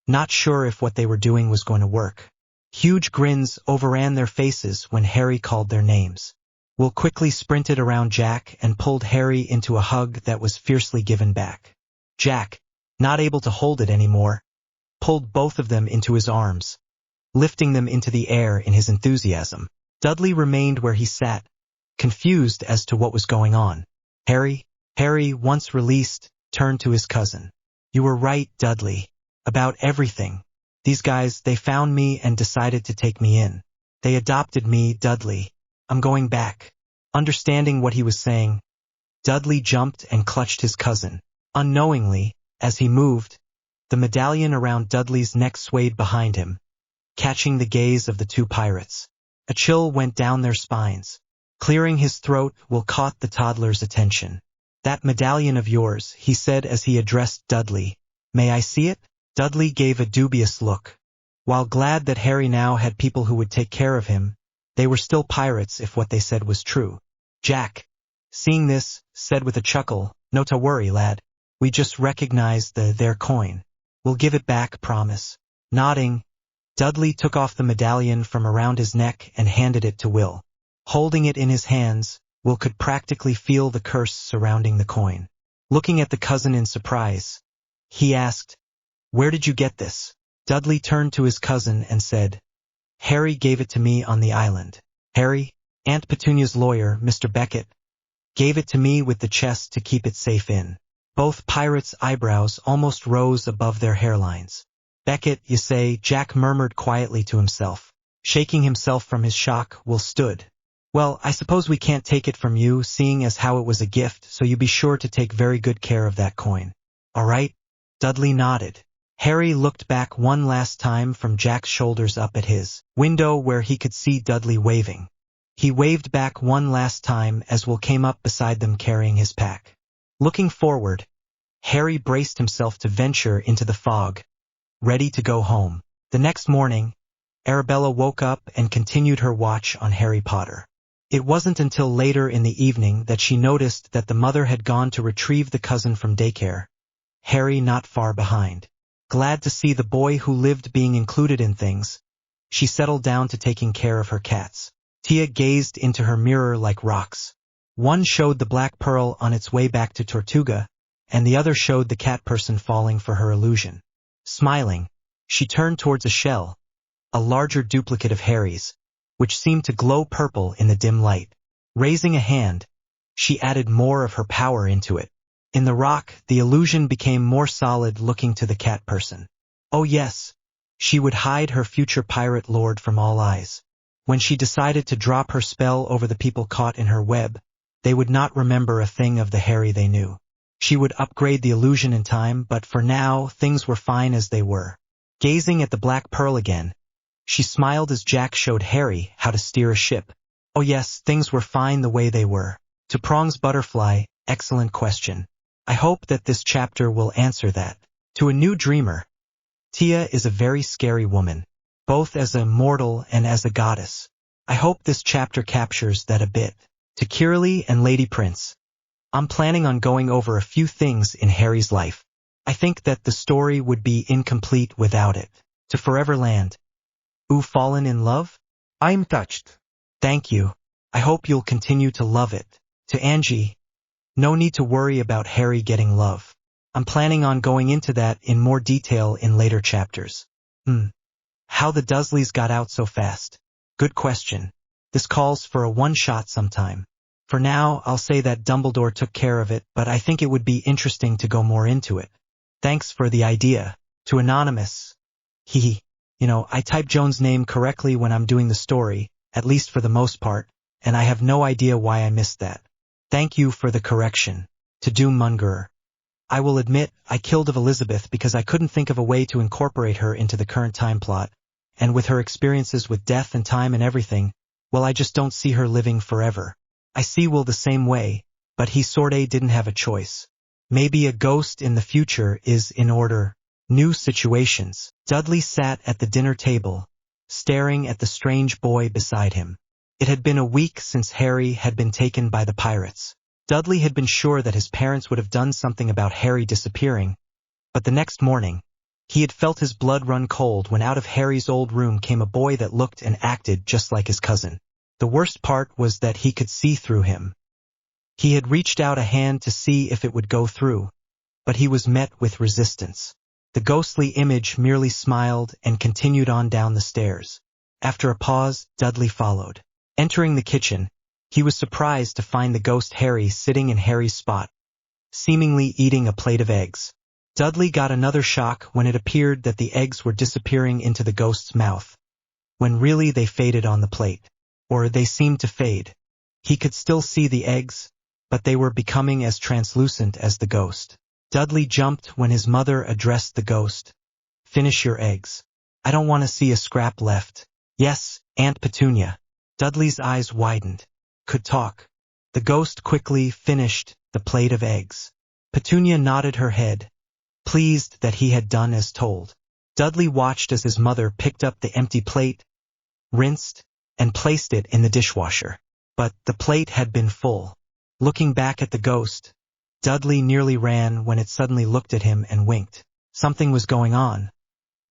S1: not sure if what they were doing was going to work. Huge grins overran their faces when Harry called their names. Will quickly sprinted around Jack and pulled Harry into a hug that was fiercely given back. Jack, not able to hold it anymore, pulled both of them into his arms, lifting them into the air in his enthusiasm. Dudley remained where he sat, confused as to what was going on. Harry, once released, turned to his cousin. You were right, Dudley, about everything. These guys, they found me and decided to take me in. They adopted me, Dudley. I'm going back. Understanding what he was saying, Dudley jumped and clutched his cousin. Unknowingly, as he moved, the medallion around Dudley's neck swayed behind him, catching the gaze of the two pirates. A chill went down their spines. Clearing his throat, Will caught the toddler's attention. That medallion of yours, he said as he addressed Dudley. May I see it? Dudley gave a dubious look. While glad that Harry now had people who would take care of him, they were still pirates if what they said was true. Jack, seeing this, said with a chuckle, No to worry, lad. We just recognized their coin. We'll give it back, promise. Nodding, Dudley took off the medallion from around his neck and handed it to Will. Holding it in his hands, Will could practically feel the curse surrounding the coin. Looking at the cousin in surprise, he asked, Where did you get this? Dudley turned to his cousin and said, Harry gave it to me on the island. Harry, Aunt Petunia's lawyer, Mr. Beckett, gave it to me with the chest to keep it safe in. Both pirates' eyebrows almost rose above their hairlines. Beckett, you say, Jack murmured quietly to himself. Shaking himself from his shock, Will stood. Well, I suppose we can't take it from you, seeing as how it was a gift, so you be sure to take very good care of that coin. All right? Dudley nodded. Harry looked back one last time from Jack's shoulders up at his window where he could see Dudley waving. He waved back one last time as Will came up beside them carrying his pack. Looking forward, Harry braced himself to venture into the fog, ready to go home. The next morning, Arabella woke up and continued her watch on Harry Potter. It wasn't until later in the evening that she noticed that the mother had gone to retrieve the cousin from daycare, Harry not far behind. Glad to see the boy who lived being included in things, she settled down to taking care of her cats. Tia gazed into her mirror like rocks. One showed the black pearl on its way back to Tortuga, and the other showed the cat person falling for her illusion. Smiling, she turned towards a shell, a larger duplicate of Harry's, which seemed to glow purple in the dim light. Raising a hand, she added more of her power into it. In the rock, the illusion became more solid, looking to the cat person. Oh yes, she would hide her future pirate lord from all eyes. When she decided to drop her spell over the people caught in her web, they would not remember a thing of the Harry they knew. She would upgrade the illusion in time, but for now, things were fine as they were. Gazing at the black pearl again, she smiled as Jack showed Harry how to steer a ship. Oh yes, things were fine the way they were. To Prong's butterfly, excellent question. I hope that this chapter will answer that. To a new dreamer, Tia is a very scary woman, both as a mortal and as a goddess. I hope this chapter captures that a bit. To Kirley and Lady Prince, I'm planning on going over a few things in Harry's life. I think that the story would be incomplete without it. To Foreverland, fallen in love?
S2: I'm touched.
S1: Thank you. I hope you'll continue to love it. To Angie, no need to worry about Harry getting love. I'm planning on going into that in more detail in later chapters. How the Dursleys got out so fast? Good question. This calls for a one-shot sometime. For now, I'll say that Dumbledore took care of it, but I think it would be interesting to go more into it. Thanks for the idea. To Anonymous. Hehe. I type Joan's name correctly when I'm doing the story, at least for the most part, and I have no idea why I missed that. Thank you for the correction. To Doom Mungerer. I will admit, I killed of Elizabeth because I couldn't think of a way to incorporate her into the current time plot, and with her experiences with death and time and everything, well, I just don't see her living forever. I see Will the same way, but he sorta didn't have a choice. Maybe a ghost in the future is in order. New situations. Dudley sat at the dinner table, staring at the strange boy beside him. It had been a week since Harry had been taken by the pirates. Dudley had been sure that his parents would have done something about Harry disappearing, but the next morning, he had felt his blood run cold when out of Harry's old room came a boy that looked and acted just like his cousin. The worst part was that he could see through him. He had reached out a hand to see if it would go through, but he was met with resistance. The ghostly image merely smiled and continued on down the stairs. After a pause, Dudley followed. Entering the kitchen, he was surprised to find the ghost Harry sitting in Harry's spot, seemingly eating a plate of eggs. Dudley got another shock when it appeared that the eggs were disappearing into the ghost's mouth, when really they faded on the plate. Or they seemed to fade. He could still see the eggs, but they were becoming as translucent as the ghost. Dudley jumped when his mother addressed the ghost. Finish your eggs. I don't want to see a scrap left. Yes, Aunt Petunia. Dudley's eyes widened. Could talk. The ghost quickly finished the plate of eggs. Petunia nodded her head, pleased that he had done as told. Dudley watched as his mother picked up the empty plate, rinsed, and placed it in the dishwasher. But the plate had been full. Looking back at the ghost, Dudley nearly ran when it suddenly looked at him and winked. Something was going on,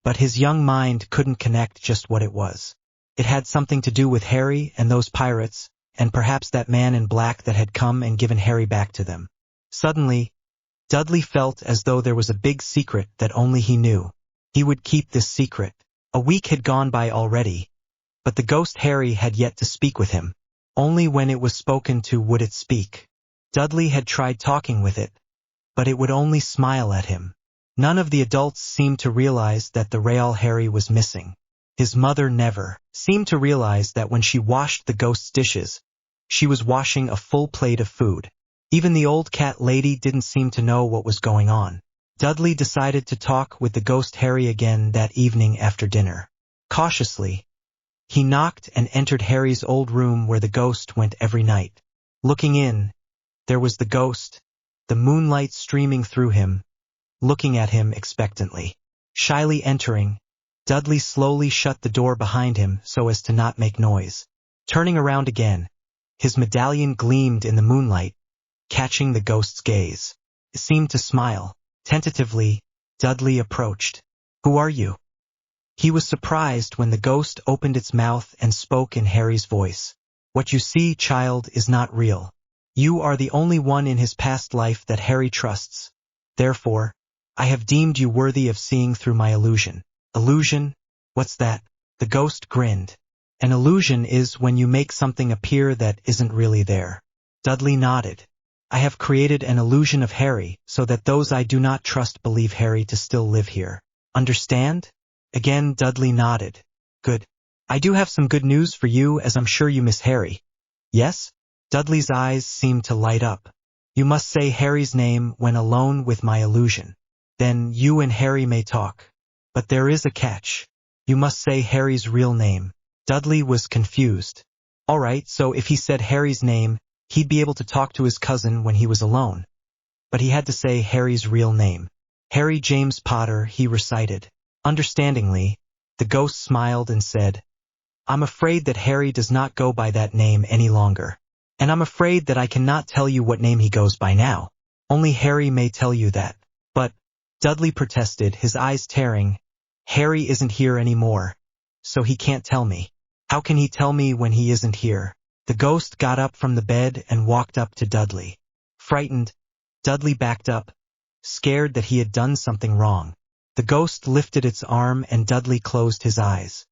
S1: but his young mind couldn't connect just what it was. It had something to do with Harry and those pirates, and perhaps that man in black that had come and given Harry back to them. Suddenly, Dudley felt as though there was a big secret that only he knew. He would keep this secret. A week had gone by already, but the ghost Harry had yet to speak with him. Only when it was spoken to would it speak. Dudley had tried talking with it, but it would only smile at him. None of the adults seemed to realize that the real Harry was missing. His mother never seemed to realize that when she washed the ghost's dishes, she was washing a full plate of food. Even the old cat lady didn't seem to know what was going on. Dudley decided to talk with the ghost Harry again that evening after dinner. Cautiously, he knocked and entered Harry's old room where the ghost went every night. Looking in, there was the ghost, the moonlight streaming through him, looking at him expectantly. Shyly entering, Dudley slowly shut the door behind him so as to not make noise. Turning around again, his medallion gleamed in the moonlight, catching the ghost's gaze. It seemed to smile. Tentatively, Dudley approached. "Who are you?" He was surprised when the ghost opened its mouth and spoke in Harry's voice. "What you see, child, is not real. You are the only one in his past life that Harry trusts. Therefore, I have deemed you worthy of seeing through my illusion." "Illusion? What's that?" The ghost grinned. "An illusion is when you make something appear that isn't really there." Dudley nodded. "I have created an illusion of Harry so that those I do not trust believe Harry to still live here. Understand?" Again Dudley nodded. "Good. I do have some good news for you, as I'm sure you miss Harry." "Yes?" Dudley's eyes seemed to light up. "You must say Harry's name when alone with my illusion. Then you and Harry may talk. But there is a catch. You must say Harry's real name." Dudley was confused. All right, so if he said Harry's name, he'd be able to talk to his cousin when he was alone. But he had to say Harry's real name. "Harry James Potter," he recited. Understandingly, the ghost smiled and said, "I'm afraid that Harry does not go by that name any longer. And I'm afraid that I cannot tell you what name he goes by now. Only Harry may tell you that." "But," Dudley protested, his eyes tearing, "Harry isn't here anymore, so he can't tell me." "How can he tell me when he isn't here?" The ghost got up from the bed and walked up to Dudley. Frightened, Dudley backed up, scared that he had done something wrong. The ghost lifted its arm and Dudley closed his eyes.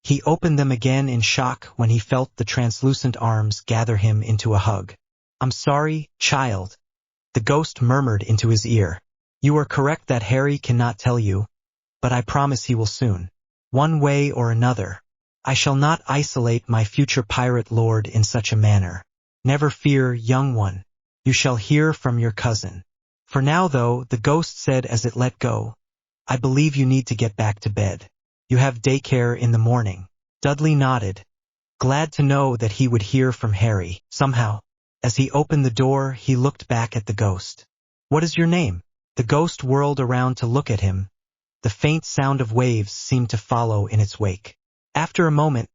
S1: He opened them again in shock when he felt the translucent arms gather him into a hug. "I'm sorry, child," the ghost murmured into his ear. "You are correct that Harry cannot tell you, but I promise he will soon. One way or another. I shall not isolate my future pirate lord in such a manner. Never fear, young one. You shall hear from your cousin. For now though," the ghost said as it let go, "I believe you need to get back to bed. You have daycare in the morning." Dudley nodded, glad to know that he would hear from Harry, somehow. As he opened the door, he looked back at the ghost. "What is your name?" The ghost whirled around to look at him. The faint sound of waves seemed to follow in its wake. After a moment,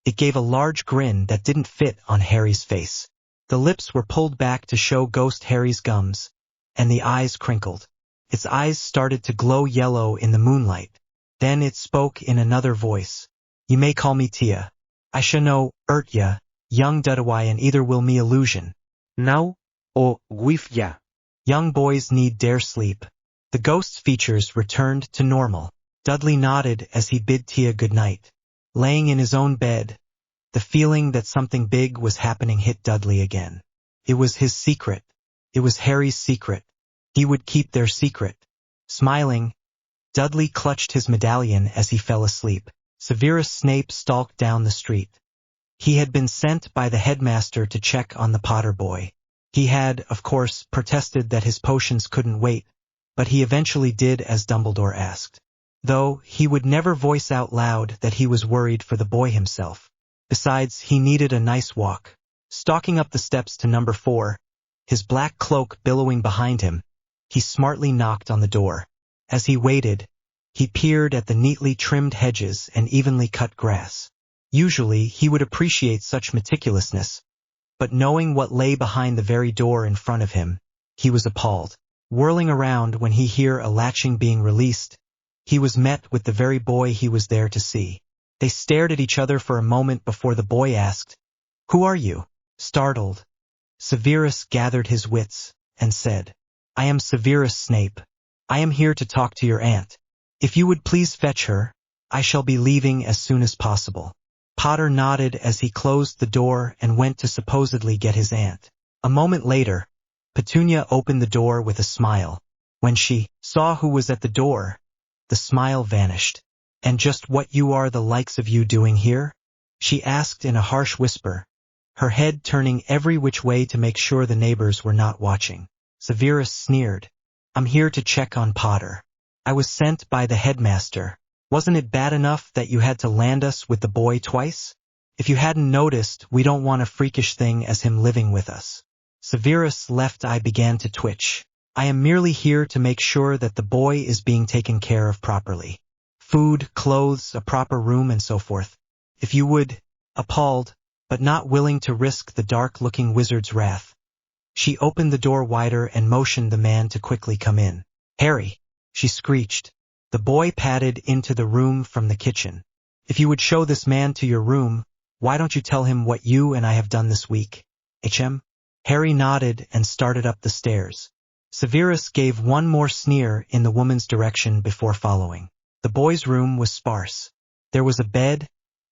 S1: it gave a large grin that didn't fit on Harry's face. The lips were pulled back to show Ghost Harry's gums, and the eyes crinkled. Its eyes started to glow yellow in the moonlight. Then it spoke in another voice. "You may call me Tia. I shall know, ya, young Dudley, and either will me illusion.
S2: Now, o ya.
S1: Young boys need dare sleep." The ghost's features returned to normal. Dudley nodded as he bid Tia good night. Laying in his own bed, the feeling that something big was happening hit Dudley again. It was his secret. It was Harry's secret. He would keep their secret. Smiling, Dudley clutched his medallion as he fell asleep. Severus Snape stalked down the street. He had been sent by the headmaster to check on the Potter boy. He had, of course, protested that his potions couldn't wait, but he eventually did as Dumbledore asked. Though, he would never voice out loud that he was worried for the boy himself. Besides, he needed a nice walk. Stalking up the steps to number 4, his black cloak billowing behind him, he smartly knocked on the door. As he waited, he peered at the neatly trimmed hedges and evenly cut grass. Usually, he would appreciate such meticulousness, but knowing what lay behind the very door in front of him, he was appalled. Whirling around when he heard a latching being released, he was met with the very boy he was there to see. They stared at each other for a moment before the boy asked, "Who are you?" Startled, Severus gathered his wits and said, "I am Severus Snape. I am here to talk to your aunt. If you would please fetch her, I shall be leaving as soon as possible." Potter nodded as he closed the door and went to supposedly get his aunt. A moment later, Petunia opened the door with a smile. When she saw who was at the door, the smile vanished. "And just what you are the likes of you doing here?" she asked in a harsh whisper, her head turning every which way to make sure the neighbors were not watching. Severus sneered. "I'm here to check on Potter. I was sent by the headmaster. Wasn't it bad enough that you had to land us with the boy twice? If you hadn't noticed, we don't want a freakish thing as him living with us." Severus' left eye began to twitch. "I am merely here to make sure that the boy is being taken care of properly. Food, clothes, a proper room, and so forth. If you would," appalled, but not willing to risk the dark-looking wizard's wrath, she opened the door wider and motioned the man to quickly come in. "Harry," she screeched. The boy padded into the room from the kitchen. "If you would show this man to your room, why don't you tell him what you and I have done this week? HM?" Harry nodded and started up the stairs. Severus gave one more sneer in the woman's direction before following. The boy's room was sparse. There was a bed,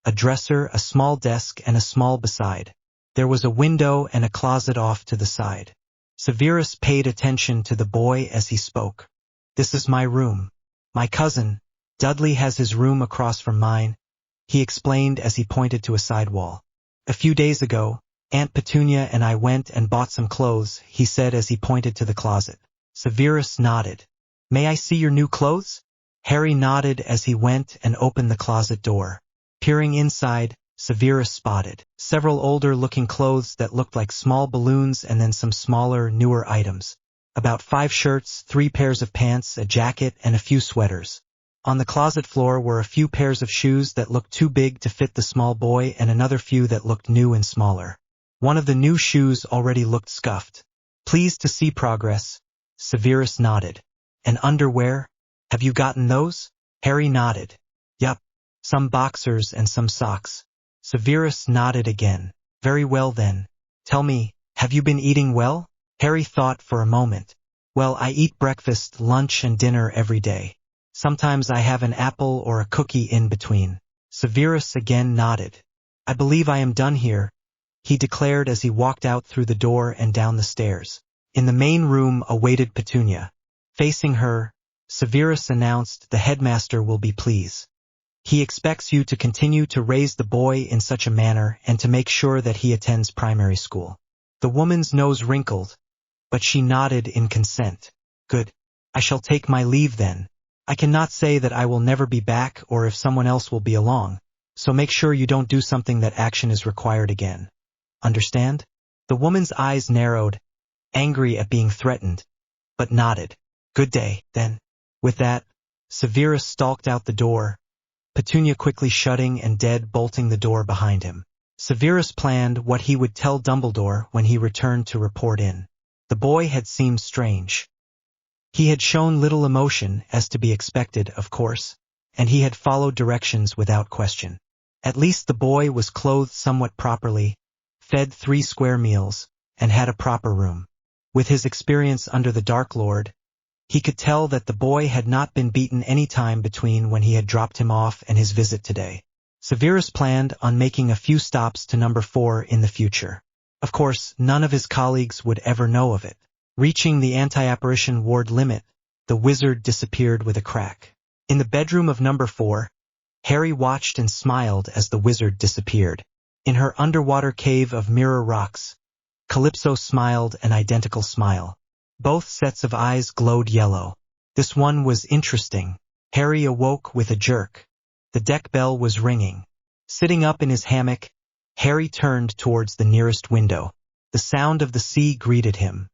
S1: a dresser, a small desk, and a small beside. There was a window and a closet off to the side. Severus paid attention to the boy as he spoke. "This is my room. My cousin, Dudley, has his room across from mine," he explained as he pointed to a side wall. "A few days ago, Aunt Petunia and I went and bought some clothes," he said as he pointed to the closet. Severus nodded. "May I see your new clothes?" Harry nodded as he went and opened the closet door. Peering inside, Severus spotted several older-looking clothes that looked like small balloons and then some smaller, newer items. About 5 shirts, 3 pairs of pants, a jacket, and a few sweaters. On the closet floor were a few pairs of shoes that looked too big to fit the small boy and another few that looked new and smaller. One of the new shoes already looked scuffed. "Pleased to see progress," Severus nodded. "And underwear? Have you gotten those?" Harry nodded. "Yup. Some boxers and some socks." Severus nodded again. "Very well then. Tell me, have you been eating well?" Harry thought for a moment. "Well, I eat breakfast, lunch, and dinner every day." Sometimes I have an apple or a cookie in between. Severus again nodded. I believe I am done here, he declared as he walked out through the door and down the stairs. In the main room awaited Petunia. Facing her, Severus announced, the headmaster will be pleased. He expects you to continue to raise the boy in such a manner and to make sure that he attends primary school. The woman's nose wrinkled, but she nodded in consent. Good. I shall take my leave then. I cannot say that I will never be back or if someone else will be along, so make sure you don't do something that action is required again. Understand? The woman's eyes narrowed, angry at being threatened, but nodded. Good day, then. With that, Severus stalked out the door, Petunia quickly shutting and bolting the door behind him. Severus planned what he would tell Dumbledore when he returned to report in. The boy had seemed strange. He had shown little emotion, as to be expected, of course, and he had followed directions without question. At least the boy was clothed somewhat properly, fed 3 square meals, and had a proper room. With his experience under the Dark Lord, he could tell that the boy had not been beaten any time between when he had dropped him off and his visit today. Severus planned on making a few stops to number 4 in the future. Of course, none of his colleagues would ever know of it. Reaching the anti-apparition ward limit, the wizard disappeared with a crack. In the bedroom of number 4, Harry watched and smiled as the wizard disappeared. In her underwater cave of mirror rocks, Calypso smiled an identical smile. Both sets of eyes glowed yellow. This one was interesting. Harry awoke with a jerk. The deck bell was ringing. Sitting up in his hammock, Harry turned towards the nearest window. The sound of the sea greeted him.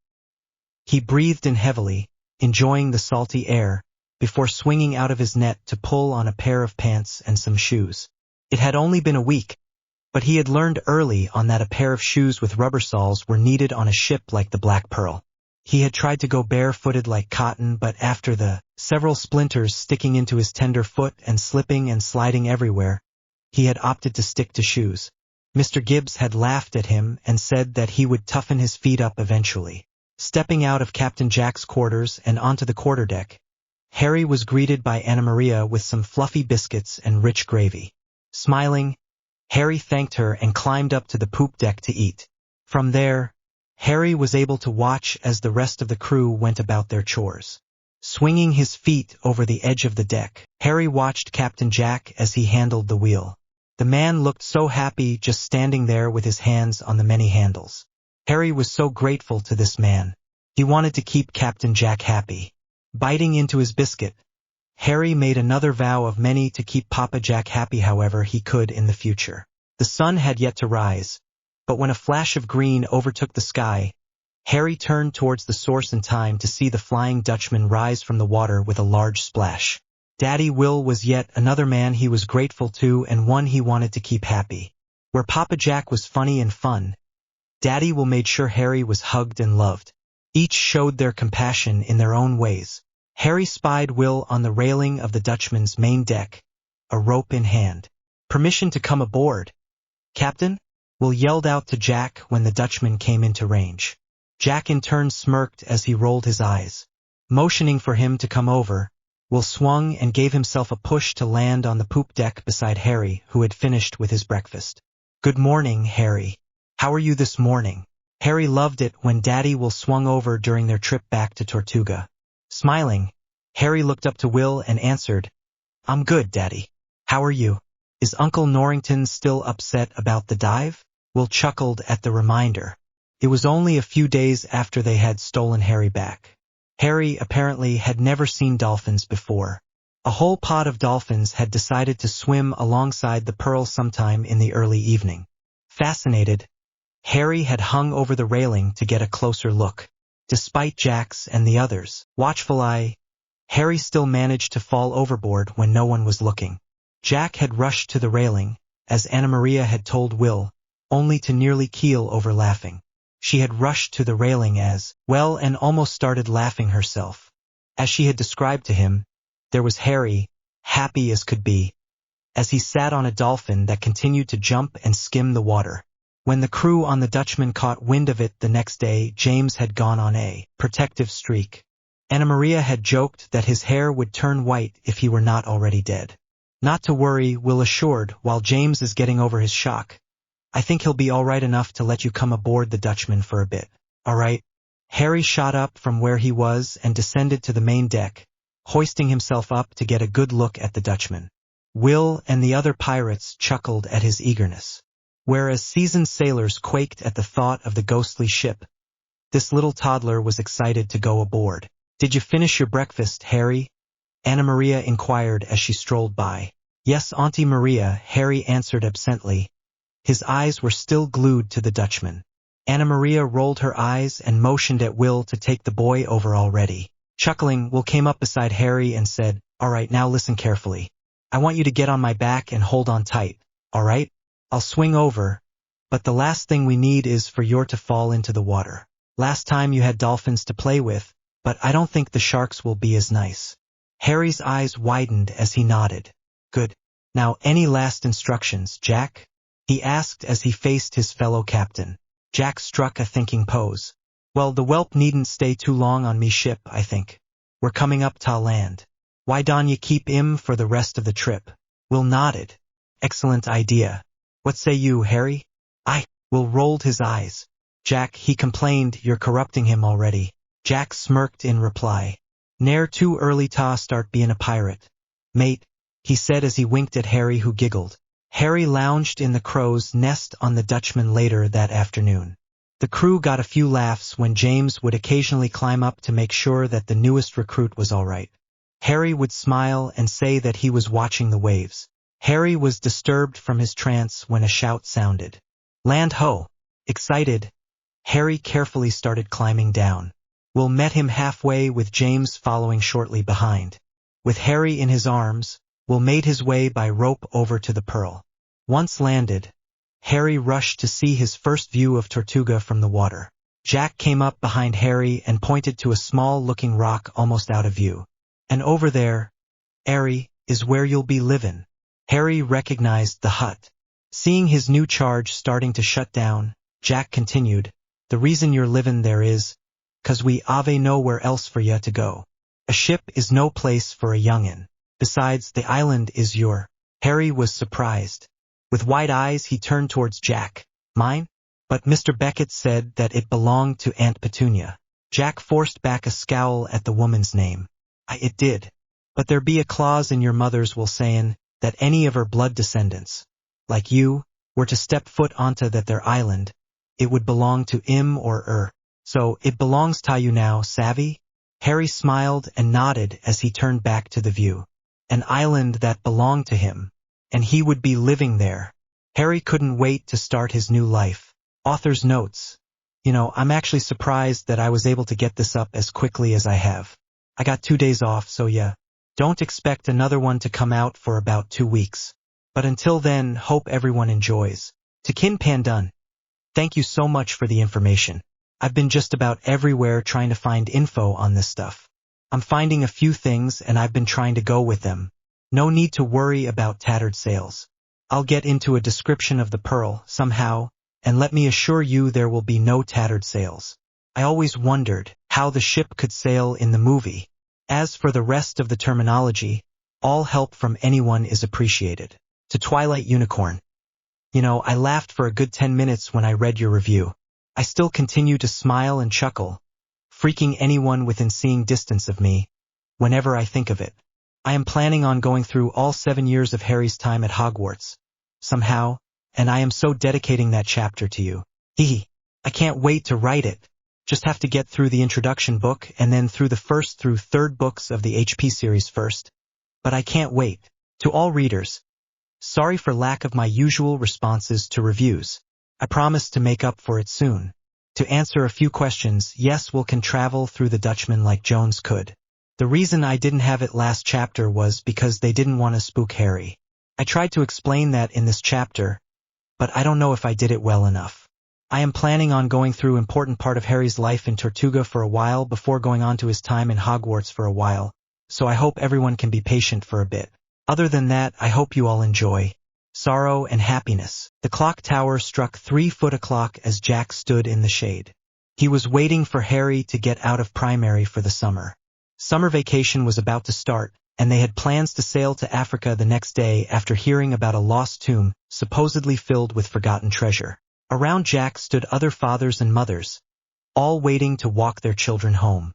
S1: He breathed in heavily, enjoying the salty air, before swinging out of his net to pull on a pair of pants and some shoes. It had only been a week, but he had learned early on that a pair of shoes with rubber soles were needed on a ship like the Black Pearl. He had tried to go barefooted like cotton, but after the several splinters sticking into his tender foot and slipping and sliding everywhere, he had opted to stick to shoes. Mr. Gibbs had laughed at him and said that he would toughen his feet up eventually. Stepping out of Captain Jack's quarters and onto the quarterdeck, Harry was greeted by Anna Maria with some fluffy biscuits and rich gravy. Smiling, Harry thanked her and climbed up to the poop deck to eat. From there, Harry was able to watch as the rest of the crew went about their chores. Swinging his feet over the edge of the deck, Harry watched Captain Jack as he handled the wheel. The man looked so happy just standing there with his hands on the many handles. Harry was so grateful to this man. He wanted to keep Captain Jack happy. Biting into his biscuit, Harry made another vow of many to keep Papa Jack happy however he could in the future. The sun had yet to rise, but when a flash of green overtook the sky, Harry turned towards the source in time to see the Flying Dutchman rise from the water with a large splash. Daddy Will was yet another man he was grateful to and one he wanted to keep happy. Where Papa Jack was funny and fun, Daddy Will made sure Harry was hugged and loved. Each showed their compassion in their own ways. Harry spied Will on the railing of the Dutchman's main deck, a rope in hand. Permission to come aboard, Captain? Will yelled out to Jack when the Dutchman came into range. Jack in turn smirked as he rolled his eyes. Motioning for him to come over, Will swung and gave himself a push to land on the poop deck beside Harry, who had finished with his breakfast. Good morning, Harry. How are you this morning? Harry loved it when Daddy Will swung over during their trip back to Tortuga. Smiling, Harry looked up to Will and answered, I'm good, Daddy. How are you? Is Uncle Norrington still upset about the dive? Will chuckled at the reminder. It was only a few days after they had stolen Harry back. Harry apparently had never seen dolphins before. A whole pod of dolphins had decided to swim alongside the Pearl sometime in the early evening. Fascinated, Harry had hung over the railing to get a closer look. Despite Jack's and the others' watchful eye, Harry still managed to fall overboard when no one was looking. Jack had rushed to the railing, as Anna Maria had told Will, only to nearly keel over laughing. She had rushed to the railing as well and almost started laughing herself. As she had described to him, there was Harry, happy as could be, as he sat on a dolphin that continued to jump and skim the water. When the crew on the Dutchman caught wind of it the next day, James had gone on a protective streak. Anna Maria had joked that his hair would turn white if he were not already dead. Not to worry, Will assured, while James is getting over his shock. I think he'll be all right enough to let you come aboard the Dutchman for a bit. All right? Harry shot up from where he was and descended to the main deck, hoisting himself up to get a good look at the Dutchman. Will and the other pirates chuckled at his eagerness. Whereas seasoned sailors quaked at the thought of the ghostly ship, this little toddler was excited to go aboard. Did you finish your breakfast, Harry? Anna Maria inquired as she strolled by. Yes, Auntie Maria, Harry answered absently. His eyes were still glued to the Dutchman. Anna Maria rolled her eyes and motioned at Will to take the boy over already. Chuckling, Will came up beside Harry and said, All right, now listen carefully. I want you to get on my back and hold on tight, all right? I'll swing over, but the last thing we need is for you to fall into the water. Last time you had dolphins to play with, but I don't think the sharks will be as nice. Harry's eyes widened as he nodded. Good. Now, any last instructions, Jack? He asked as he faced his fellow captain. Jack struck a thinking pose. Well, the whelp needn't stay too long on me ship, I think. We're coming up to land. Why don't you keep him for the rest of the trip? Will nodded. Excellent idea. What say you, Harry? Will rolled his eyes. Jack, he complained, you're corrupting him already. Jack smirked in reply. Ne'er too early to start being a pirate. Mate, he said as he winked at Harry, who giggled. Harry lounged in the crow's nest on the Dutchman later that afternoon. The crew got a few laughs when James would occasionally climb up to make sure that the newest recruit was all right. Harry would smile and say that he was watching the waves. Harry was disturbed from his trance when a shout sounded. Land ho! Excited, Harry carefully started climbing down. Will met him halfway with James following shortly behind. With Harry in his arms, Will made his way by rope over to the Pearl. Once landed, Harry rushed to see his first view of Tortuga from the water. Jack came up behind Harry and pointed to a small-looking rock almost out of view. And over there, Harry, is where you'll be livin'. Harry recognized the hut. Seeing his new charge starting to shut down, Jack continued, the reason you're livin' there is, 'cause we ave nowhere else for ya to go. A ship is no place for a youngin'. Besides, the island is your. Harry was surprised. With wide eyes he turned towards Jack. Mine? But Mr. Beckett said that it belonged to Aunt Petunia. Jack forced back a scowl at the woman's name. It did. But there be a clause in your mother's will sayin' that any of her blood descendants, like you, were to step foot onto that there island, it would belong to him or her. So, it belongs to you now, savvy? Harry smiled and nodded as he turned back to the view. An island that belonged to him, and he would be living there. Harry couldn't wait to start his new life. Author's notes. I'm actually surprised that I was able to get this up as quickly as I have. I got 2 days off, so yeah. Don't expect another one to come out for about 2 weeks. But until then, hope everyone enjoys. To Kin Pandun. Thank you so much for the information. I've been just about everywhere trying to find info on this stuff. I'm finding a few things and I've been trying to go with them. No need to worry about tattered sails. I'll get into a description of the Pearl, somehow, and let me assure you there will be no tattered sails. I always wondered how the ship could sail in the movie. As for the rest of the terminology, all help from anyone is appreciated. To Twilight Unicorn. I laughed for a good 10 minutes when I read your review. I still continue to smile and chuckle, freaking anyone within seeing distance of me, whenever I think of it. I am planning on going through all 7 years of Harry's time at Hogwarts, somehow, and I am so dedicating that chapter to you. I can't wait to write it. Just have to get through the introduction book and then through the first through third books of the HP series first. But I can't wait. To all readers, sorry for lack of my usual responses to reviews. I promise to make up for it soon. To answer a few questions, yes, Will can travel through the Dutchman like Jones could. The reason I didn't have it last chapter was because they didn't want to spook Harry. I tried to explain that in this chapter, but I don't know if I did it well enough. I am planning on going through important part of Harry's life in Tortuga for a while before going on to his time in Hogwarts for a while, so I hope everyone can be patient for a bit. Other than that, I hope you all enjoy. Sorrow and happiness. The clock tower struck 3 o'clock as Jack stood in the shade. He was waiting for Harry to get out of primary for the summer. Summer vacation was about to start, and they had plans to sail to Africa the next day after hearing about a lost tomb, supposedly filled with forgotten treasure. Around Jack stood other fathers and mothers, all waiting to walk their children home.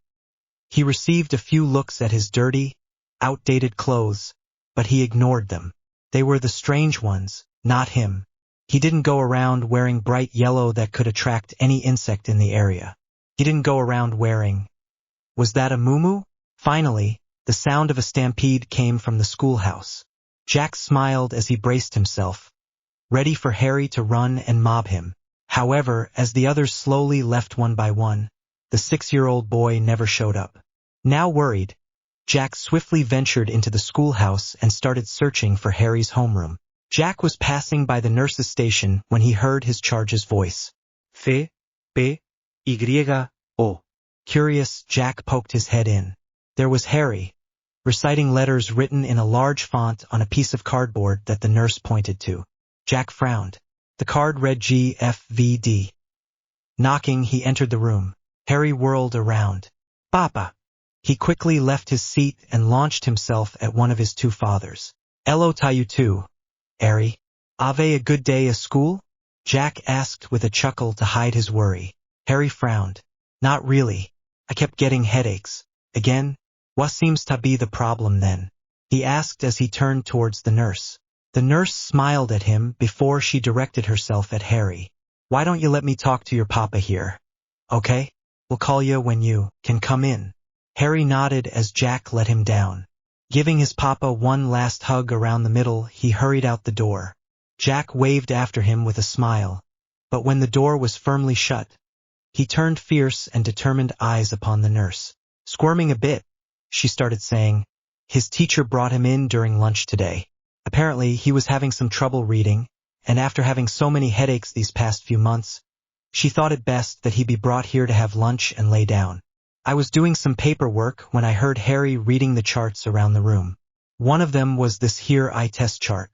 S1: He received a few looks at his dirty, outdated clothes, but he ignored them. They were the strange ones, not him. He didn't go around wearing bright yellow that could attract any insect in the area. He didn't go around wearing... Was that a muumuu? Finally, the sound of a stampede came from the schoolhouse. Jack smiled as he braced himself, ready for Harry to run and mob him. However, as the others slowly left one by one, the 6-year-old boy never showed up. Now worried, Jack swiftly ventured into the schoolhouse and started searching for Harry's homeroom. Jack was passing by the nurse's station when he heard his charge's voice.
S2: F-P-Y-O.
S1: Curious, Jack poked his head in. There was Harry, reciting letters written in a large font on a piece of cardboard that the nurse pointed to. Jack frowned. The card read GFVD. Knocking, he entered the room. Harry whirled around. Papa! He quickly left his seat and launched himself at one of his two fathers. Elo tayu too, Harry. Ave a good day at school? Jack asked with a chuckle to hide his worry. Harry frowned. Not really. I kept getting headaches. Again? What seems to be the problem then? He asked as he turned towards the nurse. The nurse smiled at him before she directed herself at Harry. Why don't you let me talk to your papa here? Okay? We'll call you when you can come in. Harry nodded as Jack let him down. Giving his papa one last hug around the middle, he hurried out the door. Jack waved after him with a smile, but when the door was firmly shut, he turned fierce and determined eyes upon the nurse. Squirming a bit, she started saying, his teacher brought him in during lunch today. Apparently, he was having some trouble reading, and after having so many headaches these past few months, she thought it best that he be brought here to have lunch and lay down. I was doing some paperwork when I heard Harry reading the charts around the room. One of them was this here eye test chart.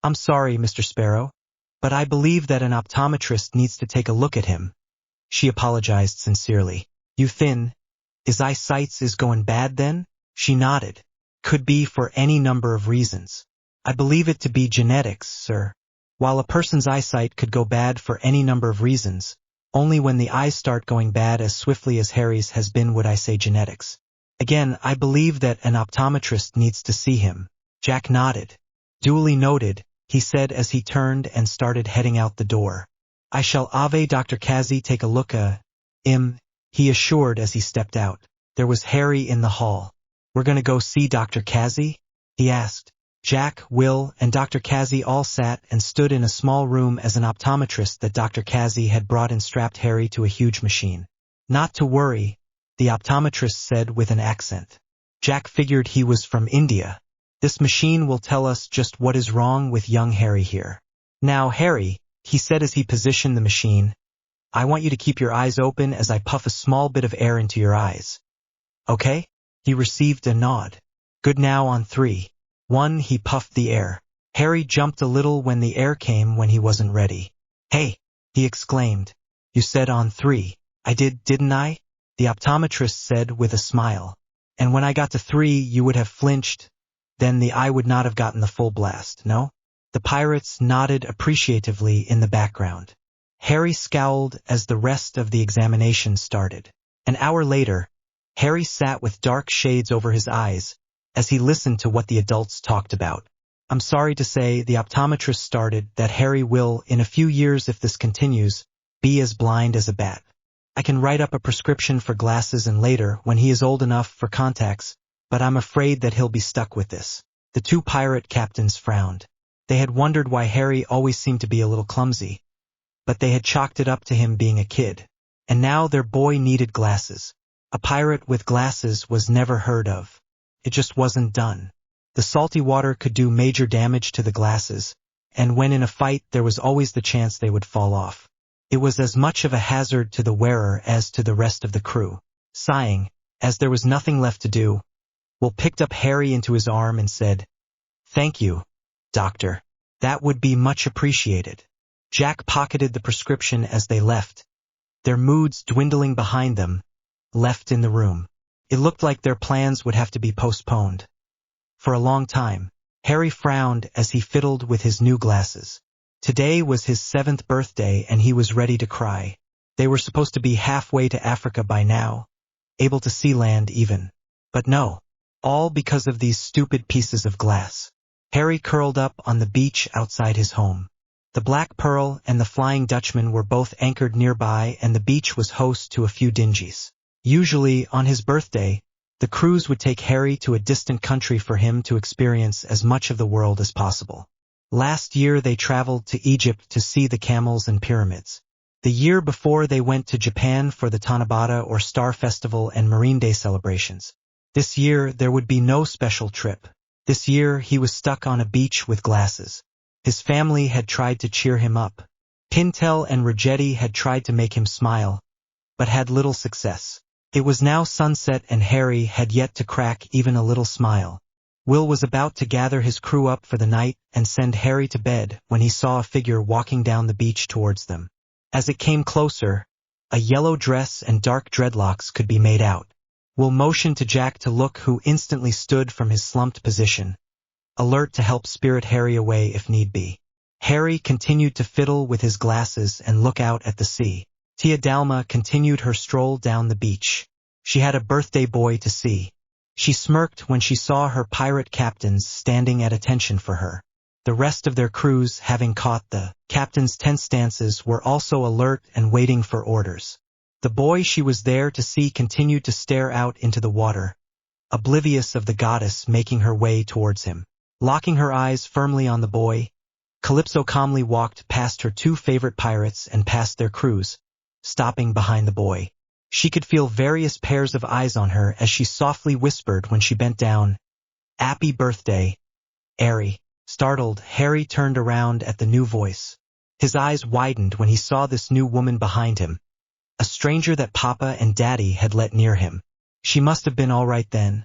S1: I'm sorry, Mr. Sparrow, but I believe that an optometrist needs to take a look at him. She apologized sincerely. You thin? His eyesight is going bad then? She nodded. Could be for any number of reasons. I believe it to be genetics, sir. While a person's eyesight could go bad for any number of reasons, only when the eyes start going bad as swiftly as Harry's has been would I say genetics. Again, I believe that an optometrist needs to see him. Jack nodded. Duly noted, he said as he turned and started heading out the door. I shall have Dr. Kazi take a look him, he assured as he stepped out. There was Harry in the hall. We're gonna go see Dr. Kazi? He asked. Jack, Will, and Dr. Kazi all sat and stood in a small room as an optometrist that Dr. Kazi had brought and strapped Harry to a huge machine. Not to worry, the optometrist said with an accent. Jack figured he was from India. This machine will tell us just what is wrong with young Harry here. Now, Harry, he said as he positioned the machine, I want you to keep your eyes open as I puff a small bit of air into your eyes. Okay? He received a nod. Good, now on 3. 1, he puffed the air. Harry jumped a little when the air came when he wasn't ready. Hey, he exclaimed. You said on 3. I did, didn't I? The optometrist said with a smile. And when I got to 3 you would have flinched. Then the eye would not have gotten the full blast, no? The pirates nodded appreciatively in the background. Harry scowled as the rest of the examination started. An hour later, Harry sat with dark shades over his eyes, as he listened to what the adults talked about. I'm sorry to say, the optometrist started, that Harry will, in a few years if this continues, be as blind as a bat. I can write up a prescription for glasses and later, when he is old enough, for contacts, but I'm afraid that he'll be stuck with this. The two pirate captains frowned. They had wondered why Harry always seemed to be a little clumsy, but they had chalked it up to him being a kid. And now their boy needed glasses. A pirate with glasses was never heard of. It just wasn't done. The salty water could do major damage to the glasses, and when in a fight there was always the chance they would fall off. It was as much of a hazard to the wearer as to the rest of the crew. Sighing, as there was nothing left to do, Will picked up Harry into his arm and said, Thank you, Doctor. That would be much appreciated. Jack pocketed the prescription as they left, their moods dwindling behind them, left in the room. It looked like their plans would have to be postponed. For a long time, Harry frowned as he fiddled with his new glasses. Today was his 7th birthday and he was ready to cry. They were supposed to be halfway to Africa by now, able to see land even. But no, all because of these stupid pieces of glass. Harry curled up on the beach outside his home. The Black Pearl and the Flying Dutchman were both anchored nearby and the beach was host to a few dingies. Usually, on his birthday, the cruise would take Harry to a distant country for him to experience as much of the world as possible. Last year they traveled to Egypt to see the camels and pyramids. The year before they went to Japan for the Tanabata or Star Festival and Marine Day celebrations. This year there would be no special trip. This year he was stuck on a beach with glasses. His family had tried to cheer him up. Pintel and Ragetti had tried to make him smile, but had little success. It was now sunset and Harry had yet to crack even a little smile. Will was about to gather his crew up for the night and send Harry to bed when he saw a figure walking down the beach towards them. As it came closer, a yellow dress and dark dreadlocks could be made out. Will motioned to Jack to look, who instantly stood from his slumped position, alert to help spirit Harry away if need be. Harry continued to fiddle with his glasses and look out at the sea. Tia Dalma continued her stroll down the beach. She had a birthday boy to see. She smirked when she saw her pirate captains standing at attention for her. The rest of their crews, having caught the captain's tense stances, were also alert and waiting for orders. The boy she was there to see continued to stare out into the water, oblivious of the goddess making her way towards him. Locking her eyes firmly on the boy, Calypso calmly walked past her 2 favorite pirates and past their crews, stopping behind the boy. She could feel various pairs of eyes on her as she softly whispered when she bent down, "Happy birthday, Harry." Startled, Harry turned around at the new voice. His eyes widened when he saw this new woman behind him, a stranger that Papa and Daddy had let near him. She must have been all right then,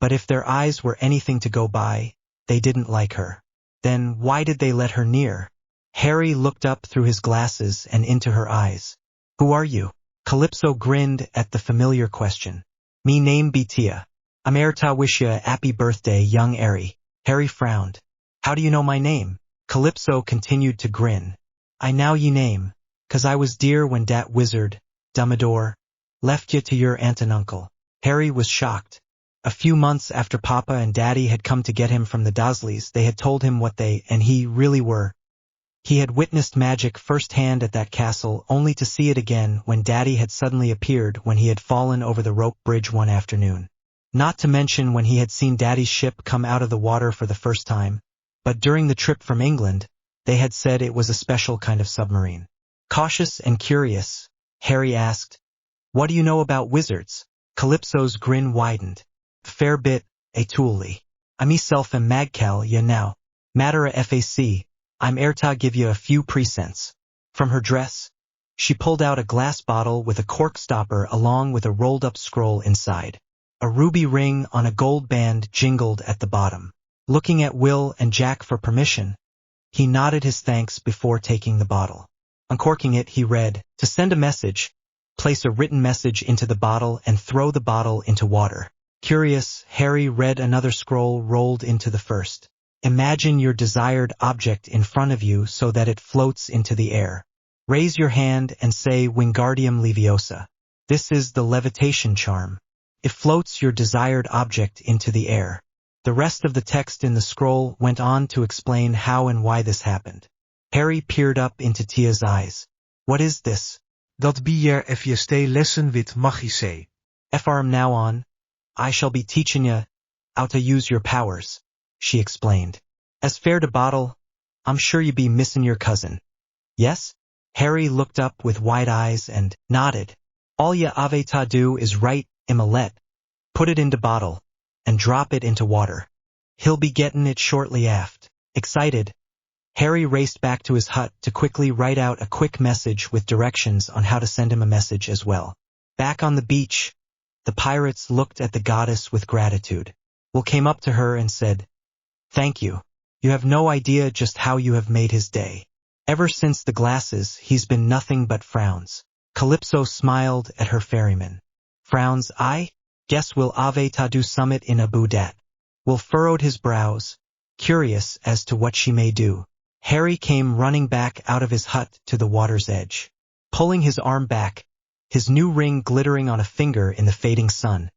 S1: but if their eyes were anything to go by, they didn't like her. Then why did they let her near? Harry looked up through his glasses and into her eyes. "Who are you?" Calypso grinned at the familiar question. "Me name be Tia. I'm here to wish ya happy birthday, young Harry." Harry frowned. "How do you know my name?" Calypso continued to grin. "I know ye name, 'cause I was dear when dat wizard, Dumbledore, left ye to your aunt and uncle." Harry was shocked. A few months after Papa and Daddy had come to get him from the Dursleys, they had told him what they and he really were. He had witnessed magic firsthand at that castle, only to see it again when Daddy had suddenly appeared when he had fallen over the rope bridge one afternoon. Not to mention when he had seen Daddy's ship come out of the water for the first time. But during the trip from England, they had said it was a special kind of submarine. Cautious and curious, Harry asked, "What do you know about wizards?" Calypso's grin widened. "Fair bit, Tully. I myself am Magcal, ya now. Matter a fac, I'm here to give you a few presents." From her dress, she pulled out a glass bottle with a cork stopper along with a rolled-up scroll inside. A ruby ring on a gold band jingled at the bottom. Looking at Will and Jack for permission, he nodded his thanks before taking the bottle. Uncorking it, he read, "To send a message, place a written message into the bottle and throw the bottle into water." Curious, Harry read another scroll rolled into the first. "Imagine your desired object in front of you so that it floats into the air. Raise your hand and say Wingardium Leviosa. This is the levitation charm. It floats your desired object into the air." The rest of the text in the scroll went on to explain how and why this happened. Harry peered up into Tia's eyes. "What is this?"
S3: Dat be je FJST lessen wit magische.
S1: "From now on, I shall be teaching ya how to use your powers," she explained. "As fair to bottle, I'm sure you be missin' your cousin. Yes?" Harry looked up with wide eyes and nodded. "All ya ave ta do is write Imalet, put it into bottle, and drop it into water. He'll be gettin' it shortly aft." Excited, Harry raced back to his hut to quickly write out a quick message with directions on how to send him a message as well. Back on the beach, the pirates looked at the goddess with gratitude. Will came up to her and said, "Thank you. You have no idea just how you have made his day. Ever since the glasses, he's been nothing but frowns." Calypso smiled at her ferryman. "Frowns, I?" Guess will Ave ta do summit in Abu Dat. Will furrowed his brows, curious as to what she may do. Harry came running back out of his hut to the water's edge. Pulling his arm back, his new ring glittering on a finger in the fading sun,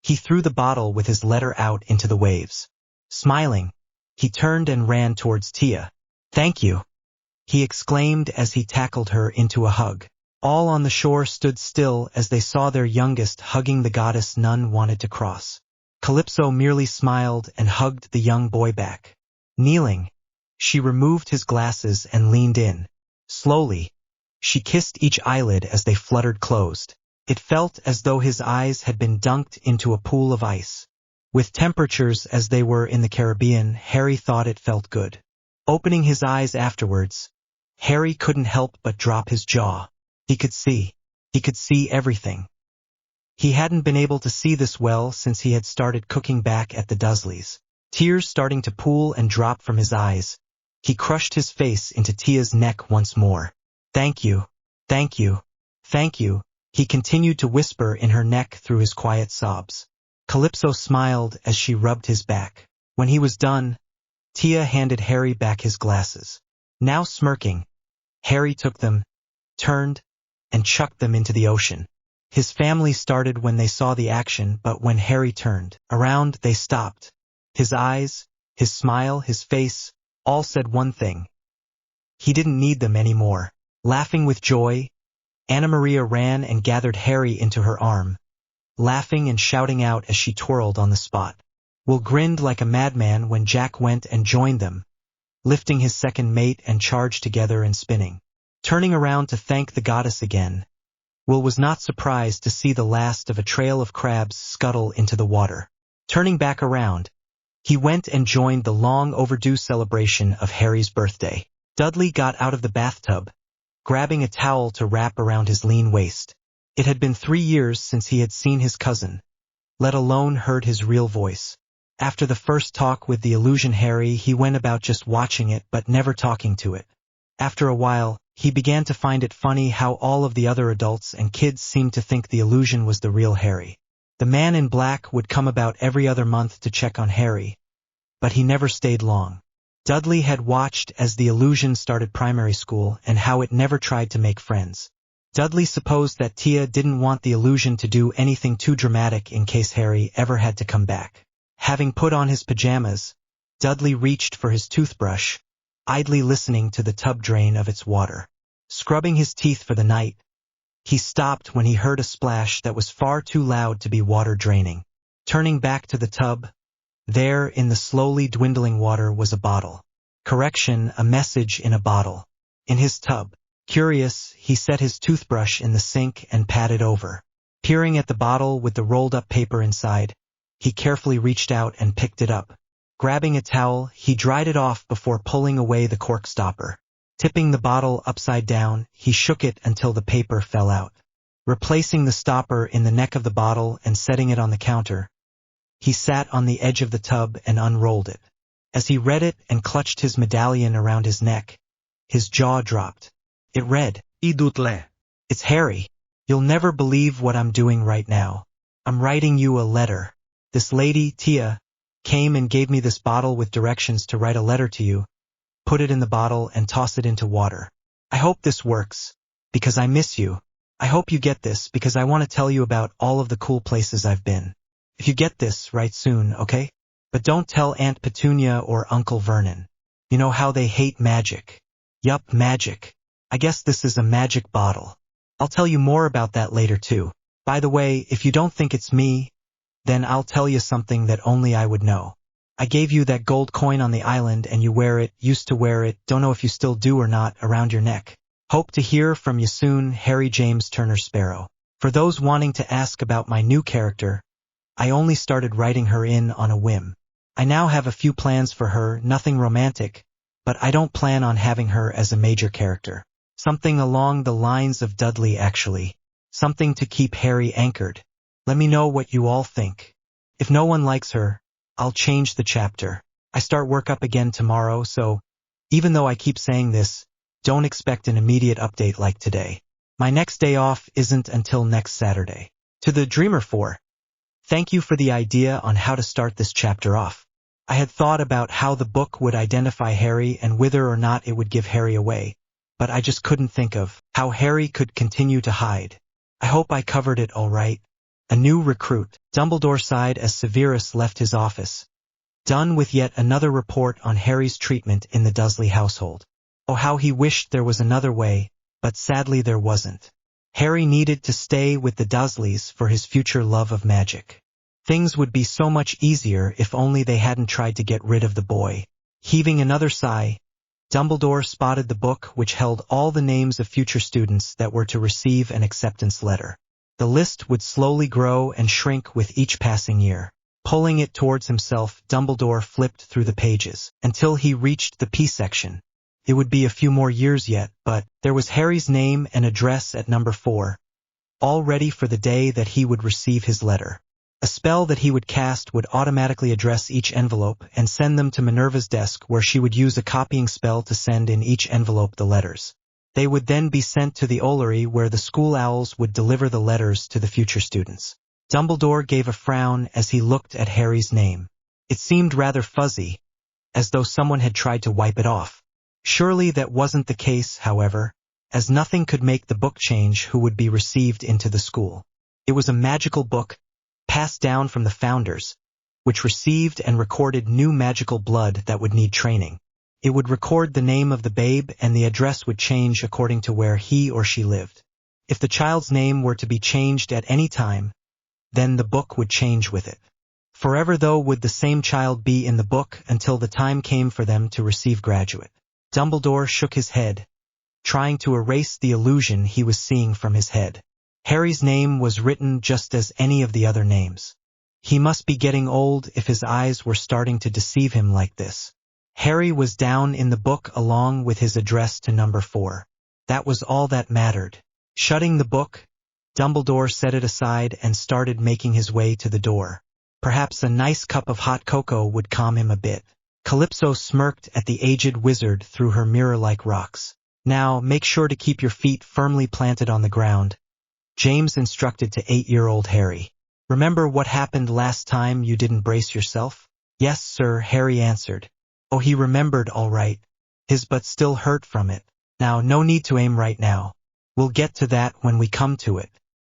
S1: he threw the bottle with his letter out into the waves. Smiling, he turned and ran towards Tia. "Thank you," he exclaimed as he tackled her into a hug. All on the shore stood still as they saw their youngest hugging the goddess none wanted to cross. Calypso merely smiled and hugged the young boy back. Kneeling, she removed his glasses and leaned in. Slowly, she kissed each eyelid as they fluttered closed. It felt as though his eyes had been dunked into a pool of ice. With temperatures as they were in the Caribbean, Harry thought it felt good. Opening his eyes afterwards, Harry couldn't help but drop his jaw. He could see everything. He hadn't been able to see this well since he had started cooking back at the Dursleys. Tears starting to pool and drop from his eyes, he crushed his face into Tia's neck once more. "Thank you, thank you, thank you," he continued to whisper in her neck through his quiet sobs. Calypso smiled as she rubbed his back. When he was done, Tia handed Harry back his glasses. Now smirking, Harry took them, turned, and chucked them into the ocean. His family started when they saw the action, but when Harry turned around, they stopped. His eyes, his smile, his face, all said one thing. He didn't need them anymore. Laughing with joy, Anna Maria ran and gathered Harry into her arm, laughing and shouting out as she twirled on the spot. Will grinned like a madman when Jack went and joined them, lifting his second mate and charged together and spinning. Turning around to thank the goddess again, Will was not surprised to see the last of a trail of crabs scuttle into the water. Turning back around, he went and joined the long-overdue celebration of Harry's birthday. Dudley got out of the bathtub, grabbing a towel to wrap around his lean waist. It had been 3 years since he had seen his cousin, let alone heard his real voice. After the first talk with the illusion Harry, he went about just watching it but never talking to it. After a while, he began to find it funny how all of the other adults and kids seemed to think the illusion was the real Harry. The man in black would come about every other month to check on Harry, but he never stayed long. Dudley had watched as the illusion started primary school and how it never tried to make friends. Dudley supposed that Tia didn't want the illusion to do anything too dramatic in case Harry ever had to come back. Having put on his pajamas, Dudley reached for his toothbrush, idly listening to the tub drain of its water. Scrubbing his teeth for the night, he stopped when he heard a splash that was far too loud to be water draining. Turning back to the tub, there in the slowly dwindling water was a bottle. Correction, a message in a bottle. In his tub. Curious, he set his toothbrush in the sink and patted over. Peering at the bottle with the rolled-up paper inside, he carefully reached out and picked it up. Grabbing a towel, he dried it off before pulling away the cork stopper. Tipping the bottle upside down, he shook it until the paper fell out. Replacing the stopper in the neck of the bottle and setting it on the counter, he sat on the edge of the tub and unrolled it. As he read it and clutched his medallion around his neck, his jaw dropped. It read,
S3: Dudley.
S1: "It's Harry. You'll never believe what I'm doing right now. I'm writing you a letter. This lady, Tia, came and gave me this bottle with directions to write a letter to you. Put it in the bottle and toss it into water. I hope this works, because I miss you. I hope you get this because I want to tell you about all of the cool places I've been. If you get this, write soon, okay? But don't tell Aunt Petunia or Uncle Vernon. You know how they hate magic. Yup, magic. I guess this is a magic bottle. I'll tell you more about that later too. By the way, if you don't think it's me, then I'll tell you something that only I would know. I gave you that gold coin on the island and you used to wear it, don't know if you still do or not, around your neck. Hope to hear from you soon, Harry James Turner Sparrow. For those wanting to ask about my new character, I only started writing her in on a whim. I now have a few plans for her, nothing romantic, but I don't plan on having her as a major character. Something along the lines of Dudley actually. Something to keep Harry anchored. Let me know what you all think. If no one likes her, I'll change the chapter. I start work up again tomorrow, so even though I keep saying this, don't expect an immediate update like today. My next day off isn't until next Saturday. To the Dreamer 4. Thank you for the idea on how to start this chapter off. I had thought about how the book would identify Harry and whether or not it would give Harry away, but I just couldn't think of how Harry could continue to hide. I hope I covered it all right. A new recruit. Dumbledore sighed as Severus left his office, done with yet another report on Harry's treatment in the Dursley household. Oh, how he wished there was another way, but sadly there wasn't. Harry needed to stay with the Dursleys for his future love of magic. Things would be so much easier if only they hadn't tried to get rid of the boy. Heaving another sigh, Dumbledore spotted the book which held all the names of future students that were to receive an acceptance letter. The list would slowly grow and shrink with each passing year. Pulling it towards himself, Dumbledore flipped through the pages until he reached the P section. It would be a few more years yet, but there was Harry's name and address at number 4, all ready for the day that he would receive his letter. A spell that he would cast would automatically address each envelope and send them to Minerva's desk, where she would use a copying spell to send in each envelope the letters. They would then be sent to the Ollery, where the school owls would deliver the letters to the future students. Dumbledore gave a frown as he looked at Harry's name. It seemed rather fuzzy, as though someone had tried to wipe it off. Surely that wasn't the case, however, as nothing could make the book change who would be received into the school. It was a magical book, passed down from the founders, which received and recorded new magical blood that would need training. It would record the name of the babe, and the address would change according to where he or she lived. If the child's name were to be changed at any time, then the book would change with it. Forever though would the same child be in the book until the time came for them to receive graduate. Dumbledore shook his head, trying to erase the illusion he was seeing from his head. Harry's name was written just as any of the other names. He must be getting old if his eyes were starting to deceive him like this. Harry was down in the book along with his address to number 4. That was all that mattered. Shutting the book, Dumbledore set it aside and started making his way to the door. Perhaps a nice cup of hot cocoa would calm him a bit. Calypso smirked at the aged wizard through her mirror-like rocks. Now, make sure to keep your feet firmly planted on the ground, James instructed to 8-year-old Harry. Remember what happened last time you didn't brace yourself? Yes, sir, Harry answered. Oh, he remembered all right. His butt still hurt from it. Now, no need to aim right now. We'll get to that when we come to it.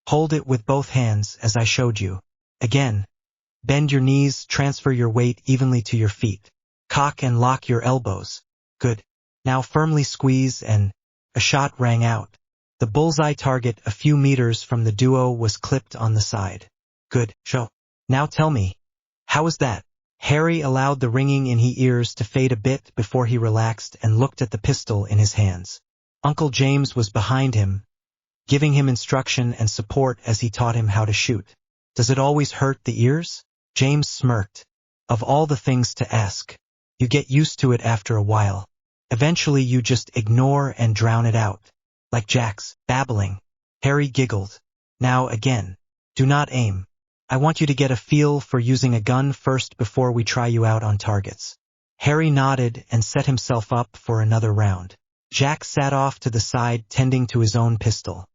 S1: Hold it with both hands as I showed you. Again. Bend your knees, transfer your weight evenly to your feet. Cock and lock your elbows. Good. Now firmly squeeze and... A shot rang out. The bullseye target a few meters from the duo was clipped on the side. Good. Show. Now tell me. How was that? Harry allowed the ringing in his ears to fade a bit before he relaxed and looked at the pistol in his hands. Uncle James was behind him, giving him instruction and support as he taught him how to shoot. Does it always hurt the ears? James smirked. Of all the things to ask. You get used to it after a while. Eventually you just ignore and drown it out. Like Jack's babbling. Harry giggled. Now again. Do not aim. I want you to get a feel for using a gun first before we try you out on targets. Harry nodded and set himself up for another round. Jack sat off to the side tending to his own pistol.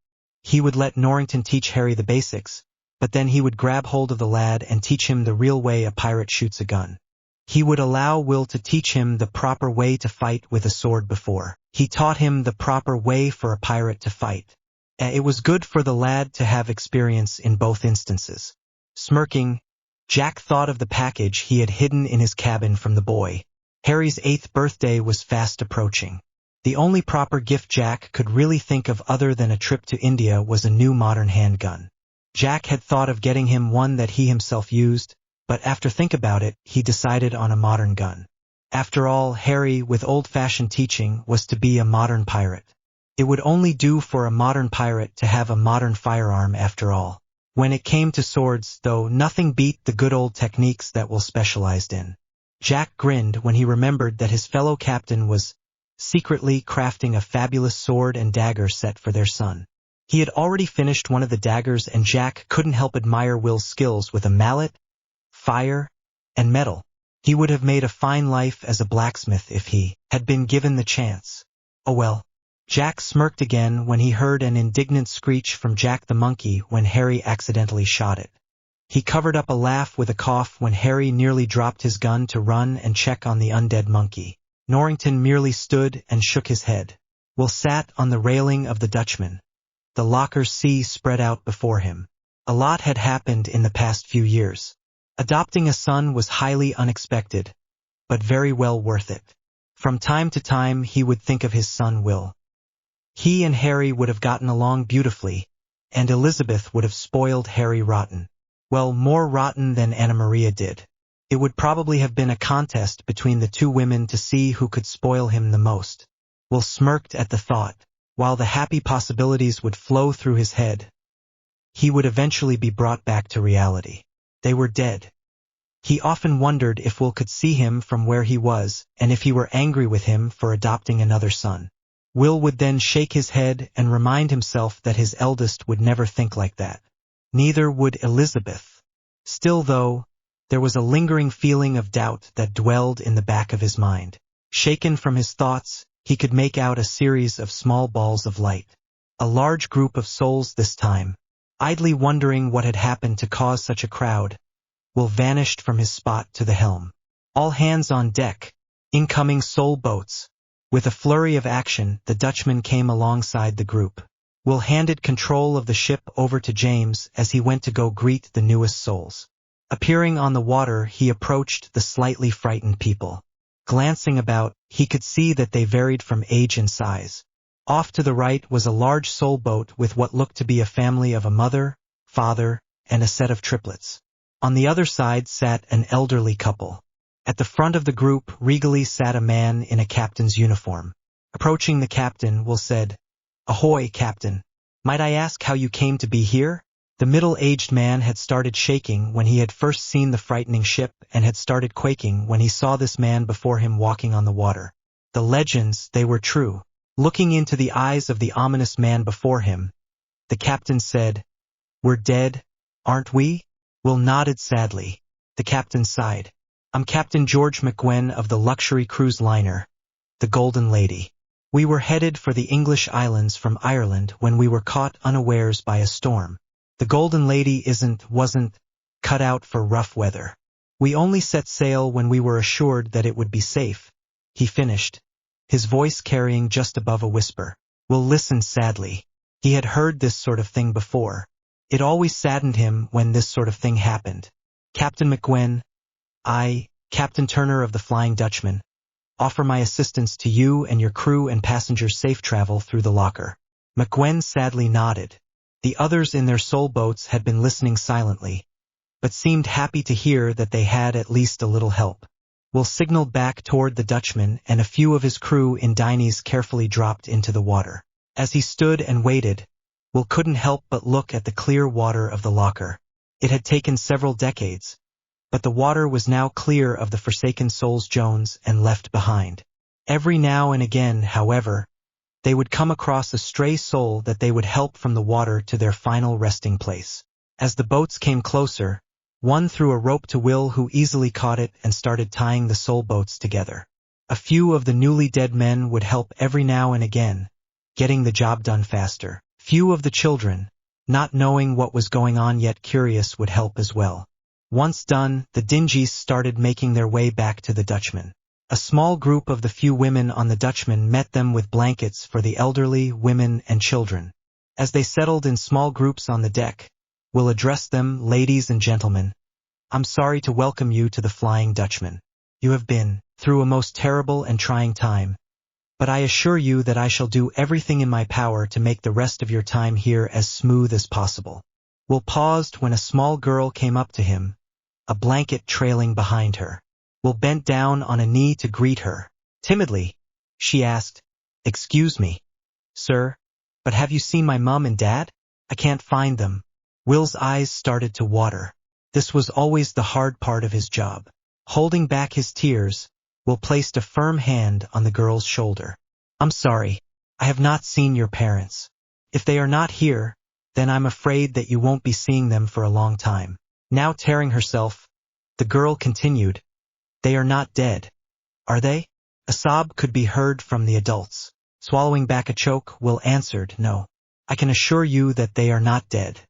S1: He would let Norrington teach Harry the basics, but then he would grab hold of the lad and teach him the real way a pirate shoots a gun. He would allow Will to teach him the proper way to fight with a sword before he taught him the proper way for a pirate to fight. It was good for the lad to have experience in both instances. Smirking, Jack thought of the package he had hidden in his cabin from the boy. Harry's 8th birthday was fast approaching. The only proper gift Jack could really think of other than a trip to India was a new modern handgun. Jack had thought of getting him one that he himself used, but after think about it, he decided on a modern gun. After all, Harry, with old-fashioned teaching, was to be a modern pirate. It would only do for a modern pirate to have a modern firearm after all. When it came to swords, though, nothing beat the good old techniques that Will specialized in. Jack grinned when he remembered that his fellow captain was secretly crafting a fabulous sword and dagger set for their son. He had already finished one of the daggers, and Jack couldn't help admire Will's skills with a mallet, fire, and metal. He would have made a fine life as a blacksmith if he had been given the chance. Oh well. Jack smirked again when he heard an indignant screech from Jack the monkey when Harry accidentally shot it. He covered up a laugh with a cough when Harry nearly dropped his gun to run and check on the undead monkey. Norrington merely stood and shook his head. Will sat on the railing of the Dutchman. The locker's sea spread out before him. A lot had happened in the past few years. Adopting a son was highly unexpected, but very well worth it. From time to time he would think of his son Will. He and Harry would have gotten along beautifully, and Elizabeth would have spoiled Harry rotten. Well, more rotten than Anna Maria did. It would probably have been a contest between the two women to see who could spoil him the most. Will smirked at the thought. While the happy possibilities would flow through his head, he would eventually be brought back to reality. They were dead. He often wondered if Will could see him from where he was, and if he were angry with him for adopting another son. Will would then shake his head and remind himself that his eldest would never think like that. Neither would Elizabeth. Still, though, there was a lingering feeling of doubt that dwelled in the back of his mind. Shaken from his thoughts, he could make out a series of small balls of light. A large group of souls this time. Idly wondering what had happened to cause such a crowd, Will vanished from his spot to the helm. All hands on deck. Incoming soul boats. With a flurry of action, the Dutchman came alongside the group. Will handed control of the ship over to James as he went to go greet the newest souls. Appearing on the water, he approached the slightly frightened people. Glancing about, he could see that they varied from age and size. Off to the right was a large soul boat with what looked to be a family of a mother, father, and a set of triplets. On the other side sat an elderly couple. At the front of the group regally sat a man in a captain's uniform. Approaching the captain, Will said, "Ahoy, Captain. Might I ask how you came to be here?" The middle-aged man had started shaking when he had first seen the frightening ship and had started quaking when he saw this man before him walking on the water. The legends, they were true. Looking into the eyes of the ominous man before him, the captain said, "We're dead, aren't we?" Will nodded sadly. The captain sighed. "I'm Captain George McGwen of the luxury cruise liner, the Golden Lady. We were headed for the English islands from Ireland when we were caught unawares by a storm. The Golden Lady wasn't cut out for rough weather. We only set sail when we were assured that it would be safe," he finished, his voice carrying just above a whisper. Will listened sadly. He had heard this sort of thing before. It always saddened him when this sort of thing happened. "Captain McGwen, I, Captain Turner of the Flying Dutchman, offer my assistance to you and your crew and passengers safe travel through the locker." McGwen sadly nodded. The others in their soul boats had been listening silently, but seemed happy to hear that they had at least a little help. Will signaled back toward the Dutchman, and a few of his crew in Dinies carefully dropped into the water. As he stood and waited, Will couldn't help but look at the clear water of the locker. It had taken several decades, but the water was now clear of the forsaken souls Jones and left behind. Every now and again, however, they would come across a stray soul that they would help from the water to their final resting place. As the boats came closer, one threw a rope to Will, who easily caught it and started tying the soul boats together. A few of the newly dead men would help every now and again, getting the job done faster. Few of the children, not knowing what was going on yet curious, would help as well. Once done, the Dingies started making their way back to the Dutchman. A small group of the few women on the Dutchman met them with blankets for the elderly, women, and children. As they settled in small groups on the deck, Will addressed them, "Ladies and gentlemen, I'm sorry to welcome you to the Flying Dutchman. You have been through a most terrible and trying time, but I assure you that I shall do everything in my power to make the rest of your time here as smooth as possible." Will paused when a small girl came up to him, a blanket trailing behind her. Will bent down on a knee to greet her. Timidly, she asked, "Excuse me, sir, but have you seen my mum and dad? I can't find them." Will's eyes started to water. This was always the hard part of his job. Holding back his tears, Will placed a firm hand on the girl's shoulder. "I'm sorry, I have not seen your parents. If they are not here, then I'm afraid that you won't be seeing them for a long time." Now tearing herself, the girl continued, "They are not dead, are they?" A sob could be heard from the adults. Swallowing back a choke, Will answered, "No, I can assure you that they are not dead.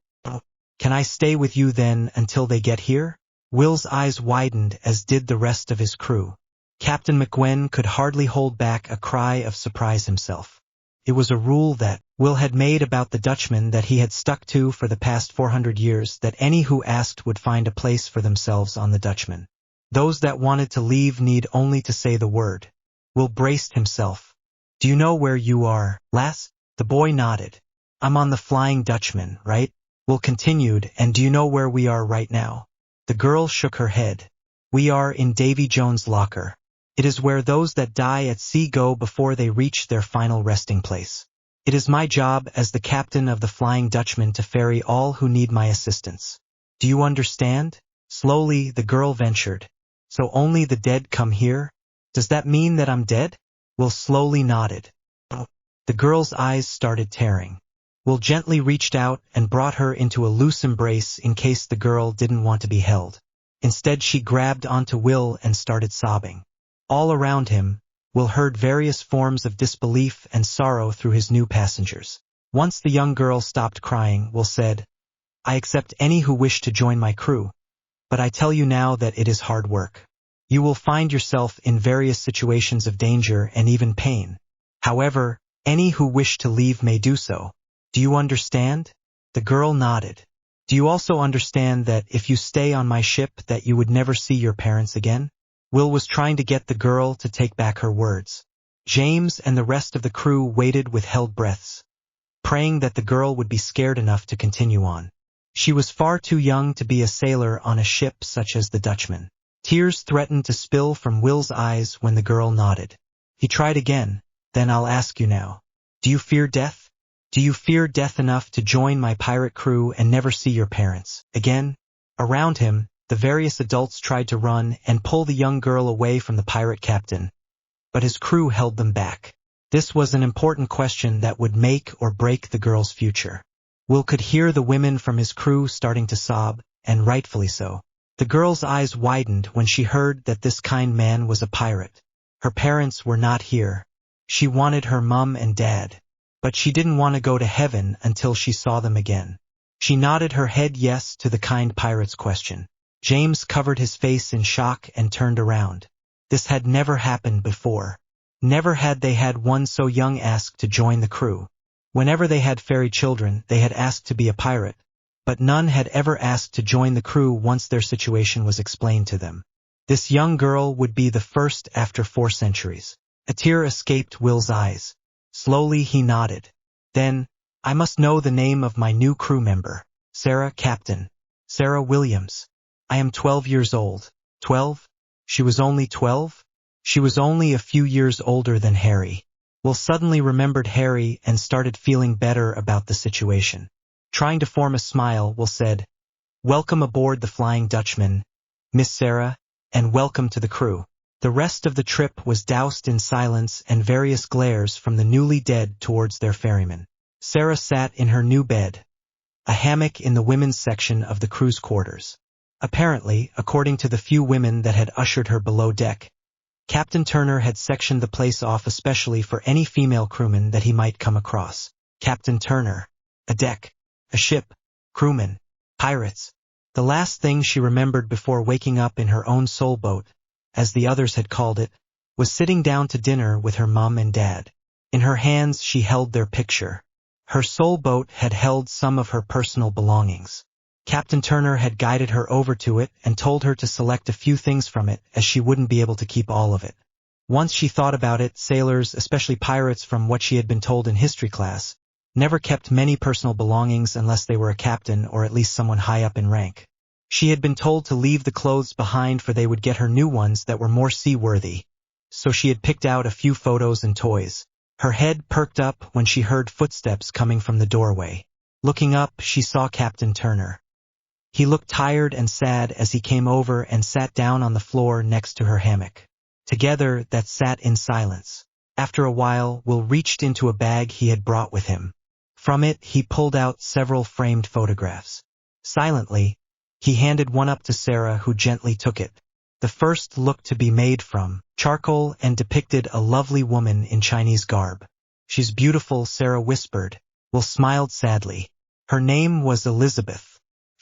S1: Can I stay with you then until they get here? Will's eyes widened, as did the rest of his crew. Captain McGwen could hardly hold back a cry of surprise himself. It was a rule that Will had made about the Dutchmen that he had stuck to for the past 400 years, that any who asked would find a place for themselves on the Dutchmen. Those that wanted to leave need only to say the word. Will braced himself. Do you know where you are, lass? The boy nodded. I'm on the Flying Dutchman, right? Will continued, and do you know where we are right now? The girl shook her head. We are in Davy Jones' locker. It is where those that die at sea go before they reach their final resting place. It is my job as the captain of the Flying Dutchman to ferry all who need my assistance. Do you understand? Slowly the girl ventured. So only the dead come here? Does that mean that I'm dead? Will slowly nodded. The girl's eyes started tearing. Will gently reached out and brought her into a loose embrace in case the girl didn't want to be held. Instead she grabbed onto Will and started sobbing. All around him, Will heard various forms of disbelief and sorrow through his new passengers. Once the young girl stopped crying, Will said, I accept any who wish to join my crew, but I tell you now that it is hard work. You will find yourself in various situations of danger and even pain. However, any who wish to leave may do so. Do you understand? The girl nodded. Do you also understand that if you stay on my ship that you would never see your parents again? Will was trying to get the girl to take back her words. James and the rest of the crew waited with held breaths, praying that the girl would be scared enough to continue on. She was far too young to be a sailor on a ship such as the Dutchman. Tears threatened to spill from Will's eyes when the girl nodded. He tried again. Then I'll ask you now. Do you fear death? Do you fear death enough to join my pirate crew and never see your parents again? Around him, the various adults tried to run and pull the young girl away from the pirate captain, but his crew held them back. This was an important question that would make or break the girl's future. Will could hear the women from his crew starting to sob, and rightfully so. The girl's eyes widened when she heard that this kind man was a pirate. Her parents were not here. She wanted her mum and dad, but she didn't want to go to heaven until she saw them again. She nodded her head yes to the kind pirate's question. James covered his face in shock and turned around. This had never happened before. Never had they had one so young ask to join the crew. Whenever they had fairy children, they had asked to be a pirate, but none had ever asked to join the crew once their situation was explained to them. This young girl would be the first after 4 centuries. A tear escaped Will's eyes. Slowly he nodded. Then, I must know the name of my new crew member. Sarah, Captain. Sarah Williams. I am 12 years old. 12? She was only 12? She was only a few years older than Harry. Will suddenly remembered Harry and started feeling better about the situation. Trying to form a smile, Will said, Welcome aboard the Flying Dutchman, Miss Sarah, and welcome to the crew. The rest of the trip was doused in silence and various glares from the newly dead towards their ferryman. Sarah sat in her new bed, a hammock in the women's section of the crew's quarters. Apparently, according to the few women that had ushered her below deck, Captain Turner had sectioned the place off especially for any female crewman that he might come across. Captain Turner. A deck. A ship. Crewmen. Pirates. The last thing she remembered before waking up in her own soul boat, as the others had called it, was sitting down to dinner with her mum and dad. In her hands she held their picture. Her soul boat had held some of her personal belongings. Captain Turner had guided her over to it and told her to select a few things from it, as she wouldn't be able to keep all of it. Once she thought about it, sailors, especially pirates, from what she had been told in history class, never kept many personal belongings unless they were a captain or at least someone high up in rank. She had been told to leave the clothes behind for they would get her new ones that were more seaworthy, so she had picked out a few photos and toys. Her head perked up when she heard footsteps coming from the doorway. Looking up, she saw Captain Turner. He looked tired and sad as he came over and sat down on the floor next to her hammock. Together, that sat in silence. After a while, Will reached into a bag he had brought with him. From it, he pulled out several framed photographs. Silently, he handed one up to Sarah, who gently took it. The first looked to be made from charcoal and depicted a lovely woman in Chinese garb. She's beautiful, Sarah whispered. Will smiled sadly. Her name was Elizabeth.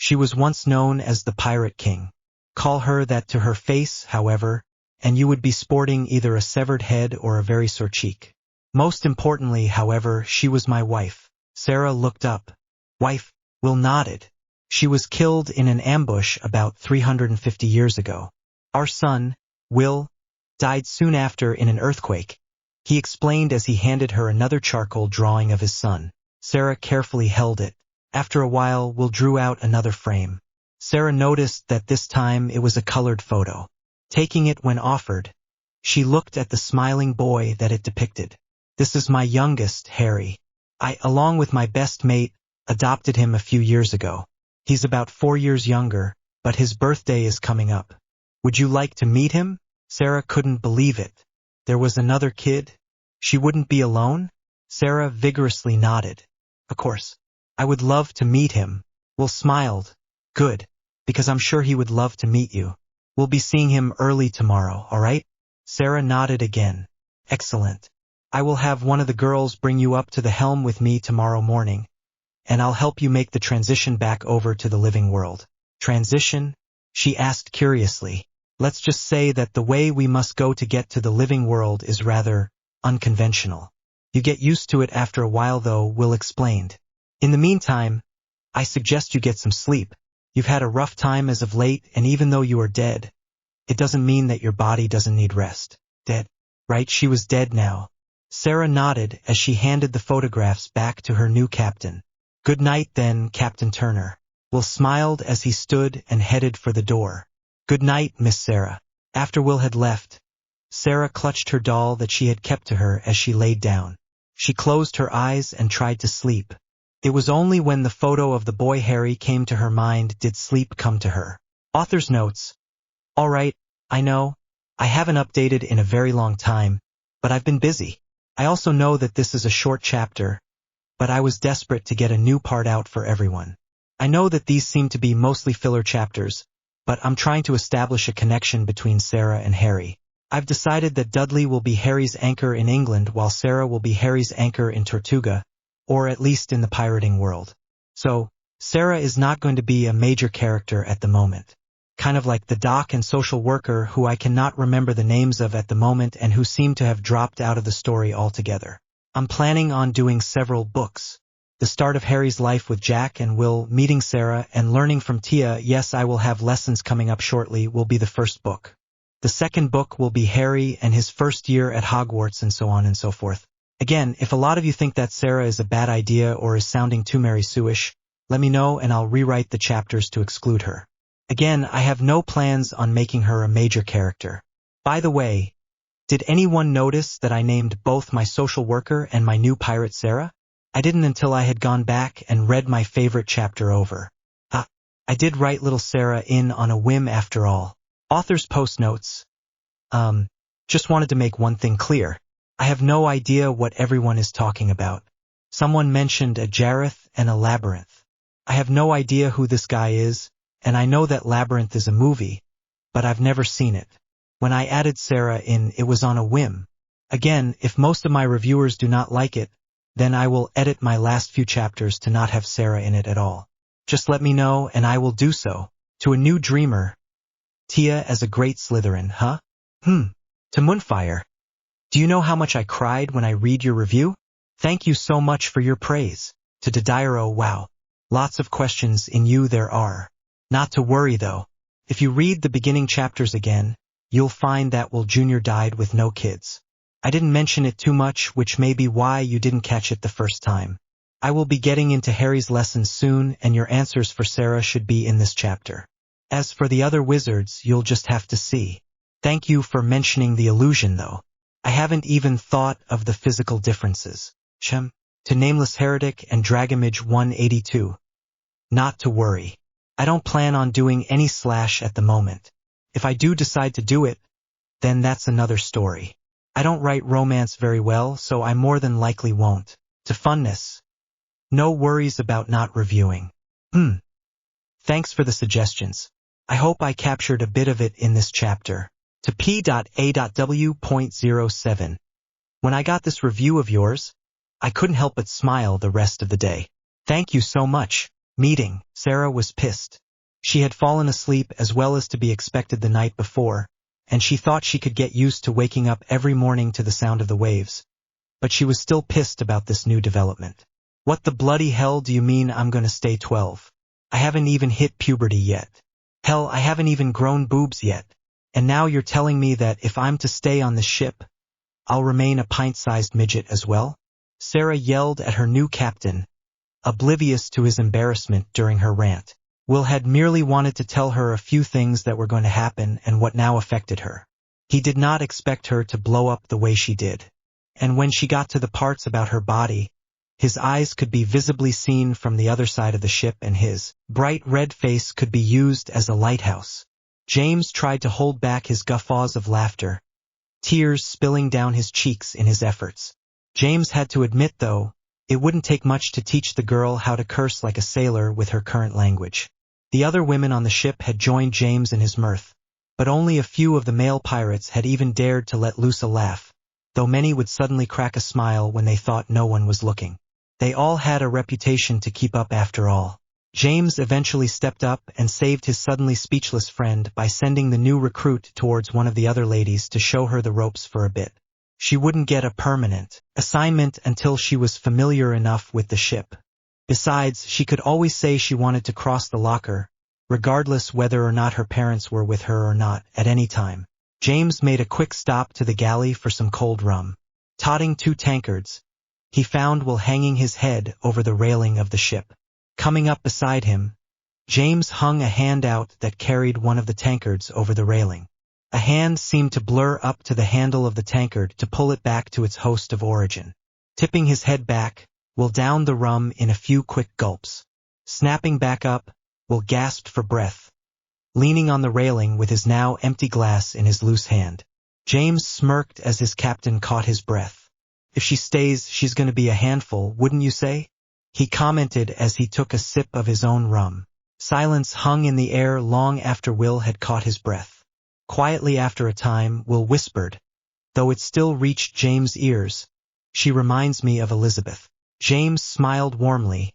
S1: She was once known as the Pirate King. Call her that to her face, however, and you would be sporting either a severed head or a very sore cheek. Most importantly, however, she was my wife. Sarah looked up. Wife, Will nodded. She was killed in an ambush about 350 years ago. Our son, Will, died soon after in an earthquake, he explained as he handed her another charcoal drawing of his son. Sarah carefully held it. After a while, Will drew out another frame. Sarah noticed that this time it was a colored photo. Taking it when offered, she looked at the smiling boy that it depicted. This is my youngest, Harry. I, along with my best mate, adopted him a few years ago. He's about 4 years younger, but his birthday is coming up. Would you like to meet him? Sarah couldn't believe it. There was another kid? She wouldn't be alone? Sarah vigorously nodded. Of course. I would love to meet him. Will smiled. Good, because I'm sure he would love to meet you. We'll be seeing him early tomorrow, all right? Sarah nodded again. Excellent. I will have one of the girls bring you up to the helm with me tomorrow morning, and I'll help you make the transition back over to the living world. Transition? She asked curiously. Let's just say that the way we must go to get to the living world is rather unconventional. You get used to it after a while though, Will explained. In the meantime, I suggest you get some sleep. You've had a rough time as of late, and even though you are dead, it doesn't mean that your body doesn't need rest. Dead? Right, she was dead now. Sarah nodded as she handed the photographs back to her new captain. Good night then, Captain Turner. Will smiled as he stood and headed for the door. Good night, Miss Sarah. After Will had left, Sarah clutched her doll that she had kept to her as she laid down. She closed her eyes and tried to sleep. It was only when the photo of the boy Harry came to her mind did sleep come to her. Author's notes. All right, I know. I haven't updated in a very long time, but I've been busy. I also know that this is a short chapter, but I was desperate to get a new part out for everyone. I know that these seem to be mostly filler chapters, but I'm trying to establish a connection between Sarah and Harry. I've decided that Dudley will be Harry's anchor in England while Sarah will be Harry's anchor in Tortuga, or at least in the pirating world. So, Sarah is not going to be a major character at the moment. Kind of like the doc and social worker who I cannot remember the names of at the moment and who seem to have dropped out of the story altogether. I'm planning on doing several books. The start of Harry's life with Jack and Will, meeting Sarah, and learning from Tia. Yes, I will have lessons coming up shortly, will be the first book. The second book will be Harry and his first year at Hogwarts and so on and so forth. Again, if a lot of you think that Sarah is a bad idea or is sounding too Mary Sue-ish, let me know and I'll rewrite the chapters to exclude her. Again, I have no plans on making her a major character. By the way, did anyone notice that I named both my social worker and my new pirate Sarah? I didn't until I had gone back and read my favorite chapter over. I did write little Sarah in on a whim after all. Author's post notes. Just wanted to make one thing clear. I have no idea what everyone is talking about. Someone mentioned a Jareth and a Labyrinth. I have no idea who this guy is, and I know that Labyrinth is a movie, but I've never seen it. When I added Sarah in, it was on a whim. Again, if most of my reviewers do not like it, then I will edit my last few chapters to not have Sarah in it at all. Just let me know and I will do so. To a new dreamer. Tia as a great Slytherin, huh? To Moonfire. Do you know how much I cried when I read your review? Thank you so much for your praise. To Didairo, wow. Lots of questions in you there are. Not to worry though. If you read the beginning chapters again, you'll find that Will Jr. died with no kids. I didn't mention it too much, which may be why you didn't catch it the first time. I will be getting into Harry's lessons soon, and your answers for Sarah should be in this chapter. As for the other wizards, you'll just have to see. Thank you for mentioning the illusion though. I haven't even thought of the physical differences. To Nameless Heretic and Dragomage 182. Not to worry. I don't plan on doing any slash at the moment. If I do decide to do it, then that's another story. I don't write romance very well, so I more than likely won't. To Funness. No worries about not reviewing. Thanks for the suggestions. I hope I captured a bit of it in this chapter. To P.A.W.07. When I got this review of yours, I couldn't help but smile the rest of the day. Thank you so much. Meeting, Sarah was pissed. She had fallen asleep as well as to be expected the night before, and she thought she could get used to waking up every morning to the sound of the waves. But she was still pissed about this new development. What the bloody hell do you mean I'm gonna stay 12? I haven't even hit puberty yet. Hell, I haven't even grown boobs yet. And now you're telling me that if I'm to stay on the ship, I'll remain a pint-sized midget as well? Sarah yelled at her new captain, oblivious to his embarrassment during her rant. Will had merely wanted to tell her a few things that were going to happen and what now affected her. He did not expect her to blow up the way she did. And when she got to the parts about her body, his eyes could be visibly seen from the other side of the ship and his bright red face could be used as a lighthouse. James tried to hold back his guffaws of laughter, tears spilling down his cheeks in his efforts. James had to admit, though, it wouldn't take much to teach the girl how to curse like a sailor with her current language. The other women on the ship had joined James in his mirth, but only a few of the male pirates had even dared to let loose a laugh, though many would suddenly crack a smile when they thought no one was looking. They all had a reputation to keep up after all. James eventually stepped up and saved his suddenly speechless friend by sending the new recruit towards one of the other ladies to show her the ropes for a bit. She wouldn't get a permanent assignment until she was familiar enough with the ship. Besides, she could always say she wanted to cross the locker, regardless whether or not her parents were with her or not, at any time. James made a quick stop to the galley for some cold rum. Totting 2 tankards, he found Will hanging his head over the railing of the ship. Coming up beside him, James hung a hand out that carried one of the tankards over the railing. A hand seemed to blur up to the handle of the tankard to pull it back to its host of origin. Tipping his head back, Will downed the rum in a few quick gulps. Snapping back up, Will gasped for breath, leaning on the railing with his now empty glass in his loose hand. James smirked as his captain caught his breath. If she stays, she's going to be a handful, wouldn't you say? He commented as he took a sip of his own rum. Silence hung in the air long after Will had caught his breath. Quietly after a time, Will whispered, though it still reached James' ears, "She reminds me of Elizabeth." James smiled warmly,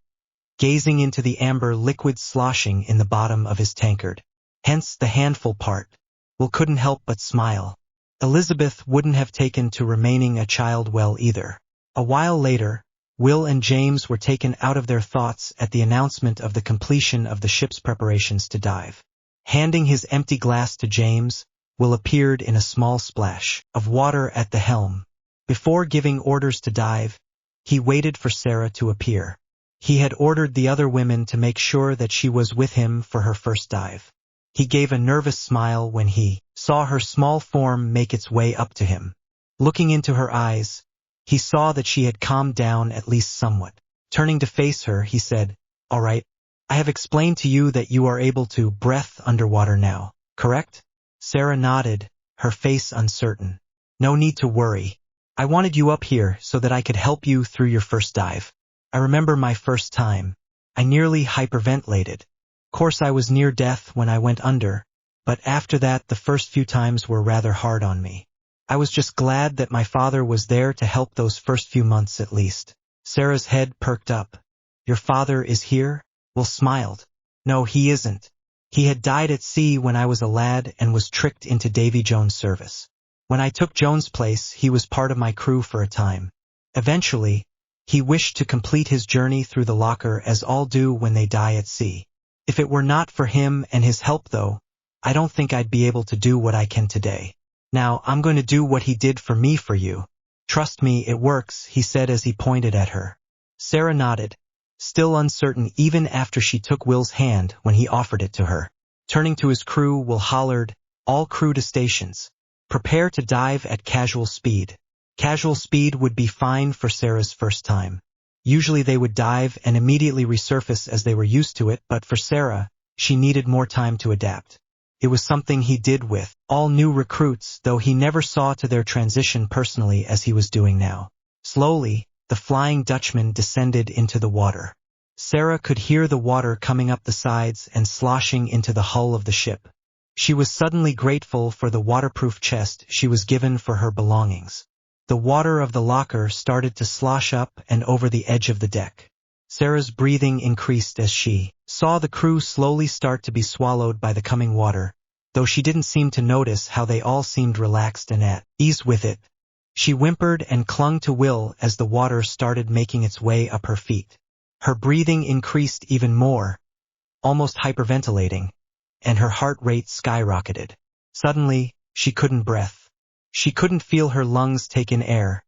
S1: gazing into the amber liquid sloshing in the bottom of his tankard. Hence the handful part. Will couldn't help but smile. Elizabeth wouldn't have taken to remaining a child well either. A while later, Will and James were taken out of their thoughts at the announcement of the completion of the ship's preparations to dive. Handing his empty glass to James, Will appeared in a small splash of water at the helm. Before giving orders to dive, he waited for Sarah to appear. He had ordered the other women to make sure that she was with him for her first dive. He gave a nervous smile when he saw her small form make its way up to him. Looking into her eyes, he saw that she had calmed down at least somewhat. Turning to face her, he said, "All right, I have explained to you that you are able to breathe underwater now, correct?" Sarah nodded, her face uncertain. "No need to worry. I wanted you up here so that I could help you through your first dive. I remember my first time. I nearly hyperventilated. Course I was near death when I went under, but after that the first few times were rather hard on me. I was just glad that my father was there to help those first few months at least." Sarah's head perked up. "Your father is here?" Will smiled. "No, he isn't. He had died at sea when I was a lad and was tricked into Davy Jones' service. When I took Jones' place, he was part of my crew for a time. Eventually, he wished to complete his journey through the locker as all do when they die at sea. If it were not for him and his help though, I don't think I'd be able to do what I can today. Now, I'm going to do what he did for me for you. Trust me, it works," he said as he pointed at her. Sarah nodded, still uncertain even after she took Will's hand when he offered it to her. Turning to his crew, Will hollered, "All crew to stations. Prepare to dive at casual speed." Casual speed would be fine for Sarah's first time. Usually they would dive and immediately resurface as they were used to it, but for Sarah, she needed more time to adapt. It was something he did with all new recruits, though he never saw to their transition personally as he was doing now. Slowly, the Flying Dutchman descended into the water. Sarah could hear the water coming up the sides and sloshing into the hull of the ship. She was suddenly grateful for the waterproof chest she was given for her belongings. The water of the locker started to slosh up and over the edge of the deck. Sarah's breathing increased as she saw the crew slowly start to be swallowed by the coming water, though she didn't seem to notice how they all seemed relaxed and at ease with it. She whimpered and clung to Will as the water started making its way up her feet. Her breathing increased even more, almost hyperventilating, and her heart rate skyrocketed. Suddenly, she couldn't breathe. She couldn't feel her lungs take in air,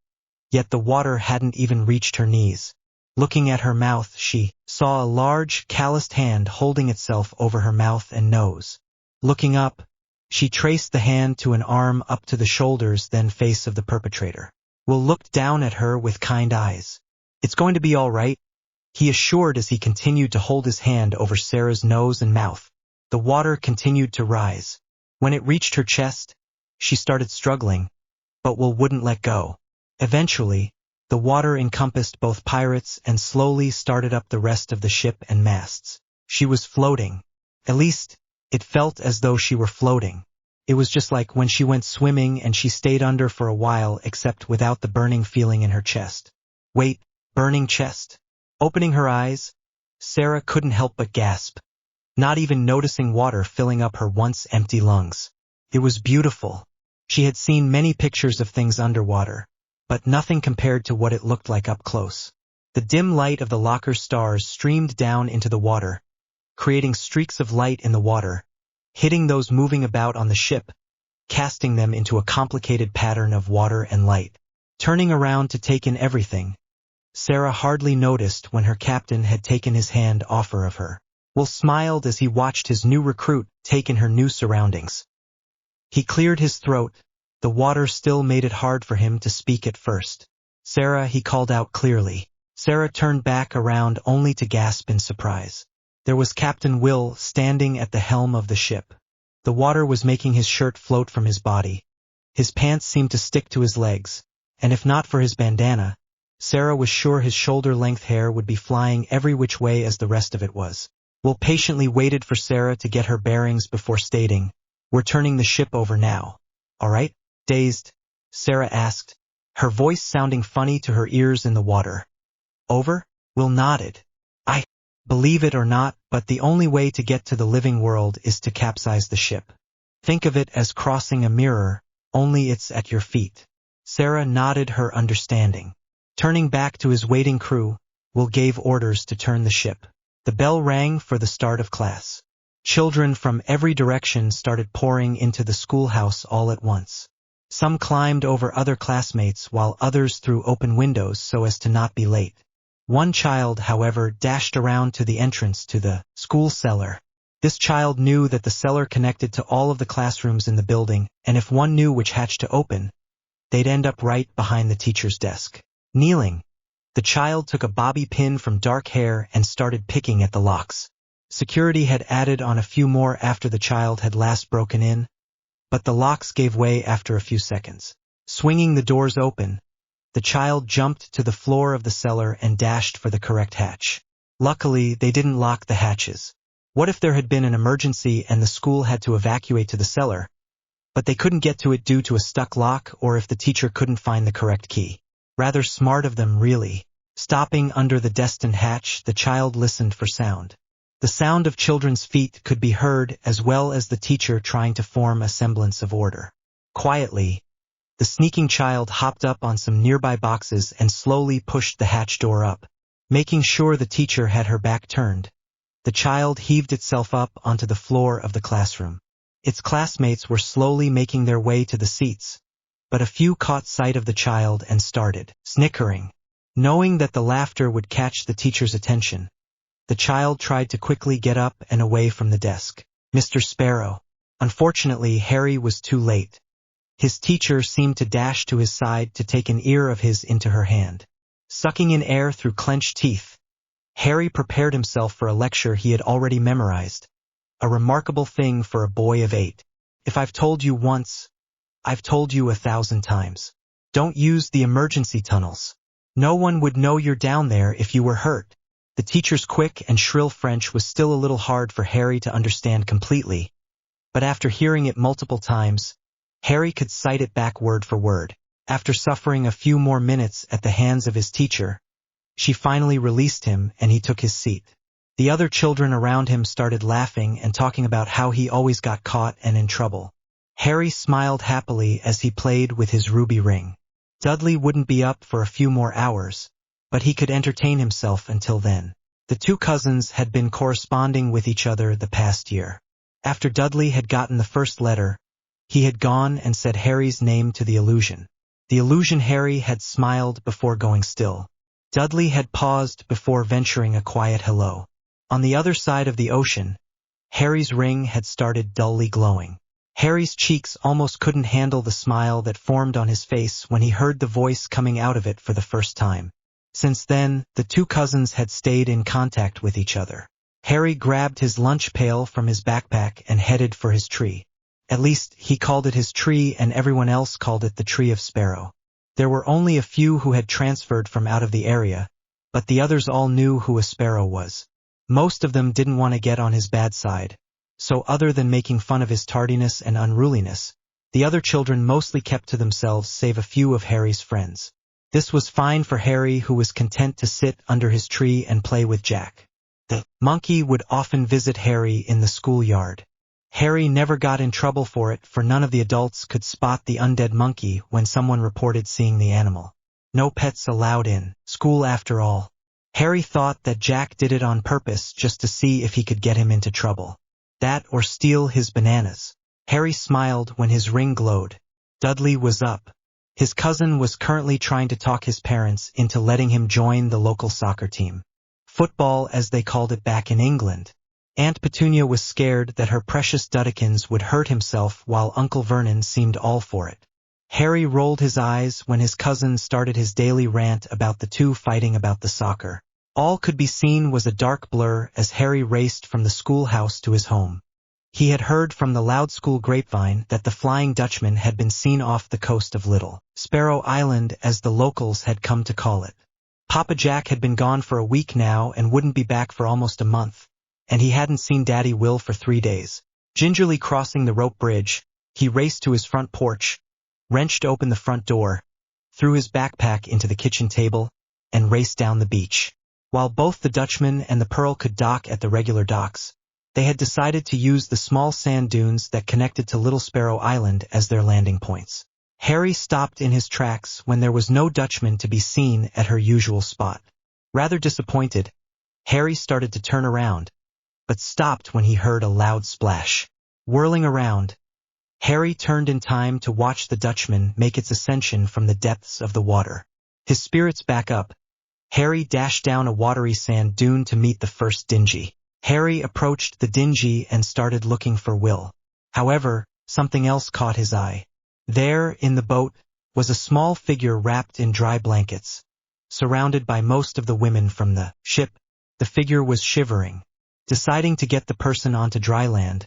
S1: yet the water hadn't even reached her knees. Looking at her mouth, she saw a large, calloused hand holding itself over her mouth and nose. Looking up, she traced the hand to an arm up to the shoulders, then face of the perpetrator. Will looked down at her with kind eyes. "It's going to be all right," he assured as he continued to hold his hand over Sarah's nose and mouth. The water continued to rise. When it reached her chest, she started struggling, but Will wouldn't let go. Eventually, the water encompassed both pirates and slowly started up the rest of the ship and masts. She was floating. At least, it felt as though she were floating. It was just like when she went swimming and she stayed under for a while, except without the burning feeling in her chest. Wait, burning chest? Opening her eyes, Sarah couldn't help but gasp, not even noticing water filling up her once empty lungs. It was beautiful. She had seen many pictures of things underwater, but nothing compared to what it looked like up close. The dim light of the locker stars streamed down into the water, creating streaks of light in the water, hitting those moving about on the ship, casting them into a complicated pattern of water and light. Turning around to take in everything, Sarah hardly noticed when her captain had taken his hand off of her. Will smiled as he watched his new recruit take in her new surroundings. He cleared his throat. The water still made it hard for him to speak at first. "Sarah," he called out clearly. Sarah turned back around only to gasp in surprise. There was Captain Will standing at the helm of the ship. The water was making his shirt float from his body. His pants seemed to stick to his legs, and if not for his bandana, Sarah was sure his shoulder-length hair would be flying every which way as the rest of it was. Will patiently waited for Sarah to get her bearings before stating, "We're turning the ship over now. All right?" Dazed, Sarah asked, her voice sounding funny to her ears in the water. "Over?" Will nodded. "I believe it or not, but the only way to get to the living world is to capsize the ship. Think of it as crossing a mirror, only it's at your feet." Sarah nodded her understanding. Turning back to his waiting crew, Will gave orders to turn the ship. The bell rang for the start of class. Children from every direction started pouring into the schoolhouse all at once. Some climbed over other classmates while others threw open windows so as to not be late. One child, however, dashed around to the entrance to the school cellar. This child knew that the cellar connected to all of the classrooms in the building, and if one knew which hatch to open, they'd end up right behind the teacher's desk. Kneeling, the child took a bobby pin from dark hair and started picking at the locks. Security had added on a few more after the child had last broken in, but the locks gave way after a few seconds. Swinging the doors open, the child jumped to the floor of the cellar and dashed for the correct hatch. Luckily, they didn't lock the hatches. What if there had been an emergency and the school had to evacuate to the cellar, but they couldn't get to it due to a stuck lock, or if the teacher couldn't find the correct key? Rather smart of them, really. Stopping under the destined hatch, the child listened for sound. The sound of children's feet could be heard, as well as the teacher trying to form a semblance of order. Quietly, the sneaking child hopped up on some nearby boxes and slowly pushed the hatch door up. Making sure the teacher had her back turned, the child heaved itself up onto the floor of the classroom. Its classmates were slowly making their way to the seats, but a few caught sight of the child and started snickering. Knowing that the laughter would catch the teacher's attention, the child tried to quickly get up and away from the desk. "Mr. Sparrow." Unfortunately, Harry was too late. His teacher seemed to dash to his side to take an ear of his into her hand. Sucking in air through clenched teeth, Harry prepared himself for a lecture he had already memorized. A remarkable thing for a boy of 8. "If I've told you once, I've told you 1,000 times. Don't use the emergency tunnels. No one would know you're down there if you were hurt." The teacher's quick and shrill French was still a little hard for Harry to understand completely, but after hearing it multiple times, Harry could cite it back word for word. After suffering a few more minutes at the hands of his teacher, She finally released him and he took his seat. The other children around him started laughing and talking about how he always got caught and in trouble. Harry smiled happily as he played with his ruby ring. Dudley wouldn't be up for a few more hours, but he could entertain himself until then. The two cousins had been corresponding with each other the past year. After Dudley had gotten the first letter, he had gone and said Harry's name to the illusion. The illusion Harry had smiled before going still. Dudley had paused before venturing a quiet hello. On the other side of the ocean, Harry's ring had started dully glowing. Harry's cheeks almost couldn't handle the smile that formed on his face when he heard the voice coming out of it for the first time. Since then, the two cousins had stayed in contact with each other. Harry grabbed his lunch pail from his backpack and headed for his tree. At least, he called it his tree and everyone else called it the tree of Sparrow. There were only a few who had transferred from out of the area, but the others all knew who a sparrow was. Most of them didn't want to get on his bad side, so other than making fun of his tardiness and unruliness, the other children mostly kept to themselves save a few of Harry's friends. This was fine for Harry, who was content to sit under his tree and play with Jack. The monkey would often visit Harry in the schoolyard. Harry never got in trouble for it, for none of the adults could spot the undead monkey when someone reported seeing the animal. No pets allowed in school after all. Harry thought that Jack did it on purpose just to see if he could get him into trouble. That or steal his bananas. Harry smiled when his ring glowed. Dudley was up. His cousin was currently trying to talk his parents into letting him join the local soccer team. Football, as they called it back in England. Aunt Petunia was scared that her precious Duddekins would hurt himself, while Uncle Vernon seemed all for it. Harry rolled his eyes when his cousin started his daily rant about the two fighting about the soccer. All could be seen was a dark blur as Harry raced from the schoolhouse to his home. He had heard from the loud school grapevine that the Flying Dutchman had been seen off the coast of Little Sparrow Island, as the locals had come to call it. Papa Jack had been gone for a week now and wouldn't be back for almost a month, and he hadn't seen Daddy Will for 3 days. Gingerly crossing the rope bridge, he raced to his front porch, wrenched open the front door, threw his backpack into the kitchen table, and raced down the beach. While both the Dutchman and the Pearl could dock at the regular docks, they had decided to use the small sand dunes that connected to Little Sparrow Island as their landing points. Harry stopped in his tracks when there was no Dutchman to be seen at her usual spot. Rather disappointed, Harry started to turn around, but stopped when he heard a loud splash. Whirling around, Harry turned in time to watch the Dutchman make its ascension from the depths of the water. His spirits back up, Harry dashed down a watery sand dune to meet the first dinghy. Harry approached the dinghy and started looking for Will. However, something else caught his eye. There, in the boat, was a small figure wrapped in dry blankets. Surrounded by most of the women from the ship, the figure was shivering. Deciding to get the person onto dry land,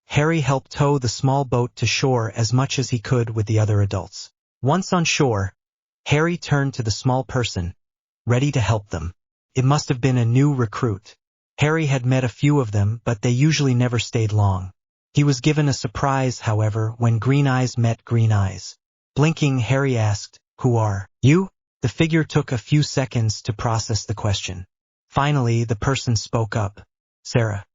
S1: Harry helped tow the small boat to shore as much as he could with the other adults. Once on shore, Harry turned to the small person, ready to help them. It must have been a new recruit. Harry had met a few of them, but they usually never stayed long. He was given a surprise, however, when Green Eyes met Green Eyes. Blinking, Harry asked, "Who are you?" The figure took a few seconds to process the question. Finally, the person spoke up. Sarah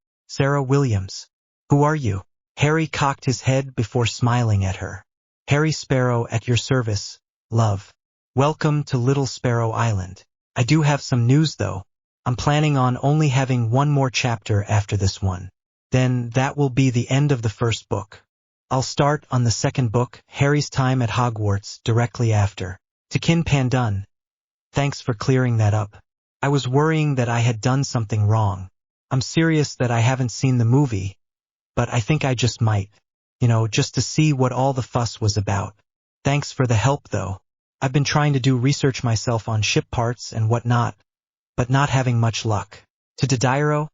S1: Williams. Who are you?" Harry cocked his head before smiling at her. "Harry Sparrow, at your service, love. Welcome to Little Sparrow Island. I do have some news though. I'm planning on only having one more chapter after this one. Then that will be the end of the first book. I'll start on the second book, Harry's time at Hogwarts, directly after. To Kin Pandun. Thanks for clearing that up. I was worrying that I had done something wrong. I'm serious that I haven't seen the movie, but I think I just might. Just to see what all the fuss was about. Thanks for the help though. I've been trying to do research myself on ship parts and whatnot, but not having much luck. To Didairo,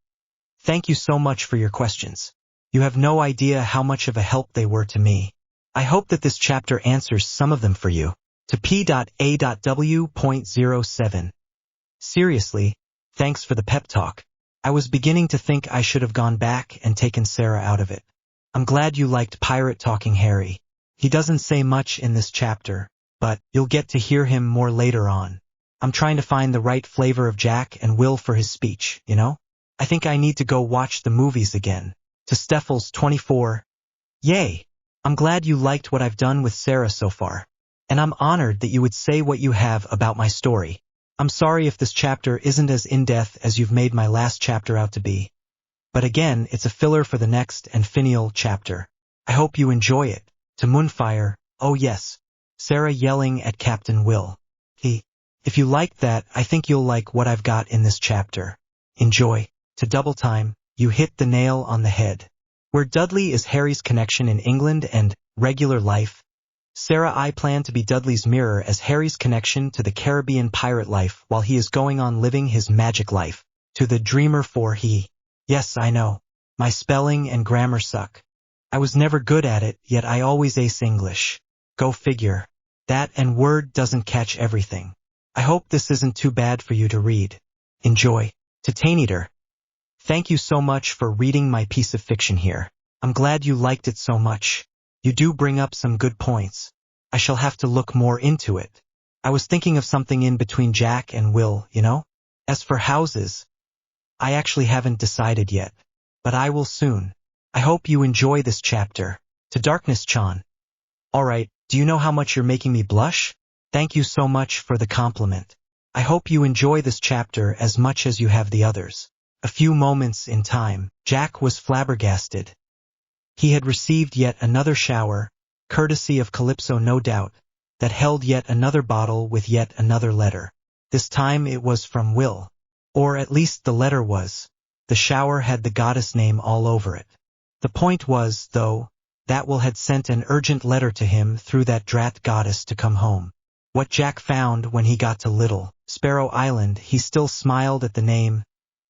S1: thank you so much for your questions. You have no idea how much of a help they were to me. I hope that this chapter answers some of them for you. To P.A.W.07. Seriously, thanks for the pep talk. I was beginning to think I should have gone back and taken Sarah out of it. I'm glad you liked Pirate Talking Harry. He doesn't say much in this chapter, but you'll get to hear him more later on. I'm trying to find the right flavor of Jack and Will for his speech, you know? I think I need to go watch the movies again. To Steffels 24. Yay! I'm glad you liked what I've done with Sarah so far. And I'm honored that you would say what you have about my story. I'm sorry if this chapter isn't as in-depth as you've made my last chapter out to be. But again, it's a filler for the next and final chapter. I hope you enjoy it. To Moonfire, oh yes. Sarah yelling at Captain Will. If you liked that, I think you'll like what I've got in this chapter. Enjoy. To Double Time, you hit the nail on the head. Where Dudley is Harry's connection in England and regular life, Sarah I plan to be Dudley's mirror as Harry's connection to the Caribbean pirate life while he is going on living his magic life. To the Dreamer for he. Yes, I know. My spelling and grammar suck. I was never good at it, yet I always ace English. Go figure. That and Word doesn't catch everything. I hope this isn't too bad for you to read. Enjoy. To Taineater. Thank you so much for reading my piece of fiction here. I'm glad you liked it so much. You do bring up some good points. I shall have to look more into it. I was thinking of something in between Jack and Will, you know? As for houses, I actually haven't decided yet. But I will soon. I hope you enjoy this chapter. To Darkness Chan. Alright, do you know how much you're making me blush? Thank you so much for the compliment. I hope you enjoy this chapter as much as you have the others. A few moments in time, Jack was flabbergasted. He had received yet another shower, courtesy of Calypso no doubt, that held yet another bottle with yet another letter. This time it was from Will. Or at least the letter was. The shower had the goddess name all over it. The point was, though, that Will had sent an urgent letter to him through that drat goddess to come home. What Jack found when he got to Little Sparrow Island, he still smiled at the name,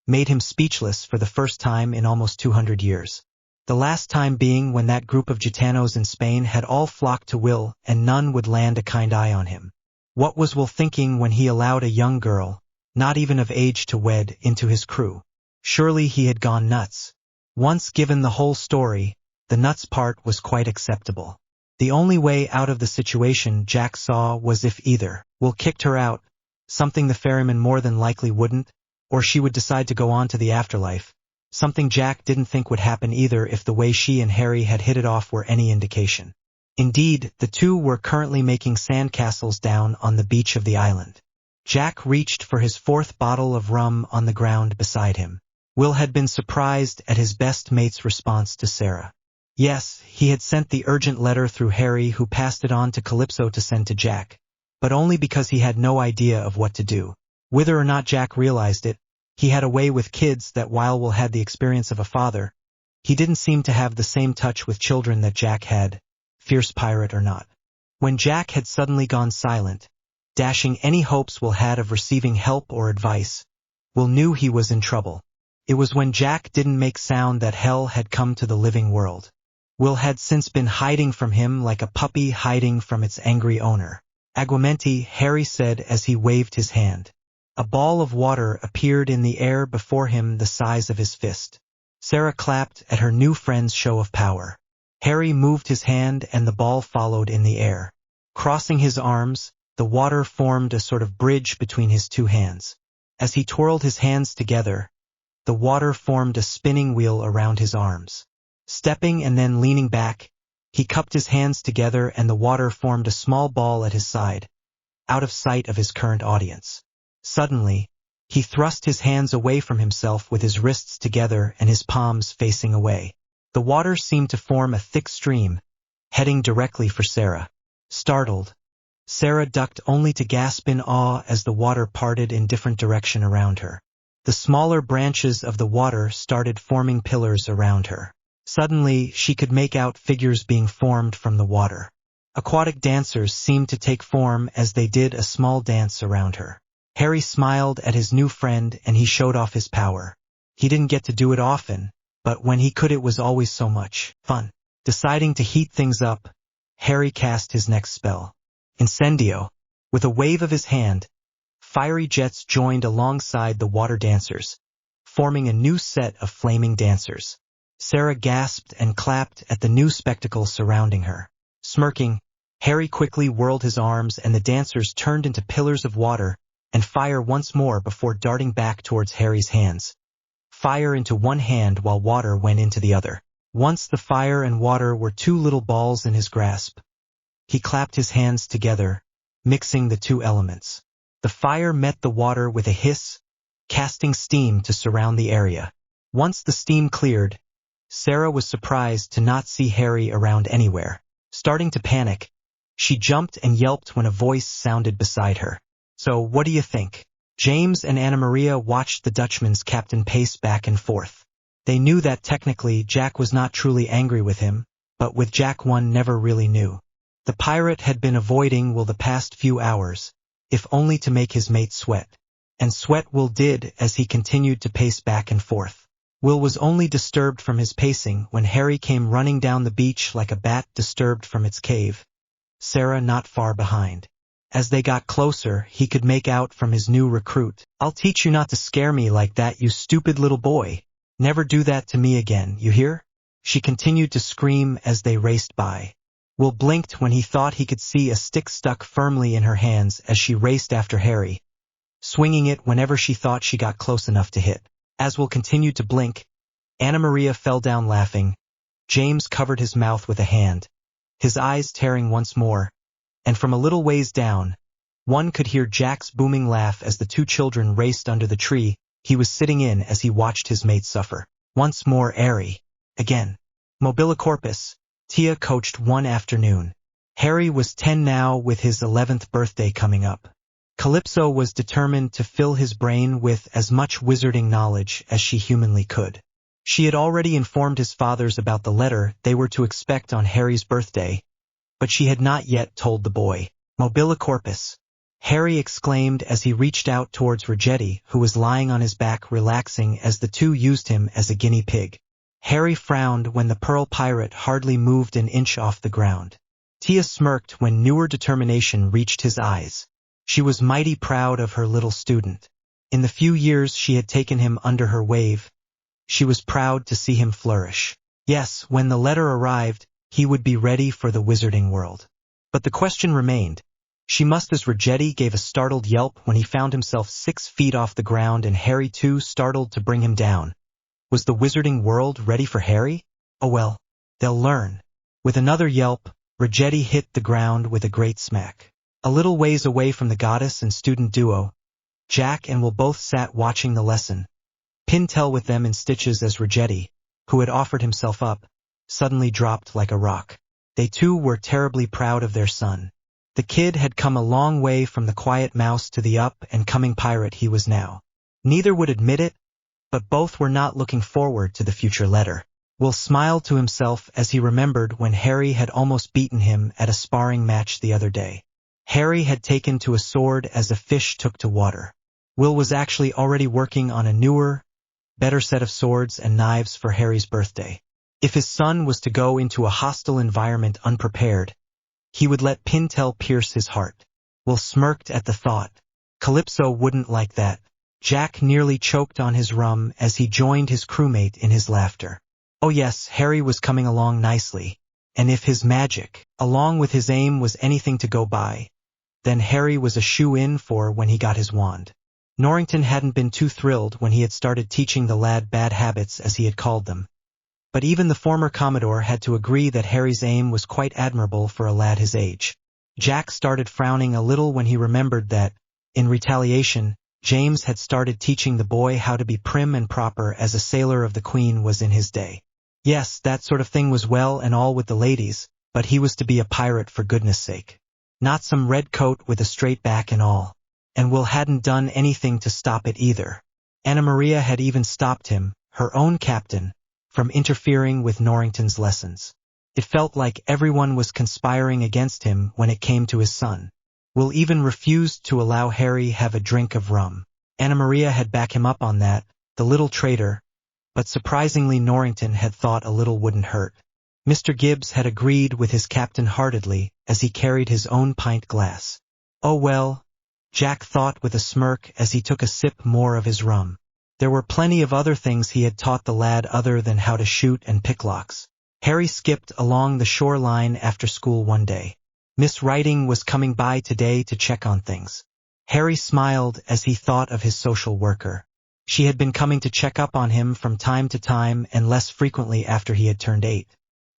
S1: made him speechless for the first time in almost 200 years. The last time being when that group of gitanos in Spain had all flocked to Will and none would land a kind eye on him. What was Will thinking when he allowed a young girl, not even of age to wed, into his crew? Surely he had gone nuts. Once given the whole story, the nuts part was quite acceptable. The only way out of the situation Jack saw was if either Will kicked her out, something the ferryman more than likely wouldn't, or she would decide to go on to the afterlife, something Jack didn't think would happen either if the way she and Harry had hit it off were any indication. Indeed, the two were currently making sandcastles down on the beach of the island. Jack reached for his fourth bottle of rum on the ground beside him. Will had been surprised at his best mate's response to Sarah. Yes, he had sent the urgent letter through Harry, who passed it on to Calypso to send to Jack, but only because he had no idea of what to do. Whether or not Jack realized it, he had a way with kids that while Will had the experience of a father, he didn't seem to have the same touch with children that Jack had, fierce pirate or not. When Jack had suddenly gone silent, dashing any hopes Will had of receiving help or advice, Will knew he was in trouble. It was when Jack didn't make sound that hell had come to the living world. Will had since been hiding from him like a puppy hiding from its angry owner. Aguamenti, Harry said as he waved his hand. A ball of water appeared in the air before him the size of his fist. Sarah clapped at her new friend's show of power. Harry moved his hand and the ball followed in the air. Crossing his arms, the water formed a sort of bridge between his two hands. As he twirled his hands together, the water formed a spinning wheel around his arms. Stepping and then leaning back, he cupped his hands together and the water formed a small ball at his side, out of sight of his current audience. Suddenly, he thrust his hands away from himself with his wrists together and his palms facing away. The water seemed to form a thick stream, heading directly for Sarah. Startled, Sarah ducked only to gasp in awe as the water parted in different direction around her. The smaller branches of the water started forming pillars around her. Suddenly, she could make out figures being formed from the water. Aquatic dancers seemed to take form as they did a small dance around her. Harry smiled at his new friend and he showed off his power. He didn't get to do it often, but when he could it was always so much fun. Deciding to heat things up, Harry cast his next spell. Incendio. With a wave of his hand, fiery jets joined alongside the water dancers, forming a new set of flaming dancers. Sarah gasped and clapped at the new spectacle surrounding her. Smirking, Harry quickly whirled his arms and the dancers turned into pillars of water and fire once more before darting back towards Harry's hands. Fire into one hand while water went into the other. Once the fire and water were two little balls in his grasp. He clapped his hands together, mixing the two elements. The fire met the water with a hiss, casting steam to surround the area. Once the steam cleared, Sarah was surprised to not see Harry around anywhere. Starting to panic, she jumped and yelped when a voice sounded beside her. "So, what do you think?" James and Anna Maria watched the Dutchman's captain pace back and forth. They knew that technically Jack was not truly angry with him, but with Jack one never really knew. The pirate had been avoiding Will the past few hours, if only to make his mate sweat. And sweat Will did as he continued to pace back and forth. Will was only disturbed from his pacing when Harry came running down the beach like a bat disturbed from its cave, Sarah not far behind. As they got closer, he could make out from his new recruit, "I'll teach you not to scare me like that, you stupid little boy. Never do that to me again, you hear?" She continued to scream as they raced by. Will blinked when he thought he could see a stick stuck firmly in her hands as she raced after Harry, swinging it whenever she thought she got close enough to hit. As Will continued to blink, Anna Maria fell down laughing. James covered his mouth with a hand, his eyes tearing once more, and from a little ways down, one could hear Jack's booming laugh as the two children raced under the tree he was sitting in as he watched his mate suffer. Once more airy. Again. Mobile corpus, Tia coached one afternoon. Harry was 10 now with his 11th birthday coming up. Calypso was determined to fill his brain with as much wizarding knowledge as she humanly could. She had already informed his fathers about the letter they were to expect on Harry's birthday, but she had not yet told the boy. "Mobile corpus," Harry exclaimed as he reached out towards Ragetti, who was lying on his back relaxing as the two used him as a guinea pig. Harry frowned when the pearl pirate hardly moved an inch off the ground. Tia smirked when newer determination reached his eyes. She was mighty proud of her little student. In the few years she had taken him under her wave, she was proud to see him flourish. Yes, when the letter arrived, he would be ready for the wizarding world. But the question remained. She must, as Ragetti gave a startled yelp when he found himself 6 feet off the ground and Harry too startled to bring him down. Was the wizarding world ready for Harry? Oh well, they'll learn. With another yelp, Ragetti hit the ground with a great smack. A little ways away from the goddess and student duo, Jack and Will both sat watching the lesson. Pintel with them in stitches as Ragetti, who had offered himself up, suddenly dropped like a rock. They too were terribly proud of their son. The kid had come a long way from the quiet mouse to the up and coming pirate he was now. Neither would admit it, but both were not looking forward to the future letter. Will smiled to himself as he remembered when Harry had almost beaten him at a sparring match the other day. Harry had taken to a sword as a fish took to water. Will was actually already working on a newer, better set of swords and knives for Harry's birthday. If his son was to go into a hostile environment unprepared, he would let Pintel pierce his heart. Will smirked at the thought. Calypso wouldn't like that. Jack nearly choked on his rum as he joined his crewmate in his laughter. Oh yes, Harry was coming along nicely, and if his magic, along with his aim, was anything to go by, then Harry was a shoe-in for when he got his wand. Norrington hadn't been too thrilled when he had started teaching the lad bad habits, as he had called them. But even the former Commodore had to agree that Harry's aim was quite admirable for a lad his age. Jack started frowning a little when he remembered that, in retaliation, James had started teaching the boy how to be prim and proper as a sailor of the Queen was in his day. Yes, that sort of thing was well and all with the ladies, but he was to be a pirate for goodness sake. Not some red coat with a straight back and all. And Will hadn't done anything to stop it either. Anna Maria had even stopped him, her own captain, from interfering with Norrington's lessons. It felt like everyone was conspiring against him when it came to his son. Will even refused to allow Harry have a drink of rum. Anna Maria had backed him up on that, the little traitor, but surprisingly Norrington had thought a little wouldn't hurt. Mr. Gibbs had agreed with his captain heartedly as he carried his own pint glass. Oh well, Jack thought with a smirk as he took a sip more of his rum. There were plenty of other things he had taught the lad other than how to shoot and pick locks. Harry skipped along the shoreline after school one day. Miss Writing was coming by today to check on things. Harry smiled as he thought of his social worker. She had been coming to check up on him from time to time and less frequently after he had turned 8.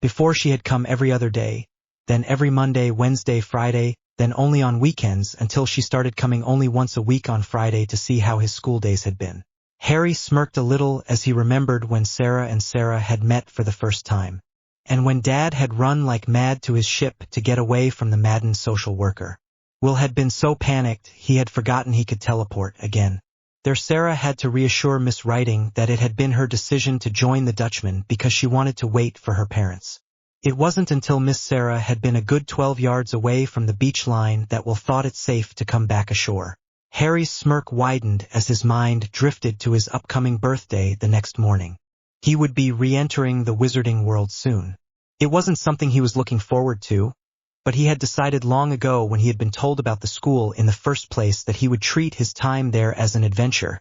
S1: Before she had come every other day, then every Monday, Wednesday, Friday, then only on weekends until she started coming only once a week on Friday to see how his school days had been. Harry smirked a little as he remembered when Sarah and Sarah had met for the first time, and when Dad had run like mad to his ship to get away from the maddened social worker. Will had been so panicked he had forgotten he could teleport again. There Sarah had to reassure Miss Writing that it had been her decision to join the Dutchman because she wanted to wait for her parents. It wasn't until Miss Sarah had been a good 12 yards away from the beach line that Will thought it safe to come back ashore. Harry's smirk widened as his mind drifted to his upcoming birthday the next morning. He would be re-entering the wizarding world soon. It wasn't something he was looking forward to, but he had decided long ago when he had been told about the school in the first place that he would treat his time there as an adventure,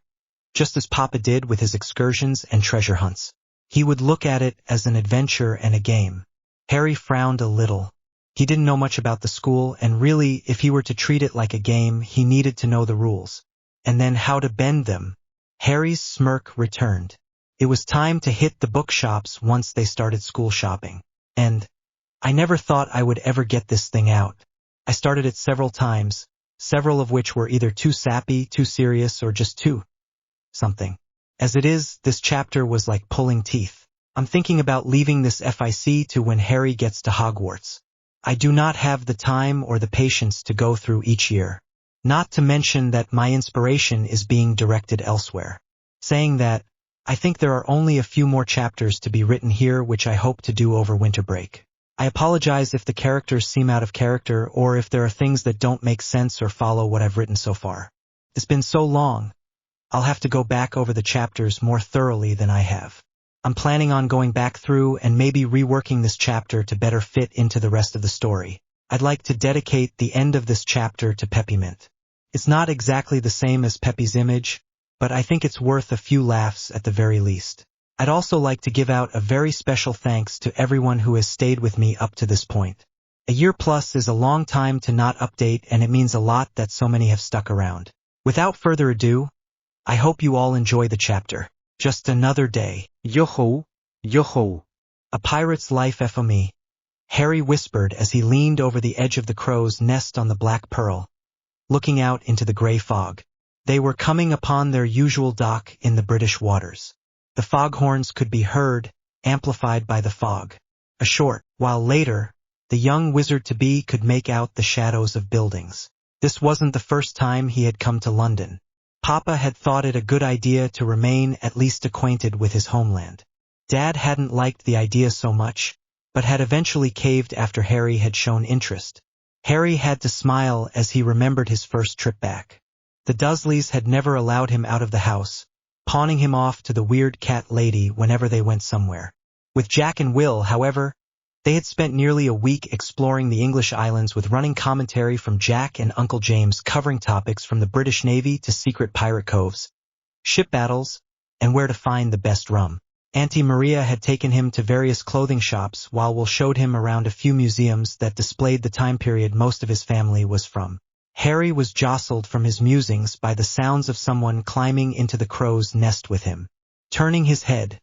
S1: just as Papa did with his excursions and treasure hunts. He would look at it as an adventure and a game. Harry frowned a little. He didn't know much about the school, and really, if he were to treat it like a game, he needed to know the rules. And then how to bend them. Harry's smirk returned. It was time to hit the bookshops once they started school shopping. And I never thought I would ever get this thing out. I started it several times, several of which were either too sappy, too serious, or just too something. As it is, this chapter was like pulling teeth. I'm thinking about leaving this FIC to when Harry gets to Hogwarts. I do not have the time or the patience to go through each year. Not to mention that my inspiration is being directed elsewhere. Saying that, I think there are only a few more chapters to be written here which I hope to do over winter break. I apologize if the characters seem out of character or if there are things that don't make sense or follow what I've written so far. It's been so long. I'll have to go back over the chapters more thoroughly than I have. I'm planning on going back through and maybe reworking this chapter to better fit into the rest of the story. I'd like to dedicate the end of this chapter to Peppermint. It's not exactly the same as Peppy's image, but I think it's worth a few laughs at the very least. I'd also like to give out a very special thanks to everyone who has stayed with me up to this point. A year plus is a long time to not update, and it means a lot that so many have stuck around. Without further ado, I hope you all enjoy the chapter. Just another day.
S2: Yo-ho, yo-ho.
S1: A pirate's life for me, Harry whispered as he leaned over the edge of the crow's nest on the Black Pearl, looking out into the grey fog. They were coming upon their usual dock in the British waters. The foghorns could be heard, amplified by the fog. A short while later, the young wizard-to-be could make out the shadows of buildings. This wasn't the first time he had come to London. Papa had thought it a good idea to remain at least acquainted with his homeland. Dad hadn't liked the idea so much, but had eventually caved after Harry had shown interest. Harry had to smile as he remembered his first trip back. The Dursleys had never allowed him out of the house, pawning him off to the weird cat lady whenever they went somewhere. With Jack and Will, however, they had spent nearly a week exploring the English islands with running commentary from Jack and Uncle James covering topics from the British Navy to secret pirate coves, ship battles, and where to find the best rum. Auntie Maria had taken him to various clothing shops while Will showed him around a few museums that displayed the time period most of his family was from. Harry was jostled from his musings by the sounds of someone climbing into the crow's nest with him. Turning his head,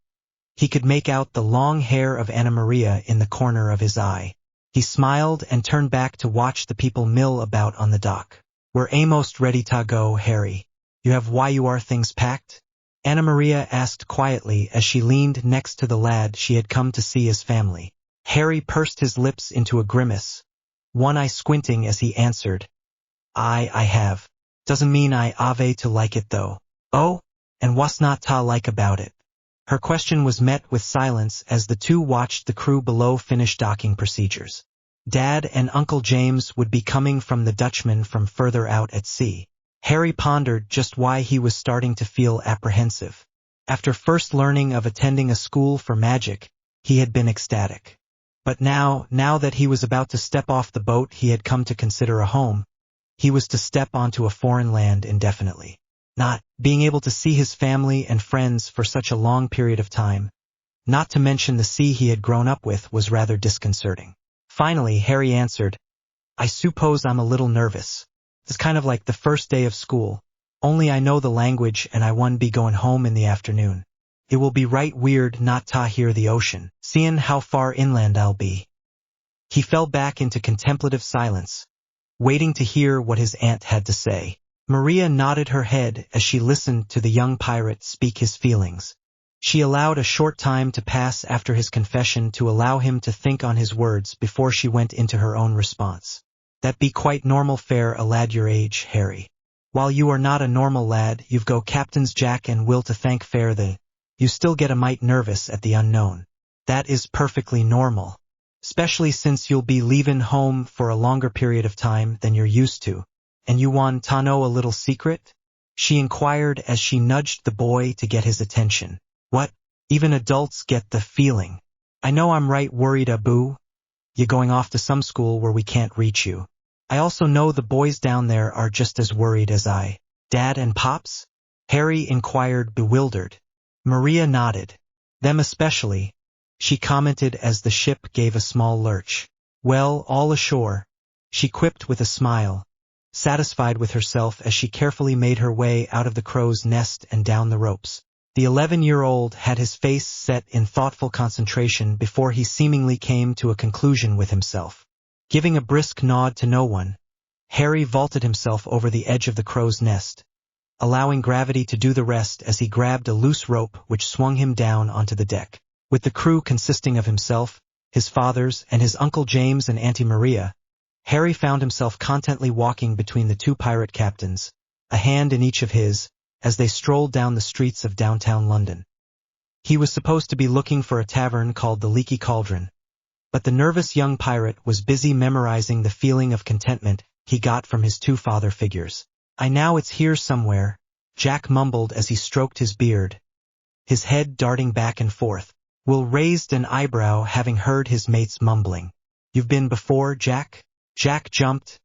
S1: he could make out the long hair of Anna Maria in the corner of his eye. He smiled and turned back to watch the people mill about on the dock. "We're almost ready to go, Harry. You have YUR things packed?" Anna Maria asked quietly as she leaned next to the lad she had come to see as family. Harry pursed his lips into a grimace, one eye squinting as he answered, I have. Doesn't mean I ave to like it though. Oh, and what's not to like about it? Her question was met with silence as the two watched the crew below finish docking procedures. Dad and Uncle James would be coming from the Dutchman from further out at sea. Harry pondered just why he was starting to feel apprehensive. After first learning of attending a school for magic, he had been ecstatic. But now that he was about to step off the boat he had come to consider a home, he was to step onto a foreign land indefinitely. Not being able to see his family and friends for such a long period of time, not to mention the sea he had grown up with, was rather disconcerting. Finally, Harry answered, I suppose I'm a little nervous. It's kind of like the first day of school. Only I know the language and I won't be going home in the afternoon. It will be right weird not to hear the ocean, seeing how far inland I'll be. He fell back into contemplative silence, waiting to hear what his aunt had to say. Maria nodded her head as she listened to the young pirate speak his feelings. She allowed a short time to pass after his confession to allow him to think on his words before she went into her own response. That be quite normal fare a lad your age, Harry. While you are not a normal lad, you've go Captains Jack and Will to thank fair you still get a mite nervous at the unknown. That is perfectly normal. Especially since you'll be leaving home for a longer period of time than you're used to. And you want to know a little secret? She inquired as she nudged the boy to get his attention. What? Even adults get the feeling. I know I'm right worried, Abu. You going off to some school where we can't reach you. I also know the boys down there are just as worried as I. Dad and Pops? Harry inquired, bewildered. Maria nodded. Them especially, she commented as the ship gave a small lurch. Well, all ashore, she quipped with a smile, satisfied with herself as she carefully made her way out of the crow's nest and down the ropes. The 11-year-old had his face set in thoughtful concentration before he seemingly came to a conclusion with himself. Giving a brisk nod to no one, Harry vaulted himself over the edge of the crow's nest, allowing gravity to do the rest as he grabbed a loose rope which swung him down onto the deck. With the crew consisting of himself, his fathers, and his Uncle James and Auntie Maria, Harry found himself contently walking between the two pirate captains, a hand in each of his, as they strolled down the streets of downtown London. He was supposed to be looking for a tavern called the Leaky Cauldron, but the nervous young pirate was busy memorizing the feeling of contentment he got from his two father figures. I know it's here somewhere, Jack mumbled as he stroked his beard, his head darting back and forth. Will raised an eyebrow having heard his mate's mumbling. You've been before, Jack? Jack jumped,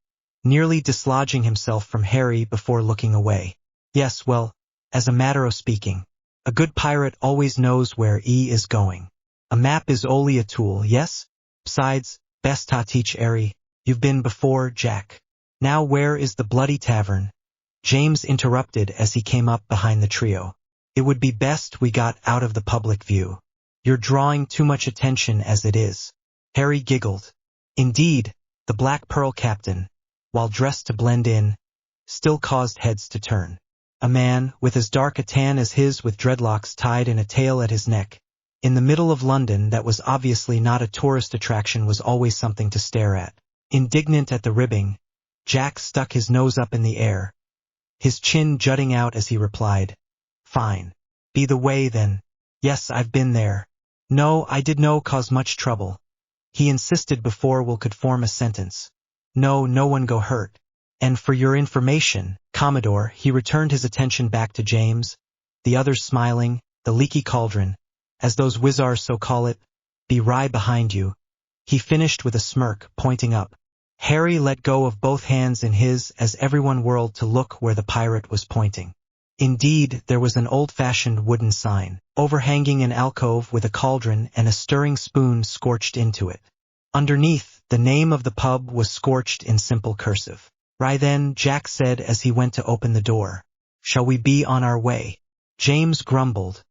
S1: nearly dislodging himself from Harry before looking away. Yes, well, as a matter of speaking, a good pirate always knows where he is going. A map is only a tool, yes? Besides, best to teach Harry. You've been before, Jack. Now where is the bloody tavern? James interrupted as he came up behind the trio. It would be best we got out of the public view. You're drawing too much attention as it is. Harry giggled. Indeed, the Black Pearl captain, while dressed to blend in, still caused heads to turn. A man, with as dark a tan as his with dreadlocks tied in a tail at his neck, in the middle of London that was obviously not a tourist attraction was always something to stare at. Indignant at the ribbing, Jack stuck his nose up in the air, his chin jutting out as he replied, Fine. Be the way then. Yes, I've been there. No, I did no cause much trouble. He insisted before Will could form a sentence. No one go hurt. And for your information, Commodore, he returned his attention back to James, the others smiling, the Leaky Cauldron, as those wizards so call it, be right behind you. He finished with a smirk, pointing up. Harry let go of both hands in his as everyone whirled to look where the pirate was pointing. Indeed, there was an old-fashioned wooden sign, overhanging an alcove with a cauldron and a stirring spoon scorched into it. Underneath, the name of the pub was scorched in simple cursive. Right then, Jack said as he went to open the door. Shall we be on our way? James grumbled,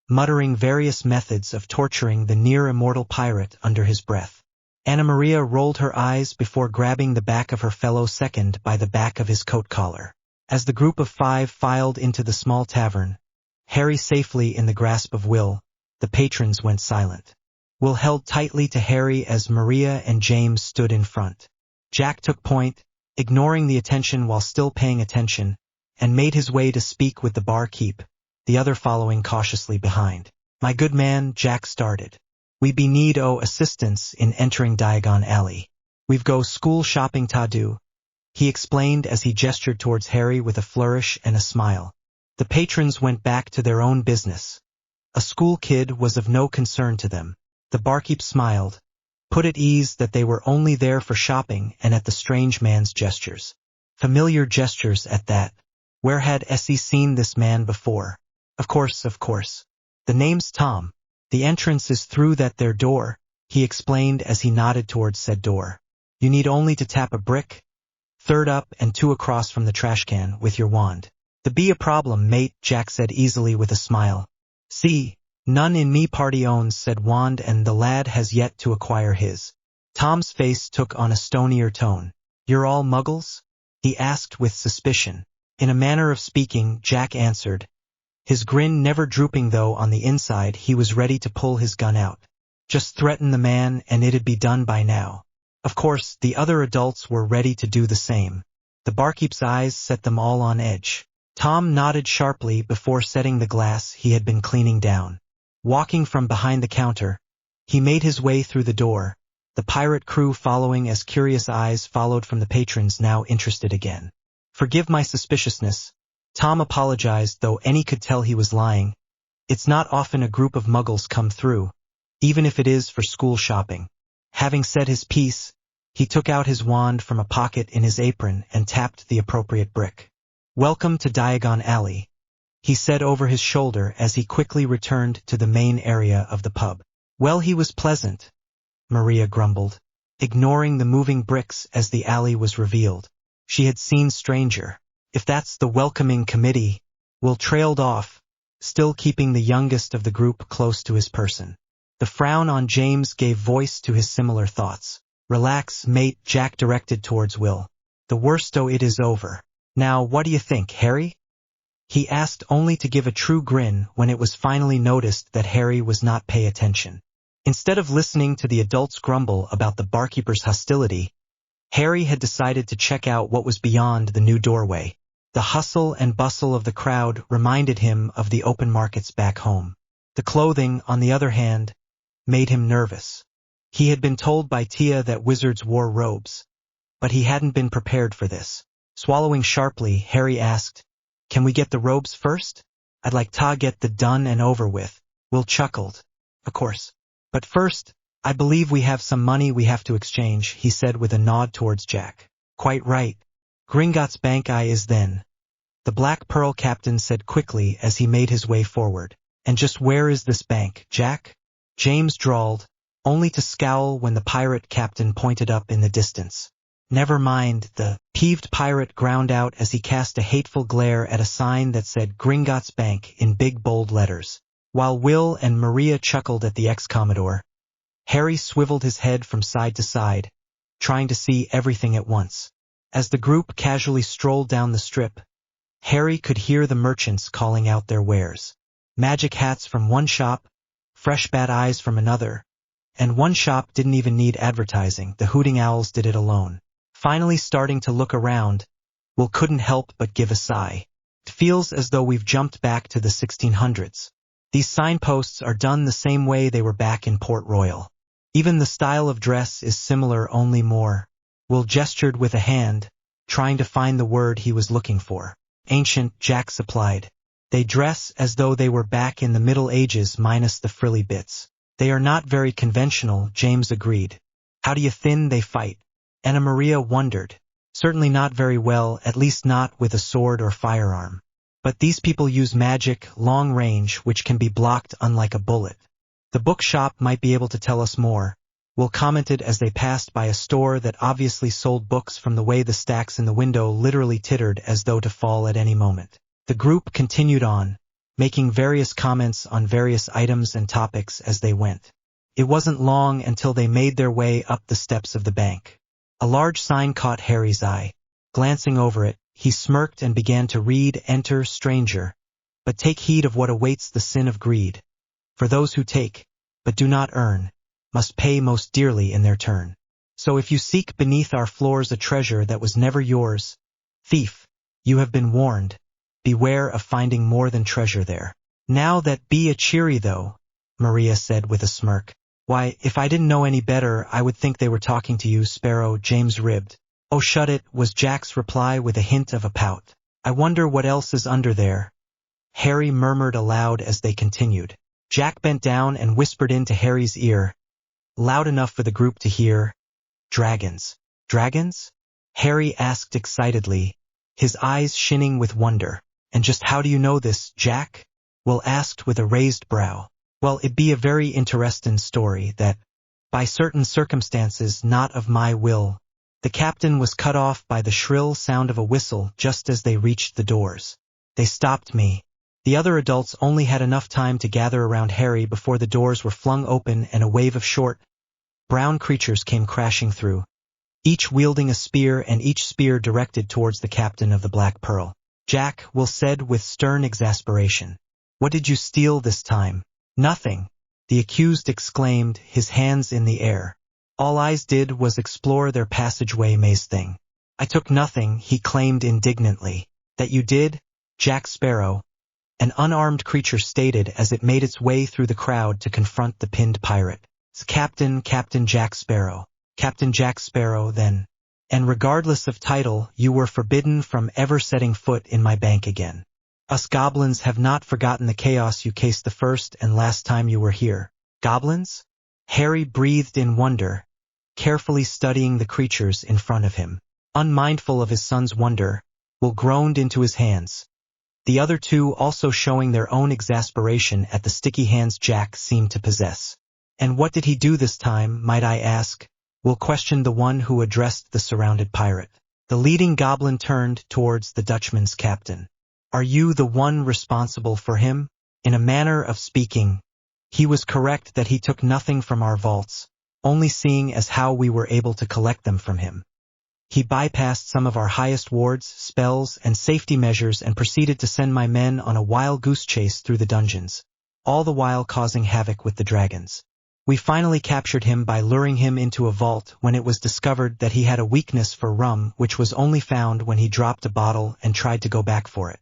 S1: muttering various methods of torturing the near-immortal pirate under his breath. Anna Maria rolled her eyes before grabbing the back of her fellow second by the back of his coat collar. As the group of 5 filed into the small tavern, Harry safely in the grasp of Will, the patrons went silent. Will held tightly to Harry as Maria and James stood in front. Jack took point, ignoring the attention while still paying attention, and made his way to speak with the barkeep, the other following cautiously behind. My good man, Jack started. We be need assistance in entering Diagon Alley. We've go school shopping ta do. He explained as he gestured towards Harry with a flourish and a smile. The patrons went back to their own business. A school kid was of no concern to them. The barkeep smiled, put at ease that they were only there for shopping and at the strange man's gestures. Familiar gestures at that. Where had Essie seen this man before? Of course. The name's Tom. The entrance is through that there door, he explained as he nodded towards said door. You need only to tap a brick. third up and two across from the trash can, with your wand. "The be a problem, mate," Jack said easily with a smile. "See, none in me party owns said wand, and the lad has yet to acquire his." Tom's face took on a stonier tone. "You're all muggles?" he asked with suspicion. In a manner of speaking, Jack answered, his grin never drooping, though on the inside he was ready to pull his gun out. Just threaten the man and it'd be done by now. Of course, the other adults were ready to do the same. The barkeep's eyes set them all on edge. Tom nodded sharply before setting the glass he had been cleaning down. Walking from behind the counter, he made his way through the door, the pirate crew following as curious eyes followed from the patrons now interested again. "Forgive my suspiciousness," Tom apologized, though any could tell he was lying. "It's not often a group of muggles come through, even if it is for school shopping." Having said his piece, he took out his wand from a pocket in his apron and tapped the appropriate brick. "Welcome to Diagon Alley," he said over his shoulder as he quickly returned to the main area of the pub. "Well, he was pleasant," Maria grumbled, ignoring the moving bricks as the alley was revealed. She had seen stranger. "If that's the welcoming committee," Will trailed off, still keeping the youngest of the group close to his person. The frown on James gave voice to his similar thoughts. "Relax, mate," Jack directed towards Will. "The worst-o it is over. Now what do you think, Harry?" He asked only to give a true grin when it was finally noticed that Harry was not paying attention. Instead of listening to the adults grumble about the barkeeper's hostility, Harry had decided to check out what was beyond the new doorway. The hustle and bustle of the crowd reminded him of the open markets back home. The clothing, on the other hand, made him nervous. He had been told by Tia that wizards wore robes, but he hadn't been prepared for this. Swallowing sharply, Harry asked, "Can we get the robes first? I'd like to get the done and over with." Will chuckled. "Of course. But first, I believe we have some money we have to exchange," he said with a nod towards Jack. "Quite right. Gringotts Bank I is then," the Black Pearl captain said quickly as he made his way forward. "And just where is this bank, Jack?" James drawled, only to scowl when the pirate captain pointed up in the distance. "Never mind," the peeved pirate ground out as he cast a hateful glare at a sign that said Gringotts Bank in big bold letters. While Will and Maria chuckled at the ex-commodore, Harry swiveled his head from side to side, trying to see everything at once. As the group casually strolled down the strip, Harry could hear the merchants calling out their wares. Magic hats from one shop, fresh bat eyes from another, and one shop didn't even need advertising, the Hooting Owls did it alone. Finally starting to look around, Will couldn't help but give a sigh. "It feels as though we've jumped back to the 1600s. These signposts are done the same way they were back in Port Royal. Even the style of dress is similar, only more." Will gestured with a hand, trying to find the word he was looking for. "Ancient," Jack supplied. "They dress as though they were back in the Middle Ages minus the frilly bits." "They are not very conventional," James agreed. "How do you think they fight?" Anna Maria wondered. "Certainly not very well, at least not with a sword or firearm. But these people use magic, long range, which can be blocked unlike a bullet." "The bookshop might be able to tell us more," Will commented as they passed by a store that obviously sold books from the way the stacks in the window literally tittered as though to fall at any moment. The group continued on, making various comments on various items and topics as they went. It wasn't long until they made their way up the steps of the bank. A large sign caught Harry's eye. Glancing over it, he smirked and began to read, "Enter, stranger, but take heed of what awaits the sin of greed. For those who take, but do not earn, must pay most dearly in their turn. So if you seek beneath our floors a treasure that was never yours, thief, you have been warned, beware of finding more than treasure there." "Now that be a cheery though," Maria said with a smirk. "Why, if I didn't know any better, I would think they were talking to you, Sparrow," James ribbed. "Oh, shut it," was Jack's reply with a hint of a pout. "I wonder what else is under there," Harry murmured aloud as they continued. Jack bent down and whispered into Harry's ear, loud enough for the group to hear, "Dragons." "Dragons?" Harry asked excitedly, his eyes shining with wonder. "And just how do you know this, Jack?" Will asked with a raised brow. "Well, it be a very interesting story that, by certain circumstances not of my will, The captain was cut off by the shrill sound of a whistle just as they reached the doors. They stopped me. The other adults only had enough time to gather around Harry before the doors were flung open and a wave of short, brown creatures came crashing through, each wielding a spear and each spear directed towards the captain of the Black Pearl. Jack, Will said with stern exasperation. What did you steal this time? Nothing, the accused exclaimed, his hands in the air. All eyes did was explore their passageway maze thing. I took nothing, he claimed indignantly. That you did, Jack Sparrow, an unarmed creature stated as it made its way through the crowd to confront the pinned pirate. Captain Jack Sparrow. Captain Jack Sparrow, then. And regardless of title, you were forbidden from ever setting foot in my bank again. Us goblins have not forgotten the chaos you cased the first and last time you were here. Goblins? Harry breathed in wonder, carefully studying the creatures in front of him. Unmindful of his son's wonder, Will groaned into his hands. The other two also showing their own exasperation at the sticky hands Jack seemed to possess. And what did he do this time, might I ask? Will questioned the one who addressed the surrounded pirate. The leading goblin turned towards the Dutchman's captain. Are you the one responsible for him? In a manner of speaking, he was correct that he took nothing from our vaults, only seeing as how we were able to collect them from him. He bypassed some of our highest wards, spells, and safety measures and proceeded to send my men on a wild goose chase through the dungeons, all the while causing havoc with the dragons. We finally captured him by luring him into a vault when it was discovered that he had a weakness for rum, which was only found when he dropped a bottle and tried to go back for it.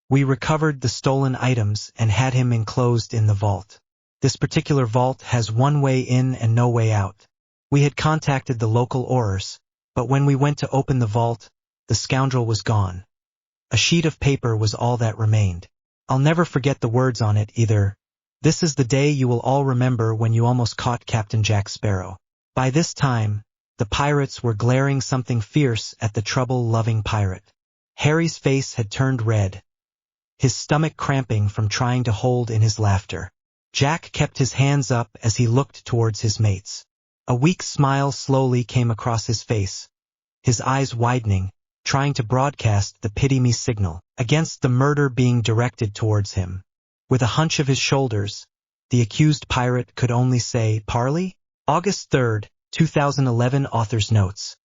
S1: We recovered the stolen items and had him enclosed in the vault. This particular vault has one way in and no way out. We had contacted the local aurors, but when we went to open the vault, the scoundrel was gone. A sheet of paper was all that remained. I'll never forget the words on it either. This is the day you will all remember when you almost caught Captain Jack Sparrow. By this time, the pirates were glaring something fierce at the trouble-loving pirate. Harry's face had turned red, his stomach cramping from trying to hold in his laughter. Jack kept his hands up as he looked towards his mates. A weak smile slowly came across his face, his eyes widening, trying to broadcast the pity me signal against the murder being directed towards him. With a hunch of his shoulders, the accused pirate could only say, Parley? August 3rd, 2011 Author's Notes.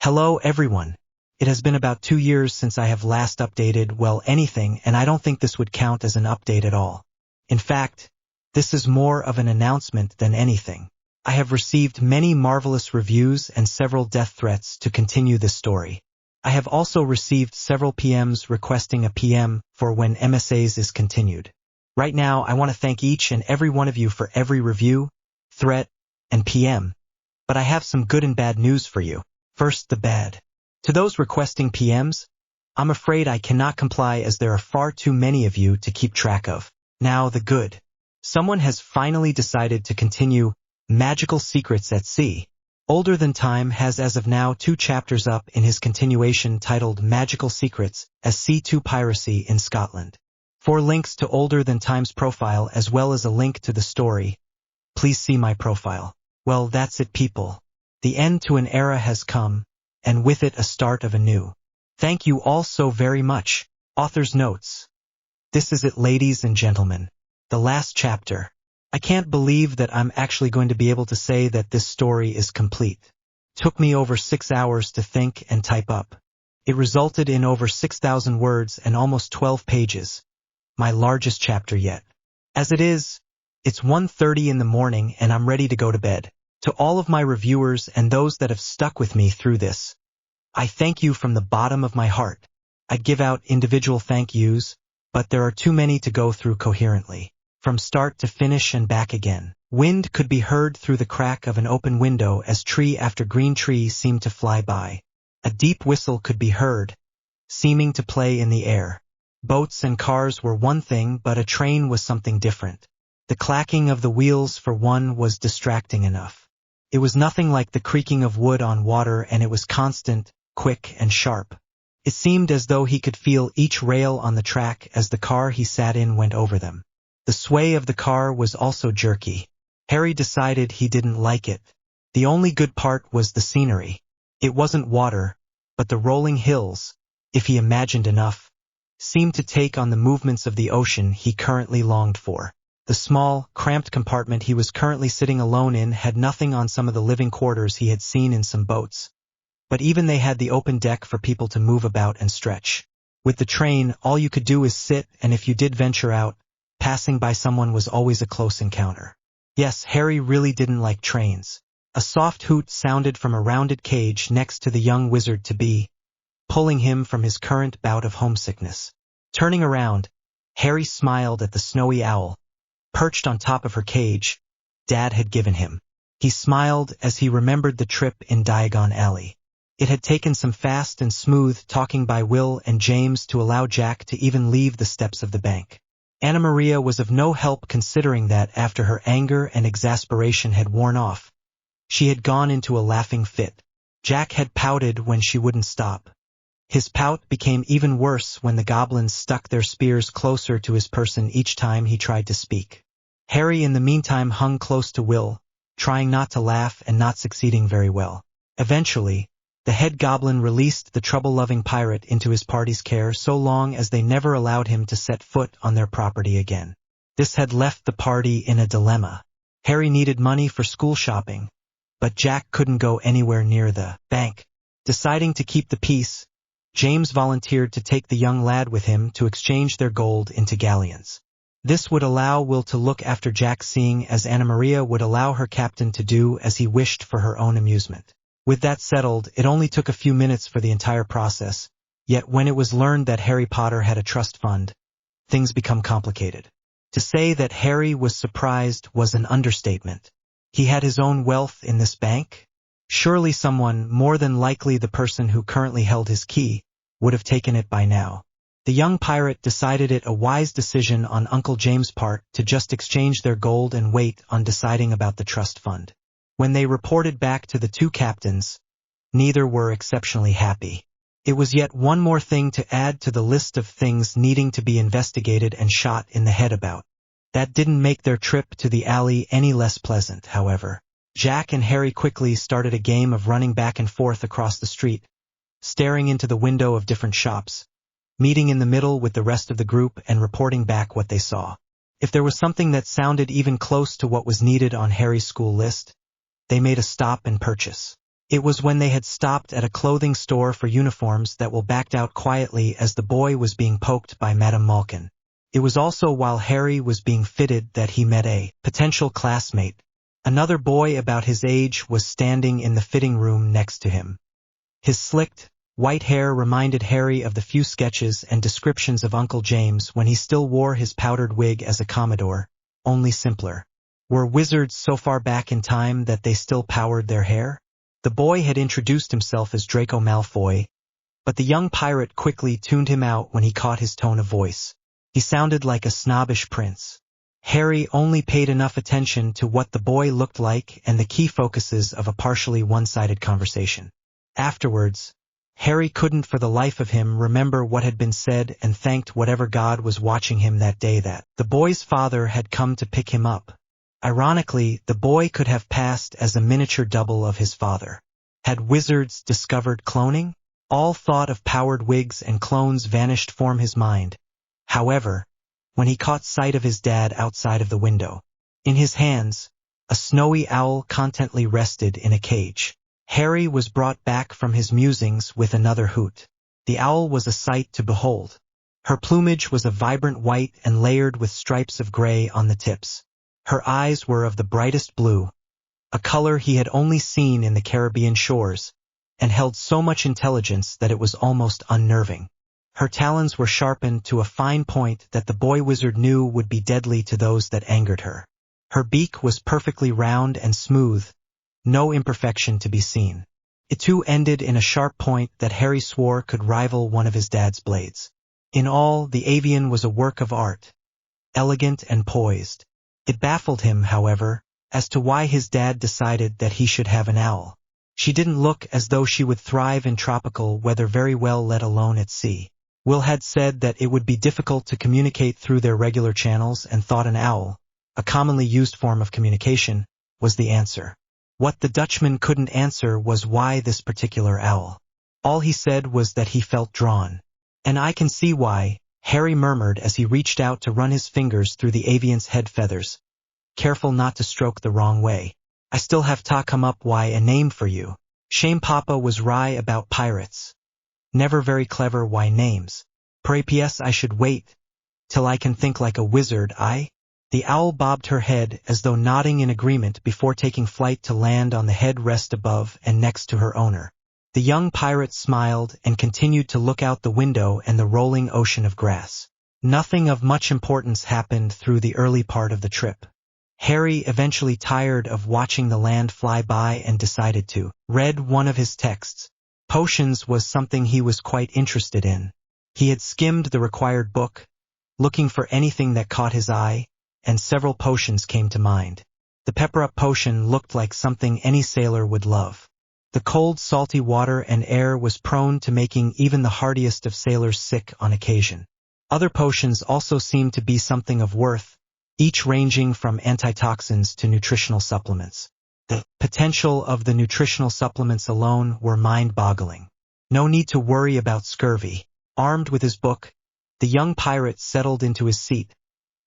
S1: Hello everyone. It has been about 2 years since I have last updated, anything, and I don't think this would count as an update at all. In fact, this is more of an announcement than anything. I have received many marvelous reviews and several death threats to continue this story. I have also received several PMs requesting a PM for when MSAs is continued. Right now, I want to thank each and every one of you for every review, threat, and PM. But I have some good and bad news for you. First, the bad. To those requesting PMs, I'm afraid I cannot comply as there are far too many of you to keep track of. Now, the good. Someone has finally decided to continue Magical Secrets at Sea. Older Than Time has as of now 2 chapters up in his continuation titled Magical Secrets as C2 Piracy in Scotland. 4 links to Older Than Time's profile as well as a link to the story. Please see my profile. Well, that's it people. The end to an era has come, and with it a start of a new. Thank you all so very much. Author's Notes. This is it, ladies and gentlemen. The last chapter. I can't believe that I'm actually going to be able to say that this story is complete. Took me over 6 hours to think and type up. It resulted in over 6,000 words and almost 12 pages. My largest chapter yet. As it is, it's 1:30 in the morning and I'm ready to go to bed. To all of my reviewers and those that have stuck with me through this, I thank you from the bottom of my heart. I'd give out individual thank yous, but there are too many to go through coherently. From start to finish and back again. Wind could be heard through the crack of an open window as tree after green tree seemed to fly by. A deep whistle could be heard, seeming to play in the air. Boats and cars were one thing, but a train was something different. The clacking of the wheels for one was distracting enough. It was nothing like the creaking of wood on water, and it was constant, quick, and sharp. It seemed as though he could feel each rail on the track as the car he sat in went over them. The sway of the car was also jerky. Harry decided he didn't like it. The only good part was the scenery. It wasn't water, but the rolling hills, if he imagined enough, seemed to take on the movements of the ocean he currently longed for. The small, cramped compartment he was currently sitting alone in had nothing on some of the living quarters he had seen in some boats. But even they had the open deck for people to move about and stretch. With the train, all you could do is sit, and if you did venture out, passing by someone was always a close encounter. Yes, Harry really didn't like trains. A soft hoot sounded from a rounded cage next to the young wizard-to-be, pulling him from his current bout of homesickness. Turning around, Harry smiled at the snowy owl, perched on top of her cage, Dad had given him. He smiled as he remembered the trip in Diagon Alley. It had taken some fast and smooth talking by Will and James to allow Jack to even leave the steps of the bank. Anna Maria was of no help considering that after her anger and exasperation had worn off, she had gone into a laughing fit. Jack had pouted when she wouldn't stop. His pout became even worse when the goblins stuck their spears closer to his person each time he tried to speak. Harry in the meantime hung close to Will, trying not to laugh and not succeeding very well. Eventually, the head goblin released the trouble-loving pirate into his party's care so long as they never allowed him to set foot on their property again. This had left the party in a dilemma. Harry needed money for school shopping, but Jack couldn't go anywhere near the bank. Deciding to keep the peace, James volunteered to take the young lad with him to exchange their gold into galleons. This would allow Will to look after Jack, seeing as Anna Maria would allow her captain to do as he wished for her own amusement. With that settled, it only took a few minutes for the entire process, yet when it was learned that Harry Potter had a trust fund, things become complicated. To say that Harry was surprised was an understatement. He had his own wealth in this bank? Surely someone, more than likely the person who currently held his key, would have taken it by now. The young pirate decided it a wise decision on Uncle James' part to just exchange their gold and wait on deciding about the trust fund. When they reported back to the two captains, neither were exceptionally happy. It was yet one more thing to add to the list of things needing to be investigated and shot in the head about. That didn't make their trip to the alley any less pleasant, however. Jack and Harry quickly started a game of running back and forth across the street, staring into the window of different shops, meeting in the middle with the rest of the group and reporting back what they saw. If there was something that sounded even close to what was needed on Harry's school list, they made a stop and purchase. It was when they had stopped at a clothing store for uniforms that Will backed out quietly as the boy was being poked by Madame Malkin. It was also while Harry was being fitted that he met a potential classmate. Another boy about his age was standing in the fitting room next to him. His slicked, white hair reminded Harry of the few sketches and descriptions of Uncle James when he still wore his powdered wig as a Commodore, only simpler. Were wizards so far back in time that they still powered their hair? The boy had introduced himself as Draco Malfoy, but the young pirate quickly tuned him out when he caught his tone of voice. He sounded like a snobbish prince. Harry only paid enough attention to what the boy looked like and the key focuses of a partially one-sided conversation. Afterwards, Harry couldn't for the life of him remember what had been said and thanked whatever God was watching him that day that the boy's father had come to pick him up. Ironically, the boy could have passed as a miniature double of his father. Had wizards discovered cloning? All thought of powered wigs and clones vanished from his mind. However, when he caught sight of his dad outside of the window, in his hands, a snowy owl contently rested in a cage. Harry was brought back from his musings with another hoot. The owl was a sight to behold. Her plumage was a vibrant white and layered with stripes of gray on the tips. Her eyes were of the brightest blue, a color he had only seen in the Caribbean shores, and held so much intelligence that it was almost unnerving. Her talons were sharpened to a fine point that the boy wizard knew would be deadly to those that angered her. Her beak was perfectly round and smooth, no imperfection to be seen. It too ended in a sharp point that Harry swore could rival one of his dad's blades. In all, the avian was a work of art, elegant and poised. It baffled him, however, as to why his dad decided that he should have an owl. She didn't look as though she would thrive in tropical weather very well, let alone at sea. Will had said that it would be difficult to communicate through their regular channels and thought an owl, a commonly used form of communication, was the answer. What the Dutchman couldn't answer was why this particular owl. All he said was that he felt drawn. And I can see why, Harry murmured as he reached out to run his fingers through the avian's head feathers. Careful not to stroke the wrong way. I still have to come up why a name for you. Shame Papa was wry about pirates. Never very clever why names. Perhaps I should wait till I can think like a wizard, The owl bobbed her head as though nodding in agreement before taking flight to land on the head rest above and next to her owner. The young pirate smiled and continued to look out the window and the rolling ocean of grass. Nothing of much importance happened through the early part of the trip. Harry eventually tired of watching the land fly by and decided to read one of his texts. Potions was something he was quite interested in. He had skimmed the required book, looking for anything that caught his eye, and several potions came to mind. The pepper-up potion looked like something any sailor would love. The cold, salty water and air was prone to making even the hardiest of sailors sick on occasion. Other potions also seemed to be something of worth, each ranging from antitoxins to nutritional supplements. The potential of the nutritional supplements alone were mind-boggling. No need to worry about scurvy. Armed with his book, the young pirate settled into his seat,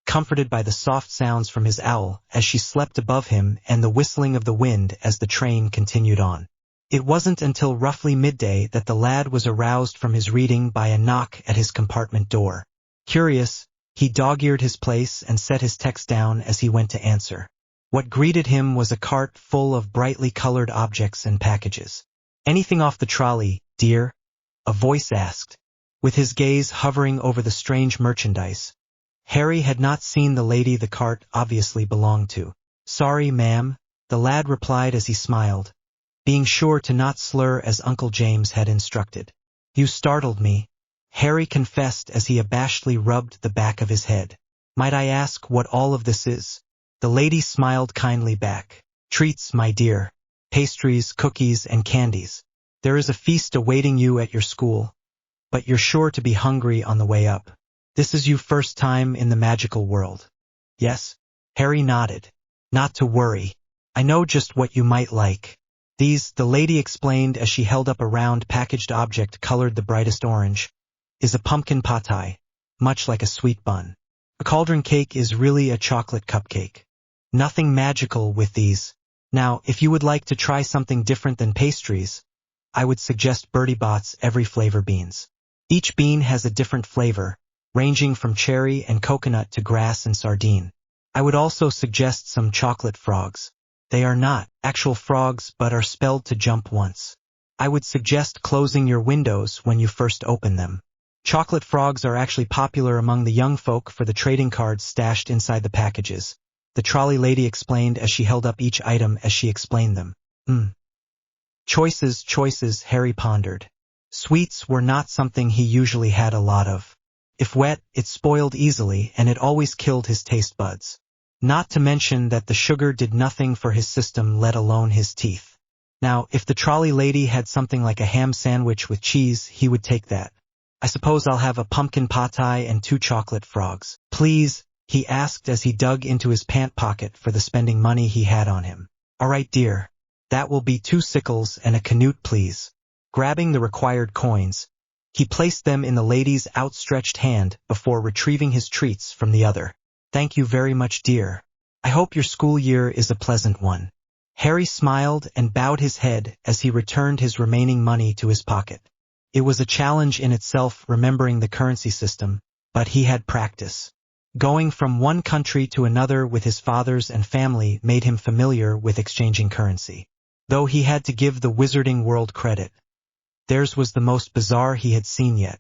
S1: comforted by the soft sounds from his owl as she slept above him and the whistling of the wind as the train continued on. It wasn't until roughly midday that the lad was aroused from his reading by a knock at his compartment door. Curious, he dog-eared his place and set his text down as he went to answer. What greeted him was a cart full of brightly colored objects and packages. "Anything off the trolley, dear?" a voice asked, with his gaze hovering over the strange merchandise. Harry had not seen the lady the cart obviously belonged to. "Sorry, ma'am," the lad replied as he smiled, being sure to not slur as Uncle James had instructed. "You startled me," Harry confessed as he abashedly rubbed the back of his head. "Might I ask what all of this is?" The lady smiled kindly back. "Treats, my dear. Pastries, cookies, and candies. There is a feast awaiting you at your school, but you're sure to be hungry on the way up. This is your first time in the magical world." "Yes," Harry nodded. "Not to worry. I know just what you might like. These," the lady explained as she held up a round packaged object colored the brightest orange, "is a pumpkin pie, much like a sweet bun. A cauldron cake is really a chocolate cupcake. Nothing magical with these. Now, if you would like to try something different than pastries, I would suggest Bertie Bott's every flavor beans. Each bean has a different flavor, ranging from cherry and coconut to grass and sardine. I would also suggest some chocolate frogs. They are not actual frogs but are spelled to jump once. I would suggest closing your windows when you first open them. Chocolate frogs are actually popular among the young folk for the trading cards stashed inside the packages," the trolley lady explained as she held up each item as she explained them. Choices, Harry pondered. Sweets were not something he usually had a lot of. If wet, it spoiled easily and it always killed his taste buds. Not to mention that the sugar did nothing for his system, let alone his teeth. Now, if the trolley lady had something like a ham sandwich with cheese, he would take that. "I suppose I'll have a pumpkin pie and 2 chocolate frogs, please," he asked as he dug into his pant pocket for the spending money he had on him. "All right, dear. That will be 2 sickles and a canute, please." Grabbing the required coins, he placed them in the lady's outstretched hand before retrieving his treats from the other. "Thank you very much, dear. I hope your school year is a pleasant one." Harry smiled and bowed his head as he returned his remaining money to his pocket. It was a challenge in itself remembering the currency system, but he had practice. Going from one country to another with his fathers and family made him familiar with exchanging currency. Though he had to give the wizarding world credit. Theirs was the most bizarre he had seen yet.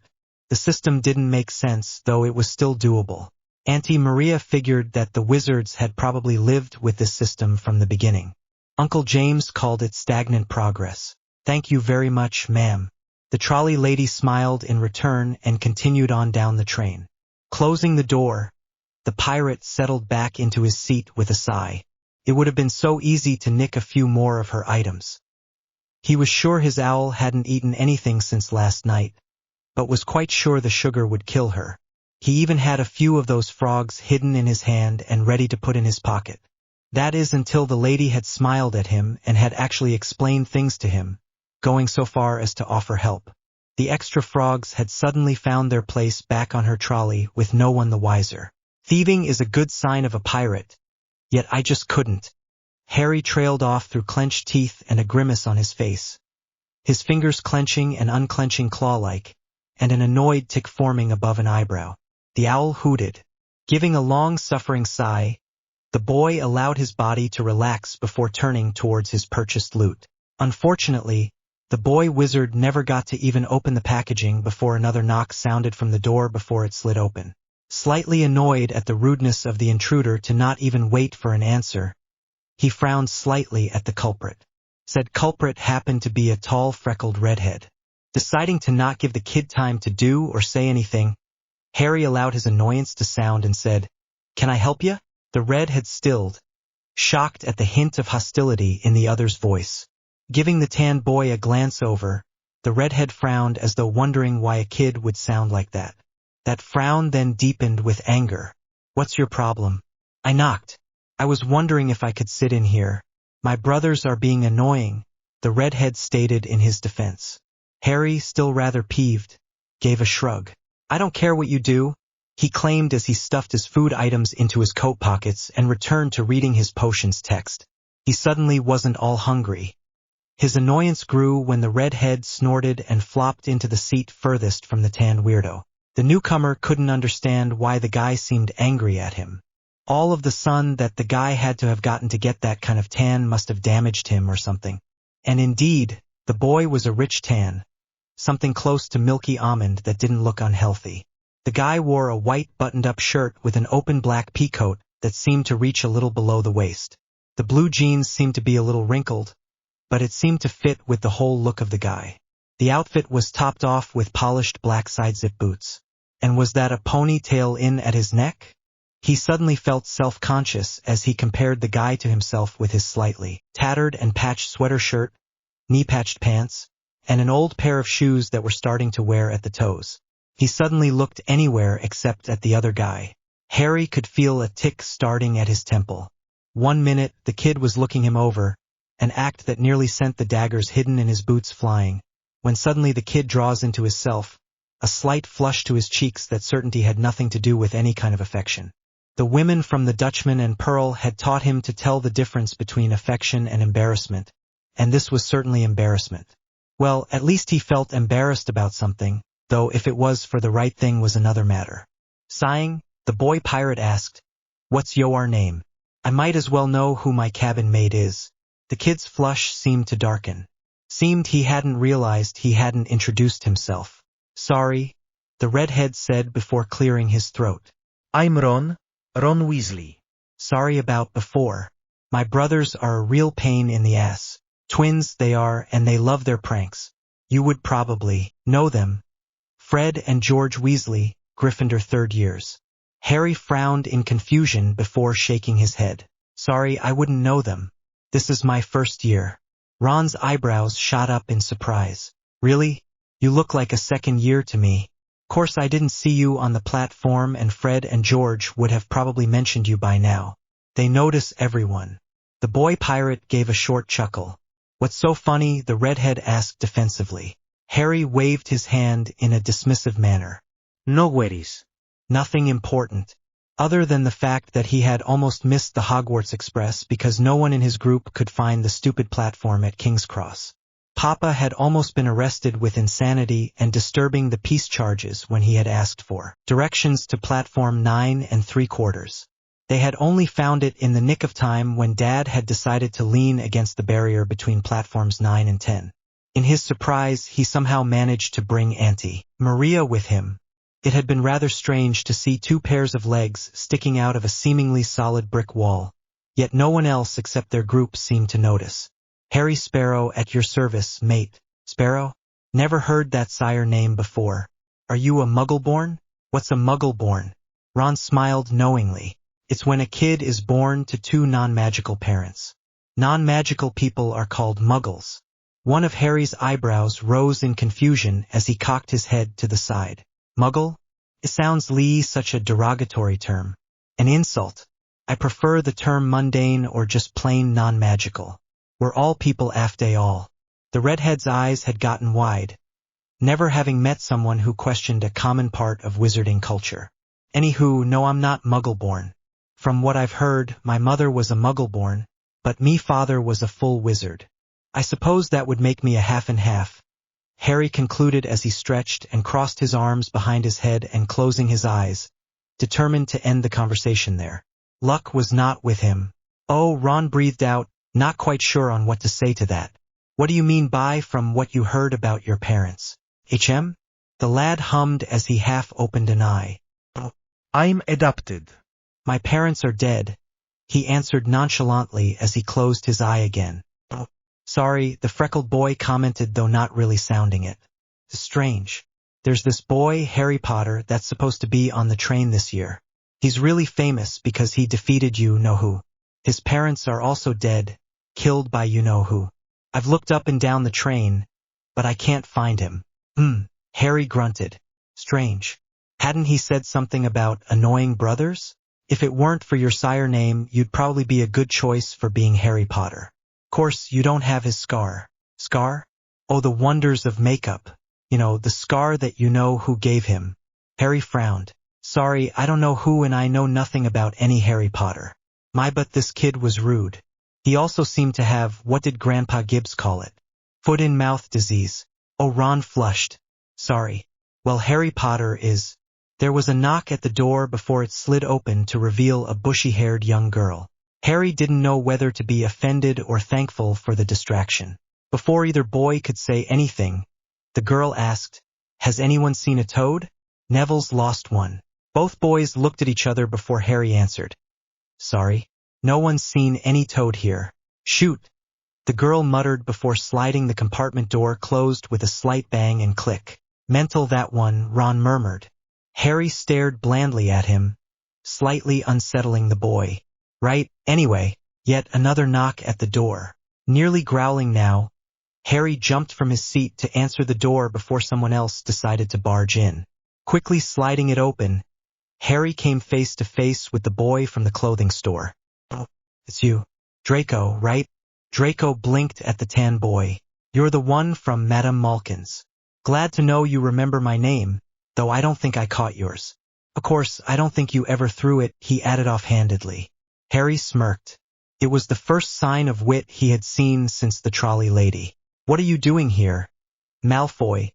S1: The system didn't make sense, though it was still doable. Auntie Maria figured that the wizards had probably lived with this system from the beginning. Uncle James called it stagnant progress. "Thank you very much, ma'am." The trolley lady smiled in return and continued on down the train. Closing the door, the pirate settled back into his seat with a sigh. It would have been so easy to nick a few more of her items. He was sure his owl hadn't eaten anything since last night, but was quite sure the sugar would kill her. He even had a few of those frogs hidden in his hand and ready to put in his pocket. That is until the lady had smiled at him and had actually explained things to him, going so far as to offer help. The extra frogs had suddenly found their place back on her trolley with no one the wiser. Thieving is a good sign of a pirate. Yet I just couldn't. Harry trailed off through clenched teeth and a grimace on his face, his fingers clenching and unclenching claw-like, and an annoyed tick forming above an eyebrow. The owl hooted. Giving a long-suffering sigh, the boy allowed his body to relax before turning towards his purchased loot. Unfortunately, the boy wizard never got to even open the packaging before another knock sounded from the door before it slid open. Slightly annoyed at the rudeness of the intruder to not even wait for an answer, he frowned slightly at the culprit. Said culprit happened to be a tall, freckled redhead. Deciding to not give the kid time to do or say anything, Harry allowed his annoyance to sound and said, "Can I help you?" The redhead stilled, shocked at the hint of hostility in the other's voice. Giving the tan boy a glance over, the redhead frowned as though wondering why a kid would sound like that. That frown then deepened with anger. "What's your problem?" "I knocked. I was wondering if I could sit in here. My brothers are being annoying," the redhead stated in his defense. Harry, still rather peeved, gave a shrug. "I don't care what you do," he claimed as he stuffed his food items into his coat pockets and returned to reading his potions text. He suddenly wasn't all hungry. His annoyance grew when the redhead snorted and flopped into the seat furthest from the tan weirdo. The newcomer couldn't understand why the guy seemed angry at him. All of the sun that the guy had to have gotten to get that kind of tan must have damaged him or something. And indeed, the boy was a rich tan, something close to milky almond that didn't look unhealthy. The guy wore a white buttoned-up shirt with an open black peacoat that seemed to reach a little below the waist. The blue jeans seemed to be a little wrinkled, but it seemed to fit with the whole look of the guy. The outfit was topped off with polished black side-zip boots. And was that a ponytail in at his neck? He suddenly felt self-conscious as he compared the guy to himself with his slightly tattered and patched sweater shirt, knee-patched pants, and an old pair of shoes that were starting to wear at the toes. He suddenly looked anywhere except at the other guy. Harry could feel a tick starting at his temple. 1 minute, the kid was looking him over, an act that nearly sent the daggers hidden in his boots flying, when suddenly the kid draws into his self, a slight flush to his cheeks that certainty had nothing to do with any kind of affection. The women from the Dutchman and Pearl had taught him to tell the difference between affection and embarrassment, and this was certainly embarrassment. Well, at least he felt embarrassed about something, though if it was for the right thing was another matter. Sighing, the boy pirate asked, "What's your name? I might as well know who my cabin mate is." The kid's flush seemed to darken. Seemed he hadn't realized he hadn't introduced himself. "Sorry," the redhead said before clearing his throat.
S3: I'm Ron Weasley.
S1: "Sorry about before. My brothers are a real pain in the ass. Twins they are, and they love their pranks. You would probably know them. Fred and George Weasley, Gryffindor 3rd years." Harry frowned in confusion before shaking his head. "Sorry, I wouldn't know them. This is my first year." Ron's eyebrows shot up in surprise. "Really? You look like a second year to me. Course I didn't see you on the platform, and Fred and George would have probably mentioned you by now. They notice everyone." The boy pirate gave a short chuckle. "What's so funny?" the redhead asked defensively. Harry waved his hand in a dismissive manner.
S3: No worries.
S1: Nothing important, other than the fact that he had almost missed the Hogwarts Express because no one in his group could find the stupid platform at King's Cross. Papa had almost been arrested with insanity and disturbing the peace charges when he had asked for directions to platform 9 3/4. They had only found it in the nick of time when Dad had decided to lean against the barrier between platforms 9 and 10. In his surprise, he somehow managed to bring Auntie Maria with him. It had been rather strange to see 2 pairs of legs sticking out of a seemingly solid brick wall, yet no one else except their group seemed to notice. "Harry Sparrow at your service, mate." "Sparrow? Never heard that sire name before. Are you a Muggle-born?" "What's a Muggle-born?" Ron smiled knowingly. "It's when a kid is born to 2 non-magical parents. Non-magical people are called Muggles." One of Harry's eyebrows rose in confusion as he cocked his head to the side. "Muggle? It sounds such a derogatory term. An insult." I prefer the term mundane or just plain non-magical. We're all people after all. The redhead's eyes had gotten wide, never having met someone who questioned a common part of wizarding culture. Anywho, no, I'm not muggle-born. From what I've heard, my mother was a muggle-born, but me father was a full wizard. I suppose that would make me a half and half, Harry concluded as he stretched and crossed his arms behind his head and closing his eyes, determined to end the conversation there. Luck was not with him. Oh, Ron breathed out, not quite sure on what to say to that. What do you mean by from what you heard about your parents? HM? The lad hummed as he half opened an eye.
S3: I'm adopted.
S1: My parents are dead, he answered nonchalantly as he closed his eye again. Sorry, the freckled boy commented, though not really sounding it. Strange. There's this boy, Harry Potter, that's supposed to be on the train this year. He's really famous because he defeated you-know-who. His parents are also dead, killed by you-know-who. I've looked up and down the train, but I can't find him. Harry grunted. Strange. Hadn't he said something about annoying brothers? If it weren't for your sire name, you'd probably be a good choice for being Harry Potter. Of course, you don't have his scar. Scar? Oh, the wonders of makeup. You know, the scar that you-know-who gave him. Harry frowned. Sorry, I don't know who and I know nothing about any Harry Potter. But this kid was rude. He also seemed to have, what did Grandpa Gibbs call it? Foot-and-mouth disease. Oh, Ron flushed. Sorry. Well, Harry Potter is... There was a knock at the door before it slid open to reveal a bushy-haired young girl. Harry didn't know whether to be offended or thankful for the distraction. Before either boy could say anything, the girl asked, Has anyone seen a toad? Neville's lost one. Both boys looked at each other before Harry answered. Sorry. No one's seen any toad here. Shoot. The girl muttered before sliding the compartment door closed with a slight bang and click. Mental that one, Ron murmured. Harry stared blandly at him, slightly unsettling the boy. Right, anyway, yet another knock at the door. Nearly growling now, Harry jumped from his seat to answer the door before someone else decided to barge in. Quickly sliding it open, Harry came face to face with the boy from the clothing store. Oh, it's you. Draco, right? Draco blinked at the tan boy. You're the one from Madame Malkin's. Glad to know you remember my name, though I don't think I caught yours. Of course, I don't think you ever threw it, he added offhandedly. Harry smirked. It was the first sign of wit he had seen since the trolley lady. What are you doing here? Malfoy.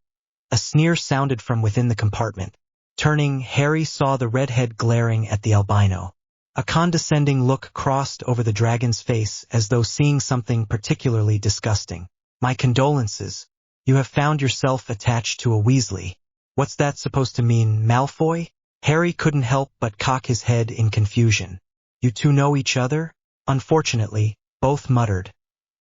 S1: A sneer sounded from within the compartment. Turning, Harry saw the redhead glaring at the albino. A condescending look crossed over the dragon's face as though seeing something particularly disgusting. My condolences. You have found yourself attached to a Weasley. What's that supposed to mean, Malfoy? Harry couldn't help but cock his head in confusion. You two know each other? Unfortunately, both muttered.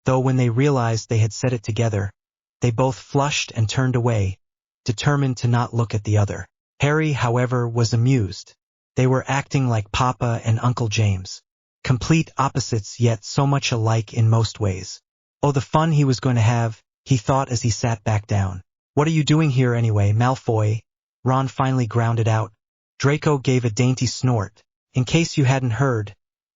S1: Though when they realized they had said it together, they both flushed and turned away, determined to not look at the other. Harry, however, was amused. They were acting like Papa and Uncle James. Complete opposites yet so much alike in most ways. Oh, the fun he was going to have, he thought as he sat back down. What are you doing here anyway, Malfoy? Ron finally grounded out. Draco gave a dainty snort. In case you hadn't heard,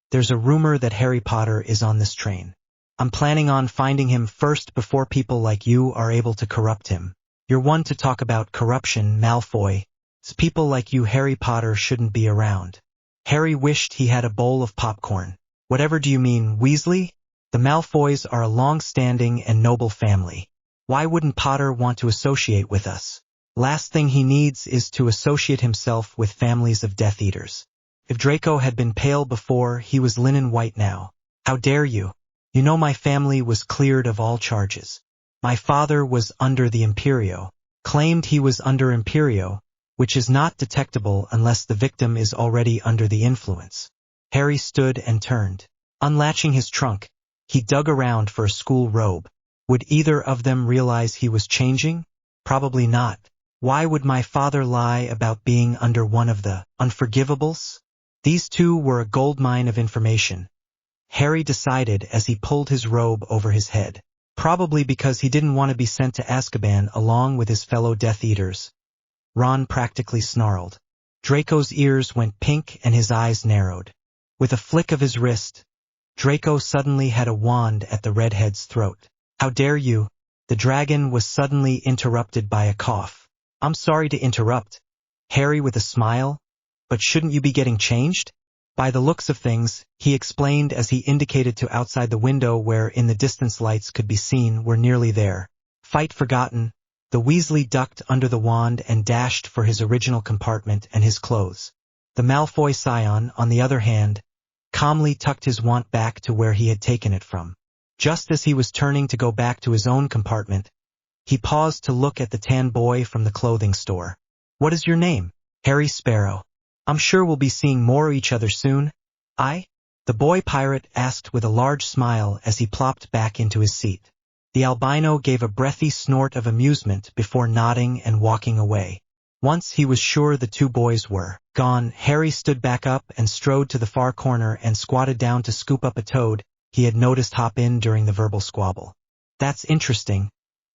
S1: there's a rumor that Harry Potter is on this train. I'm planning on finding him first before people like you are able to corrupt him. You're one to talk about corruption, Malfoy. It's people like you Harry Potter shouldn't be around. Harry wished he had a bowl of popcorn. Whatever do you mean, Weasley? The Malfoys are a long-standing and noble family. Why wouldn't Potter want to associate with us? Last thing he needs is to associate himself with families of Death Eaters. If Draco had been pale before, he was linen white now. How dare you? You know my family was cleared of all charges. My father was under the Imperio. Claimed he was under Imperio, which is not detectable unless the victim is already under the influence. Harry stood and turned. Unlatching his trunk, he dug around for a school robe. Would either of them realize he was changing? Probably not. Why would my father lie about being under one of the unforgivables? These two were a goldmine of information. Harry decided as he pulled his robe over his head. Probably because he didn't want to be sent to Azkaban along with his fellow Death Eaters. Ron practically snarled. Draco's ears went pink and his eyes narrowed. With a flick of his wrist, Draco suddenly had a wand at the redhead's throat. "How dare you?" The dragon was suddenly interrupted by a cough. "I'm sorry to interrupt." Harry with a smile, "But shouldn't you be getting changed?" "By the looks of things," he explained as he indicated to outside the window where in the distance lights could be seen, "we're nearly there." Fight forgotten, the Weasley ducked under the wand and dashed for his original compartment and his clothes. The Malfoy scion, on the other hand, calmly tucked his wand back to where he had taken it from. Just as he was turning to go back to his own compartment, he paused to look at the tan boy from the clothing store. "What is your name?" "Harry Sparrow." "I'm sure we'll be seeing more of each other soon." "I?" the boy pirate asked with a large smile as he plopped back into his seat. The albino gave a breathy snort of amusement before nodding and walking away. Once he was sure the two boys were gone, Harry stood back up and strode to the far corner and squatted down to scoop up a toad he had noticed hop in during the verbal squabble. "That's interesting,"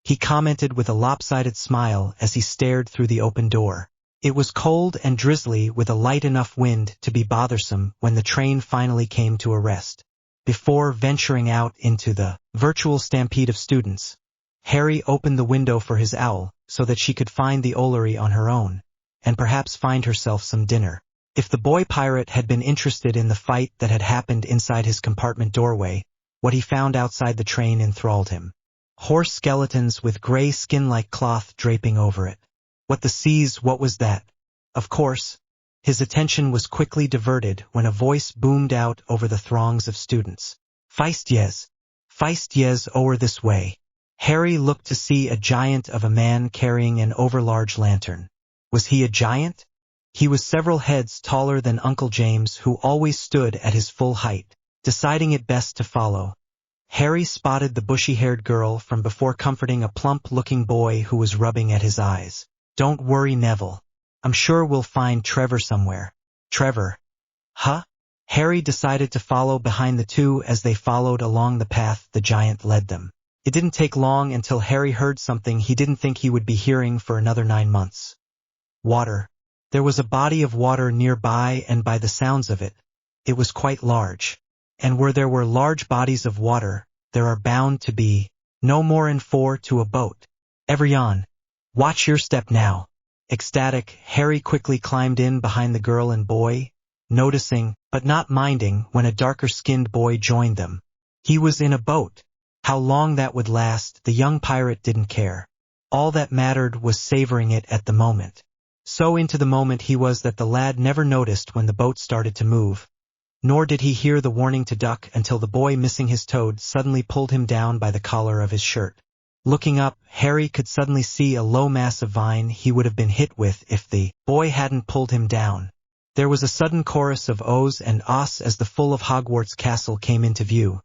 S1: he commented with a lopsided smile as he stared through the open door. It was cold and drizzly with a light enough wind to be bothersome when the train finally came to a rest. Before venturing out into the virtual stampede of students, Harry opened the window for his owl so that she could find the Ollery on her own, and perhaps find herself some dinner. If the boy pirate had been interested in the fight that had happened inside his compartment doorway, what he found outside the train enthralled him. Horse skeletons with gray skin-like cloth draping over it. What was that? Of course, his attention was quickly diverted when a voice boomed out over the throngs of students. Feist yes, over this way." Harry looked to see a giant of a man carrying an overlarge lantern. Was he a giant? He was several heads taller than Uncle James, who always stood at his full height. Deciding it best to follow, Harry spotted the bushy-haired girl from before comforting a plump-looking boy who was rubbing at his eyes. "Don't worry, Neville. I'm sure we'll find Trevor somewhere." "Trevor? Huh?" Harry decided to follow behind the two as they followed along the path the giant led them. It didn't take long until Harry heard something he didn't think he would be hearing for another 9 months. Water. There was a body of water nearby, and by the sounds of it, it was quite large. And where there were large bodies of water, there are bound to be no more than 4 to a boat. "Everyone, watch your step now." Ecstatic, Harry quickly climbed in behind the girl and boy, noticing, but not minding, when a darker-skinned boy joined them. He was in a boat. How long that would last, the young pirate didn't care. All that mattered was savoring it at the moment. So into the moment he was that the lad never noticed when the boat started to move. Nor did he hear the warning to duck until the boy missing his toad suddenly pulled him down by the collar of his shirt. Looking up, Harry could suddenly see a low mass of vine he would have been hit with if the boy hadn't pulled him down. There was a sudden chorus of ohs and ahs as the full of Hogwarts castle came into view.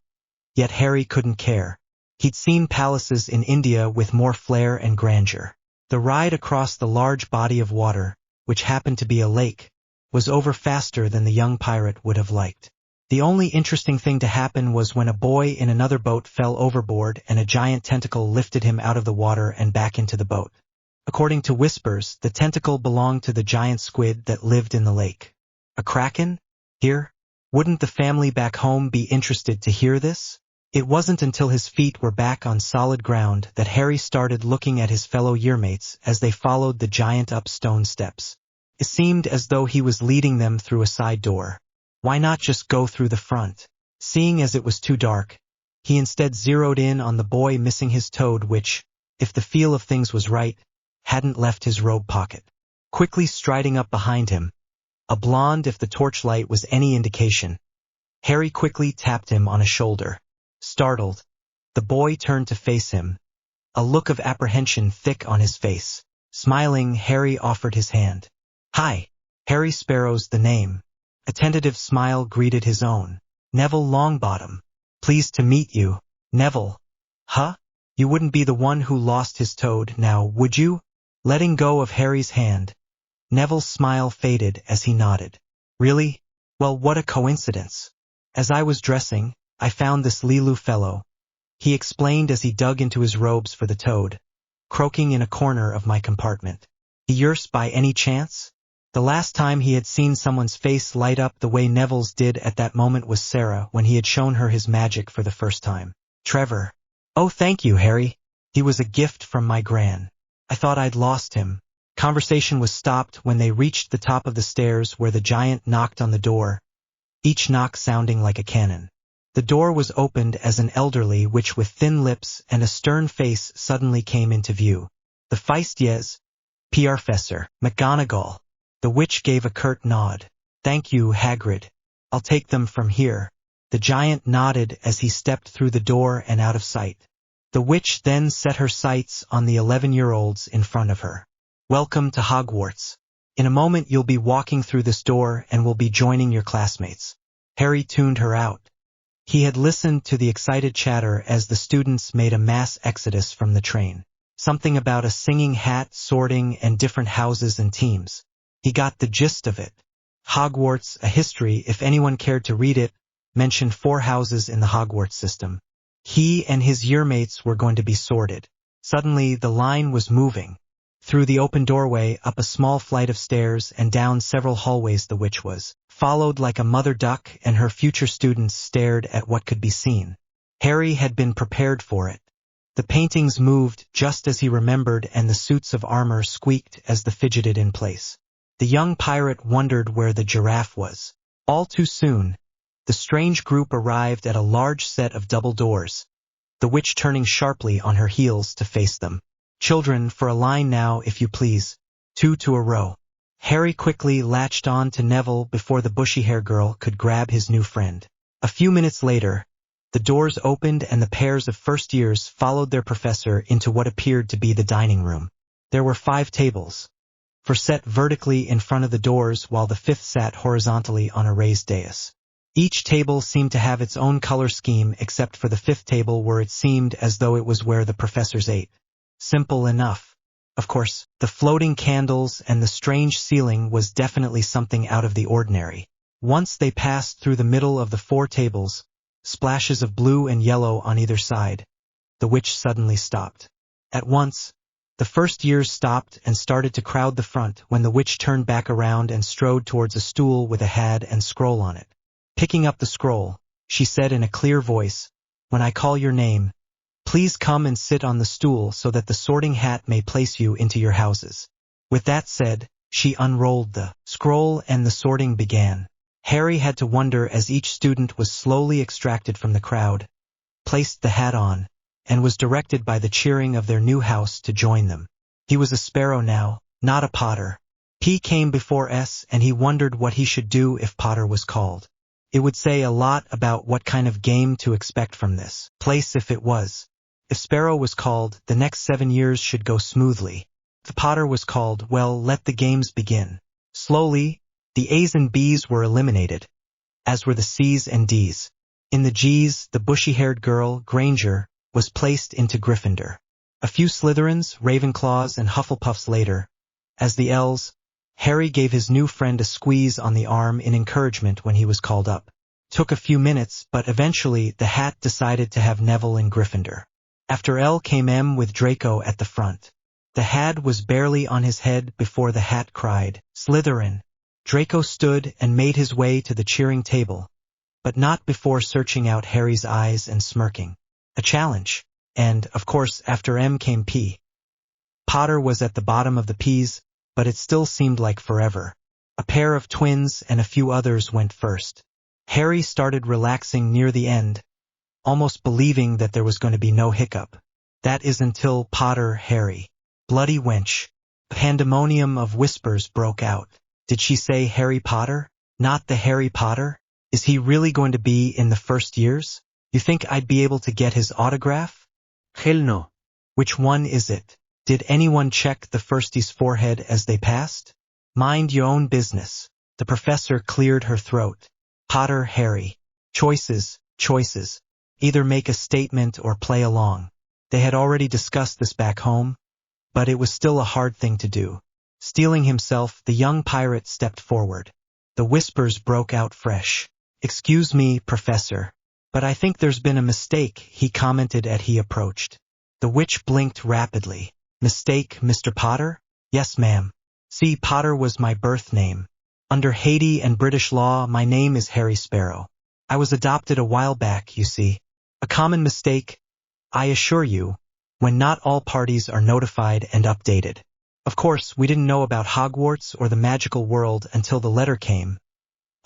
S1: Yet Harry couldn't care. He'd seen palaces in India with more flair and grandeur. The ride across the large body of water, which happened to be a lake, was over faster than the young pirate would have liked. The only interesting thing to happen was when a boy in another boat fell overboard and a giant tentacle lifted him out of the water and back into the boat. According to whispers, the tentacle belonged to the giant squid that lived in the lake. A kraken? Here? Wouldn't the family back home be interested to hear this? It wasn't until his feet were back on solid ground that Harry started looking at his fellow yearmates as they followed the giant up stone steps. It seemed as though he was leading them through a side door. Why not just go through the front? Seeing as it was too dark, he instead zeroed in on the boy missing his toad which, if the feel of things was right, hadn't left his robe pocket. Quickly striding up behind him, a blonde if the torchlight was any indication, Harry quickly tapped him on a shoulder. Startled, the boy turned to face him, a look of apprehension thick on his face. Smiling, Harry offered his hand. "Hi, Harry Sparrow's the name." A tentative smile greeted his own. "Neville Longbottom. Pleased to meet you." "Neville? Huh? You wouldn't be the one who lost his toad now, would you?" Letting go of Harry's hand, Neville's smile faded as he nodded. "Really? Well, what a coincidence. As I was dressing, I found this Lilu fellow," he explained as he dug into his robes for the toad, "croaking in a corner of my compartment. Yours by any chance?" The last time he had seen someone's face light up the way Neville's did at that moment was Sarah when he had shown her his magic for the first time. Trevor. Oh, thank you, Harry. He was a gift from my gran. I thought I'd lost him. Conversation was stopped when they reached the top of the stairs where the giant knocked on the door, each knock sounding like a cannon. The door was opened as an elderly witch with thin lips and a stern face suddenly came into view. The feist yes, Professor McGonagall. The witch gave a curt nod. Thank you, Hagrid. I'll take them from here. The giant nodded as he stepped through the door and out of sight. The witch then set her sights on the 11-year-olds in front of her. Welcome to Hogwarts. In a moment you'll be walking through this door and will be joining your classmates. Harry tuned her out. He had listened to the excited chatter as the students made a mass exodus from the train. Something about a singing hat, sorting, and different houses and teams. He got the gist of it. Hogwarts, a history, if anyone cared to read it, mentioned 4 houses in the Hogwarts system. He and his yearmates were going to be sorted. Suddenly, the line was moving. Through the open doorway, up a small flight of stairs, and down several hallways the witch was, followed like a mother duck, and her future students stared at what could be seen. Harry had been prepared for it. The paintings moved just as he remembered, and the suits of armor squeaked as they fidgeted in place. The young pirate wondered where the giraffe was. All too soon, the strange group arrived at a large set of double doors, the witch turning sharply on her heels to face them. Children, for a line now, if you please. 2 to a row. Harry quickly latched on to Neville before the bushy-haired girl could grab his new friend. A few minutes later, the doors opened and the pairs of first years followed their professor into what appeared to be the dining room. There were 5 tables, 4 set vertically in front of the doors while the 5th sat horizontally on a raised dais. Each table seemed to have its own color scheme except for the 5th table where it seemed as though it was where the professors ate. Simple enough. Of course, the floating candles and the strange ceiling was definitely something out of the ordinary. Once they passed through the middle of the 4 tables, splashes of blue and yellow on either side, the witch suddenly stopped. At once, the first years stopped and started to crowd the front when the witch turned back around and strode towards a stool with a hat and scroll on it. Picking up the scroll, she said in a clear voice, "When I call your name, please come and sit on the stool so that the sorting hat may place you into your houses." With that said, she unrolled the scroll and the sorting began. Harry had to wonder as each student was slowly extracted from the crowd, placed the hat on, and was directed by the cheering of their new house to join them. He was a Sparrow now, not a Potter. P came before S, and he wondered what he should do if Potter was called. It would say a lot about what kind of game to expect from this place if it was. If Sparrow was called, the next 7 years should go smoothly. If Potter was called, well, let the games begin. Slowly, the A's and B's were eliminated, as were the C's and D's. In the G's, the bushy-haired girl, Granger, was placed into Gryffindor. A few Slytherins, Ravenclaws, and Hufflepuffs later. As the L's, Harry gave his new friend a squeeze on the arm in encouragement when he was called up. Took a few minutes, but eventually the hat decided to have Neville in Gryffindor. After L came M with Draco at the front. The hat was barely on his head before the hat cried, "Slytherin." Draco stood and made his way to the cheering table, but not before searching out Harry's eyes and smirking. A challenge. And, of course, after M came P. Potter was at the bottom of the P's, but it still seemed like forever. A pair of twins and a few others went first. Harry started relaxing near the end, almost believing that there was going to be no hiccup. That is until Potter Harry. Bloody wench. A pandemonium of whispers broke out. Did she say Harry Potter? Not the Harry Potter? Is he really going to be in the first years? You think I'd be able to get his autograph?
S2: Hell no.
S1: Which one is it? Did anyone check the firstie's forehead as they passed? Mind your own business. The professor cleared her throat. Potter Harry. Choices, choices. Either make a statement or play along. They had already discussed this back home, but it was still a hard thing to do. Steeling himself, the young pirate stepped forward. The whispers broke out fresh. "Excuse me, Professor, but I think there's been a mistake," he commented as he approached. The witch blinked rapidly. "Mistake, Mr. Potter?" "Yes, ma'am." See, Potter was my birth name. Under Haiti and British law, my name is Harry Sparrow. I was adopted a while back, you see. A common mistake, I assure you, when not all parties are notified and updated. Of course, we didn't know about Hogwarts or the magical world until the letter came.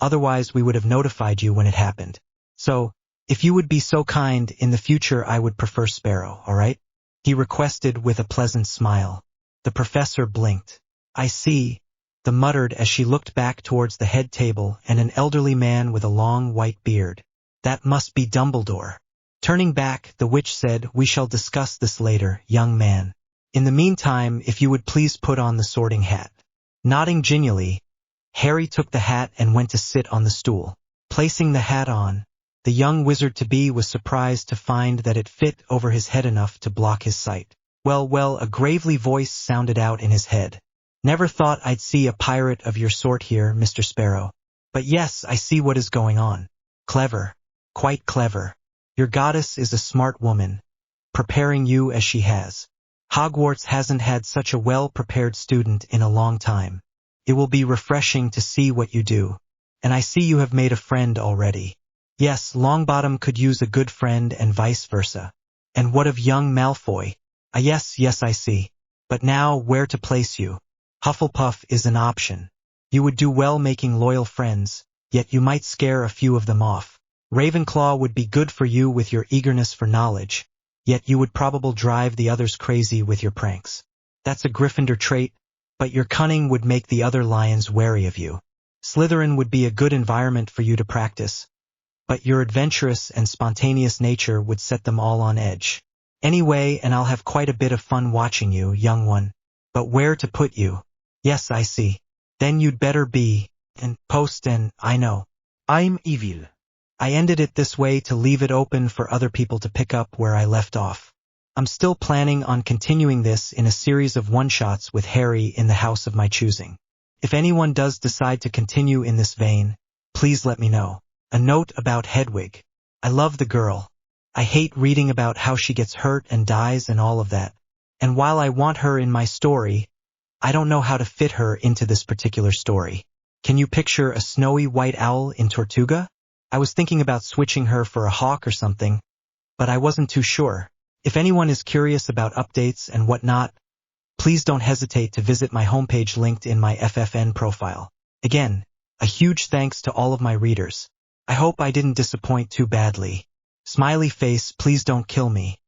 S1: Otherwise, we would have notified you when it happened. So, if you would be so kind, in the future I would prefer Sparrow, all right? He requested with a pleasant smile. The professor blinked. I see, the muttered as she looked back towards the head table and an elderly man with a long white beard. That must be Dumbledore. Turning back, the witch said, we shall discuss this later, young man. In the meantime, if you would please put on the sorting hat. Nodding genially, Harry took the hat and went to sit on the stool. Placing the hat on, the young wizard-to-be was surprised to find that it fit over his head enough to block his sight. Well, a gravely voice sounded out in his head. Never thought I'd see a pirate of your sort here, Mr. Sparrow. But yes, I see what is going on. Clever. Quite clever. Your goddess is a smart woman, preparing you as she has. Hogwarts hasn't had such a well-prepared student in a long time. It will be refreshing to see what you do. And I see you have made a friend already. Yes, Longbottom could use a good friend and vice versa. And what of young Malfoy? Yes, I see. But now, where to place you? Hufflepuff is an option. You would do well making loyal friends, yet you might scare a few of them off. Ravenclaw would be good for you with your eagerness for knowledge, yet you would probably drive the others crazy with your pranks. That's a Gryffindor trait, but your cunning would make the other lions wary of you. Slytherin would be a good environment for you to practice, but your adventurous and spontaneous nature would set them all on edge. Anyway, and I'll have quite a bit of fun watching you, young one. But where to put you? Yes, I see. Then you'd better be, and I know.
S3: I'm evil.
S1: I ended it this way to leave it open for other people to pick up where I left off. I'm still planning on continuing this in a series of one-shots with Harry in the house of my choosing. If anyone does decide to continue in this vein, please let me know. A note about Hedwig. I love the girl. I hate reading about how she gets hurt and dies and all of that. And while I want her in my story, I don't know how to fit her into this particular story. Can you picture a snowy white owl in Tortuga? I was thinking about switching her for a hawk or something, but I wasn't too sure. If anyone is curious about updates and whatnot, please don't hesitate to visit my homepage linked in my FFN profile. Again, a huge thanks to all of my readers. I hope I didn't disappoint too badly. Smiley face, please don't kill me.